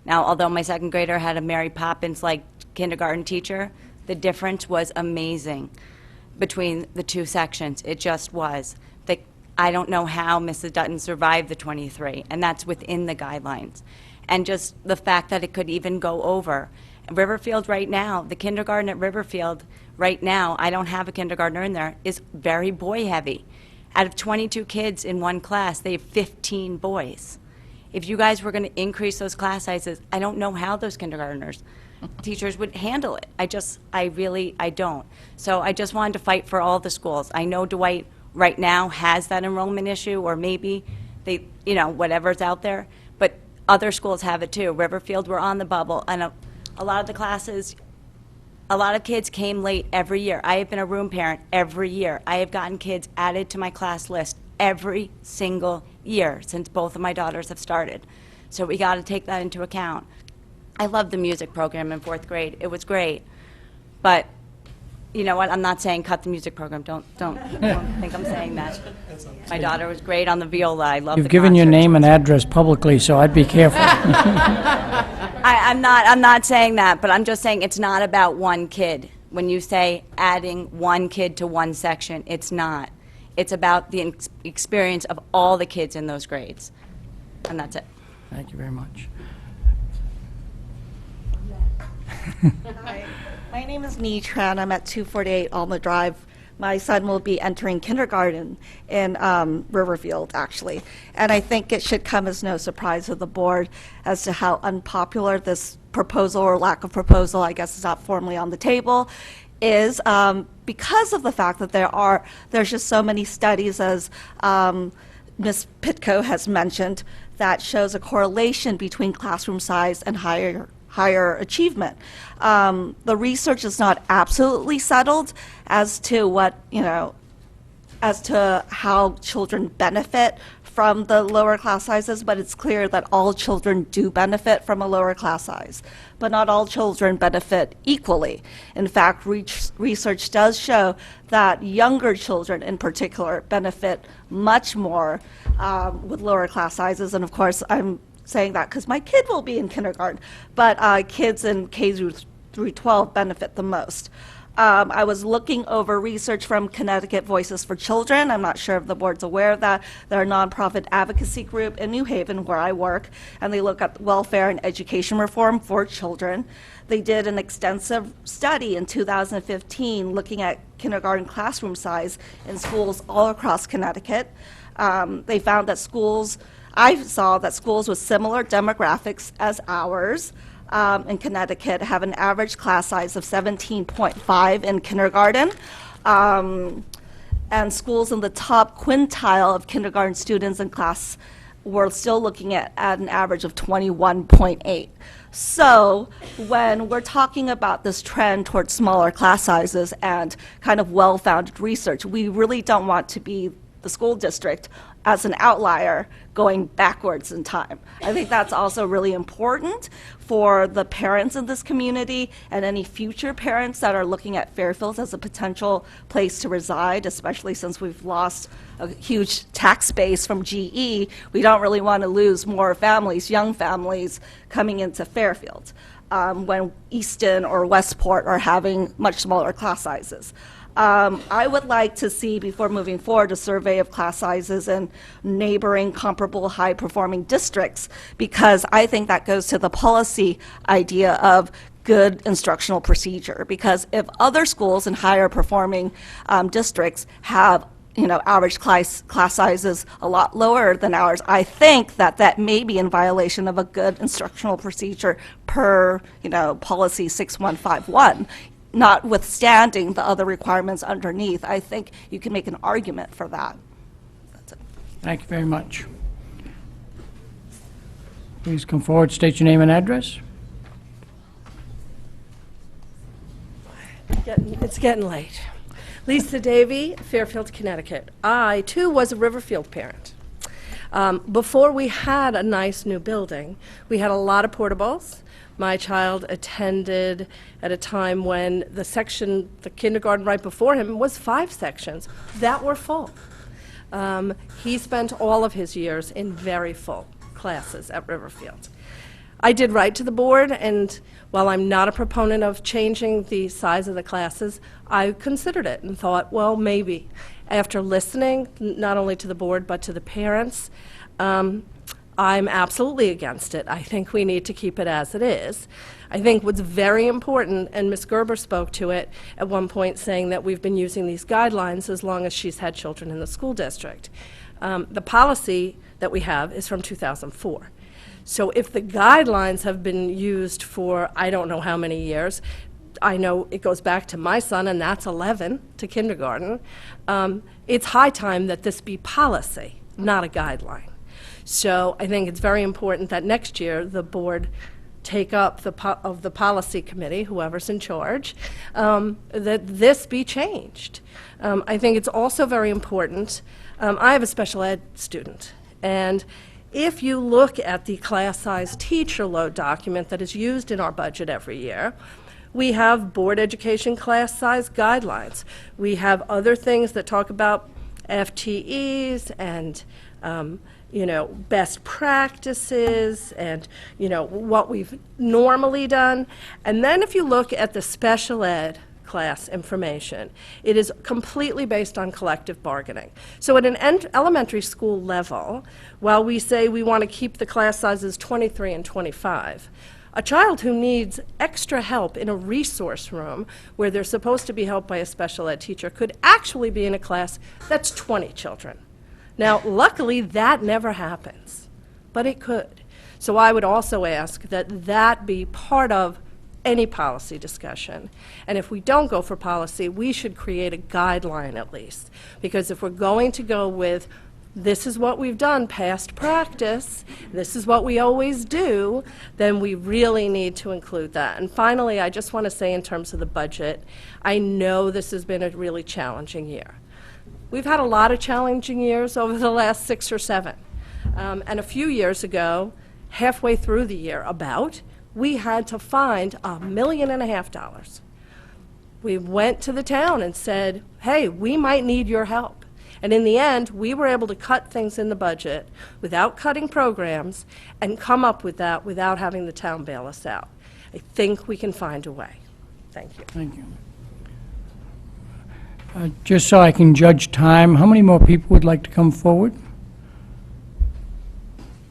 Now, although my 2nd grader had a Mary Poppins-like kindergarten teacher, the difference was amazing between the 2 sections. It just was. I don't know how Mrs. Dutton survived the 23, and that's within the guidelines. And just the fact that it could even go over. Riverfield right now, the kindergarten at Riverfield right now, I don't have a kindergartner in there, is very boy-heavy. Out of 22 kids in one class, they have 15 boys. If you guys were going to increase those class sizes, I don't know how those kindergartners, teachers would handle it. I don't. So I just wanted to fight for all the schools. I know Dwight right now has that enrollment issue, or maybe they, whatever's out there, but other schools have it too. Riverfield, we're on the bubble, and a lot of the classes, a lot of kids came late every year. I have been a room parent every year. I have gotten kids added to my class list every single year since both of my daughters have started. So we got to take that into account. I loved the music program in 4th grade. It was great. But you know what? I'm not saying cut the music program. Don't think I'm saying that. My daughter was great on the viola. I love the You've given your concerts. name and address publicly, so I'd be careful. I'm not saying that, but I'm just saying it's not about one kid. When you say adding one kid to one section, it's not. It's about the experience of all the kids in those grades. And that's it. Thank you very much. Hi, my name is Nee Tran. I'm at 248 Alma Drive. My son will be entering kindergarten in Riverfield, actually. And I think it should come as no surprise to the board as to how unpopular this proposal, or lack of proposal, I guess is not formally on the table, is because of the fact that there's just so many studies, as Ms. Pitko has mentioned, that shows a correlation between classroom size and higher achievement. The research is not absolutely settled as to as to how children benefit from the lower class sizes, but it's clear that all children do benefit from a lower class size. But not all children benefit equally. In fact, research does show that younger children in particular benefit much more with lower class sizes. And of course, I'm saying that because my kid will be in kindergarten, but kids in K through 12 benefit the most. I was looking over research from Connecticut Voices for Children. I'm not sure if the board's aware of that. They're a nonprofit advocacy group in New Haven, where I work, and they look at welfare and education reform for children. They did an extensive study in 2015 looking at kindergarten classroom size in schools all across Connecticut. They found that I saw that schools with similar demographics as ours in Connecticut have an average class size of 17.5 in kindergarten. and schools in the top quintile of kindergarten students in class we're still looking at an average of 21.8. So when we're talking about this trend towards smaller class sizes and kind of well-founded research, we really don't want to be the school district as an outlier going backwards in time. I think that's also really important for the parents in this community and any future parents that are looking at Fairfield as a potential place to reside, especially since we've lost a huge tax base from GE. We don't really want to lose more families, young families, coming into Fairfield when Easton or Westport are having much smaller class sizes. I would like to see, before moving forward, a survey of class sizes in neighboring comparable high-performing districts, because I think that goes to the policy idea of good instructional procedure. Because if other schools in higher-performing districts have average class sizes a lot lower than ours, I think that may be in violation of a good instructional procedure per, policy 6151. Notwithstanding the other requirements underneath, I think you can make an argument for that. That's it. Thank you very much. Please come forward, state your name and address. It's getting late. Lisa Davey, Fairfield, Connecticut. I, too, was a Riverfield parent. Before we had a nice new building, we had a lot of portables. My child attended at a time when the kindergarten right before him was 5 sections that were full. He spent all of his years in very full classes at Riverfield. I did write to the board, and while I'm not a proponent of changing the size of the classes, I considered it and thought, well, maybe. After listening not only to the board but to the parents, I'm absolutely against it. I think we need to keep it as it is. I think what's very important, and Ms. Gerber spoke to it at one point, saying that we've been using these guidelines as long as she's had children in the school district. The policy that we have is from 2004. So if the guidelines have been used for I don't know how many years, I know it goes back to my son, and that's 11 to kindergarten, it's high time that this be policy, not a guideline. So I think it's very important that next year the board take up of the policy committee, whoever's in charge, that this be changed. I think it's also very important. I have a special ed student, and if you look at the class size teacher load document that is used in our budget every year, we have board education class size guidelines. We have other things that talk about FTEs and best practices and, what we've normally done. And then if you look at the special ed class information, it is completely based on collective bargaining. So at an elementary school level, while we say we want to keep the class sizes 23 and 25, a child who needs extra help in a resource room where they're supposed to be helped by a special ed teacher could actually be in a class that's 20 children. Now, luckily, that never happens, but it could. So I would also ask that that be part of any policy discussion. And if we don't go for policy, we should create a guideline at least. Because if we're going to go with, this is what we've done, past practice, this is what we always do, then we really need to include that. And finally, I just want to say in terms of the budget, I know this has been a really challenging year. We've had a lot of challenging years over the last 6 or 7. And a few years ago, halfway through the year, we had to find $1.5 million. We went to the town and said, hey, we might need your help. And in the end, we were able to cut things in the budget without cutting programs and come up with that without having the town bail us out. I think we can find a way. Thank you. Thank you. Just so I can judge time, how many more people would like to come forward?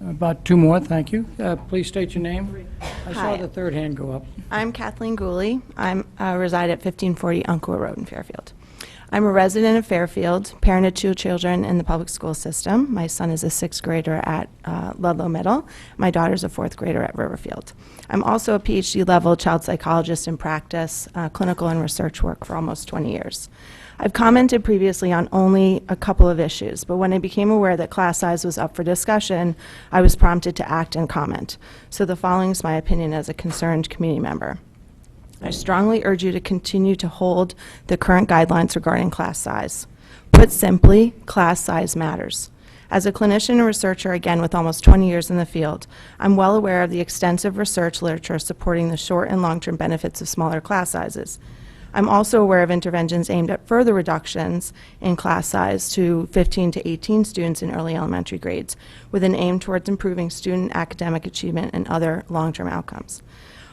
About 2 more, thank you. Please state your name. I saw Hi. the third hand go up. I'm Kathleen Gooley. I reside at 1540 Umpqua Road in Fairfield. I'm a resident of Fairfield, parent of 2 children in the public school system. My son is a 6th grader at Ludlow Middle. My daughter's a 4th grader at Riverfield. I'm also a PhD level child psychologist in practice, clinical and research work for almost 20 years. I've commented previously on only a couple of issues, but when I became aware that class size was up for discussion, I was prompted to act and comment. So the following is my opinion as a concerned community member. I strongly urge you to continue to hold the current guidelines regarding class size. Put simply, class size matters. As a clinician and researcher, again with almost 20 years in the field, I'm well aware of the extensive research literature supporting the short and long-term benefits of smaller class sizes. I'm also aware of interventions aimed at further reductions in class size to 15 to 18 students in early elementary grades, with an aim towards improving student academic achievement and other long-term outcomes.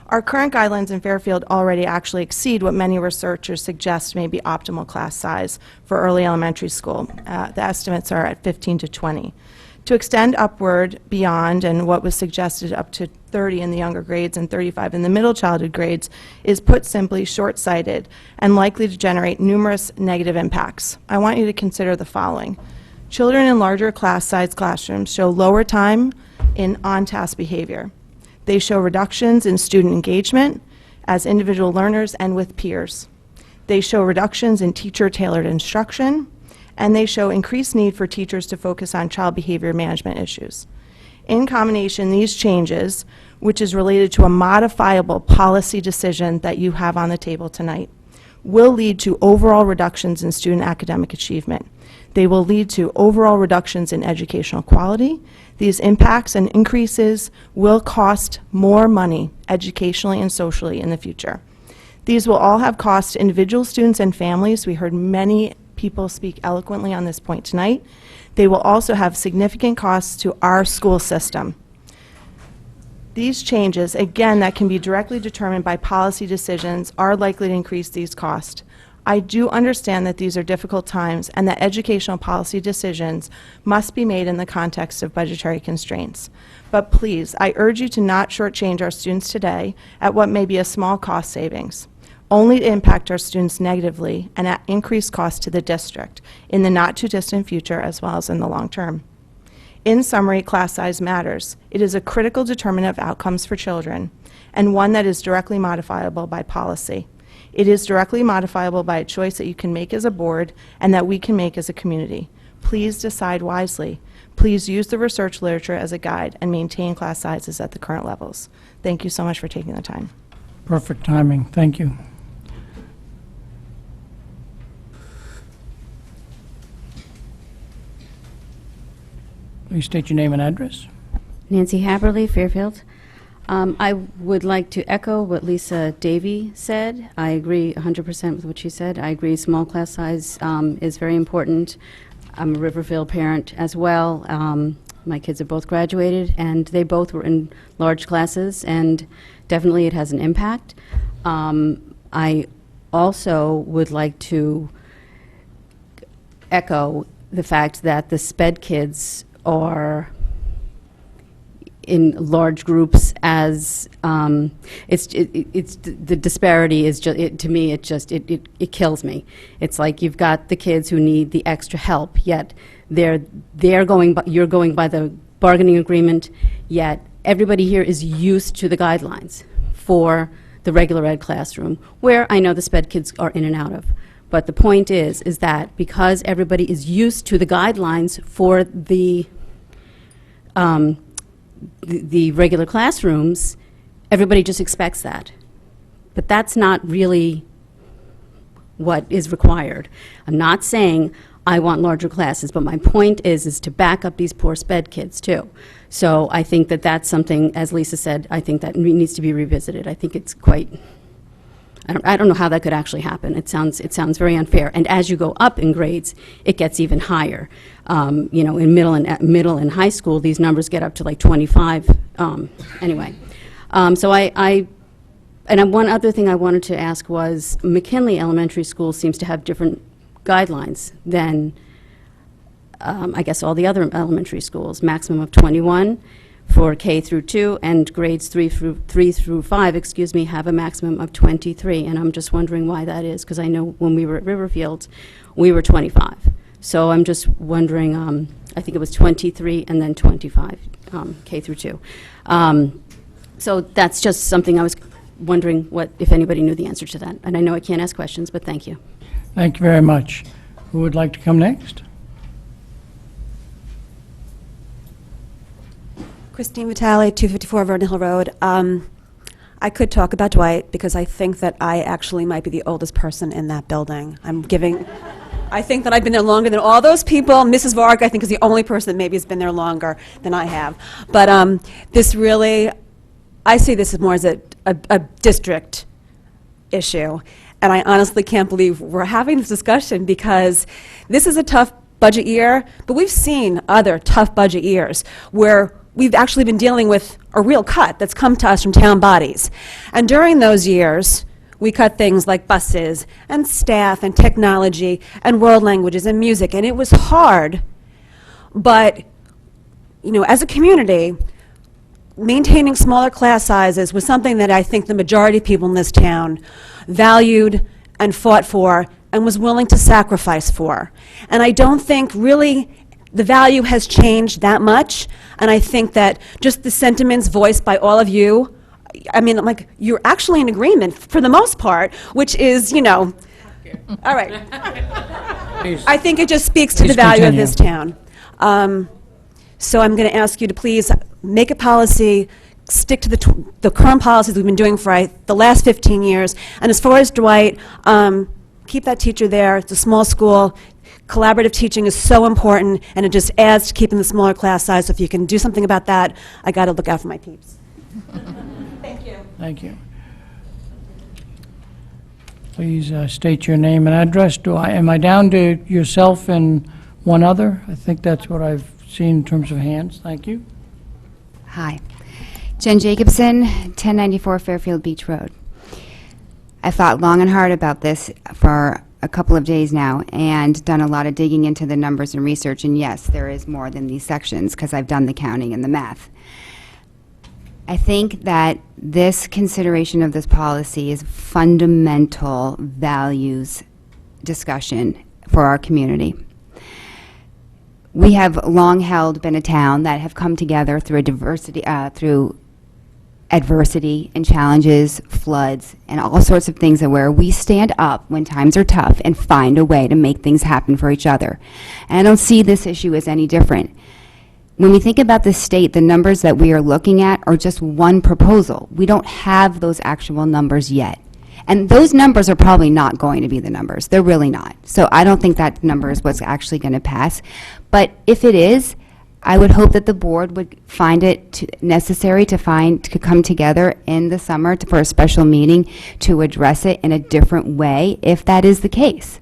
Our current guidelines in Fairfield already actually exceed what many researchers suggest may be optimal class size for early elementary school. The estimates are at 15 to 20. To extend upward beyond and what was suggested up to 30 in the younger grades and 35 in the middle childhood grades is, put simply, short-sighted and likely to generate numerous negative impacts. I want you to consider the following. Children in larger class size classrooms show lower time in on-task behavior. They show reductions in student engagement as individual learners and with peers. They show reductions in teacher-tailored instruction, and they show increased need for teachers to focus on child behavior management issues. In combination, these changes, which is related to a modifiable policy decision that you have on the table tonight, will lead to overall reductions in student academic achievement. They will lead to overall reductions in educational quality. These impacts and increases will cost more money educationally and socially in the future. These will all have costs to individual students and families. We heard many people speak eloquently on this point tonight. They will also have significant costs to our school system. These changes, again, that can be directly determined by policy decisions, are likely to increase these costs. I do understand that these are difficult times and that educational policy decisions must be made in the context of budgetary constraints. But please, I urge you to not shortchange our students today at what may be a small cost savings, only to impact our students negatively and at increased cost to the district in the not-too-distant future as well as in the long term. In summary, class size matters. It is a critical determinant of outcomes for children, and one that is directly modifiable by policy. It is directly modifiable by a choice that you can make as a board and that we can make as a community. Please decide wisely. Please use the research literature as a guide and maintain class sizes at the current levels. Thank you so much for taking the time. Perfect timing. Thank you. Please state your name and address. Nancy Haberly, Fairfield. I would like to echo what Lisa Davey said. I agree 100% with what she said. I agree small class size is very important. I'm a Riverfield parent as well. My kids have both graduated, and they both were in large classes, and definitely it has an impact. I also would like to echo the fact that the SPED kids are in large groups as it's the disparity is just to me it kills me. It's like you've got the kids who need the extra help, yet you're going by the bargaining agreement, yet everybody here is used to the guidelines for the regular ed classroom, where I know the SPED kids are in and out of. But the point is that because everybody is used to the guidelines for the regular classrooms, everybody just expects that. But that's not really what is required. I'm not saying I want larger classes, but my point is to back up these poor SPED kids too. So I think that that's something, as Lisa said, I think that needs to be revisited. I think it's quite, I don't know how that could actually happen. It sounds very unfair. And as you go up in grades, it gets even higher. You know, in middle and high school, these numbers get up to like 25. Anyway, so and one other thing I wanted to ask was McKinley Elementary School seems to have different guidelines than I guess all the other elementary schools. Maximum of 21 for K through 2, and grades 3 through 5, excuse me, have a maximum of 23. And I'm just wondering why that is, because I know when we were at Riverfield, we were 25. So I'm just wondering, I think it was 23 and then 25, K through 2. So that's just something I was wondering if anybody knew the answer to that. And I know I can't ask questions, but thank you. Thank you very much. Who would like to come next? Christine Vitale, 254 Vernon Hill Road. I could talk about Dwight because I think that I actually might be the oldest person in that building. I think that I've been there longer than all those people. Mrs. Varg, I think, is the only person that maybe has been there longer than I have. But this really, I see this as more as a district issue. And I honestly can't believe we're having this discussion because this is a tough budget year, but we've seen other tough budget years where we've actually been dealing with a real cut that's come to us from town bodies. And during those years, we cut things like buses and staff and technology and world languages and music, and it was hard. But, you know, as a community, maintaining smaller class sizes was something that I think the majority of people in this town valued and fought for and was willing to sacrifice for. And I don't think really the value has changed that much, and I think that just the sentiments voiced by all of you, I mean, like, you're actually in agreement for the most part, which is, you know, all right. I think it just speaks to the value of this town. So I'm going to ask you to please make a policy, stick to the current policies we've been doing for the last 15 years, and as far as Dwight, keep that teacher there. It's a small school. Collaborative teaching is so important, and it just adds to keeping the smaller class size. So if you can do something about that, I got to look out for my peeps. Thank you. Thank you. Please state your name and address. Am I down to yourself and one other? I think that's what I've seen in terms of hands. Thank you. Hi. Jen Jacobson, 1094 Fairfield Beach Road. I've thought long and hard about this for a couple of days now and done a lot of digging into the numbers and research, and yes, there is more than these sections because I've done the counting and the math. I think that this consideration of this policy is fundamental values discussion for our community. We have long held been a town that have come together through adversity and challenges, floods, and all sorts of things where we stand up when times are tough and find a way to make things happen for each other. And I don't see this issue as any different. When we think about the state, the numbers that we are looking at are just one proposal. We don't have those actual numbers yet. And those numbers are probably not going to be the numbers. They're really not. So I don't think that number is what's actually going to pass. But if it is, I would hope that the board would find it necessary to come together in the summer for a special meeting to address it in a different way, if that is the case.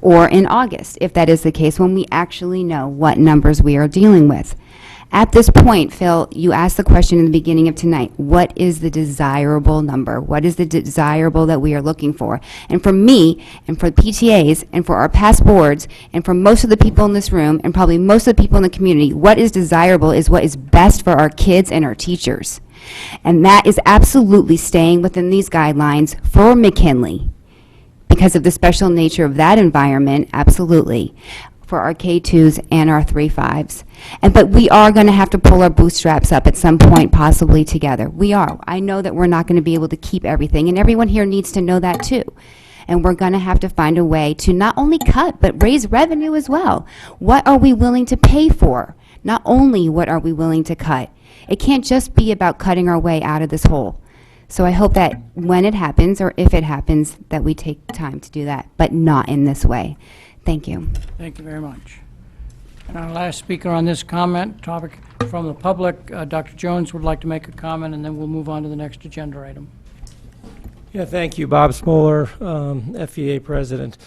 Or in August, if that is the case, when we actually know what numbers we are dealing with. At this point, Phil, you asked the question in the beginning of tonight, what is the desirable number? What is the desirable that we are looking for? And for me, and for PTAs, and for our past boards, and for most of the people in this room, and probably most of the people in the community, what is desirable is what is best for our kids and our teachers. And that is absolutely staying within these guidelines for McKinley. Because of the special nature of that environment, absolutely, for our K2s and our 3-5s. But we are going to have to pull our bootstraps up at some point, possibly together. We are. I know that we're not going to be able to keep everything, and everyone here needs to know that too. And we're going to have to find a way to not only cut, but raise revenue as well. What are we willing to pay for? Not only what are we willing to cut. It can't just be about cutting our way out of this hole. So I hope that when it happens, or if it happens, that we take time to do that, but not in this way. Thank you. Thank you very much. And our last speaker on this topic from the public, Dr. Jones would like to make a comment, and then we'll move on to the next agenda item. Yeah, thank you. Bob Smoller, FEA president.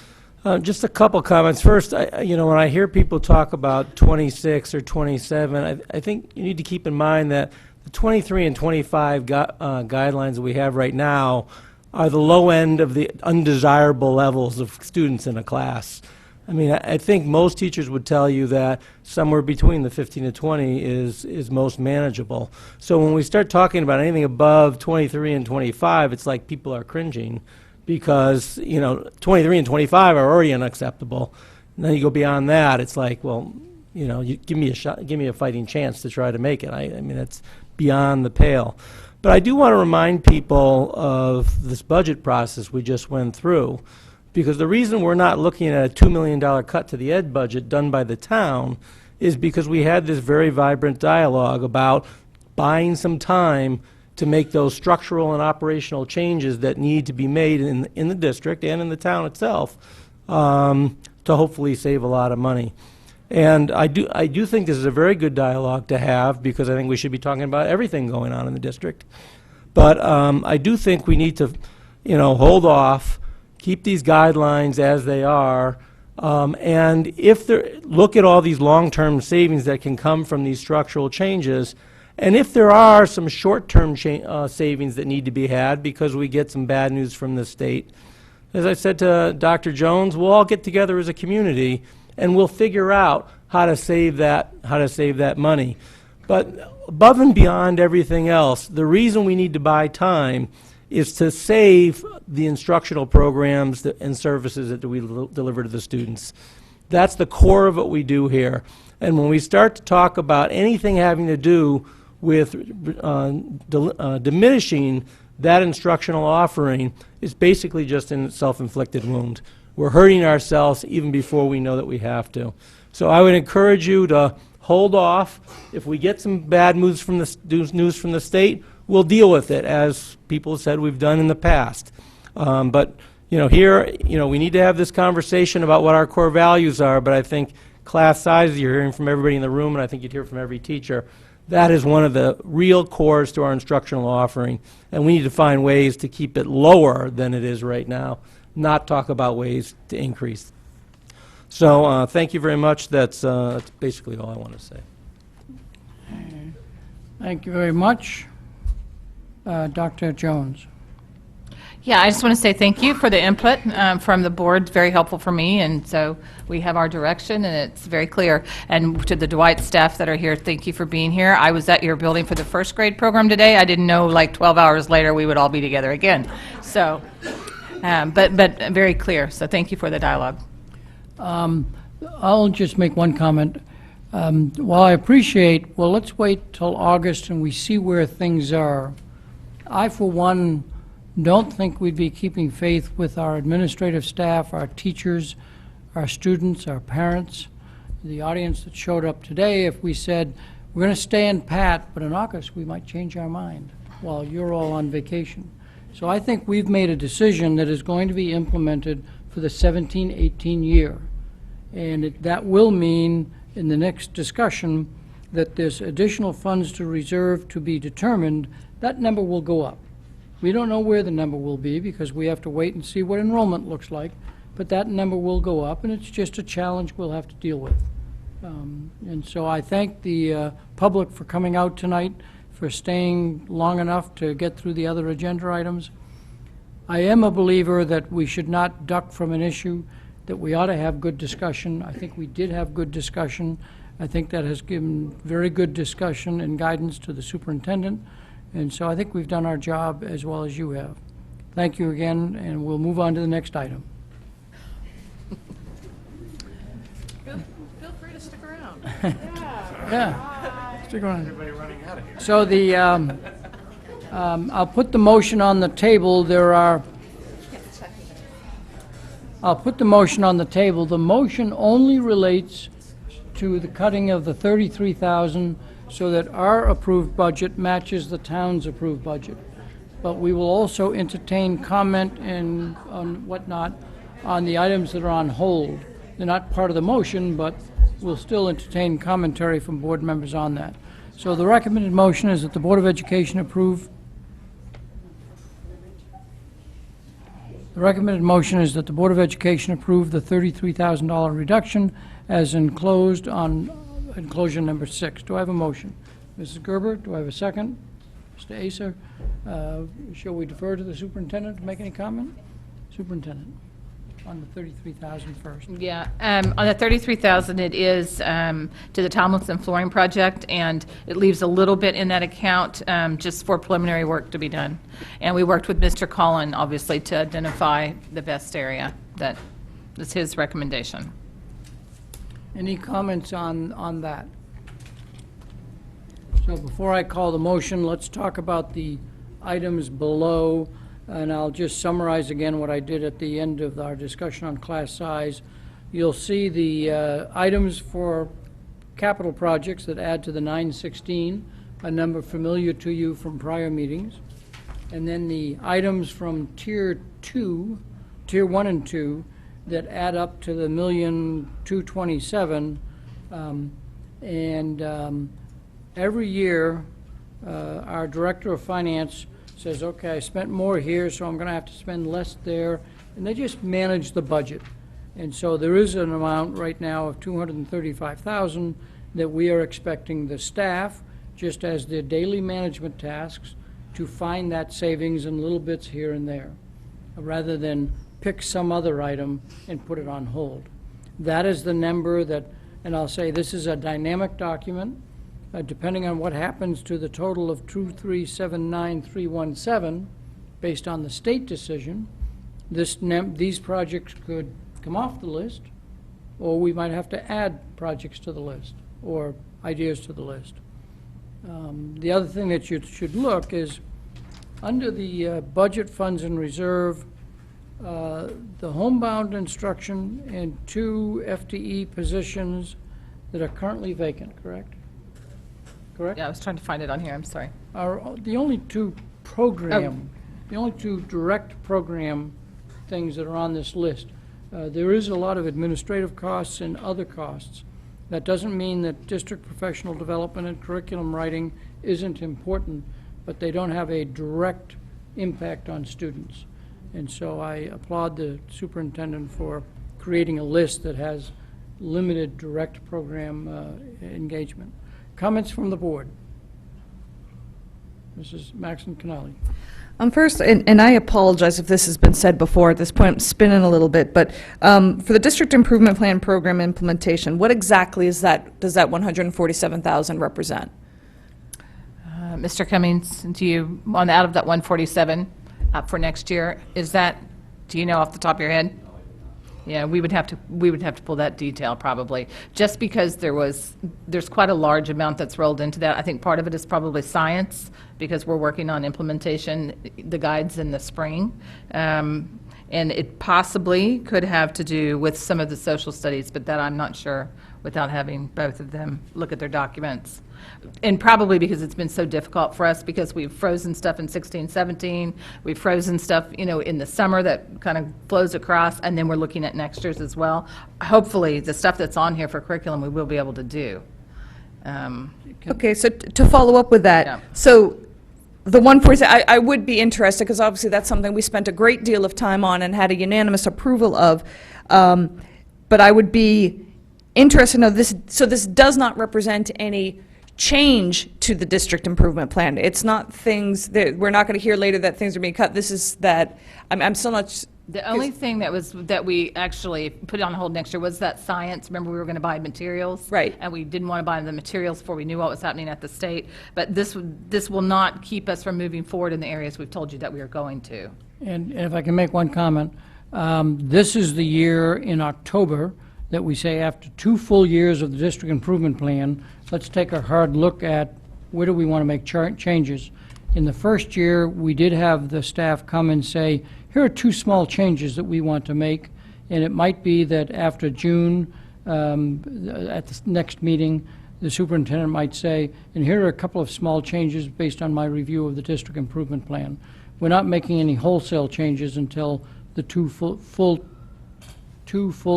Just a couple comments. First, when I hear people talk about 26 or 27, I think you need to keep in mind that the 23 and 25 guidelines that we have right now are the low end of the undesirable levels of students in a class. I mean, I think most teachers would tell you that somewhere between the 15 to 20 is most manageable. So when we start talking about anything above 23 and 25, it's like people are cringing because, 23 and 25 are already unacceptable. And then you go beyond that, it's like, well, you give me a shot, give me a fighting chance to try to make it. I mean, it's beyond the pale. But I do want to remind people of this budget process we just went through. Because the reason we're not looking at a $2 million cut to the ed budget done by the town is because we had this very vibrant dialogue about buying some time to make those structural and operational changes that need to be made in the district and in the town itself to hopefully save a lot of money. And I do think this is a very good dialogue to have, because I think we should be talking about everything going on in the district. But I do think we need to, hold off, keep these guidelines as they are, and look at all these long-term savings that can come from these structural changes. And if there are some short-term savings that need to be had because we get some bad news from the state, as I said to Dr. Jones, we'll all get together as a community and we'll figure out how to save that money. But above and beyond everything else, the reason we need to buy time is to save the instructional programs and services that we deliver to the students. That's the core of what we do here. And when we start to talk about anything having to do with diminishing that instructional offering, it's basically just a self-inflicted wound. We're hurting ourselves even before we know that we have to. So I would encourage you to hold off. If we get some bad news from the state, we'll deal with it, as people said we've done in the past. But here, we need to have this conversation about what our core values are. But I think class sizes, you're hearing from everybody in the room, and I think you'd hear from every teacher. That is one of the real cores to our instructional offering, and we need to find ways to keep it lower than it is right now, not talk about ways to increase. So thank you very much. That's basically all I want to say. Thank you very much. Dr. Jones. Yeah, I just want to say thank you for the input from the board. Very helpful for me, and so we have our direction, and it's very clear. And to the Dwight staff that are here, thank you for being here. I was at your building for the first grade program today. I didn't know, like 12 hours later, we would all be together again. So, but very clear. So thank you for the dialogue. I'll just make one comment. While I appreciate, let's wait till August and we see where things are. I, for one, don't think we'd be keeping faith with our administrative staff, our teachers, our students, our parents, the audience that showed up today, if we said, we're going to stay in pat, but in August we might change our mind while you're all on vacation. So I think we've made a decision that is going to be implemented for the 17-18 year. And that will mean, in the next discussion, that there's additional funds to reserve to be determined. That number will go up. We don't know where the number will be because we have to wait and see what enrollment looks like, but that number will go up, and it's just a challenge we'll have to deal with. And so I thank the public for coming out tonight, for staying long enough to get through the other agenda items. I am a believer that we should not duck from an issue, that we ought to have good discussion. I think we did have good discussion. I think that has given very good discussion and guidance to the superintendent. And so I think we've done our job as well as you have. Thank you again, and we'll move on to the next item. Feel free to stick around. Yeah. Stick around. Everybody running out of here. So I'll put the motion on the table. I'll put the motion on the table. The motion only relates to the cutting of the $33,000 so that our approved budget matches the town's approved budget. But we will also entertain comment and on whatnot on the items that are on hold. They're not part of the motion, but we'll still entertain commentary from board members on that. So the recommended motion is that the Board of Education approve. The recommended motion is that the Board of Education approve the $33,000 reduction as enclosed on enclosure number 6. Do I have a motion? Mrs. Gerber, do I have a second? Mr. Acer, shall we defer to the superintendent to make any comment? Superintendent, on the $33,000 first. Yeah, on the $33,000, it is to the Tomlinson Flooring Project, and it leaves a little bit in that account just for preliminary work to be done. And we worked with Mr. Collin, obviously, to identify the best area. That is his recommendation. Any comments on that? So before I call the motion, let's talk about the items below. and I'll just summarize again what I did at the end of our discussion on class size. You'll see the items for capital projects that add to the 916, a number familiar to you from prior meetings. And then the items from Tier 1 and 2, that add up to the 1,227,000. Every year, our Director of Finance says, okay, I spent more here, so I'm going to have to spend less there. And they just manage the budget. And so there is an amount right now of $235,000 that we are expecting the staff, just as their daily management tasks, to find that savings in little bits here and there, rather than pick some other item and put it on hold. That is the number that, and I'll say this is a dynamic document. Depending on what happens to the total of 2379317, based on the state decision, these projects could come off the list, or we might have to add projects to the list, or ideas to the list. The other thing that you should look is, under the budget funds and reserve, the homebound instruction and 2 FTE positions that are currently vacant, correct? Correct? Yeah, I was trying to find it on here, I'm sorry. Are the only two the only two direct program things that are on this list. There is a lot of administrative costs and other costs. That doesn't mean that district professional development and curriculum writing isn't important, but they don't have a direct impact on students. And so I applaud the superintendent for creating a list that has limited direct program engagement. Comments from the board? Mrs. Maxon Canali. First, and I apologize if this has been said before, at this point I'm spinning a little bit, but for the District Improvement Plan program implementation, what exactly is that, does that $147,000 represent? Mr. Cummings, do you, out of that 147 for next year, is that, do you know off the top of your head? Yeah, we would have to pull that detail probably, just because there's quite a large amount that's rolled into that. I think part of it is probably science, because we're working on implementation, the guides in the spring. And it possibly could have to do with some of the social studies, but that I'm not sure without having both of them look at their documents. And probably because it's been so difficult for us, because we've frozen stuff in 16, 17, we've frozen stuff, in the summer that kind of flows across, and then we're looking at next year's as well. Hopefully, the stuff that's on here for curriculum, we will be able to do. Okay, so to follow up with that, Yeah. so the 147, I would be interested, because obviously that's something we spent a great deal of time on and had a unanimous approval of, but I would be interested to know this, so this does not represent any change to the district improvement plan. It's not things that, we're not going to hear later that things are being cut. This is that, I'm still not. The only thing that we actually put on hold next year was that science. Remember, we were going to buy materials? Right. And we didn't want to buy the materials before we knew what was happening at the state. But this will not keep us from moving forward in the areas we've told you that we are going to. And if I can make one comment, this is the year in October that we say, after 2 full years of the district improvement plan, let's take a hard look at where do we want to make changes. In the first year, we did have the staff come and say, here are 2 small changes that we want to make, and it might be that after June, at the next meeting, the superintendent might say, and here are a couple of small changes based on my review of the district improvement plan. We're not making any wholesale changes until the 2 full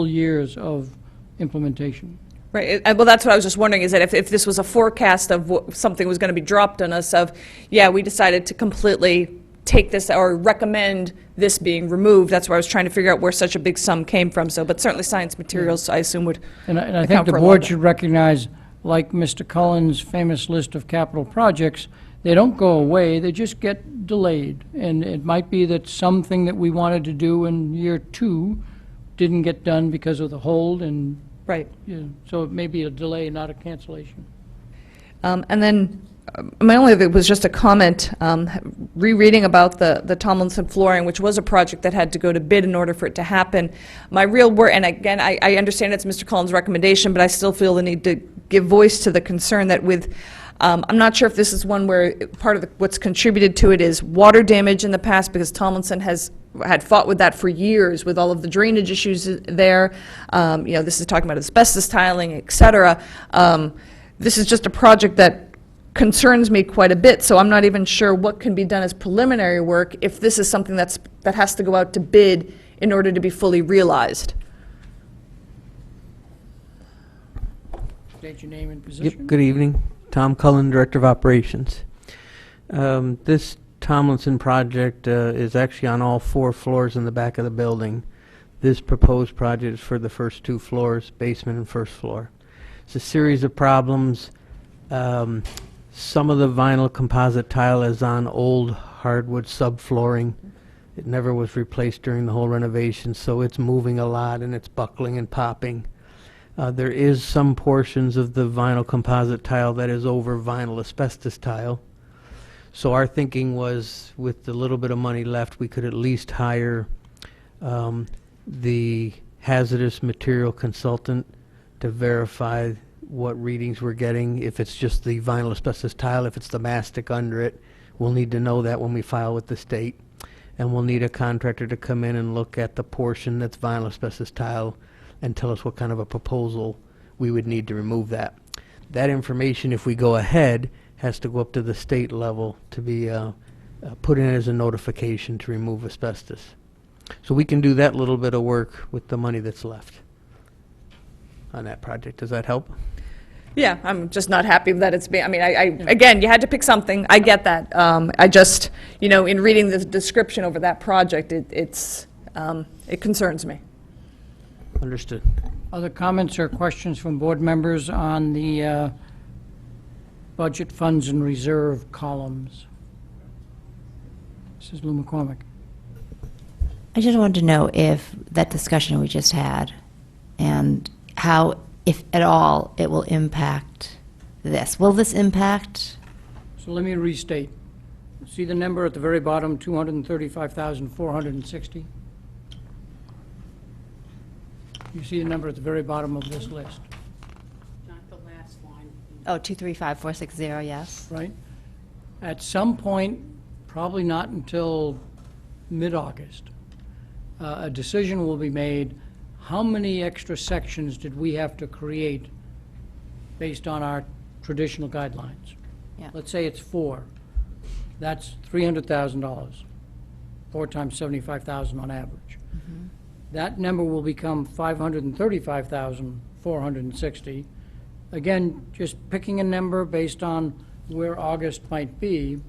years of implementation. Right, well, that's what I was just wondering, is that if this was a forecast of something was going to be dropped on us of, yeah, we decided to completely take this or recommend this being removed, that's where I was trying to figure out where such a big sum came from, so, but certainly science materials, I assume, would And I think the board should recognize, like Mr. Cullen's famous list of capital projects, they don't go away, they just get delayed. And it might be that something that we wanted to do in year 2 didn't get done because of the hold, and right. So it may be a delay, not a cancellation. And then my only other was just a comment, rereading about the Tomlinson flooring, which was a project that had to go to bid in order for it to happen. My real worry, and again, I understand it's Mr. Cullen's recommendation, but I still feel the need to give voice to the concern that with I'm not sure if this is one where part of what's contributed to it is water damage in the past, because Tomlinson had fought with that for years with all of the drainage issues there. This is talking about asbestos tiling, et cetera. This is just a project that concerns me quite a bit, so I'm not even sure what can be done as preliminary work if this is something that has to go out to bid in order to be fully realized. State your name and position. Yep, good evening. Tom Cullen, Director of Operations. This Tomlinson project is actually on all 4 floors in the back of the building. This proposed project is for the first 2 floors, basement and first floor. It's a series of problems. Some of the vinyl composite tile is on old hardwood subflooring. It never was replaced during the whole renovation, so it's moving a lot and it's buckling and popping. There is some portions of the vinyl composite tile that is over vinyl asbestos tile. So our thinking was, with the little bit of money left, we could at least hire the hazardous material consultant to verify what readings we're getting. If it's just the vinyl asbestos tile, if it's the mastic under it, we'll need to know that when we file with the state. And we'll need a contractor to come in and look at the portion that's vinyl asbestos tile and tell us what kind of a proposal we would need to remove that. That information, if we go ahead, has to go up to the state level to be put in as a notification to remove asbestos. So we can do that little bit of work with the money that's left on that project. Does that help? Yeah, I'm just not happy that it's being, again, you had to pick something, I get that. I just, in reading the description over that project, it concerns me. Understood. Other comments or questions from board members on the budget funds and reserve columns? Mrs. Lou McCormick. I just wanted to know if that discussion we just had and how, if at all, it will impact this. Will this impact? So let me restate. See the number at the very bottom, 235,460? You see the number at the very bottom of this list, Not the last line. Oh, 235460, yes. right? At some point, probably not until mid-August, a decision will be made, how many extra sections did we have to create based on our traditional guidelines? Yeah. Let's say it's 4. That's $300,000. 4 times 75,000 on average. That number will become 535,460. Again, just picking a number based on where August might be.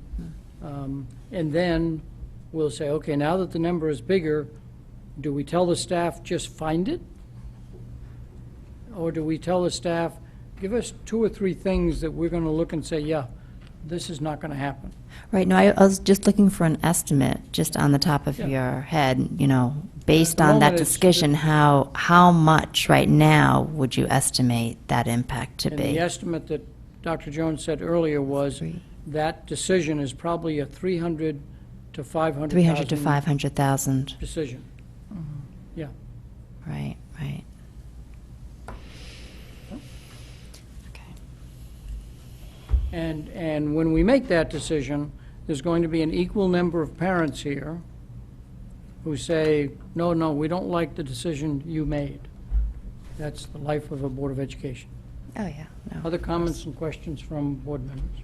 And then we'll say, okay, now that the number is bigger, do we tell the staff just find it? Or do we tell the staff, give us 2 or 3 things that we're going to look and say, yeah, this is not going to happen? Right, no, I was just looking for an estimate, just on the top of your head, based on that discussion, how much right now would you estimate that impact to And be? the estimate that Dr. Jones said earlier was that decision is probably a 300 to 500,000. 300 to 500,000. Decision. Yeah. Right, right. And when we make that decision, there's going to be an equal number of parents here who say, no, we don't like the decision you made. That's the life of a Board of Education. Oh, yeah. No. Other comments and questions from board members?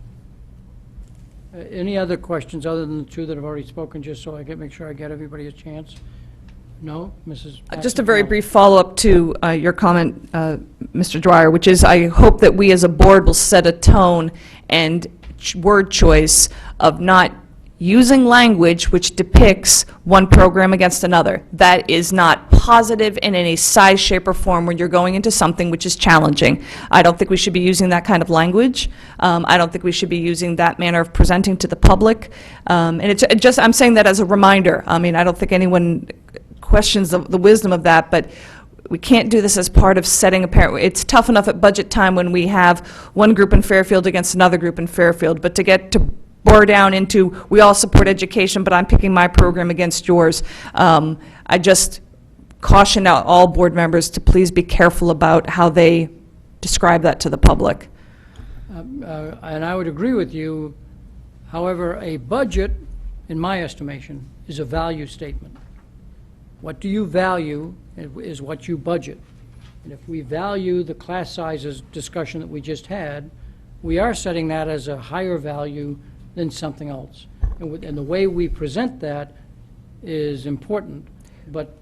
Any other questions other than the 2 that have already spoken, just so I can make sure I get everybody a chance? No? Mrs. Just a very brief follow-up to your comment, Mr. Dwyer, which is I hope that we as a board will set a tone and word choice of not using language which depicts one program against another. That is not positive in any size, shape, or form when you're going into something which is challenging. I don't think we should be using that kind of language. I don't think we should be using that manner of presenting to the public. And it's just, I'm saying that as a reminder. I don't think anyone questions the wisdom of that, but we can't do this as part of setting a parent. It's tough enough at budget time when we have one group in Fairfield against another group in Fairfield, but to get to bore down into, we all support education, but I'm picking my program against yours. I just caution out all board members to please be careful about how they describe that to the public. And I would agree with you. However, a budget, in my estimation, is a value statement. What do you value is what you budget. And if we value the class sizes discussion that we just had, we are setting that as a higher value than something else. And the way we present that is important, but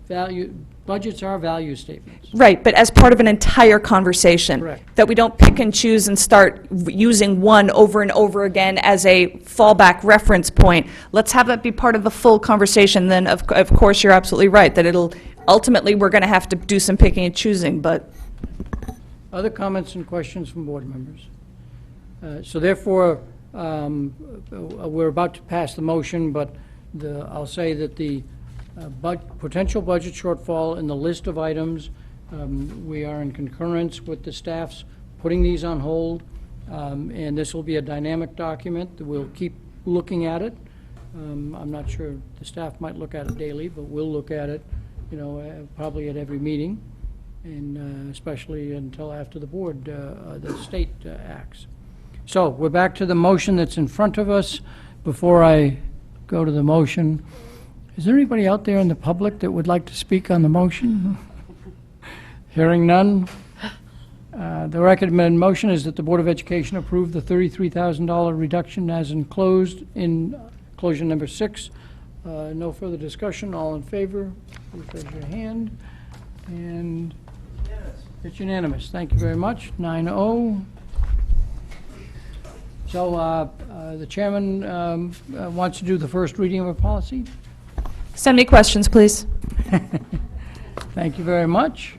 budgets are value statements. Right, but as part of an entire conversation. Correct. That we don't pick and choose and start using one over and over again as a fallback reference point. Let's have that be part of the full conversation, then of course you're absolutely right, that ultimately we're going to have to do some picking and choosing, but... Other comments and questions from board members? So therefore, we're about to pass the motion, but I'll say that the potential budget shortfall in the list of items, we are in concurrence with the staff's putting these on hold, and this will be a dynamic document. We'll keep looking at it. I'm not sure, the staff might look at it daily, but we'll look at it, probably at every meeting, and especially until after the board, the state acts. So we're back to the motion that's in front of us. Before I go to the motion, is there anybody out there in the public that would like to speak on the motion? Hearing none. The recommended motion is that the Board of Education approve the $33,000 reduction as enclosed in closure number 6. No further discussion. All in favor, please raise your hand. And it's unanimous. Thank you very much. 9-0. So the chairman wants to do the first reading of a policy. Send me questions, please. Thank you very much.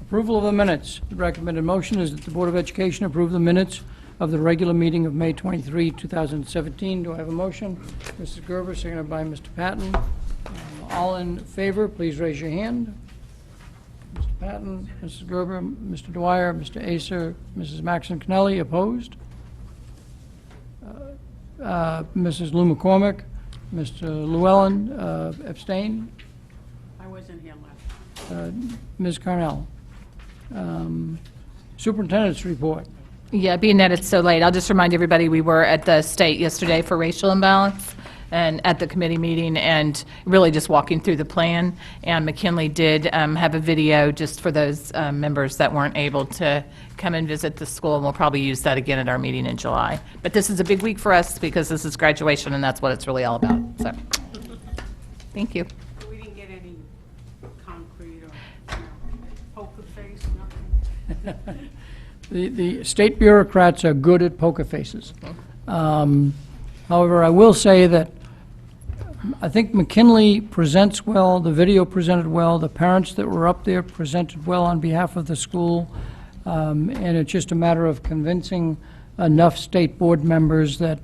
Approval of the minutes. The recommended motion is that the Board of Education approve the minutes of the regular meeting of May 23, 2017. Do I have a motion? Mrs. Gerber, seconded by Mr. Patton. All in favor, please raise your hand. Mr. Patton, Mrs. Gerber, Mr. Dwyer, Mr. Acer, Mrs. Maxon Connelly, opposed. Mrs. Lou McCormick, Mr. Llewellyn, abstain. I wasn't here last. Ms. Carnell. Superintendent's report. Yeah, being that it's so late, I'll just remind everybody, we were at the state yesterday for racial imbalance and at the committee meeting and really just walking through the plan. And McKinley did have a video just for those members that weren't able to come and visit the school, and we'll probably use that again at our meeting in July. But this is a big week for us because this is graduation and that's what it's really all about. So, thank you. We didn't get any concrete or poker face, nothing. The state bureaucrats are good at poker faces. However, I will say that I think McKinley presents well, the video presented well, the parents that were up there presented well on behalf of the school, and it's just a matter of convincing enough state board members that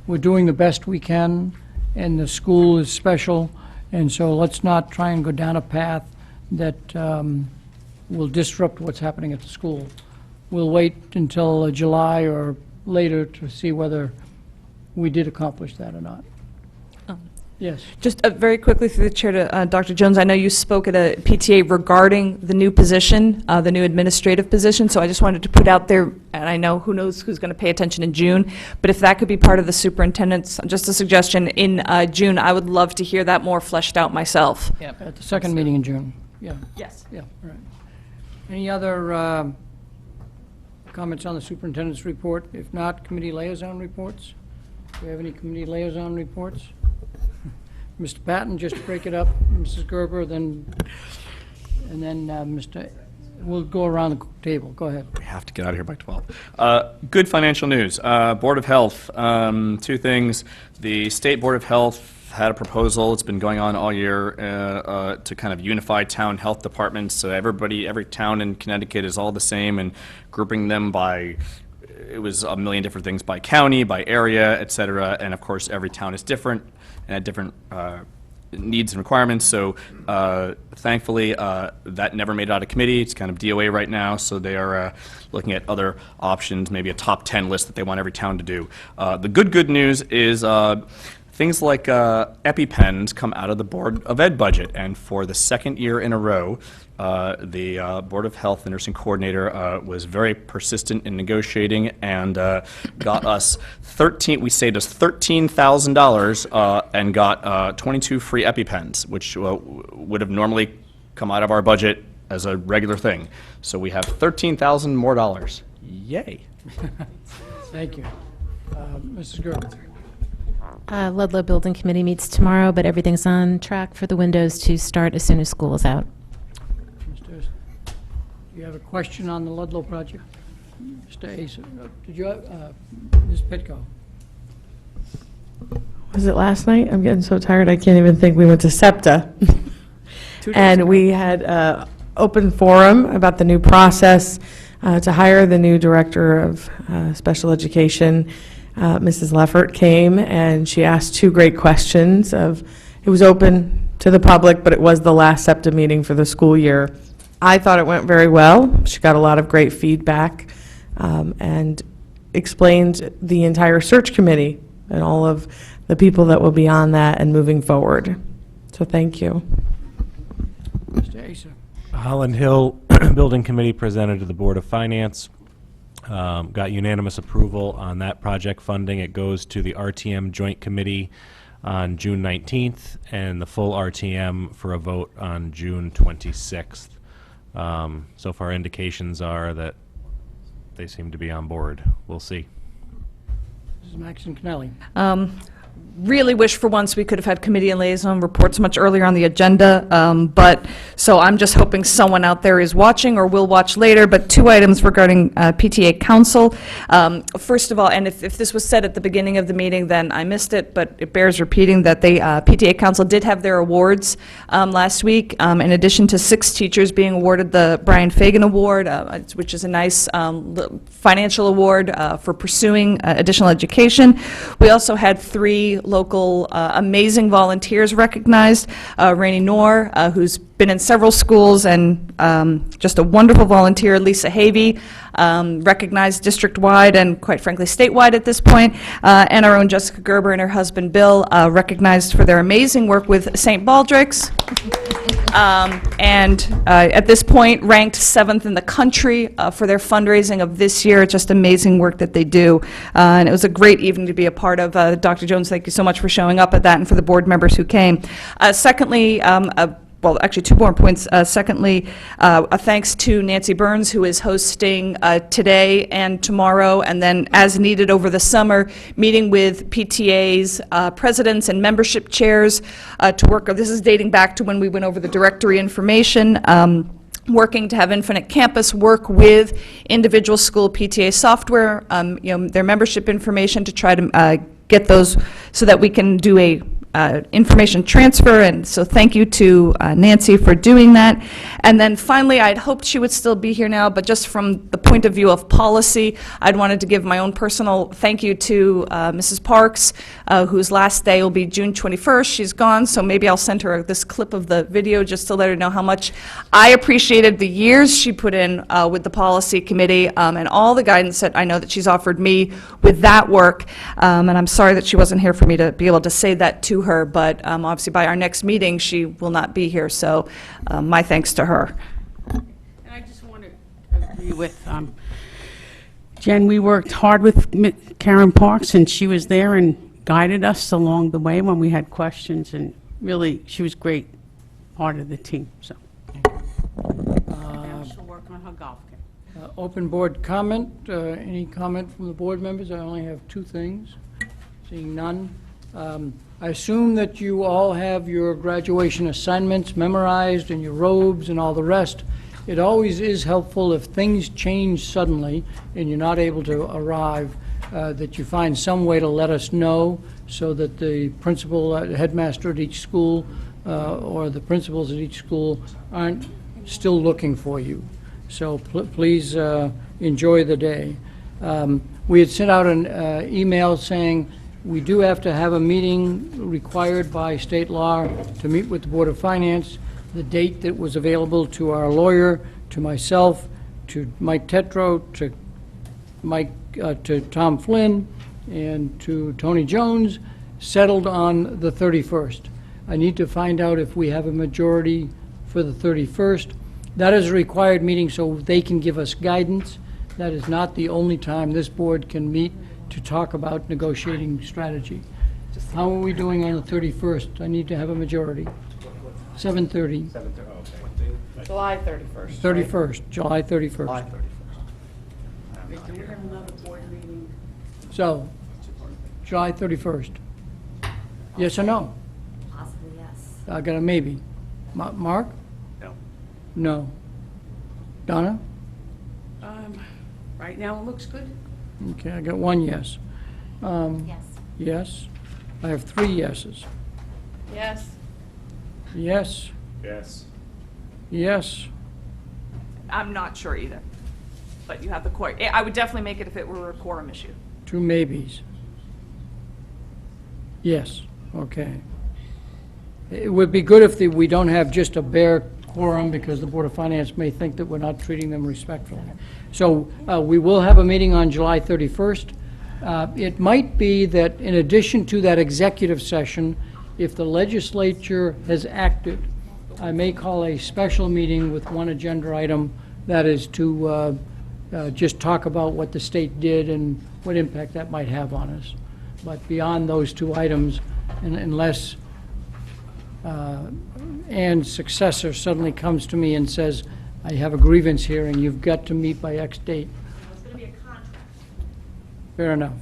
we're doing the best we can, and the school is special, and so let's not try and go down a path that will disrupt what's happening at the school. We'll wait until July or later to see whether we did accomplish that or not. Yes. Just very quickly through the chair to Dr. Jones, I know you spoke at a PTA regarding the new position, the new administrative position, so I just wanted to put out there, and I know who knows who's going to pay attention in June, but if that could be part of the superintendent's, just a suggestion, in June, I would love to hear that more fleshed out myself. Yep. At the second meeting in June, yeah. Yes. Yeah, all right. Any other comments on the superintendent's report? If not, committee liaison reports? Do we have any committee liaison reports? Mr. Patton, just to break it up, Mrs. Gerber, and then we'll go around the table. Go ahead. We have to get out of here by 12. Good financial news. Board of Health, 2 things. The State Board of Health had a proposal. It's been going on all year to kind of unify town health departments. So every town in Connecticut is all the same, and grouping them by, it was a million different things, by county, by area, et cetera. And of course, every town is different and had different needs and requirements. So thankfully, that never made it out of committee. It's kind of DOA right now, so they are looking at other options, maybe a top 10 list that they want every town to do. The good news is I things like EpiPens come out of the Board of Ed budget, and for the second year in a row, the Board of Health and Nursing Coordinator was very persistent in negotiating and got us we saved us $13,000 and got 22 free EpiPens, which would have normally come out of our budget as a regular thing. So we have $13,000 more dollars. Yay. Thank you. Mrs. Gerber. Ludlow Building Committee meets tomorrow, but everything's on track for the windows to start as soon as school is out. Mr. You have a question on the Ludlow project? Mr. Asa, did you have, Ms. Pitko? Was it last night? I'm getting so tired I can't even think. We went to SEPTA. 2 days And ago. we had open forum about the new process to hire the new director of special education. Mrs. Leffert came and she asked 2 great questions. It was open to the public, but it was the last SEPTA meeting for the school year. I thought it went very well. She got a lot of great feedback and explained the entire search committee and all of the people that will be on that and moving forward. So thank you. Mr. Asa. Holland Hill Building Committee presented to the Board of Finance, got unanimous approval on that project funding. It goes to the RTM Joint Committee on June 19th and the full RTM for a vote on June 26th. So far indications are that they seem to be on board. We'll see. Mrs. Maxon Connelly. Really wish for once we could have had committee and liaison reports much earlier on the agenda, but, so I'm just hoping someone out there is watching or will watch later, but 2 items regarding PTA Council. First of all, and if this was said at the beginning of the meeting, then I missed it, but it bears repeating that the PTA Council did have their awards last week, in addition to 6 teachers being awarded the Brian Fagan Award, which is a nice financial award for pursuing additional education. We also had 3 local amazing volunteers recognized. Rainey Noor, who's been in several schools and just a wonderful volunteer. Lisa Havey, recognized district-wide and quite frankly statewide at this point. And our own Jessica Gerber and her husband Bill, recognized for their amazing work with St. Baldrick's. And at this point ranked 7th in the country for their fundraising of this year. Just amazing work that they do. And it was a great evening to be a part of. Dr. Jones, thank you so much for showing up at that and for the board members who came. Secondly, well, actually 2 more points. Secondly, a thanks to Nancy Burns, who is hosting today and tomorrow, and then as needed over the summer, meeting with PTAs, presidents and membership chairs to work. This is dating back to when we went over the directory information. Working to have Infinite Campus work with individual school PTA software, their membership information to try to get those so that we can do a information transfer, and so thank you to Nancy for doing that. And then finally, I'd hoped she would still be here now, but just from the point of view of policy, I'd wanted to give my own personal thank you to Mrs. Parks, whose last day will be June 21st. She's gone, so maybe I'll send her this clip of the video just to let her know how much I appreciated the years she put in with the policy committee and all the guidance that I know that she's offered me with that work. And I'm sorry that she wasn't here for me to be able to say that to her, but obviously by our next meeting she will not be here, so my thanks to her. And I just want to agree with Jen. We worked hard with Karen Parks, and she was there and guided us along the way when we had questions, and really she was great part of the team. So she'll work on her golf game. Open board comment. Any comment from the board members? I only have 2 things. Seeing none. I assume that you all have your graduation assignments memorized and your robes and all the rest. It always is helpful if things change suddenly and you're not able to arrive, that you find some way to let us know so that the principal, headmaster at each school, or the principals at each school aren't still looking for you. So please enjoy the day. We had sent out an email saying we do have to have a meeting required by state law to meet with the Board of Finance. The date that was available to our lawyer, to myself, to Mike Tetro, to Tom Flynn, and to Tony Jones settled on the 31st. I need to find out if we have a majority for the 31st. That is a required meeting so they can give us guidance. That is not the only time this board can meet to talk about negotiating strategy. How are we doing on the 31st? I need to have a majority. 7:30. July 31st. 31st, July 31st. Do we have another board meeting? So, July 31st. Yes or no? Possibly, yes. I got a maybe. Mark? No. No. Donna? Right now, it looks good. Okay, I got one yes. Yes. Yes. I have 3 yeses. Yes. Yes. Yes. Yes. I'm not sure either, but you have the quorum. I would definitely make it if it were a quorum issue. 2 maybes. Yes, okay. It would be good if we don't have just a bare quorum, because the Board of Finance may think that we're not treating them respectfully. So we will have a meeting on July 31st. It might be that in addition to that executive session, if the legislature has acted, I may call a special meeting with one agenda item, that is to just talk about what the state did and what impact that might have on us. But beyond those 2 items, unless Ann's successor suddenly comes to me and says, I have a grievance hearing, you've got to meet by X date. It's going to be a contract. Fair enough.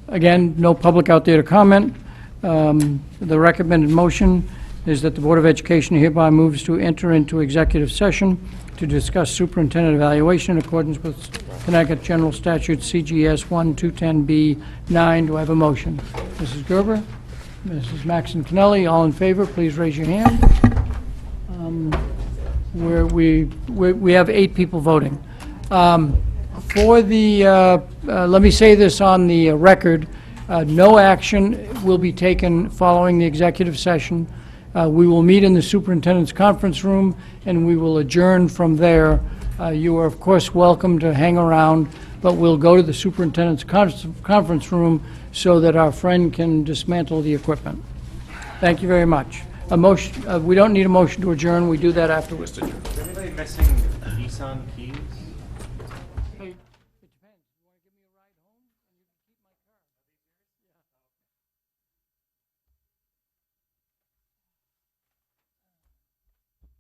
Again, no public out there to comment. The recommended motion is that the Board of Education hereby moves to enter into executive session to discuss superintendent evaluation in accordance with Connecticut General Statute CGS 1-210B-9. Do I have a motion? Mrs. Gerber? Mrs. Maxon Kennelly, all in favor, please raise your hand. We have 8 people voting. For the, let me say this on the record, no action will be taken following the executive session. We will meet in the superintendent's conference room, and we will adjourn from there. You are, of course, welcome to hang around, but we'll go to the superintendent's conference room so that our friend can dismantle the equipment. Thank you very much. A motion, we don't need a motion to adjourn, we do that afterwards. Is anybody missing Nissan keys?